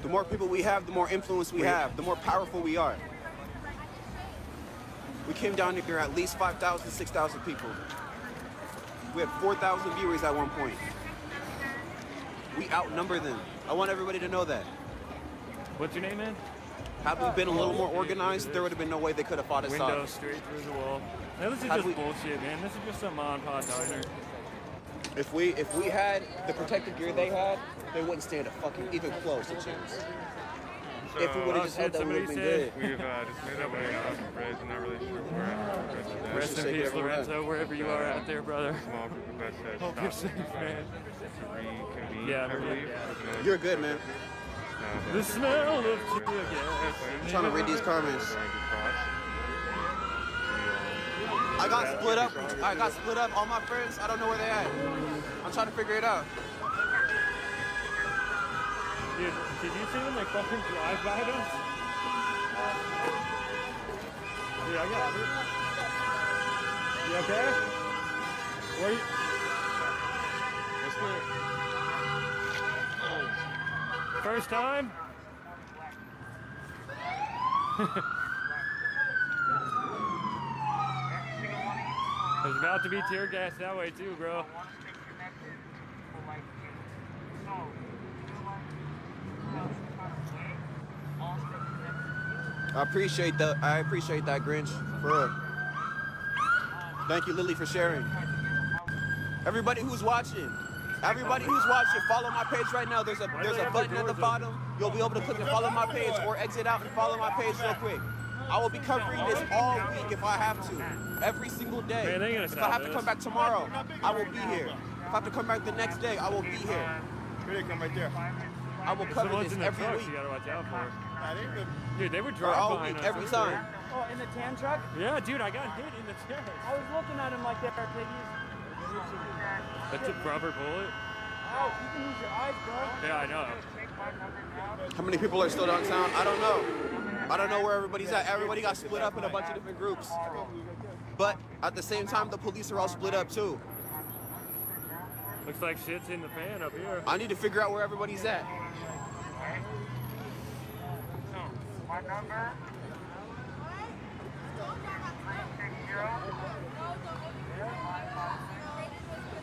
The more people we have, the more influence we have, the more powerful we are. We came down here at least 5,000, 6,000 people. We had 4,000 viewers at one point. We outnumber them. I want everybody to know that. What's your name, man? Had we been a little more organized, there would have been no way they could have fought us off. Window straight through the wall. Now, this is just bullshit, man. This is just some mom and pop diner. If we had the protective gear they had, they wouldn't stand a fucking even close a chance. So, if we would have just had that, we would have been good. We've just made our way across the bridge. I'm not really sure where we're at. Rest in peace, Lorenzo, wherever you are out there, brother. Small group of us has Hope you're safe, man. Reconvene, Yeah, I believe. You're good, man. The smell of tear gas. I'm trying to read these comments. I got split up. All my friends, I don't know where they at. I'm trying to figure it out. Dude, did you see when they fucking drive by us? Dude, I got it. You okay? Where you? What's good? First time? There's about to be tear gas that way too, bro. I appreciate that, Grinch. For real. Thank you, Lily, for sharing. Everybody who's watching, follow my page right now. There's a button at the bottom. You'll be able to click and follow my page or exit out and follow my page real quick. I will be covering this all week if I have to. Every single day. Man, if I have to come back tomorrow, I will be here. If I have to come back the next day, I will be here. Here they come right there. I will cover this every week. You gotta watch out for. Dude, Dude, they would drive all behind week, us every time. Oh, in the tan truck? Yeah, dude, I got hit in the chest. I was looking at him like that, piggies. That's a rubber bullet. Oh, you can use your eyes, bro. Yeah, I know. How many people are still downtown? I don't know. I don't know where everybody's at. Everybody got split up in a bunch of different groups. But at the same time, the police are all split up too. Looks like shit's in the pan up here. I need to figure out where everybody's at. My number.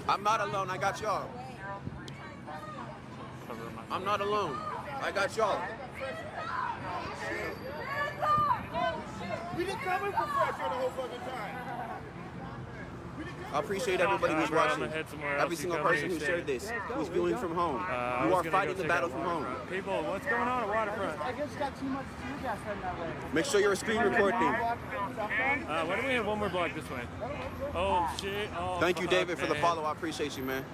I'm not alone. I got y'all. I'm not alone. I got y'all. We didn't come in for pressure the whole fucking time. I appreciate everybody who's watching. Every single person who shared this, who's viewing from home. You are fighting the battle from home. People, what's going on at Waterfront? I just got too much tear gas heading that way. Make sure you're screen recording. Why don't we have one more block this way? Oh, shit. Oh, Thank you, David, for the man. follow. I appreciate you, man.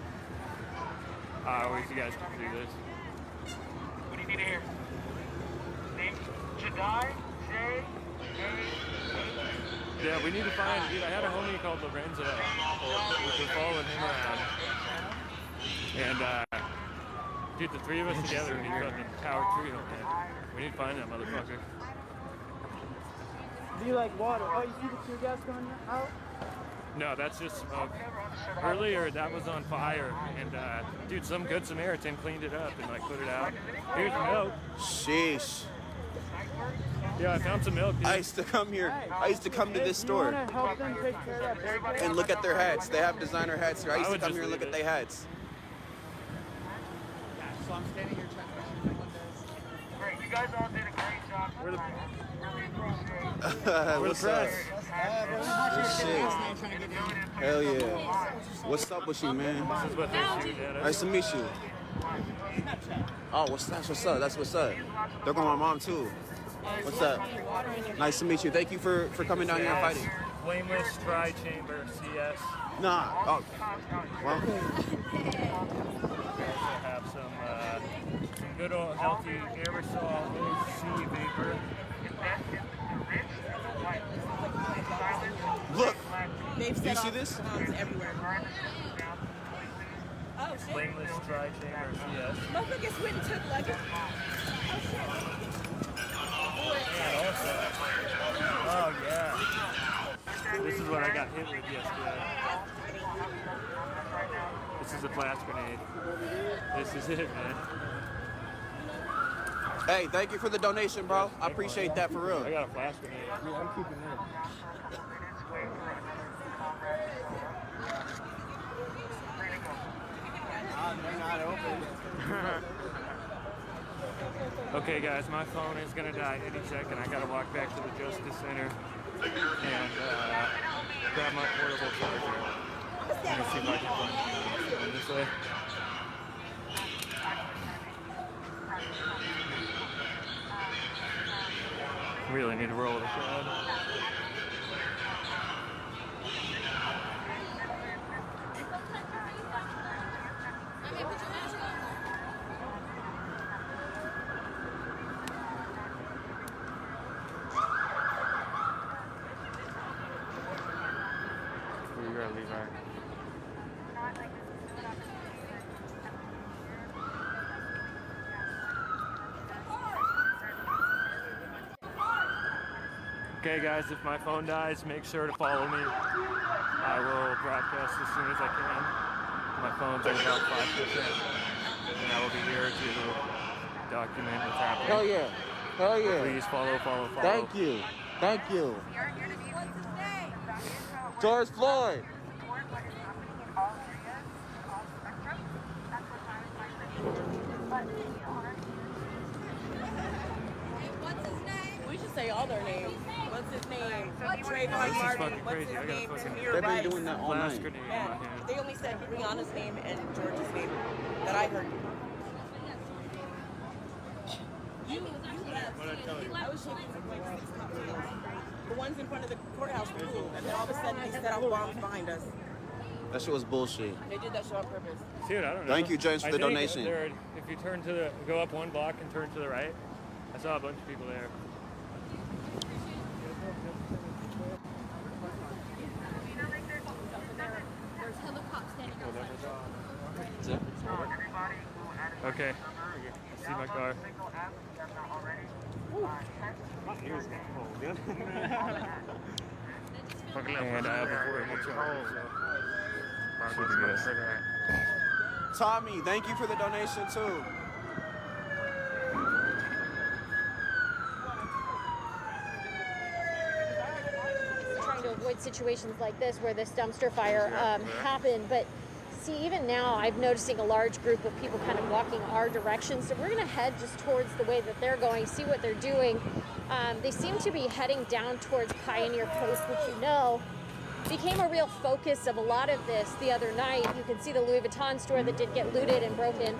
I wish you guys could see this. What do you need to hear? Name Jedi, J, Yeah, we need to find, dude, I had a homie called Lorenzo. We're following him around. And, dude, the three of us together, we need fucking power trio, man. We need to find that motherfucker. Do you like water? Oh, you see the tear gas coming out? No, that's just smoke. Earlier, that was on fire, and dude, some good Samaritan cleaned it up and like put it out. Here's milk. Sheesh. Yeah, I found some milk, dude. I used to come here. I used to come to this store Help them take care of that barricade? and look at their hats. They have designer hats here. I used to would come just here and look leave at their hats. So I'm standing here checking my windows. Great, you guys all did a great job. We're the What's up? Shit. Hell yeah. What's up with you, man? This is what they shoot at us. Nice to meet you. Oh, that's what's up. That's what's up. They're going my mom too. What's up? Nice to meet you. Thank you for coming down here and fighting. Flameless tri-chamber CS. Nah. Oh. Well. We also have some good old healthy aerosol OC vapor. Look. They've Do you set see off this? bombs everywhere. Oh, shit. Flameless tri-chamber CS. Motherfuckers went and took luggage. Oh yeah. This is what I got hit with yesterday. This is a flash grenade. This is it, man. Hey, thank you for the donation, bro. I appreciate that for real. I got a flash grenade. Yeah, I'm keeping it. They're not open. Okay, guys, my phone is gonna die any second. I gotta walk back to the Justice Center and grab my portable charger. I'm gonna see if I can find it this way. Really need to roll the crowd. You gotta leave, right? Okay, guys, if my phone dies, make sure to follow me. I will broadcast as soon as I can. My phone's at about 5%, and I will be here to document what's happening. Hell yeah. Hell yeah. Please follow. Thank you. Thank you. George Floyd. We should say all their names. What's his name? Trayvon This is Martin. fucking What's crazy. his I gotta name? fucking- Tamir They've been Rice. doing that all Flash night. grenade in my Yeah, hand. they only said Rihanna's name and George's name that I heard. You left. What'd I tell you? I was shaking for like 6 cocktails. The ones in front of the courthouse were cool, and then all of a sudden they set off bombs behind us. That shit was bullshit. They did that shit on purpose. Dude, I don't know. Thank you, James, for I the think donation. If you turn to go up one block and turn to the right, I saw a bunch of people there. There's helicopters standing Okay. I see my car. And I have a portable charger, so should be good. Tommy, thank you for the donation too. Trying to avoid situations like this where this dumpster fire happened, but see, even now I'm noticing a large group of people kind of walking our direction, so we're going to head just towards the way that they're going, see what they're doing. They seem to be heading down towards Pioneer Post, which you know became a real focus of a lot of this the other night. You can see the Louis Vuitton store that did get looted and broken.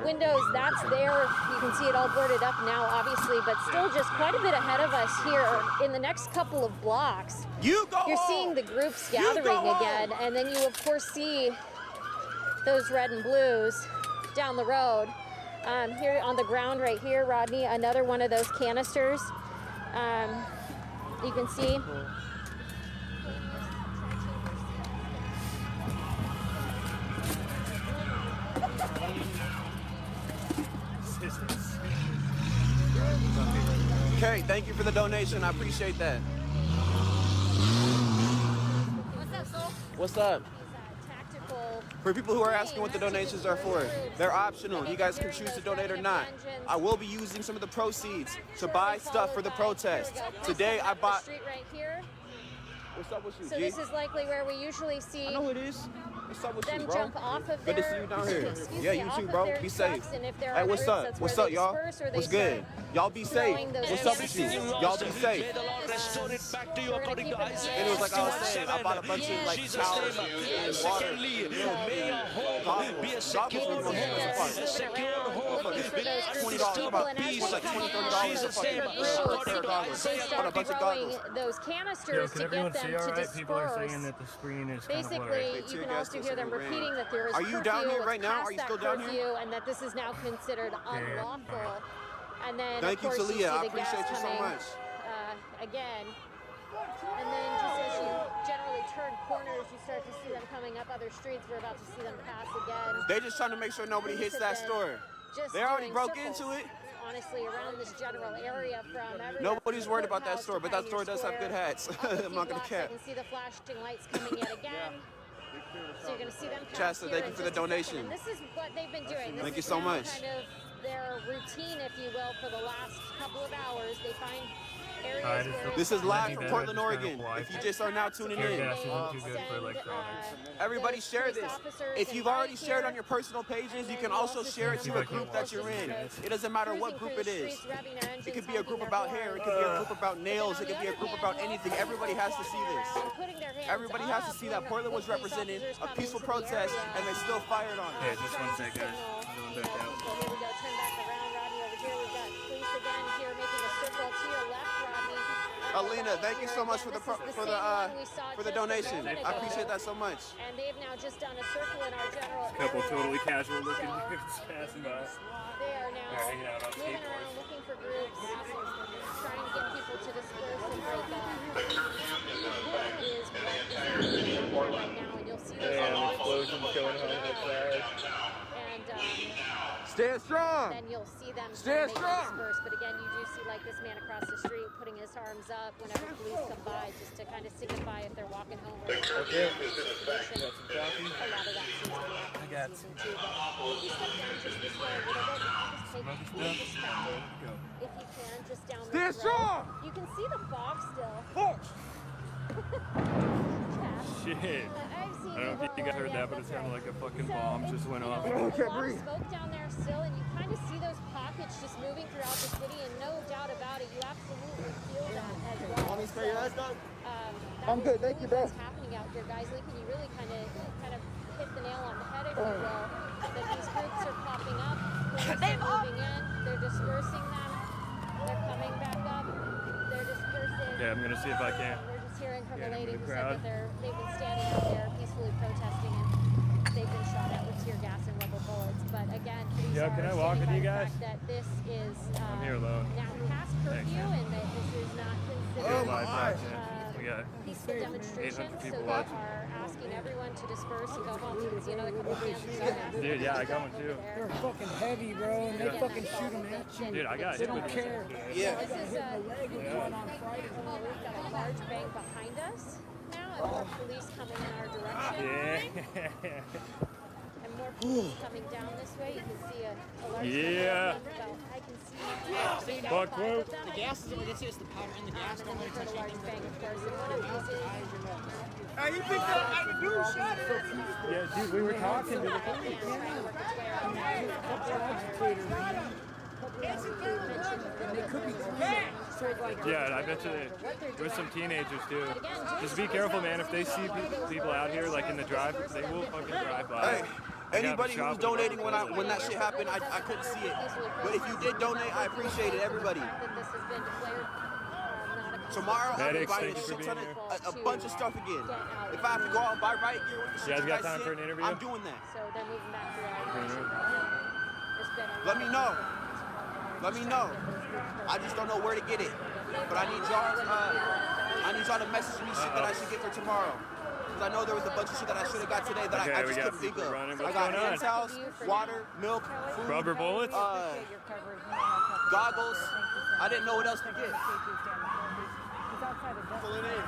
Windows, that's there. You can see it all boarded up now, obviously, but still just quite a bit ahead of us here. In the next couple of blocks, you're seeing the groups gathering again, and then you, of course, see those red and blues down the road. Here on the ground right here, Rodney, another one of those canisters. You can see. Okay, thank you for the donation. I appreciate that. What's up, Soul? What's up? Tactical. For people who are asking what the donations are for, they're optional. You guys can choose to donate or not. I will be using some of the proceeds to buy stuff for the protest. Today I bought. Street right here. What's up with you, So G? this is likely where we usually see. I know it is. What's up with them you, bro? jump off of Good to their, see you down here. excuse Yeah, me, you off too, of bro. their Be trucks, safe. and if there Hey, are what's groups, up? that's What's where up, they y'all? disperse or they What's good? start Y'all be safe. throwing those What's up with you? ammunition. Y'all be safe. We're gonna keep it And it was like I was saying, I bought a bunch of like towels and water. Those canisters to get them to disperse. People are saying that the screen is kind of blurry. Basically, you can also hear them repeating that there is Are you down here right now? Are you still down here? curfew, and that this is now considered unlawful. And then, Thank of you, course, you see Talia. I the gas appreciate you so coming, much. Again. And then just as you generally turn corners, you start to see them coming up other streets. We're about to see them pass again. They're just trying to make sure nobody hits that store. Just They already doing broke circles, into it. Honestly, around this general area from everywhere. Nobody's worried about that store, but that store does have good hats. I'm not gonna cap. I can see the flashing lights coming yet again. So you're going to see them pass Chasta, here thank you in for the just a second. donation. And this is what they've been doing. Thank you is so now much. Kind of their routine, if you will, for the last couple of hours. They find areas where This is live from Portland, Oregon. If you just are now tuning in, everybody share this. If you've already shared on your personal pages, you can also share it to a group that you're in. It doesn't matter what group it is. It could be a group about hair. It could be a group about nails. It could be a group about anything. Everybody has to see this. Everybody has to see that Portland was represented a peaceful protest, and they still fired on it. Yeah, just one sec, guys. I'm going back out. So here we go. Turn back around, Rodney. Over here, we've got police again here making a circle to your left, Rodney. Alina, thank you so much for the donation. I appreciate that so much. And they've now just done a circle in our general Couple area. totally casual looking dudes passing by. They are now hanging out on moving around looking for groups, trying to get people to disperse and break up. What is right now, and you'll see those explosions going on outside. and Stand strong. then you'll see them Stand make strong. disperse. But again, you do see like this man across the street putting his arms up whenever police come by, just to kind of signify if they're walking home. Or Okay. A lot of that seems to be happening in season 2. But if you step down just this way a little bit, just take full perspective. If you can, just down Stand this road. strong. You can see the fog still. Shit. I've seen I don't know if you guys heard that, but it sounded like a fucking bomb just went off. There's a lot of smoke down there still, and you kind of see those pockets just moving throughout the city, and no doubt about it, you absolutely feel that as well. Want me to spray your ass, dog? I'm good, thank you, bro. What's happening out here, guys? Lincoln, you really kind of hit the nail on the head, if you will. That these groups are popping up, police are moving in, they're dispersing them, they're coming back up, they're dispersing. Yeah, I'm gonna see if I can. We're just hearing from Get a lady into who the said crowd. that they've been standing out there peacefully protesting, and they've been shot at with tear gas and rubber bullets. But again, police Yeah, are can I walk standing with by you the guys? fact that this is I'm here alone. now past curfew, and that this is not Live considered broadcast. We got peaceful demonstration. 800 So people they watching. are asking everyone to disperse and go home. You can see another couple of cans of gas. Dude, yeah, I got one too. They're fucking heavy, bro, and they fucking shoot them at you. Dude, I got They hit don't with care. Yeah. This is we've got a large bank behind us now, and more police coming in our direction. Yeah. And more police coming down this way. You can see a large Yeah. number of them. I can see about Fuck, 5 whoa. of them. The gas is only it's the powder in the gas. And then we've got a large bank, of course, and one of these is Hey, you picked up like a dude shot it. Yeah, dude, we were talking to the police. Yeah, and I bet you there's some teenagers too. Just be careful, man. If they see people out here, like in the drive, they will fucking drive by. Hey, anybody who was donating when that shit happened, I couldn't see it. But if you did donate, I appreciate it, everybody. Tomorrow, I'm Medics, buying thank you for being a bunch of stuff again. If I have to go out and buy riot gear with the shit You guys you got guys time for sent, an interview? I'm doing that. So they're moving back through our direction right now. There's been a Let me know. Let me know. I just don't know where to get it. But I need y'all to message me shit that I should get for tomorrow. because I know there was a bunch of shit that I should have got today that I just couldn't think of. I got hand towels, water, milk, food, rubber bullets, goggles. I didn't know what else to get. Pulling in.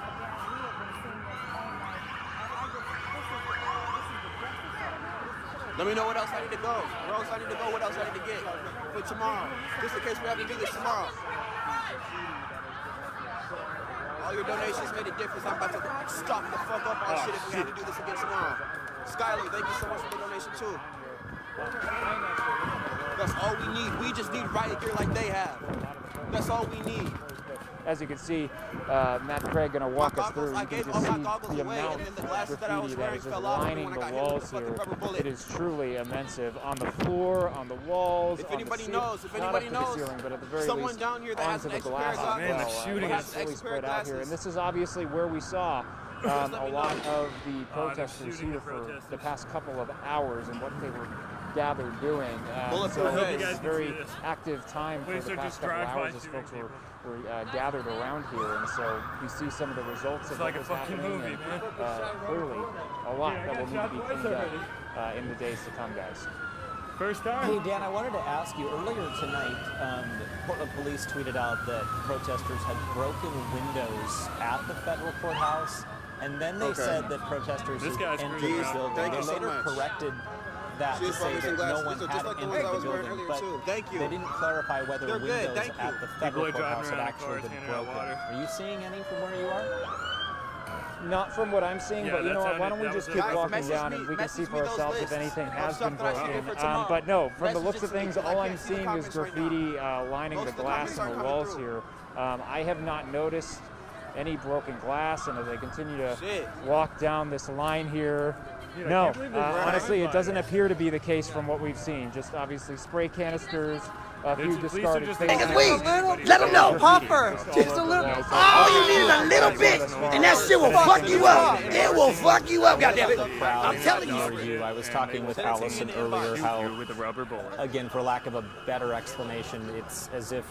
Let me know what else I need to go. Where else I need to go, what else I need to get for tomorrow. Just in case we have to do this tomorrow. All your donations made a difference. I'm about to stock the fuck up on shit if we have to do this again tomorrow. Skylar, thank you so much for the donation too. That's all we need. We just need riot gear like they have. That's all we need. As you can see, Matt Craig going to walk us through. You can just see the amount of graffiti that is just lining the walls here. It is truly immense on the floor, on the walls, if on anybody the knows, if anybody knows, ceiling, but at the very someone least down here that has onto an the extra pair glass of goggles. as well. Man, the shooting it's really spread out here, and this is obviously where we saw a lot of the protesters here for the past couple of hours and what they were gathered doing. So it was a very active time for the past couple of hours as folks were gathered around here, and so we see some of the results of what was happening. Movie, and, clearly, a lot that will need to be cleaned up in the days to come, guys. First time. Hey, Dan, I wanted to ask you, earlier tonight, Portland police tweeted out that protesters had broken windows at the federal courthouse, and then they said that protesters had entered the building. They later corrected that to say that no one had entered the building, but they didn't clarify whether windows at the federal courthouse had actually been broken. Are you seeing any from where you are? Not from what I'm seeing, but you know what, why don't we just keep walking down and we can see for ourselves if anything has been broken. But no, from the looks of things, all I'm seeing is graffiti lining the glass and the walls here. I have not noticed any broken glass, and as I continue to walk down this line here, no, honestly, it doesn't appear to be the case from what we've seen. Just obviously spray canisters, a few discarded faces. Let them know. Popper. Just a little. All you need is a little bit, and that shit will fuck you up. It will fuck you up, goddammit. I'm telling you. I was talking with Allison earlier how, again, for lack of a better explanation, it's as if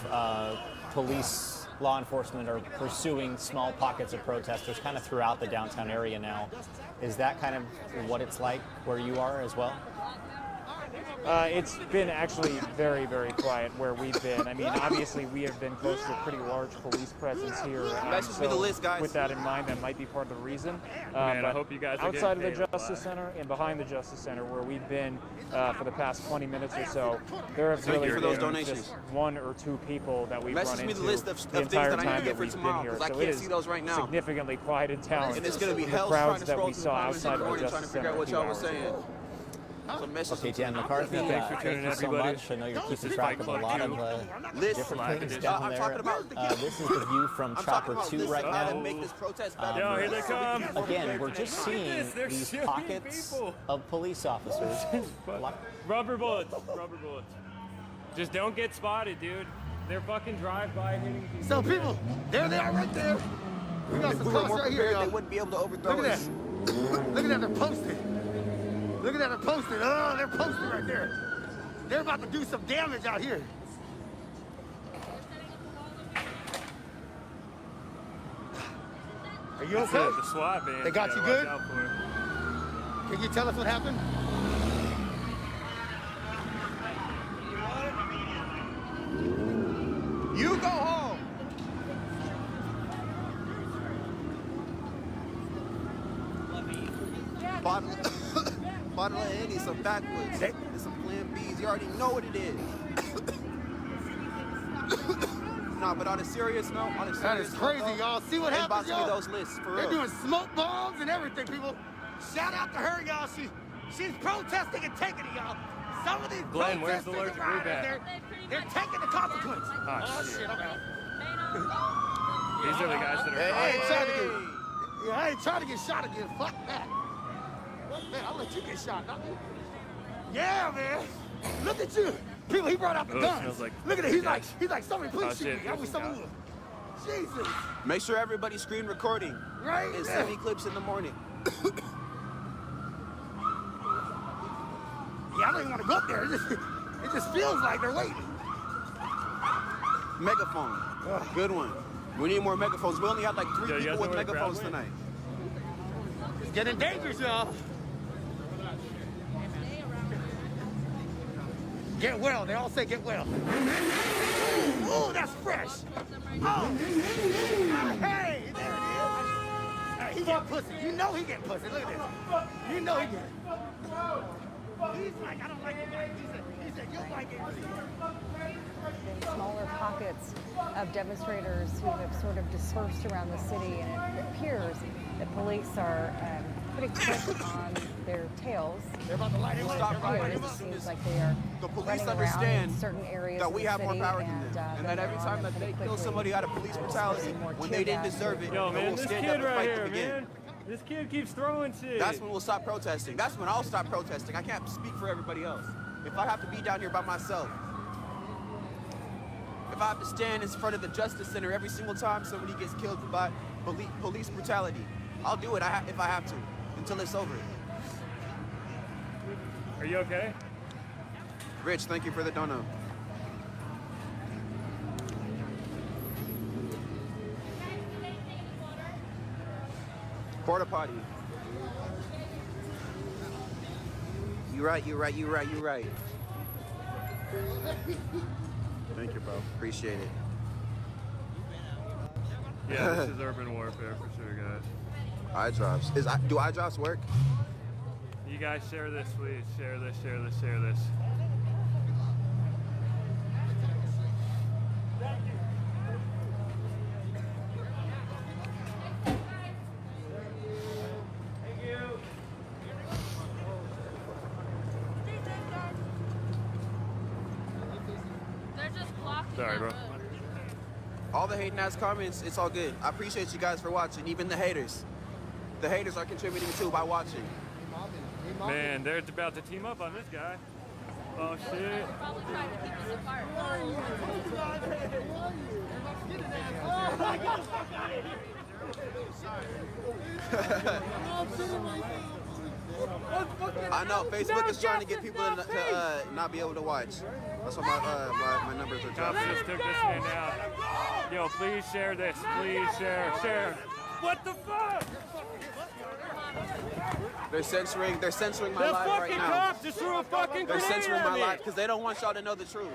police, law enforcement are pursuing small pockets of protesters kind of throughout the downtown area now. Is that kind of what it's like where you are as well? It's been actually very, very quiet where we've been. I mean, obviously, we have been close to a pretty large police presence here. Message me the list, guys. With that in mind, that might be part of the reason. Man, I hope you guys are outside of the Justice Center and behind the Justice Center, where we've been for the past 20 minutes or so, there have really been just one or two people that we've run into the entire time that we've been here. So it is significantly quieted down. And it's going to be the hell crowds trying to that we scroll saw outside of the Justice Center. What y'all were saying. Okay, Dan McCarthy, thank you so much. I know you're keeping track of a lot of different things down there. This is the view from Chopper 2 right now. Yo, here they come. Again, we're just seeing these pockets of police officers. Rubber bullets. Just don't get spotted, dude. They're fucking drive-by hitting people. So people, there they are right there. We got some cops right here, y'all. They wouldn't be able to overthrow Look at that. Look at that, they're posted. Look at that, they're posted. Oh, they're posted right there. They're about to do some damage out here. Are you okay? The SWAT van. They got you good? Can you tell us what happened? You go home. Bottle of Henny, some backwoods, and some Plan Bs. You already know what it is. Nah, but on a serious note, that is crazy, y'all. See what happens, y'all? Those lists, for They're real. doing smoke bombs and everything, people. Shout out to her, y'all. She's protesting and taking it, y'all. Some of these Glenn, where's the protesters allergic around rebat? they're taking the consequence. Oh, shit, I'm out. These are the guys that are I ain't trying to get shot again. Fuck that. Man, I'll let you get shot, not me. Yeah, man. Look at you. People, he brought out the guns. Look at it. He's like, somebody please shoot me. I wish someone would. Jesus. Make sure everybody's screen recording. Right. And send me clips in the morning. Yeah, I don't even want to go up there. It just feels like they're waiting. Megaphone. Good one. We need more megaphones. We only had like 3 people with megaphones tonight. It's getting dangerous, y'all. Get well. They all say get well. Oh, that's fresh. Oh. Hey, there it is. Hey, he get pussy. You know he get pussy. Look at this. You know he get it. He's like, I don't like it. He said, you'll like it. In smaller pockets of demonstrators who have sort of dispersed around the city, and it appears that police are putting clips on their tails. They're about to light him up. It seems like they are the police running around understand in certain areas that we of have the more city, power than them, and that every time that they kill somebody out of police brutality when they didn't deserve it, Yo, man, we'll this stand kid up and right fight here, them again. man. This kid keeps throwing shit. That's when we'll stop protesting. That's when I'll stop protesting. I can't speak for everybody else. If I have to be down here by myself, if I have to stand in front of the Justice Center every single time somebody gets killed by police brutality, I'll do it if I have to, until it's over. Are you okay? Rich, thank you for the dono. Porta potty. You right. Thank you, bro. Appreciate it. Yeah, this is urban warfare for sure, guys. Eye drops. Do eye drops work? You guys share this, please. Share this, share this, share this. Sorry, bro. All the hating ass comments, it's all good. I appreciate you guys for watching, even the haters. The haters are contributing too by watching. Man, they're about to team up on this guy. Oh shit. Probably trying to keep us apart. I know Facebook is trying to get people to not be able to watch. That's why my numbers are Cops dropping. just took this man out. Yo, please share this. Please share. What the fuck? They're censoring my live right now. The fucking cop just threw a fucking They're grenade censoring at my me. life because they don't want y'all to know the truth.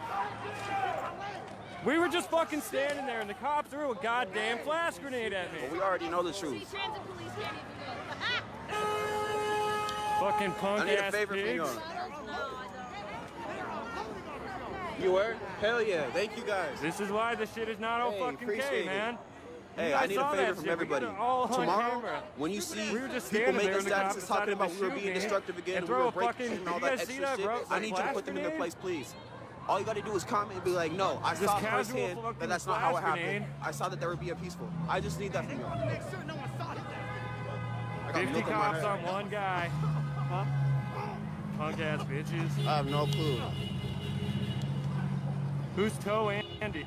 We were just fucking standing there and the cop threw a goddamn flash grenade at me. But we already know the truth. Transit police can't even go. Fucking punk I need a ass favor from pigs. y'all. You were? Hell yeah. Thank you guys. This is why this shit is not all fucking appreciate gay, it. man. Hey, You I guys need a saw favor that from shit. We everybody. got it all on Tomorrow, camera. when you see We were just people standing make there us and the cops statuses talking decided about to we were shoot being me destructive again and and we throw were a breaking fucking- and all you that guys extra see that, shit, bro? I need you to Flash put them in their grenade? place, please. All you gotta do is comment and be like, no, I Just saw casual firsthand fucking that that's not how it flash happened. grenade. I saw that they were being peaceful. I just need that from y'all. Make sure no one saw his ass. I got 50 milk in my cops head. on one guy. Huh? Punk ass bitches. I have no clue. Who's Toe Andy?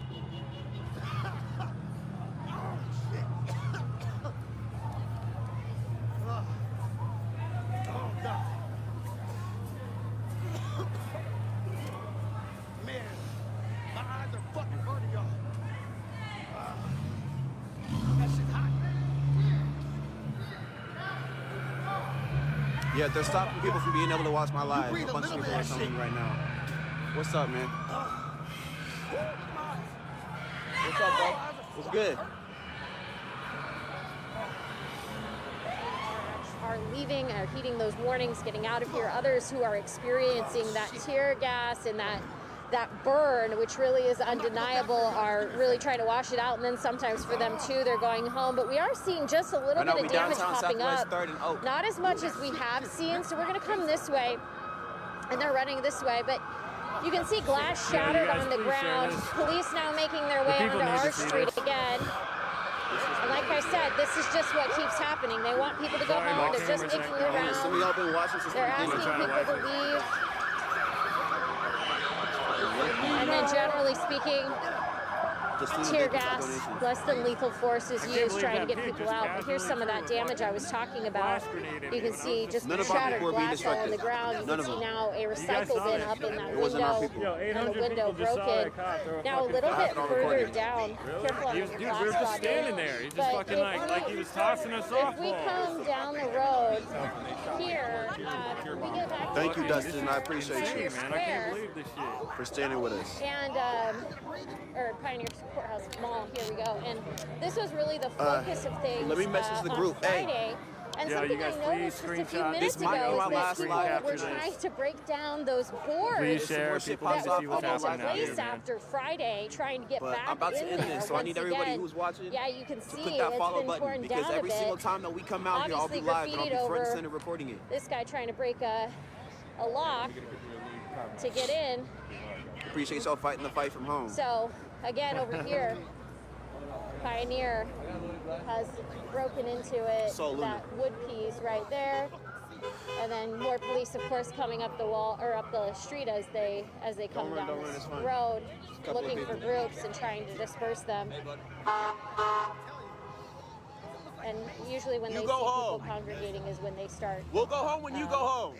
Man, my eyes are fucking hurting, y'all. That shit's hot. Yeah, they're stopping people from being able to watch my live. breathe A a bunch of little people bit are of telling me right now. What's up, man? What's up, bro? What's good? Are leaving or heeding those warnings, getting out of here. Others who are experiencing that tear gas and that burn, which really is undeniable, are really trying to wash it out. And then sometimes for them too, they're going home. But we are seeing just a little I know, bit we of damage downtown popping Southwest up. 3rd and Oak. Not as much as we have seen. So we're going to come this way, and they're running this way. But you can see glass shattered on the ground. Police now making their way onto Arch Street again. And like I said, this is just what keeps happening. They want people to go home. They're just making it around. Some of y'all been watching since the They're beginning. asking people to leave. And then generally speaking, tear gas, less than lethal force is used trying to get people out. But here's some of that damage I was talking about. You can see just shattered glass all on the ground. You can see now a recycle bin up in that window, and the window broken. Now a little bit further down. Careful on your We were just standing there. He just fucking like he was tossing us off. If we come down the road here, we get back. Thank you, Dustin. I appreciate you, man. I can't believe this shit. for standing with us. And or Pioneer Courthouse Mall. Here we go. And this was really the focus of things. Let me message the group. On Friday. And Yeah, something you guys I noticed just a few minutes This might be ago my is last that live. people were trying to break down those boards Please share. People need to see what's that happening took out here, place man. after Friday, trying to get But back I'm about to in end there. this, so I need Once everybody again, who's watching yeah, you can to see click that it's follow been button torn because down every a bit. single time that we come out here, I'll be Obviously live and I'll be graffitied front and over center recording it. this guy trying to break a lock to get in. Appreciate y'all fighting the fight from home. So again, over here, Pioneer has broken into it. So that wood piece right there, and then more police, of course, coming up the wall or up the street as they come down this road, looking for groups and trying to disperse them. And usually when they see people congregating is when they start. We'll go home when you go home.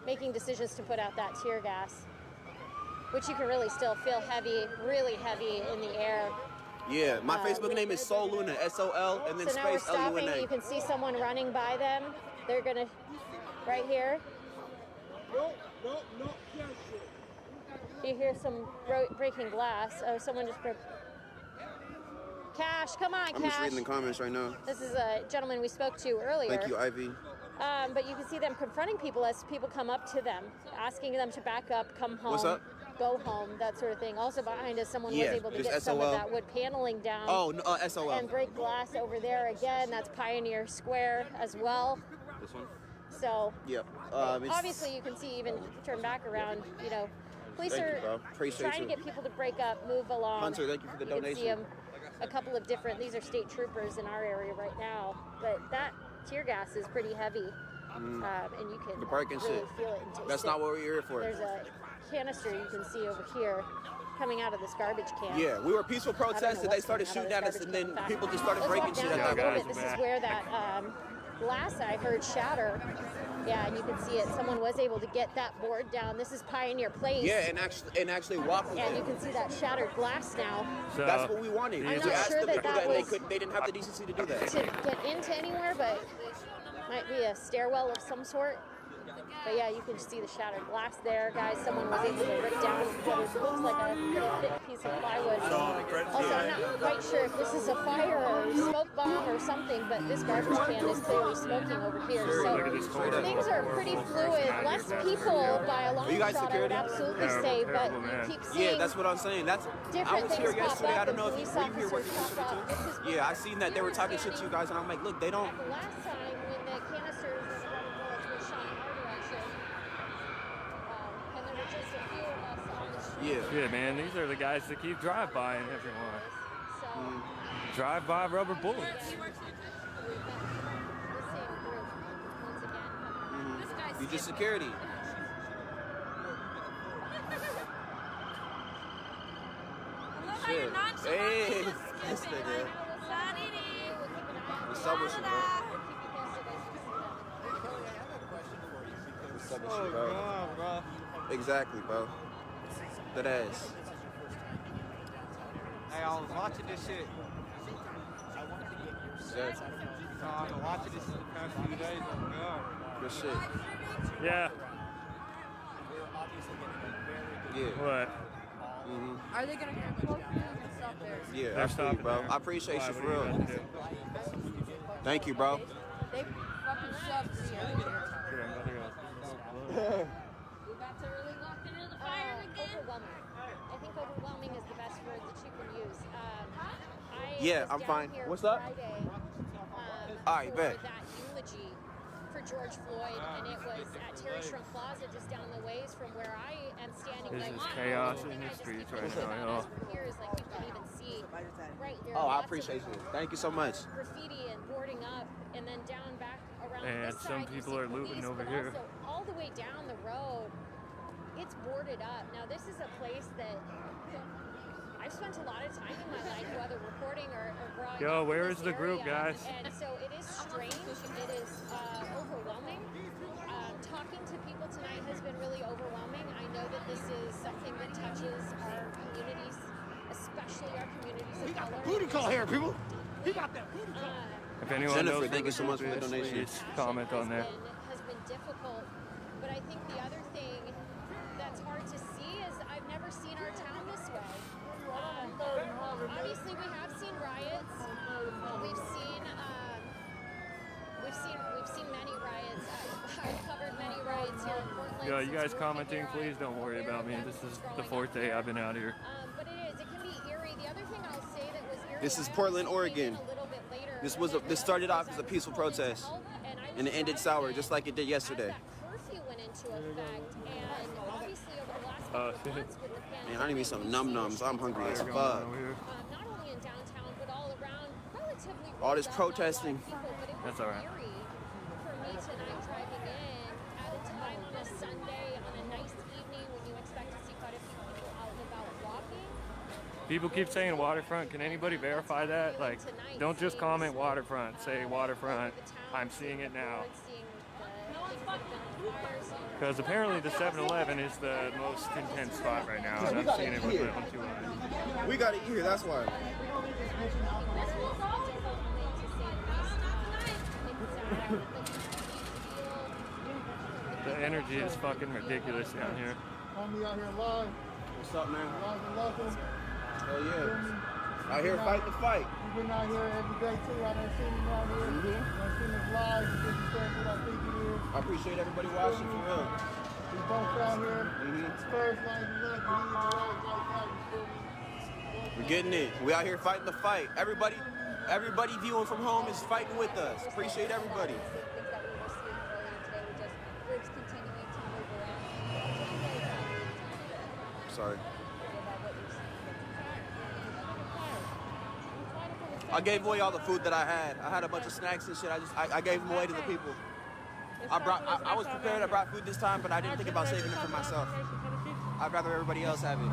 Making decisions to put out that tear gas, which you can really still feel heavy, really heavy in the air. Yeah, my Facebook name is Sol Luna, S-O-L, and then So now we're space stopping. L-U-N-A. You can see someone running by them. They're gonna, right here. You hear some breaking glass. Oh, someone just broke. Cash, come on, I'm just Cash. reading the comments right now. This is a gentleman we spoke to earlier. Thank you, Ivy. But you can see them confronting people as people come up to them, asking them to back up, come home, What's up? go home, that sort of thing. Also behind us, someone was Yeah, able to just get some SOL. of that wood paneling down. Oh, no, SOL. And break glass over there again. That's Pioneer Square as well. This one? So Yep. obviously you can see even turn back around, you know, police Thank you, are bro. Appreciate trying you. to get people to break up, move along. Hunter, thank you for the You can see donation. them, a couple of different, these are state troopers in our area right now, but that tear gas is pretty heavy. And you can The parking really shit. feel it and taste That's it. not what we're here for. There's a canister you can see over here coming out of this garbage can. Yeah, we were peaceful I don't know protests, and they what's started coming shooting out at of us, this and then garbage can. people just started Let's breaking walk shit down at a that little bit. point. This is where that glass I heard shatter. Yeah, and you can see it. Someone was able to get that board down. This is Pioneer Place. Yeah, and actually walking. And you can see that shattered glass now. So, that's what we wanted. I'm We not asked sure the that people that that was they didn't have the decency to do that. to get into anywhere, but might be a stairwell of some sort. But yeah, you can see the shattered glass there, guys. Someone was able to rip down what looks like a pretty thick piece of plywood. Also, I'm not quite sure if this is a fire or smoke bomb or something, but this garbage can is clearly smoking over here. So things are pretty fluid. Less people by a long Are you guys shot, I would security? absolutely say, but you keep seeing Yeah, that's what I'm saying. I different was here things pop yesterday. up I don't know and if police you were here working officers pop up. yesterday too. Yeah, I seen that they were talking shit to you guys, and I'm like, look, they don't. The last time when the canisters were running bullets were shot in our direction, and there were just a few of us on the street. Yeah, man, these are the guys that keep drive-by-ing everyone. So, Drive-by rubber bullets. You just security. Shit. Hey, this nigga. What's up with you, bro? What's up with you, bro? Exactly, bro. That ass. Hey, I was watching this shit. Exactly. I've been watching this in the past few days. Oh, God. Good shit. Yeah. Yeah. What? Are they gonna close and stop there? Yeah, They're absolutely, stopping bro. there. I appreciate you Why, for what are you real. gonna do? Thank you, bro. They fucking shoved me over here. We about to really lock into the fire again? Overwhelming. I think overwhelming is the best word that you can use. Yeah, was I'm down fine. here What's up? Friday, All right, for bet. that eulogy for George Floyd, and it was at Terry Shrunk Plaza, just down the ways from where I am standing This right is now. chaos The thing in I the just streets keep right thinking now, about y'all. is here is like you can even see right there. Oh, I lots of appreciate you. Thank you so much. graffiti and boarding up, and then down back around And this some side, you people see are looting police, over but here. also all the way down the road, it's boarded up. Now this is a place that spent a lot of time in my life, whether reporting or growing Yo, up where in is this the group, area, guys? And so it is strange. It is overwhelming. Talking to people tonight has been really overwhelming. I know that this is something that touches our communities, especially our communities of color. Booty call here, people. He got that booty call. If anyone Jennifer, knows thank you so much for the this, donation. please comment on that. Has been difficult, but I think the other thing that's hard to see is I've never seen our town this way. Obviously, we have seen riots. We've seen many riots. I've covered many riots here in Portland. Yo, you guys commenting, please don't worry about me. This is the 4th day I've been out here. But it can be eerie. The other thing I'll say that was eerie. This is Portland, Oregon. This started off as a peaceful protest, and it ended sour, just like it did yesterday. Curfew went into effect, and obviously over the last couple of months with the pandemic, Man, I need me some num-nums. I'm hungry as fuck. not only in downtown but all around, relatively All this protesting. people, but it was That's all right. eerie for me tonight driving in at a time on a Sunday on a nice evening when you expect to see quite a few people out and about walking. People keep saying waterfront. Can anybody verify that? Like, don't just comment waterfront. Say waterfront. I'm seeing it now. Because apparently the 7-Eleven is the most intense spot right now, and I'm seeing it with my own 2 eyes. We gotta eat here, that's why. The energy is fucking ridiculous down here. Homie out here live. What's up, man? Live and local. Hell yeah. Out here fight the fight. You've been out here every day too. I done seen him out here. I've seen him live. You understand what I think he is. I appreciate everybody watching for real. We both out here. It's first line of luck. We need the road right now. You feel me? We're getting it. We out here fighting the fight. Everybody viewing from home is fighting with us. Appreciate everybody. Sorry. I gave away all the food that I had. I had a bunch of snacks and shit. I gave them away to the people. I was prepared. I brought food this time, but I didn't think about saving it for myself. I'd rather everybody else have it.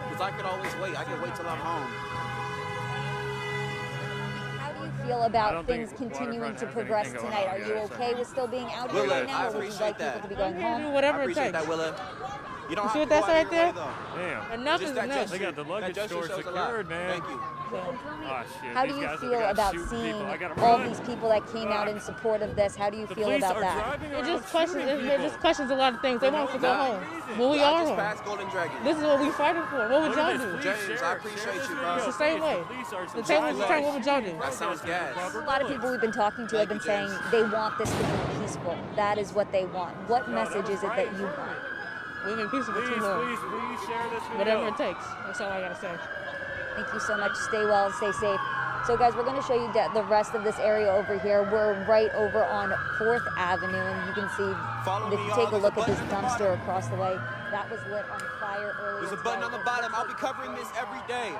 Because I could always wait. I could wait till I'm home. How do you feel about things continuing to progress tonight? Are you okay with still being out here right now, or would you like people to be going home? Whatever it takes. That, Willa. You don't see have what to that's right there? Damn. Enough is enough. They got the luggage store secured, man. Thank you. Oh, shit. How do you feel about seeing all these people that came out in support of this? How do you feel about that? It just questions a lot of things. They want us to go home. When we are home. Golden Dragon. This is what we fighting for. What would y'all do? James, I appreciate you, bro. It's the same way. The tables are turned. What would y'all do? That sounds gas. A lot of people we've been talking to have been saying they want this to be peaceful. That is what they want. What message is it that you want? We've been peaceful for too long. Please share this video. Whatever it takes. That's all I gotta say. Thank you so much. Stay well and stay safe. So guys, we're going to show you the rest of this area over here. We're right over on 4th Avenue, and you can see, if you take a look at this dumpster across the way, that was lit on fire earlier. There's a button on the bottom. I'll be covering this every day.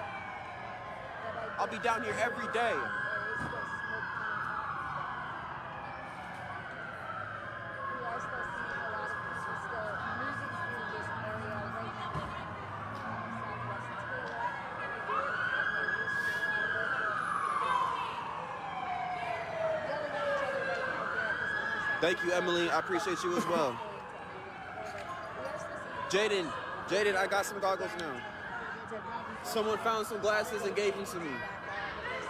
I'll be down here every day. Thank you, Emily. I appreciate you as well. Jaden, I got some goggles now. Someone found some glasses and gave them to me.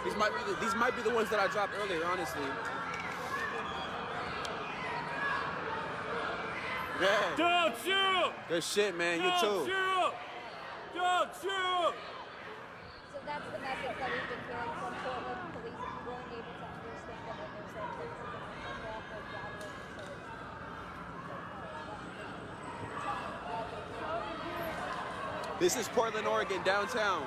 These might be the ones that I dropped earlier, honestly. Yeah. Don't shoot! Good shit, man. You too. Don't shoot! So that's the message that we've been hearing from Portland police. If you weren't able to understand that when there's a case of an unlawful gathering, This is Portland, Oregon, downtown.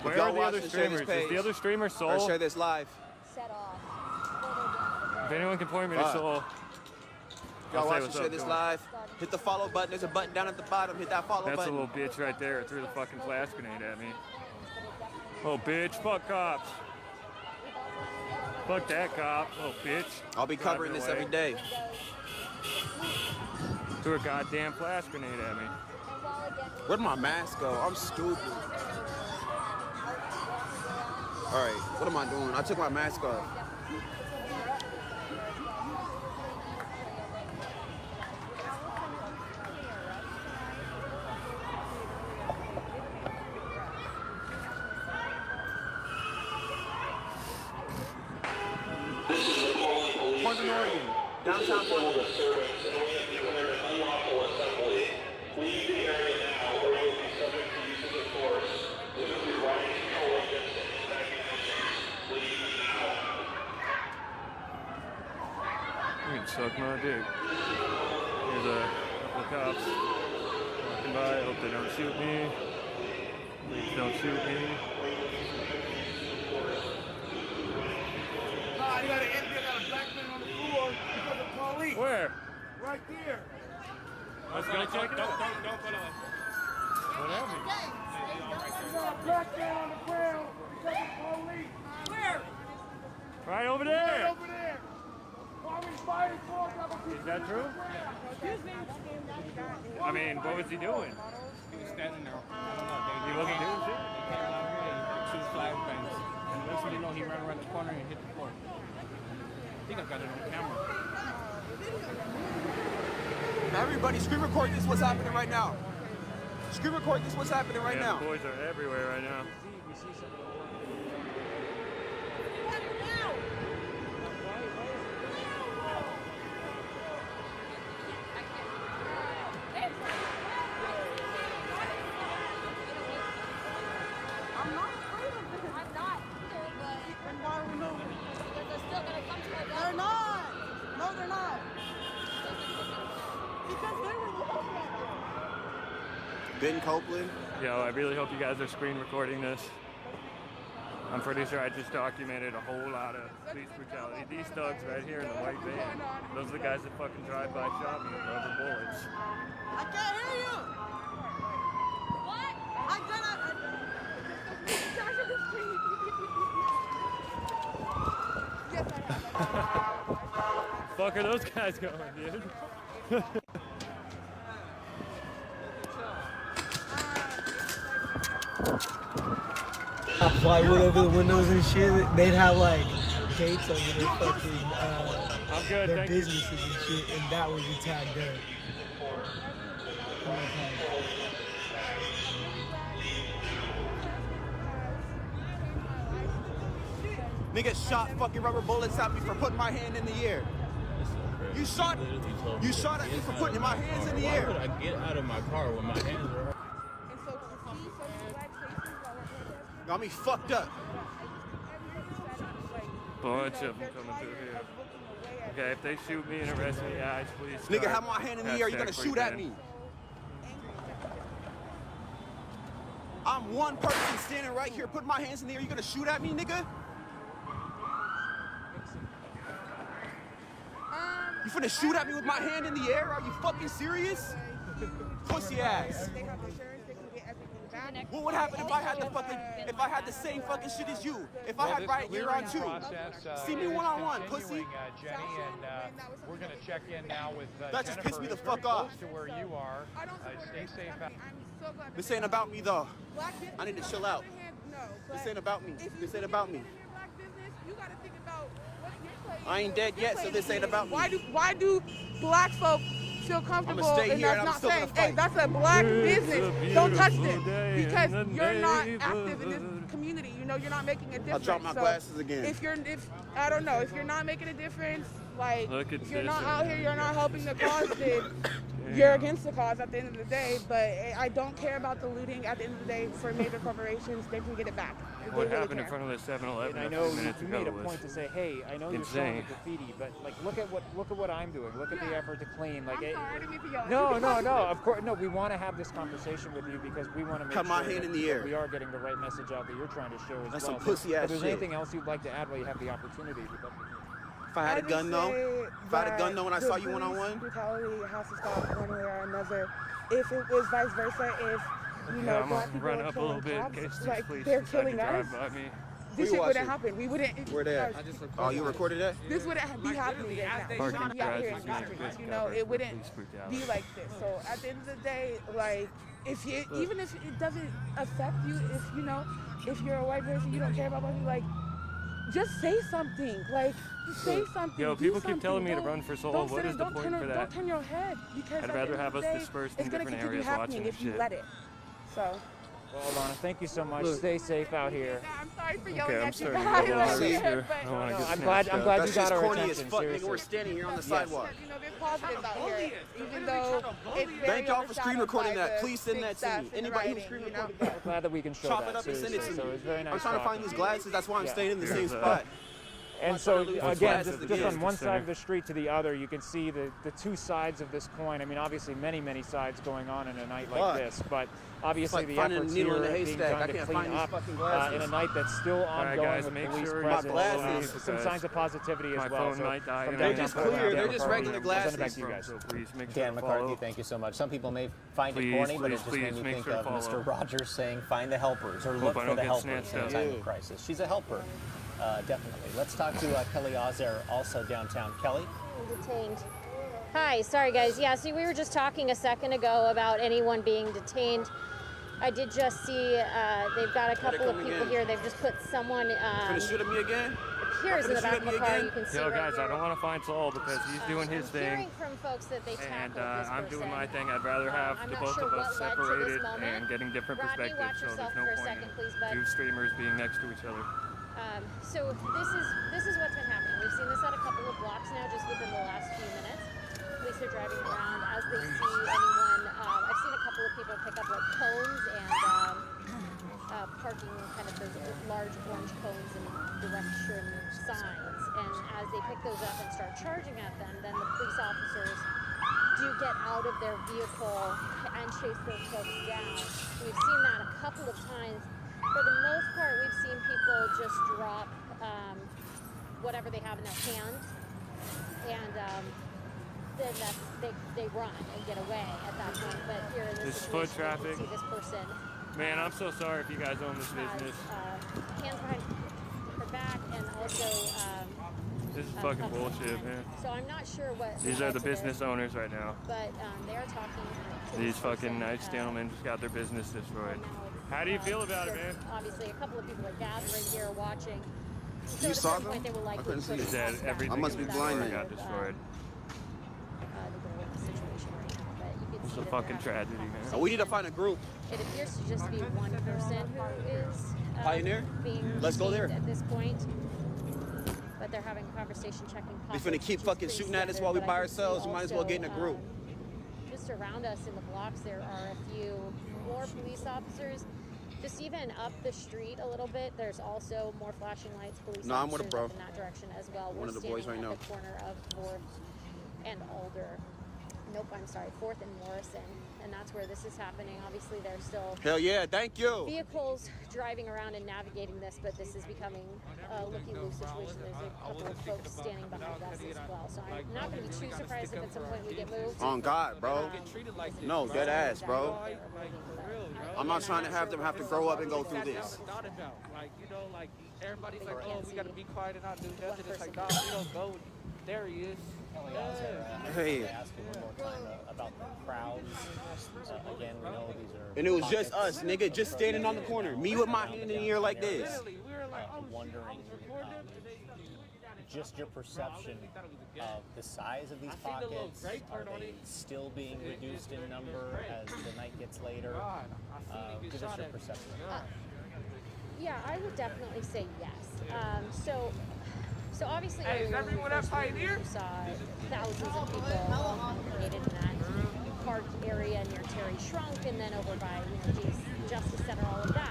Where are the other streamers? Is the other streamer Soul? Or share this live. Set off. If anyone can point me to Soul. Y'all watch share this live. Hit the follow button. There's a button down at the bottom. Hit that follow button. That's a little bitch right there. It threw the fucking flash grenade at me. Oh, bitch. Fuck cops. Fuck that cop, little bitch. I'll be covering this every day. Threw a goddamn flash grenade at me. Where'd my mask go? I'm stupid. All right, what am I doing? I took my mask off. Portland, Oregon, downtown Portland. Leave the area now, or you'll be subject to use of force. Typically, riding control agents and attacking agents. Leave now. You can suck my dick. Here's a couple of cops walking by. I hope they don't shoot me. Please don't shoot me. Nah, you got a black man on the floor because of police. Where? Right there. Let's go check it out. Don't put on. Whatever. You got a black man on the ground because of police. Where? Right over there. Right over there. Why we fighting for it? Is that true? I mean, what was he doing? He was standing there. He wasn't doing shit? They came out here and two flashbangs. And the next thing you know, he ran around the corner and hit the floor. I think I got it on camera. Everybody, screen record this. What's happening right now? Screen record this. What's happening right now? The boys are everywhere right now. I'm not afraid of this. I'm not either, but then why are we moving? Because they're still gonna come to my door. They're not. No, they're not. Because they were looking at them. Ben Copeland. Yo, I really hope you guys are screen recording this. I'm pretty sure I just documented a whole lot of police brutality. These thugs right here in the white van, those are the guys that fucking drive-by shot me with rubber bullets. I can't hear you. What? I cannot. Fuck are those guys going, dude? Plywood over the windows and shit. They'd have like gates over their fucking I'm good, their thank businesses and shit, and that would be tagged up. Nigga shot fucking rubber bullets at me for putting my hand in the air. You shot at me for putting my hands in the air. Why would I get out of my car when my hands were hurt? Got me fucked up. Bunch of them coming through here. Okay, if they shoot me and arrest me, guys, please. Nigga, have my hand in the air. You're gonna shoot at me. I'm one person standing right here, putting my hands in the air. You gonna shoot at me, nigga? You finna shoot at me with my hand in the air? Are you fucking serious? Pussy ass. What would happen if I had the same fucking shit as you? If I had riot gear on too? See me one-on-one, pussy. Jenny, and we're gonna check in now with that just pissed me the fuck off. To where you are. Stay safe. This ain't about me though. I need to chill out. This ain't about me. This ain't about me. I ain't dead yet, so this ain't about me. Why do black folk feel comfortable stay and here that's and I'm not still saying, gonna hey, fight. that's a black business. Don't touch them because in the you're not active in this community. You know, you're not making a difference. I'll drop my glasses again. If I don't know, if you're not making a difference, like if you're not this. out here, you're not helping the cause, then you're against the cause at the end of the day. But I don't care about the looting at the end of the day. For major corporations, they can get it back. What happened in front of the 7-Eleven And I a know few minutes you ago made a was point to say, hey, I know you're showing the graffiti, but like look at what I'm doing. Look at the effort to clean. Like no, of course, no. We want to have this conversation with you because we want to make Have my sure hand that in the air. we are getting the right message out that you're trying to show as That's well. some pussy ass If there's shit. anything else you'd like to add while you have the opportunity, we'd love to hear. If I had a gun though, when I saw you one-on-one. Brutality has to stop one way or another. If it was vice versa, if you know I'm black gonna people run are up a little killing bit in cops, case these like police they're decide to killing us, drive by me. this shit wouldn't happen. We wouldn't. Where they at? Oh, you recorded that? This wouldn't be happening right now. We wouldn't be out here in Crowdstream. You know, it wouldn't be like this. So at the end of the day, like, if you, even if it doesn't affect you, if you know, if you're a white person, you don't care about money, like, just say something. Like, just say something. Yo, people keep telling me to run for Seoul. What is the point for that? Don't turn your head, because I'd rather have us dispersed in different areas watching if you let it. So. Well, Lana, thank you so much. Stay safe out here. I'm sorry for yelling I'm at you starting guys. to get a little here. I'm glad you got our corny attention. as fuck, Seriously. nigga. We're standing here on the sidewalk. You know, they're positive out here, even though it's very Thank y'all for screen recording overshadowed that. by Please send that to me. the Anybody who writing, screen you know? recorded that. Glad that we can show Chop that. it up and send it to me. So it's very nice. I'm trying to find these glasses. That's why I'm staying in the same Yes, spot. And so, again, just on one center. side of the street to the other, you can see the two sides of this coin. I mean, obviously, many sides going on in a night like this, but obviously the efforts here being done to clean up in a night that's still ongoing guys, with make police sure presence. Some signs of positivity as well. Phone might die. They're just clear. They're just regular glasses. Back to you guys. So please make sure Dan to McCarthy, follow. thank you so much. Some people may find it corny, but it just made me think of Mr. Rogers saying, find the helpers, or look for the helpers in a time of crisis. She's a helper. Definitely. Let's talk to Kelly Ozer, also downtown. Kelly? Detained. Hi, sorry guys. Yeah, see, we were just talking a second ago about anyone being detained. I did just see they've got a couple of people here. They've just put someone. Gonna shoot at me again? Appears in the back of the car. You can see. Yo, right guys, here. I don't want to find Saul because he's doing his thing. Hearing from folks that they And tackled this I'm doing person. my thing. I'd rather have I'm the not both sure of us what led to this separated moment. and getting different Rodney, perspectives. watch So yourself there's no for a point second, in please, bud. two streamers being next to each other. So this is what's been happening. We've seen this at a couple of blocks now, just within the last few minutes. Police are driving around as they see anyone. I've seen a couple of people pick up like cones and parking kind of those large orange cones and direction signs. And as they pick those up and start charging at them, then the police officers do get out of their vehicle and chase those folks down. We've seen that a couple of times. For the most part, we've seen people just drop whatever they have in their hands, and then they run and get away at that point. But here in this foot situation, traffic. you can see this person Man, I'm so sorry if you guys own this business. hands behind her back, and also This is fucking bullshit, man. So I'm not sure what. These are the business owners right now. But they are talking. To These this fucking person, nice gentlemen just got their business destroyed. How do you feel about it, man? Obviously, a couple of people are gathering here watching. So You at a saw certain them? point, they will likely I couldn't see put it. a Said stop everything I must in be the blind store then. got destroyed. the situation right now. But you can It's see a that fucking they're having tragedy, man. Oh, we need to find a group. It appears to just be one person who is Pioneer? being Let's go there. detained at this point. But they're having a conversation, checking We pockets, finna keep which is fucking pretty shooting at us standard, while we but by I can see ourselves. We might as well get in a also, group. Just around us in the blocks, there are a few more police officers. Just even up the street a little bit, there's also more flashing lights, police No, I'm with officers a bro. up in that direction as well. One We're of the boys standing right at now. the corner of 4th and Alder. Nope, I'm sorry, 4th and Morrison. And that's where this is happening. Obviously, there's still Hell yeah, thank you. vehicles driving around and navigating this, but this is becoming a looky-loo situation. There's a couple of folks standing behind us as well. So I'm not going to be too surprised if at some point we get moved. On God, bro. No, dead ass, bro. I'm not trying to have them have to grow up and go through this. Like, you know, like everybody's like, oh, we gotta be quiet and not do nothing. It's like, nah, we don't go. There he is. Hey. Ask you one more time about the crowds. Again, we know these are. And it was just us, nigga, just standing on the corner. Me with my hand in the air like this. I'm wondering, just your perception of the size of these pockets. Are they still being reduced in number as the night gets later? Give us your perception. Yeah, I would definitely say yes. So obviously, Hey, is everyone at Pioneer? you saw thousands of people congregated in that park area near Terry Shrunk, and then over by Justice Center, all of that.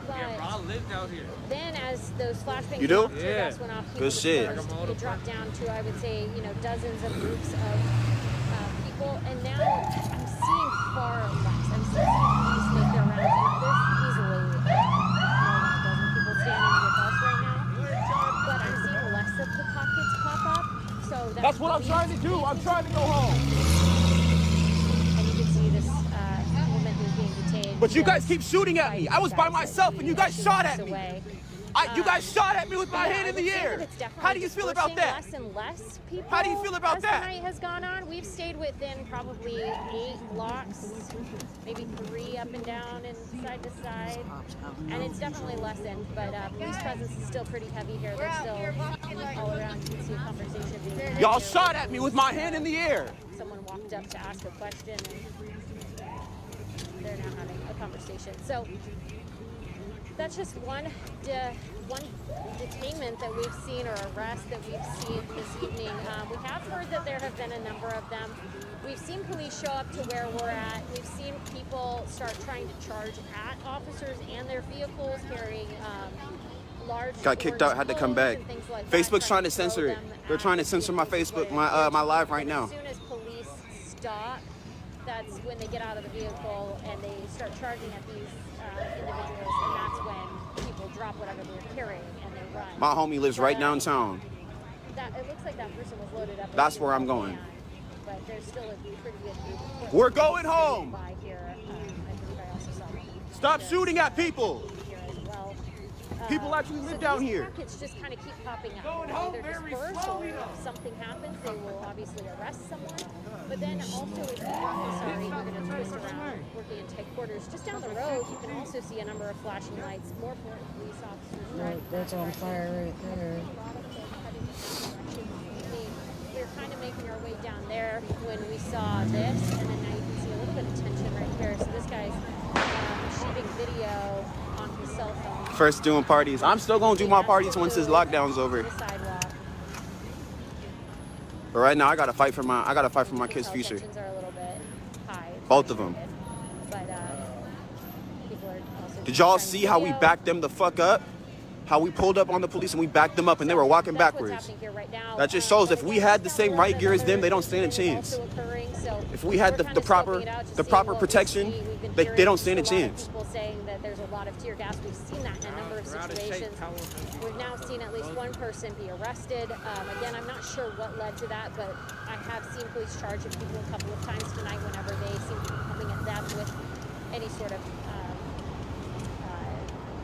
Yeah, bro, I lived out here. Then as those flashbangs You do? went off, tear gas went off, people Good shit. dispersed. It dropped down to, I would say, dozens of groups of people, and now I'm seeing far less. I'm seeing police make their rounds, and there's easily more than a dozen people standing with us right now. But I'm seeing less of the pockets pop up. So That's what I'm trying to do. I'm trying to go home. And you can see this woman who's being detained. But you guys just keep shooting at me. I was by myself and you guys shot at me. away. You guys shot at me with my hand in the air. How do you feel about that? Less and less people. How do you feel about that? As the night has gone on, we've stayed within probably 8 blocks, maybe 3 up and down and side to side, and it's definitely lessened. But police presence is still pretty heavy here. They're still all around. You can see a conversation being had. Y'all shot at me with my hand in the air. Someone walked up to ask a question, and they're now having a conversation. So that's just one detainment that we've seen, or arrest that we've seen this evening. We have heard that there have been a number of them. We've seen police show up to where we're at. We've seen people start trying to charge at officers and their vehicles, carrying large. Got kicked out, had to come back. Like Facebook's trying to censor it. They're trying to censor my Facebook, my live right now. As soon as police stop, that's when they get out of the vehicle and they start charging at these individuals, and that's when people drop whatever they're carrying and they run. My homie lives right downtown. It looks like that person was loaded up. That's where I'm going. But there's still a pretty good group. We're going home. By here. I believe I also saw one. Stop shooting at people. Here as well. People actually live down here. Pockets just kind of keep popping up. Either disperse, or if something happens, they will obviously arrest someone. But then also, if you we're going to twist around, working in tight quarters. Just down the road, you can also see a number of flashing lights, more police officers. Right, that's on fire right there. We were kind of making our way down there when we saw this, and then now you can see a little bit of tension right here. So this guy's shooting video on his cell phone. First doing parties. I'm still gonna do my parties once this lockdown's over. But right now, I gotta fight for my kids' future. Tensions are a little bit high. Both of them. But people are also. Did y'all see how we backed them the fuck up? How we pulled up on the police and we backed them up and they were walking backwards. That just shows if we had the same riot gear as them, they don't stand a chance. If we had the proper protection, they don't stand a chance. People saying that there's a lot of tear gas. We've seen that in a number of situations. We've now seen at least one person be arrested. Again, I'm not sure what led to that, but I have seen police charging people a couple of times tonight whenever they seem to be coming at them with any sort of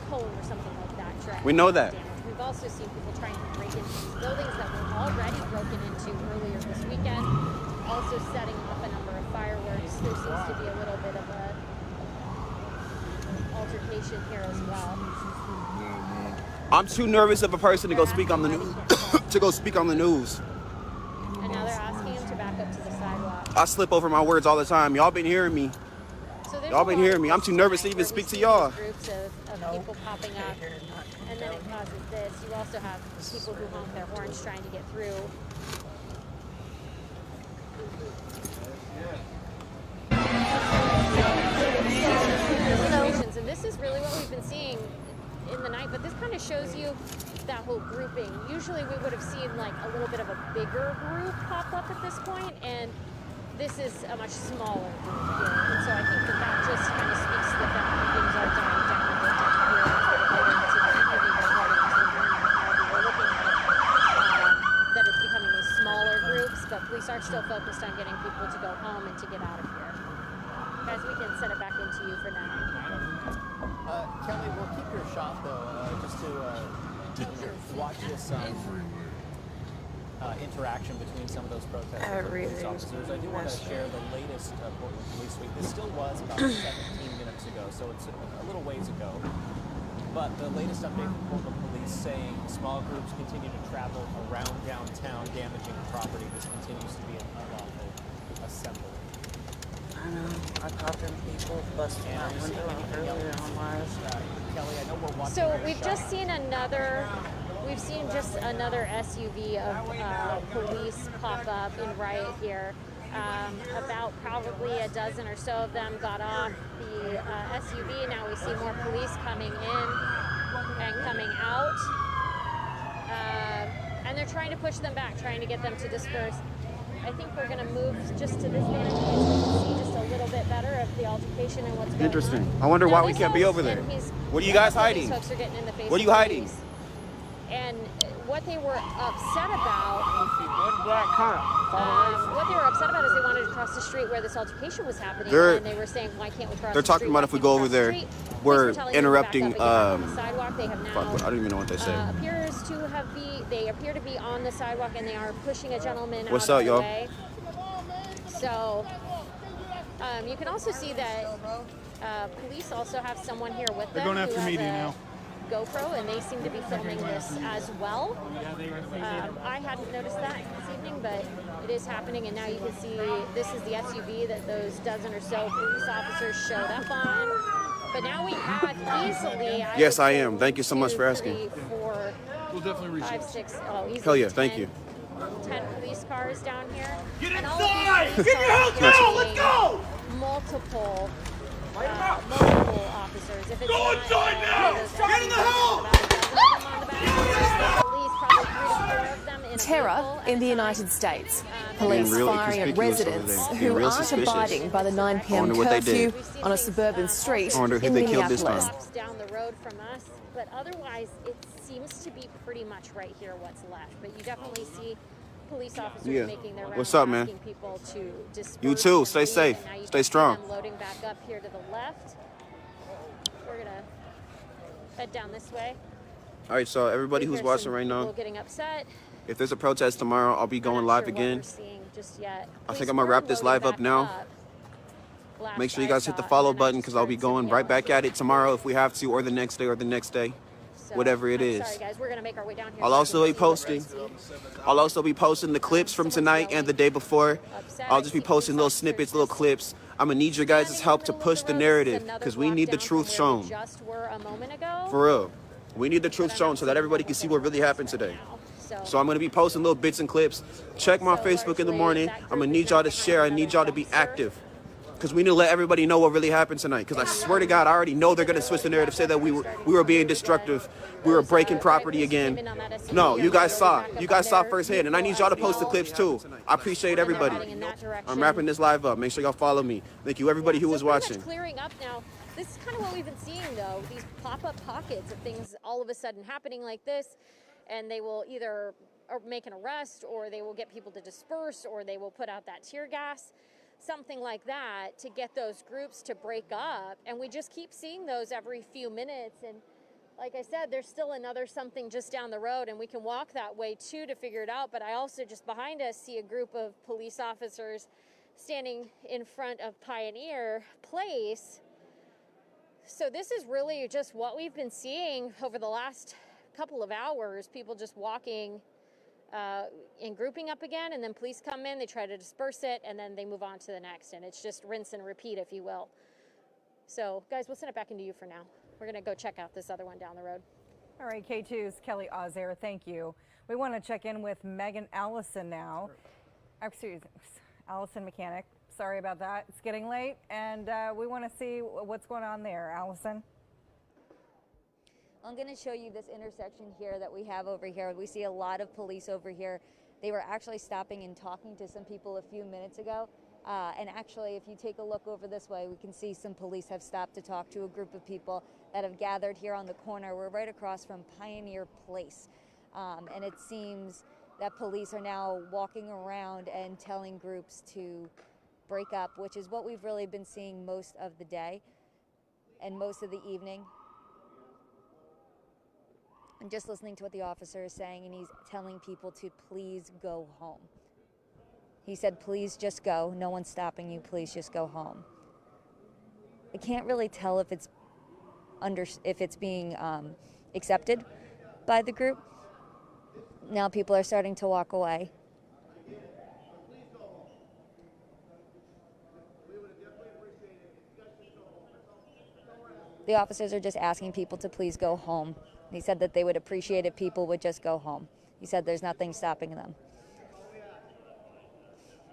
cone or something like that. We know that. We've also seen people trying to break into these buildings that were already broken into earlier this weekend, also setting up a number of fireworks. There seems to be a little bit of a altercation here as well. I'm too nervous of a person to go speak on the news. And now they're asking him to back up to the sidewalk. I slip over my words all the time. Y'all been hearing me. Y'all been hearing me. I'm too nervous to even speak to y'all. Groups of people popping up, and then it causes this. You also have people who honk their horns trying to get through. And this is really what we've been seeing in the night, but this kind of shows you that whole grouping. Usually we would have seen like a little bit of a bigger group pop up at this point, and this is a much smaller group here. And so I think that just kind of speaks to the fact that things are dying down a bit here. We're looking at that it's becoming these smaller groups, but police are still focused on getting people to go home and to get out of here. Guys, we can send it back into you for now. Kelly, we'll keep your shot though, just to watch this interaction between some of those protesters and police officers. I do want to share the latest Portland Police Week. This still was about 17 minutes ago, so it's a little ways ago. But the latest update from Portland Police saying small groups continue to travel around downtown, damaging property. This continues to be an unlawful assembly. I know. I caught them people busting out window earlier on Mars. Kelly, I know we're watching. So we've just seen another SUV of police pop up in riot here. About probably a dozen or so of them got off the SUV. Now we see more police coming in and coming out. And they're trying to push them back, trying to get them to disperse. I think we're going to move just to this vantage point so we can see just a little bit better of the altercation and what's going on. Interesting. I wonder why we can't be over there. What are you guys hiding? Folks are getting in the face what are you hiding? And what they were upset about. One black cop. What they were upset about is they wanted to cross the street where this altercation was happening, and they were saying, why can't we cross They're the talking street? about if we go over there, we're interrupting. On the sidewalk. They have now, I don't even know what they say. They appear to be on the sidewalk, and they are pushing a gentleman What's out up, of the y'all? way. So you can also see that police also have someone here with them. They're going after who media has a now. GoPro, and they seem to be filming this as well. I hadn't noticed that this evening, but it is happening, and now you can see this is the SUV that those dozen or so police officers showed up on. But now we have easily. Yes, I am. Thank you so much for asking. We'll definitely reach 5, 6, easily Hell yeah, 10, thank you. 10 police cars down here. Get And inside! all of these Get in your police cars hotel! are Let's go! Multiple officers. If it's Go not, inside now! Get in the house! Terror in the United States. Police firing at residents who aren't abiding by the 9 p.m. curfew on a suburban street in Minneapolis. Down the road from us, but otherwise it seems to be pretty much right here what's left. But you definitely see police officers making their rounds, What's up, man? asking people to disperse. You too. and Stay leave, safe. and now you Stay can see strong. them loading back up here to the left. We're gonna head down this way. All right, so everybody who's There's watching some right now, people getting upset. if there's a protest tomorrow, I'll be going live again. Just yet. I think I'm gonna wrap this live up now. Make sure you guys hit the follow button because I'll be going right back at it tomorrow if we have to, or the next day, whatever it is. Sorry guys, we're gonna make our way down here. I'll also be posting the clips from tonight and the day before. I'll just be posting little snippets, little clips. I'm gonna need your guys' help to push the narrative because we need the truth shown. Just were a moment ago. For real. We need the truth shown so that everybody can see what really happened today. So I'm going to be posting little bits and clips. Check my Facebook in the morning. I'm going to need y'all to share. I need y'all to be active. Because we need to let everybody know what really happened tonight. Because I swear to God, I already know they're going to switch the narrative, say that we were being destructive. We were breaking property again. No, you guys saw. You guys saw firsthand. And I need y'all to post the clips too. I appreciate everybody. I'm wrapping this live up. Make sure y'all follow me. Thank you, everybody who was watching. Clearing up now. This is kind of what we've been seeing, though. These pop-up pockets of things all of a sudden happening like this. And they will either make an arrest, or they will get people to disperse, or they will put out that tear gas, something like that, to get those groups to break up. And we just keep seeing those every few minutes. And like I said, there's still another something just down the road, and we can walk that way too to figure it out. But I also just behind us see a group of police officers standing in front of Pioneer Place. So this is really just what we've been seeing over the last couple of hours, people just walking and grouping up again, and then police come in, they try to disperse it, and then they move on to the next, and it's just rinse and repeat, if you will. So guys, we'll send it back into you for now. We're gonna go check out this other one down the road. All right, K2's Kelly Ozair, thank you. We want to check in with Megan Allison now. Excuse me, Allison Mechanic. Sorry about that. It's getting late, and we want to see what's going on there. Allison? I'm going to show you this intersection here that we have over here. We see a lot of police over here. They were actually stopping and talking to some people a few minutes ago. And actually, if you take a look over this way, we can see some police have stopped to talk to a group of people that have gathered here on the corner. We're right across from Pioneer Place. And it seems that police are now walking around and telling groups to break up, which is what we've really been seeing most of the day and most of the evening. I'm just listening to what the officer is saying, and he's telling people to please go home. He said, please just go. No one's stopping you. Please just go home. I can't really tell if it's being accepted by the group. Now people are starting to walk away. The officers are just asking people to please go home. He said that they would appreciate it if people would just go home. He said there's nothing stopping them.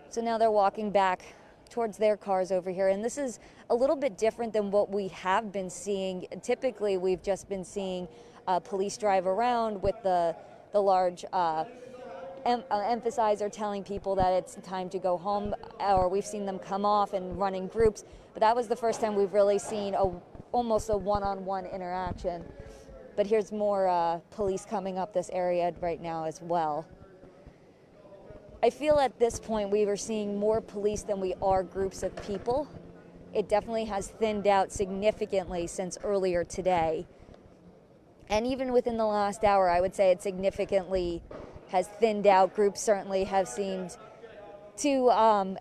So now they're walking back towards their cars over here. And this is a little bit different than what we have been seeing. Typically, we've just been seeing police drive around with the large emphasizer telling people that it's time to go home, or we've seen them come off and run in groups. But that was the first time we've really seen almost a one-on-one interaction. But here's more police coming up this area right now as well. I feel at this point we were seeing more police than we are groups of people. It definitely has thinned out significantly since earlier today. And even within the last hour, I would say it significantly has thinned out. Groups certainly have seemed to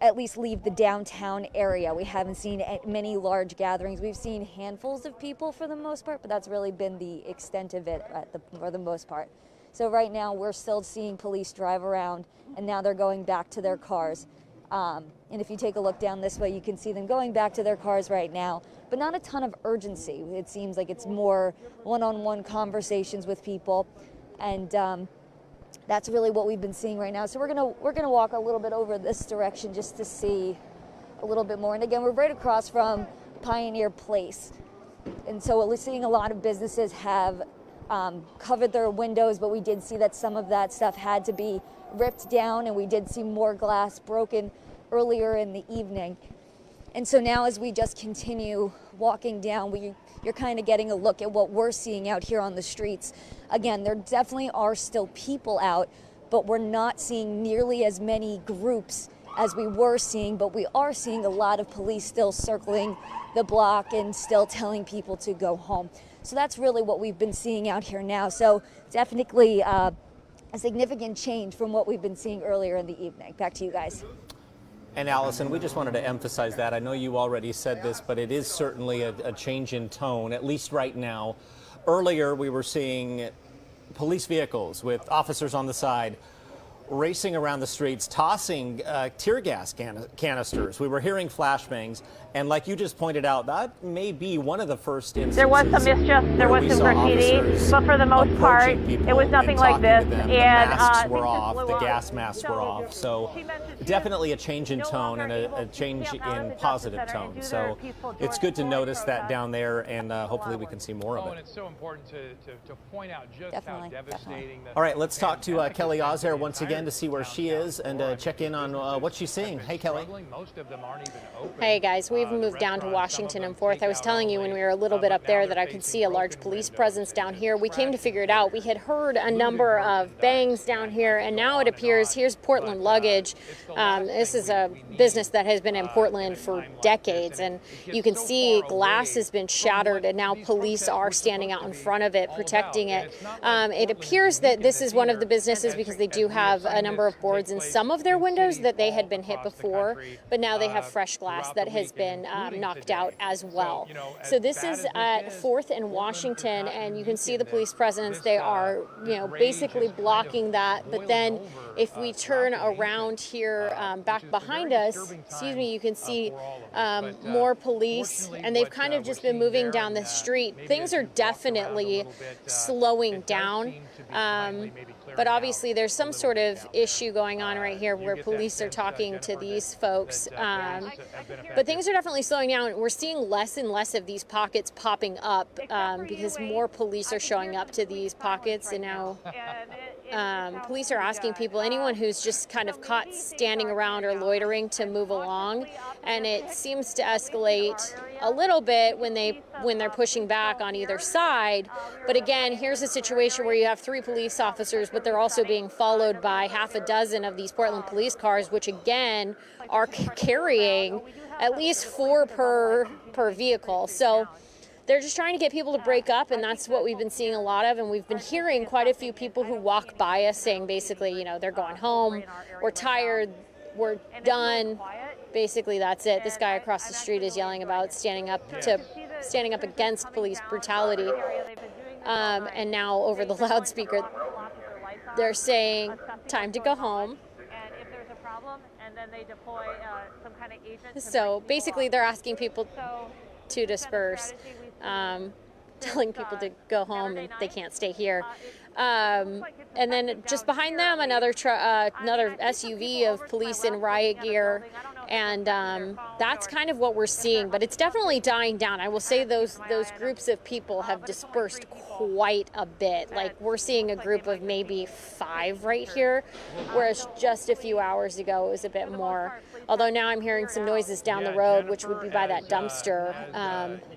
at least leave the downtown area. We haven't seen many large gatherings. We've seen handfuls of people for the most part, but that's really been the extent of it for the most part. So right now we're still seeing police drive around, and now they're going back to their cars. And if you take a look down this way, you can see them going back to their cars right now, but not a ton of urgency. It seems like it's more one-on-one conversations with people, and that's really what we've been seeing right now. So we're gonna walk a little bit over this direction just to see a little bit more. And again, we're right across from Pioneer Place, and so we're seeing a lot of businesses have covered their windows, but we did see that some of that stuff had to be ripped down, and we did see more glass broken earlier in the evening. And so now as we just continue walking down, you're kind of getting a look at what we're seeing out here on the streets. Again, there definitely are still people out, but we're not seeing nearly as many groups as we were seeing, but we are seeing a lot of police still circling the block and still telling people to go home. So that's really what we've been seeing out here now. So definitely a significant change from what we've been seeing earlier in the evening. Back to you guys. And Allison, we just wanted to emphasize that. I know you already said this, but it is certainly a change in tone, at least right now. Earlier, we were seeing police vehicles with officers on the side racing around the streets, tossing tear gas canisters. We were hearing flashbangs, and like you just pointed out, that may be one of the first instances. There was some mischief, there was some graffiti, but for the most part, it was nothing like this. And the masks were off, the gas masks were off. So definitely a change in tone and a change in positive tone. So it's good to notice that down there, and hopefully we can see more of it. And it's so important to point out just how devastating. All right, let's talk to Kelly Ozer once again to see where she is and check in on what she's seeing. Hey, Kelly. Hey, guys. We've moved down to Washington and 4th. I was telling you when we were a little bit up there that I could see a large police presence down here. We came to figure it out. We had heard a number of bangs down here, and now it appears here's Portland Luggage. This is a business that has been in Portland for decades, and you can see glass has been shattered, and now police are standing out in front of it, protecting it. It appears that this is one of the businesses because they do have a number of boards in some of their windows that they had been hit before, but now they have fresh glass that has been knocked out as well. So this is at 4th and Washington, and you can see the police presence. They are, basically blocking that. But then if we turn around here back behind us, you can see more police, and they've kind of just been moving down the street. Things are definitely slowing down. But obviously there's some sort of issue going on right here where police are talking to these folks. But things are definitely slowing down. We're seeing less and less of these pockets popping up because more police are showing up to these pockets. And now police are asking people, anyone who's just kind of caught standing around or loitering, to move along. And it seems to escalate a little bit when they're pushing back on either side. But again, here's a situation where you have 3 police officers, but they're also being followed by half a dozen of these Portland police cars, which again are carrying at least 4 per vehicle. So they're just trying to get people to break up, and that's what we've been seeing a lot of. And we've been hearing quite a few people who walk by us saying basically, they're going home, we're tired, we're done. Basically, that's it. This guy across the street is yelling about standing up against police brutality. And now over the loudspeaker, they're saying, time to go home. So basically, they're asking people to disperse, telling people to go home and they can't stay here. And then just behind them, another SUV of police in riot gear, And that's kind of what we're seeing, but it's definitely dying down. I will say those groups of people have dispersed quite a bit. Like, we're seeing a group of maybe 5 right here, whereas just a few hours ago it was a bit more. Although now I'm hearing some noises down the road, which would be by that dumpster,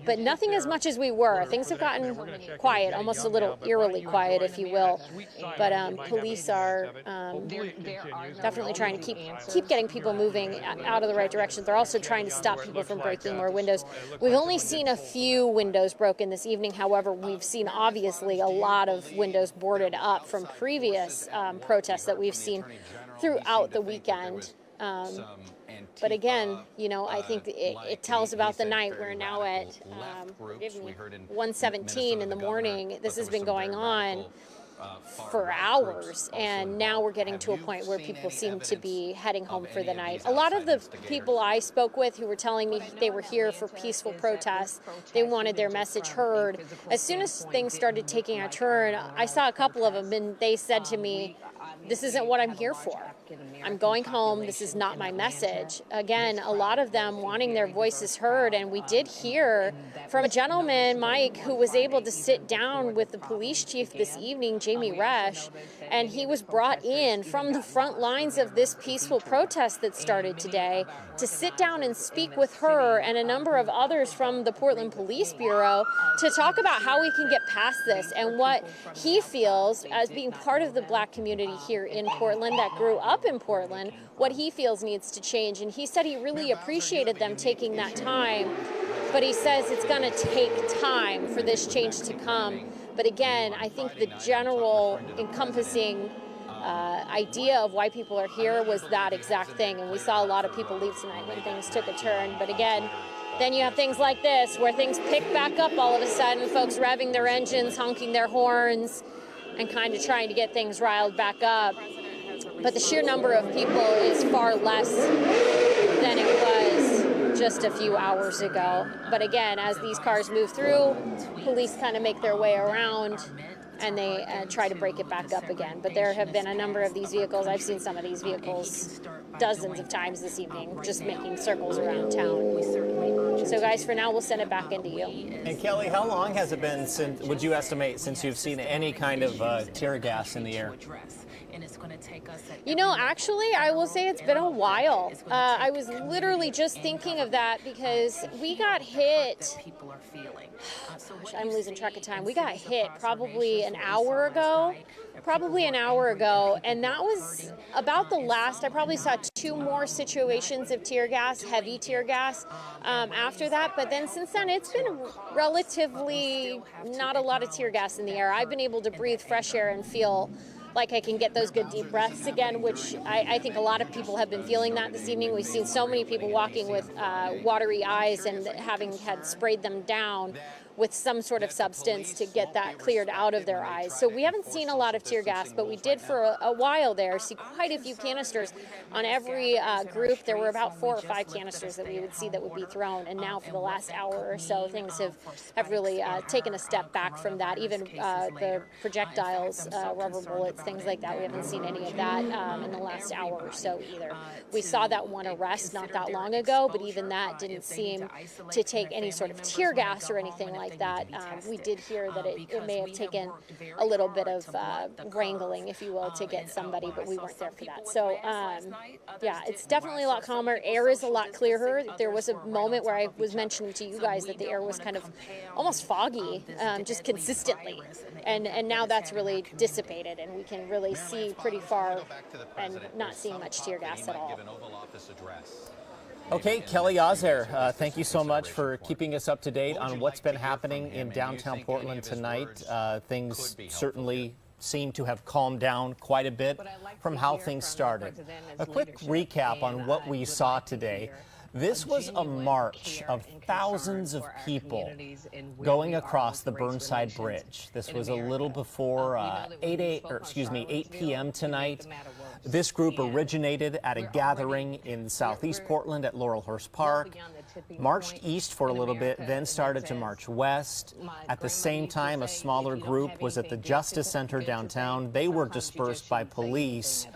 but nothing as much as we were. Things have gotten quiet, almost a little eerily quiet, if you will. But police are definitely trying to keep getting people moving out of the right direction. They're also trying to stop people from breaking more windows. We've only seen a few windows broken this evening. However, we've seen obviously a lot of windows boarded up from previous protests that we've seen throughout the weekend. But again, you know, I think it tells about the night. We're now at 1:17 in the morning. This has been going on for hours, and now we're getting to a point where people seem to be heading home for the night. A lot of the people I spoke with who were telling me they were here for peaceful protests, they wanted their message heard. As soon as things started taking a turn, I saw a couple of them, and they said to me, "This isn't what I'm here for. I'm going home. This is not my message." Again, a lot of them wanting their voices heard, and we did hear from a gentleman, Mike, who was able to sit down with the police chief this evening, Jamie Resch, and he was brought in from the front lines of this peaceful protest that started today to sit down and speak with her and a number of others from the Portland Police Bureau to talk about how we can get past this and what he feels as being part of the Black community here in Portland that grew up in Portland, what he feels needs to change. And he said he really appreciated them taking that time, but he says it's going to take time for this change to come. But again, I think the general encompassing idea of why people are here was that exact thing. And we saw a lot of people leave tonight when things took a turn. But again, then you have things like this where things pick back up all of a sudden, folks revving their engines, honking their horns, and kind of trying to get things riled back up. But the sheer number of people is far less than it was just a few hours ago. But again, as these cars move through, police kind of make their way around and they try to break it back up again. But there have been a number of these vehicles. I've seen some of these vehicles dozens of times this evening, just making circles around town. So guys, for now, we'll send it back into you. And Kelly, how long has it been since, would you estimate, since you've seen any kind of tear gas in the air? You know, actually, I will say it's been a while. I was literally just thinking of that because we got hit. Gosh, I'm losing track of time. We got hit probably an hour ago. And that was about the last. I probably saw 2 more situations of tear gas, heavy tear gas, after that. But then since then, it's been relatively not a lot of tear gas in the air. I've been able to breathe fresh air and feel like I can get those good deep breaths again, which I think a lot of people have been feeling that this evening. We've seen so many people walking with watery eyes and having had sprayed them down with some sort of substance to get that cleared out of their eyes. So we haven't seen a lot of tear gas, but we did for a while there see quite a few canisters. On every group, there were about 4 or 5 canisters that we would see that would be thrown. And now for the last hour or so, things have really taken a step back from that. Even the projectiles, rubber bullets, things like that, we haven't seen any of that in the last hour or so either. We saw that one arrest not that long ago, but even that didn't seem to take any sort of tear gas or anything like that. We did hear that it may have taken a little bit of wrangling, if you will, to get somebody, but we weren't there for that. So, yeah, it's definitely a lot calmer. Air is a lot clearer. There was a moment where I was mentioning to you guys that the air was kind of almost foggy, just consistently. And now that's really dissipated, and we can really see pretty far and not seeing much tear gas at all. Okay, Kelly Ozer, thank you so much for keeping us up to date on what's been happening in downtown Portland tonight. Things certainly seem to have calmed down quite a bit from how things started. A quick recap on what we saw today. This was a march of thousands of people going across the Burnside Bridge. This was a little before 8 p.m. tonight. This group originated at a gathering in southeast Portland at Laurelhurst Park, marched east for a little bit, then started to march west. At the same time, a smaller group was at the Justice Center downtown. They were dispersed by police.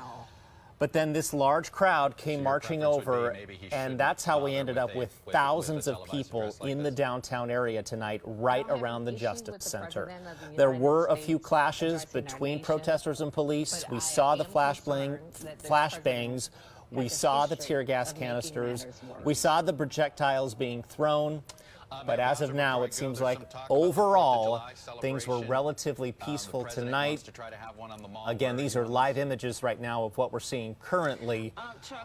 But then this large crowd came marching over, and that's how we ended up with thousands of people in the downtown area tonight, right around the Justice Center. There were a few clashes between protesters and police. We saw the flashbangs. We saw the tear gas canisters. We saw the projectiles being thrown. But as of now, it seems like overall, things were relatively peaceful tonight. Again, these are live images right now of what we're seeing currently.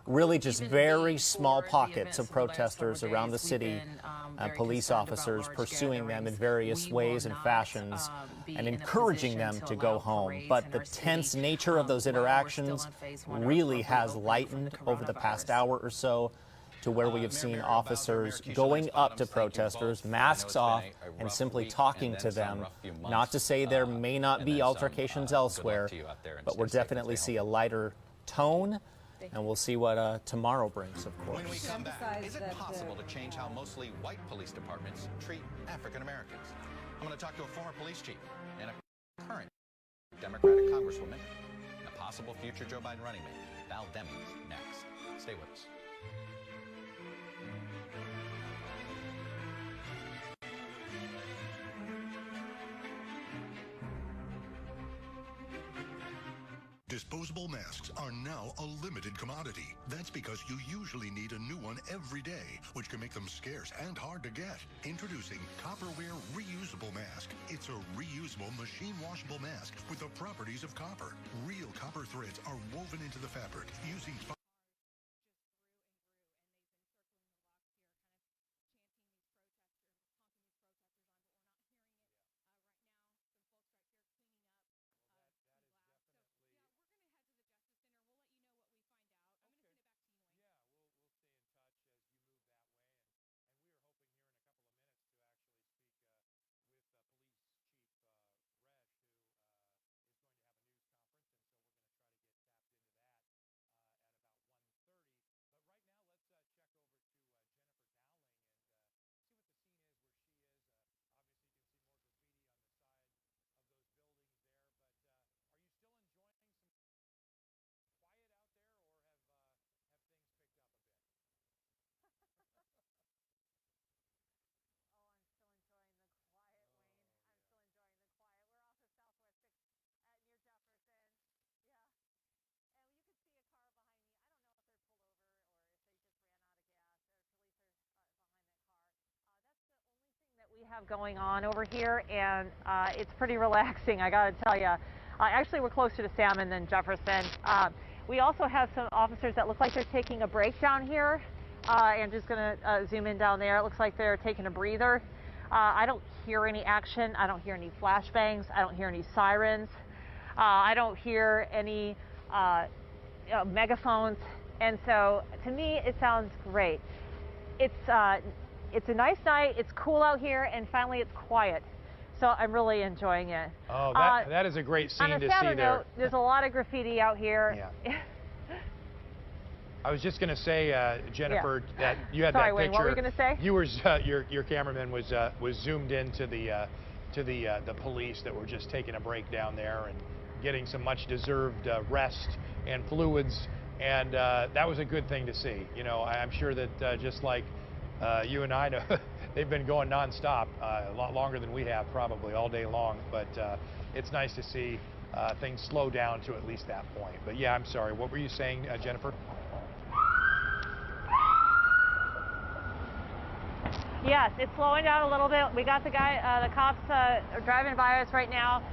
Really just very small pockets of protesters around the city, police officers pursuing them in various ways and fashions and encouraging them to go home. But the tense nature of those interactions really has lightened over the past hour or so, to where we have seen officers going up to protesters, masks off, and simply talking to them. Not to say there may not be altercations elsewhere, but we'll definitely see a lighter tone, and we'll see what tomorrow brings, of course. When we come back, is it possible to change how mostly white police departments treat African Americans? I'm going to talk to a former police chief and a current Democratic congresswoman and a possible future Joe Biden running mate, Val Demings, next. Stay with us. Disposable masks are now a limited commodity. That's because you usually need a new one every day, which can make them scarce and hard to get. Introducing Copperware Reusable Mask. It's a reusable, machine-washable mask with the properties of copper. Real copper threads are woven into the fabric using we have going on over here, and it's pretty relaxing, I gotta tell you. Actually, we're closer to Salmon than Jefferson. We also have some officers that look like they're taking a break down here. I'm just gonna zoom in down there. It looks like they're taking a breather. I don't hear any action. I don't hear any flashbangs. I don't hear any sirens. I don't hear any megaphones. And so, to me, it sounds great. It's a nice night, it's cool out here, and finally it's quiet. So I'm really enjoying it. Oh, that is a great scene to see there. On a sadder note, there's a lot of graffiti out here. Yeah. I was just going to say, Jennifer, that you had Sorry, that Wayne, picture. what were you going to say? You were your cameraman was zoomed into the police that were just taking a break down there and getting some much deserved rest and fluids, and that was a good thing to see. You know, I'm sure that just like you and I know, they've been going nonstop, a lot longer than we have, probably all day long. But it's nice to see things slow down to at least that point. But yeah, I'm sorry. What were you saying, Jennifer? Yes, it's slowing down a little bit. We got the cops are driving by us right now.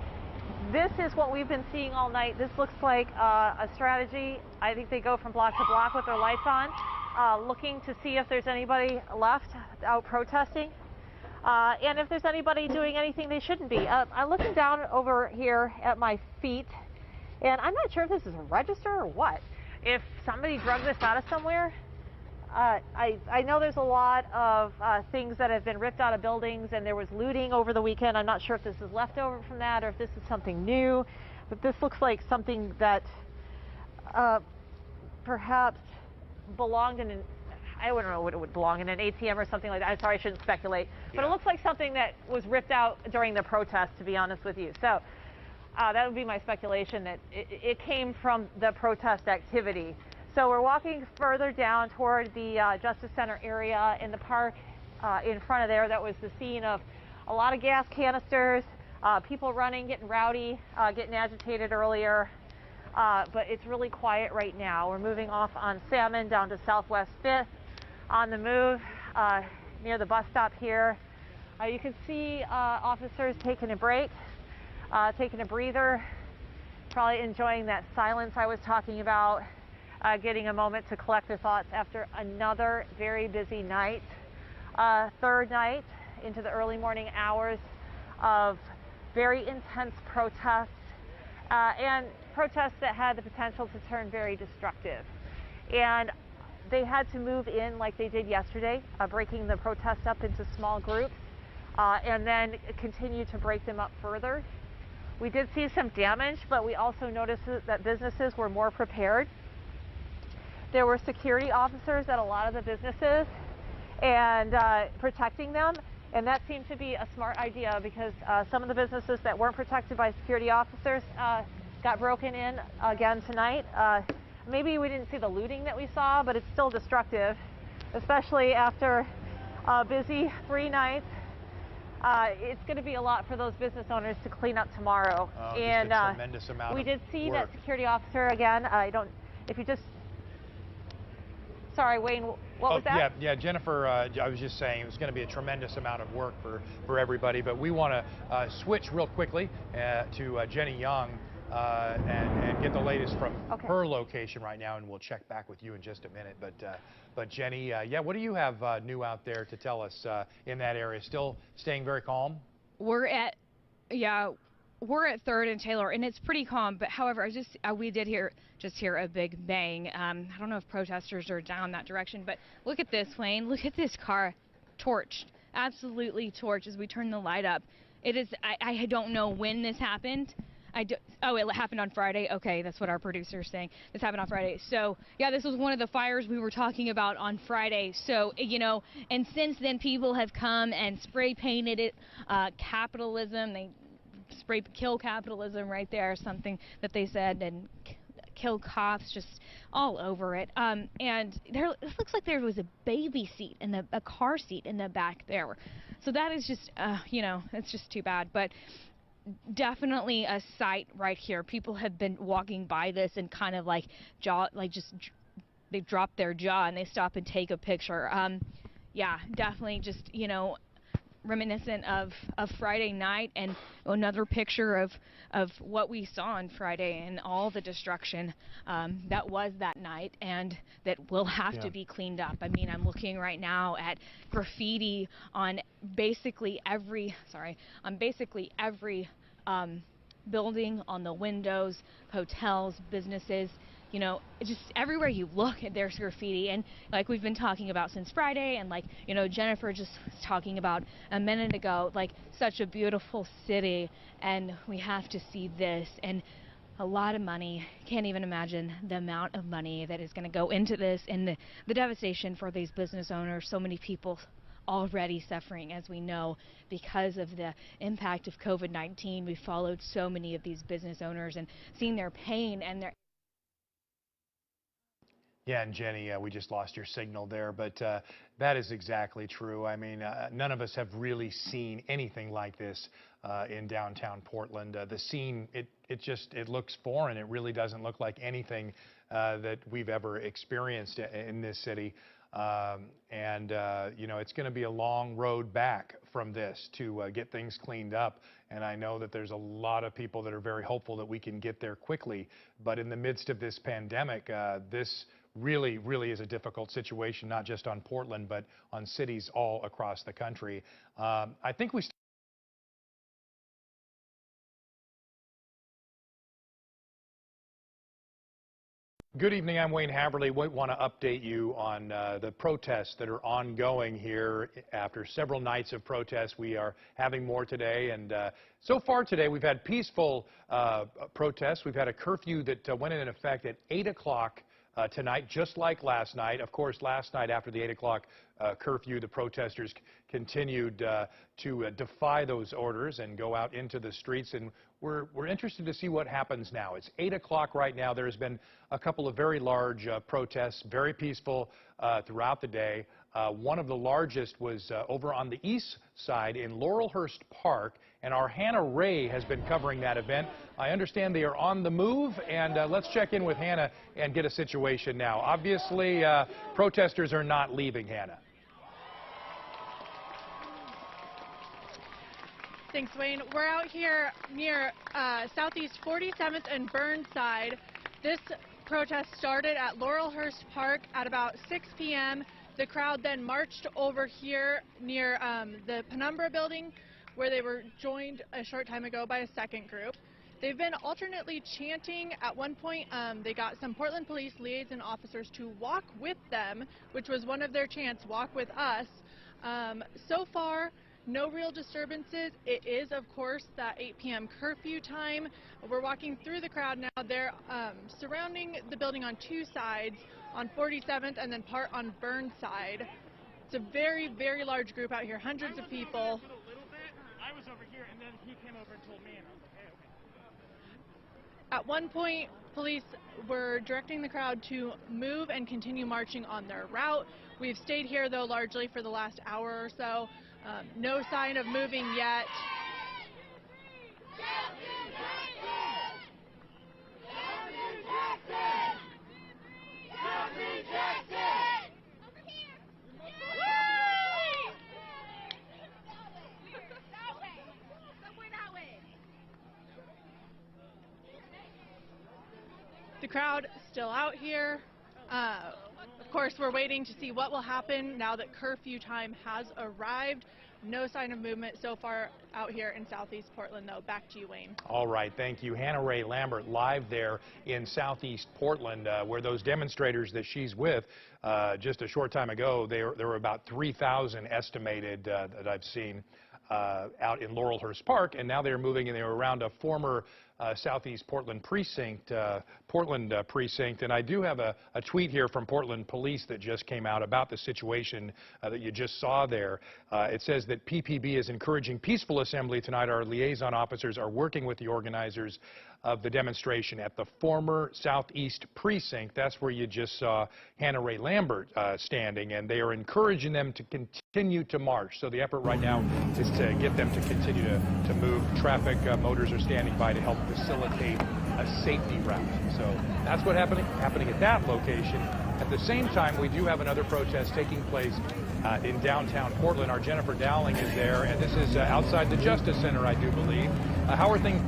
This is what we've been seeing all night. This looks like a strategy. I think they go from block to block with their lights on, looking to see if there's anybody left out protesting, and if there's anybody doing anything they shouldn't be. I'm looking down over here at my feet, and I'm not sure if this is a register or what. If somebody drug this out of somewhere, I know there's a lot of things that have been ripped out of buildings, and there was looting over the weekend. I'm not sure if this is leftover from that or if this is something new, but this looks like something that perhaps belonged in I don't know what it would belong in, an ATM or something like that. I'm sorry, I shouldn't speculate. But it looks like something that was ripped out during the protest, to be honest with you. So That would be my speculation, that it came from the protest activity. So we're walking further down toward the Justice Center area in the park in front of there. That was the scene of a lot of gas canisters, people running, getting rowdy, getting agitated earlier. But it's really quiet right now. We're moving off on Salmon down to Southwest 5th on the move near the bus stop here. You can see officers taking a break, taking a breather, probably enjoying that silence I was talking about, getting a moment to collect their thoughts after another very busy night. Third night into the early morning hours of very intense protests and protests that had the potential to turn very destructive. And they had to move in like they did yesterday, breaking the protests up into small groups, and then continue to break them up further. We did see some damage, but we also noticed that businesses were more prepared. There were security officers at a lot of the businesses and protecting them, and that seemed to be a smart idea because some of the businesses that weren't protected by security officers got broken in again tonight. Maybe we didn't see the looting that we saw, but it's still destructive, especially after a busy 3 nights. It's going to be a lot for those business owners to clean up tomorrow. And a tremendous amount we did see work. that security officer again. Sorry, Wayne, what was that? Yeah, Jennifer, I was just saying it was going to be a tremendous amount of work for everybody, but we want to switch real quickly to Jenny Young and get the latest from her location right now, and we'll check back with you in just a minute. But Jenny, yeah, what do you have new out there to tell us in that area? Still staying very calm? We're at 3rd and Taylor, and it's pretty calm. But however, we did hear a big bang. I don't know if protesters are down that direction, but look at this, Wayne. Look at this car, torched, absolutely torched. As we turn the light up, it is. I don't know when this happened. It happened on Friday. Okay, that's what our producer is saying. This happened on Friday. So, yeah, this was one of the fires we were talking about on Friday. So, and since then people have come and spray painted it, capitalism. They kill capitalism right there, something that they said, and kill cops just all over it. And it looks like there was a baby seat and a car seat in the back there. So that is just, it's just too bad. But definitely a sight right here. People have been walking by this and kind of they drop their jaw and they stop and take a picture. Yeah, definitely just, reminiscent of Friday night, and another picture of what we saw on Friday and all the destruction that was that night and that will have to be cleaned up. I mean, I'm looking right now at graffiti on basically every building, on the windows, hotels, businesses. Just everywhere you look, there's graffiti. And like we've been talking about since Friday, and like, Jennifer just was talking about a minute ago, like such a beautiful city, and we have to see this. And a lot of money, can't even imagine the amount of money that is going to go into this, and the devastation for these business owners. So many people already suffering, as we know, because of the impact of COVID-19. We followed so many of these business owners and seen their pain and their... Yeah, and Jenny, we just lost your signal there, but that is exactly true. I mean, none of us have really seen anything like this in downtown Portland. The scene, it looks foreign. It really doesn't look like anything that we've ever experienced in this city. It's going to be a long road back from this to get things cleaned up. And I know that there's a lot of people that are very hopeful that we can get there quickly. But in the midst of this pandemic, this really is a difficult situation, not just on Portland, but on cities all across the country. I think we... Good evening, I'm Wayne Haberly. We want to update you on the protests that are ongoing here. After several nights of protests, we are having more today. And so far today, we've had peaceful protests. We've had a curfew that went into effect at 8 o'clock tonight, just like last night. Of course, last night after the 8 o'clock curfew, the protesters continued to defy those orders and go out into the streets. And we're interested to see what happens now. It's 8 o'clock right now. There's been a couple of very large protests, very peaceful throughout the day. One of the largest was over on the east side in Laurelhurst Park, and our Hannah Ray has been covering that event. I understand they are on the move, and let's check in with Hannah and get a situation now. Obviously, protesters are not leaving, Hannah. Thanks, Wayne. We're out here near Southeast 47th and Burnside. This protest started at Laurelhurst Park at about 6 p.m. The crowd then marched over here near the Penumbra building, where they were joined a short time ago by a second group. They've been alternately chanting. At one point, they got some Portland Police liaison officers to walk with them, which was one of their chants, walk with us. So far, no real disturbances. It is, of course, that 8 p.m. curfew time. We're walking through the crowd now. They're surrounding the building on two sides, on 47th and then part on Burnside. It's a very, very large group out here, hundreds of people. A little bit. I was over here, and then he came over and told me, and I was like, hey, okay. At one point, police were directing the crowd to move and continue marching on their route. We've stayed here, though, largely for the last hour or so. No sign of moving yet. The crowd still out here. Of course, we're waiting to see what will happen now that curfew time has arrived. No sign of movement so far out here in Southeast Portland, though. Back to you, Wayne. All right, thank you. Hannah Ray Lambert live there in Southeast Portland, where those demonstrators that she's with just a short time ago, there were about 3,000 estimated that I've seen out in Laurelhurst Park, and now they're moving, and they were around a former Southeast Portland precinct, and I do have a tweet here from Portland Police that just came out about the situation that you just saw there. It says that PPB is encouraging peaceful assembly tonight. Our liaison officers are working with the organizers of the demonstration at the former Southeast precinct. That's where you just saw Hannah Ray Lambert standing, and they are encouraging them to continue to march. So the effort right now is to get them to continue to move. Traffic, motors are standing by to help facilitate a safety route. So that's what's happening at that location. At the same time, we do have another protest taking place in downtown Portland. Our Jennifer Dowling is there, and this is outside the Justice Center, I do believe. How are things?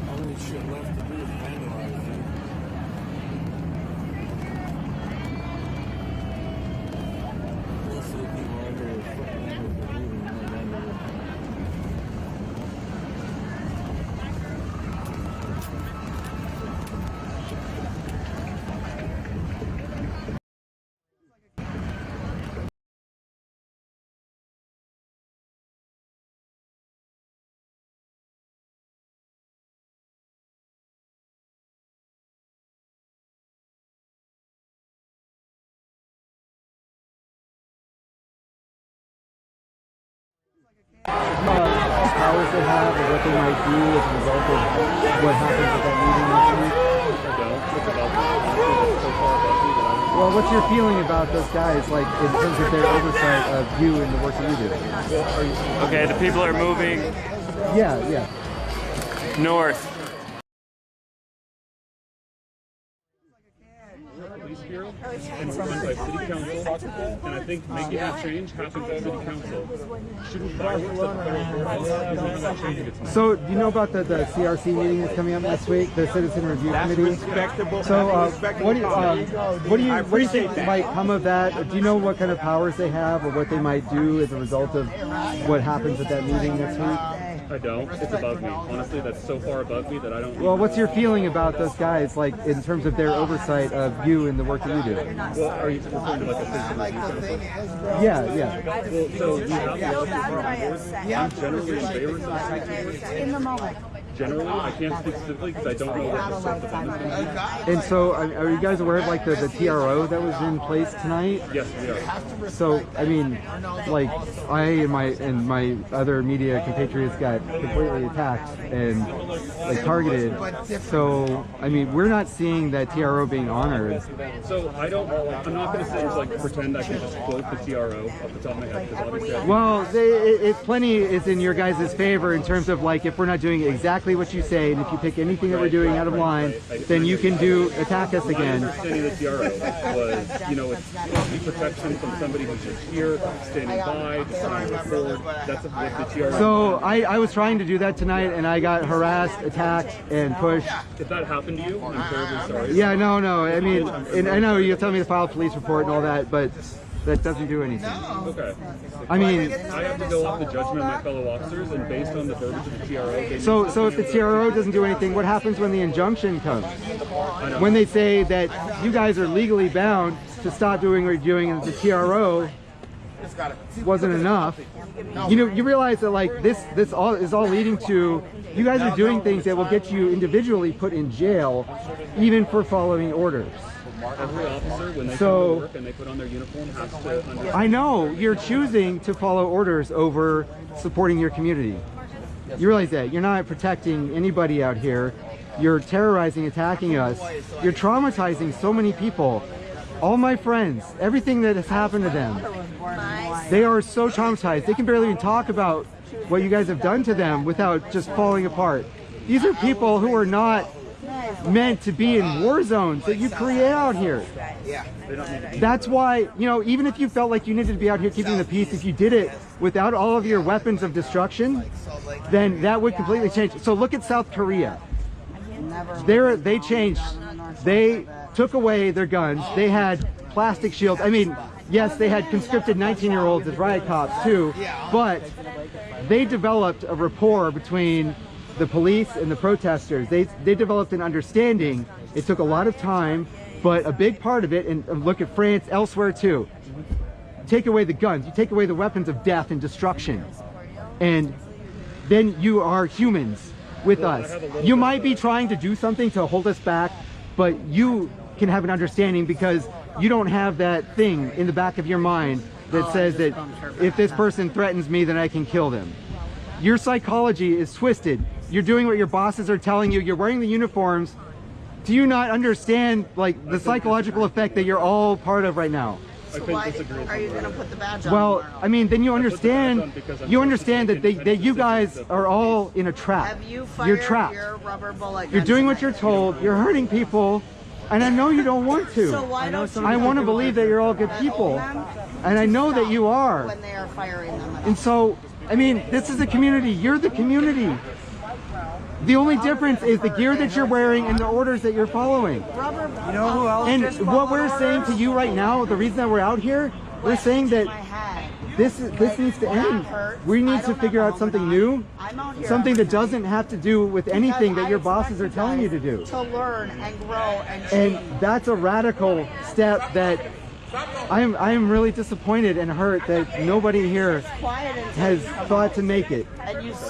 Only shit left to do is vandalize it. Most of the people out there are fucking leaving and vandalism. Powers they have or what they might do as a result of what happens at that meeting next week? Well, what's your feeling about those guys, like in terms of their oversight of you and the work that you do? Okay, the people are moving. Yeah. North. And run by city council, and I think making that change happens at city council. Shooting fireworks at the federal courthouse is not changing it tonight. So, do you know about the CRC meeting that's coming up next week, the Citizen Review Committee? Respectable. So, what do you think might come of that? Do you know what kind of powers they have, or what they might do as a result of what happens at that meeting next week? I don't. It's above me. Honestly, that's so far above me that I don't. Well, what's your feeling about those guys, like in terms of their oversight of you and the work that you do? Well, are you referring to like a citizen review council? Yeah. Well, so we have the board. I'm generally in favor of in the moment. generally. I can't speak specifically because I don't know what the source of them is going to be. And so, are you guys aware of like the TRO that was in place tonight? Yes, we are. So, I mean, like I and my other media compatriots got completely attacked and like targeted. So, I mean, we're not seeing that TRO being honored. So I'm not going to say like pretend I can just quote the TRO off the top of my head because obviously. Well, plenty is in your guys' favor in terms of like if we're not doing exactly what you say, and if you pick anything that we're doing out of line, then you can attack us again. My understanding of the TRO was, you know, it's the protection from somebody who's just here, standing by, deciding to record. That's what the TRO. So I was trying to do that tonight, and I got harassed, attacked, and pushed. If that happened to you, I'm terribly sorry. Yeah, no. I mean, and I know you'll tell me to file a police report and all that, but that doesn't do anything. Okay. I mean, I have to go off the judgment of my fellow officers, and based on the verbiage of the TRO. So if the TRO doesn't do anything, what happens when the injunction comes? When they say that you guys are legally bound to stop doing what you're doing, and the TRO wasn't enough. You know, you realize that like this all is all leading to you guys are doing things that will get you individually put in jail, even for following orders. Every officer, when they come to work and they put on their uniform, has to understand. I know you're choosing to follow orders over supporting your community. You realize that you're not protecting anybody out here. You're terrorizing, attacking us. You're traumatizing so many people. All my friends, everything that has happened to them, they are so traumatized. They can barely even talk about what you guys have done to them without just falling apart. These are people who are not meant to be in war zones that you create out here. That's why, you know, even if you felt like you needed to be out here keeping the peace, if you did it without all of your weapons of destruction, then that would completely change. So look at South Korea. They changed. They took away their guns. They had plastic shields. I mean, yes, they had conscripted 19-year-olds as riot cops too, but they developed a rapport between the police and the protesters. They developed an understanding. It took a lot of time, but a big part of it, and look at France, elsewhere too, take away the guns, you take away the weapons of death and destruction, and then you are humans with us. You might be trying to do something to hold us back, but you can have an understanding because you don't have that thing in the back of your mind that says that if this person threatens me, then I can kill them. Your psychology is twisted. You're doing what your bosses are telling you. You're wearing the uniforms. Do you not understand like the psychological effect that you're all part of right now? So why are you going to put the badge on? Well, I mean, then you understand that you guys are all in a trap. Have you fired you're trapped. Your rubber bullet you're doing what you're told. You're hurting people, and I know you don't want to. So why don't you I want to believe that you're all good people, and I know that you are. When they are firing them. And so, I mean, this is a community. You're the community. The only difference is the gear that you're wearing and the orders that you're following. You know who else? And what we're saying to you right now, the reason that we're out here, we're saying that this needs to end. We need to figure out something new, something that doesn't have to do with anything that your bosses are telling you to do. To learn and grow and change. And that's a radical step that I am really disappointed and hurt that nobody here has thought to make it,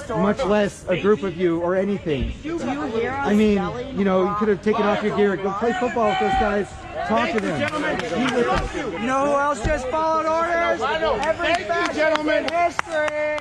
much less a group of you or anything. I mean, you know, you could have taken off your gear, go play football with those guys, talk to them. You know who else just followed orders? Every fascist in history.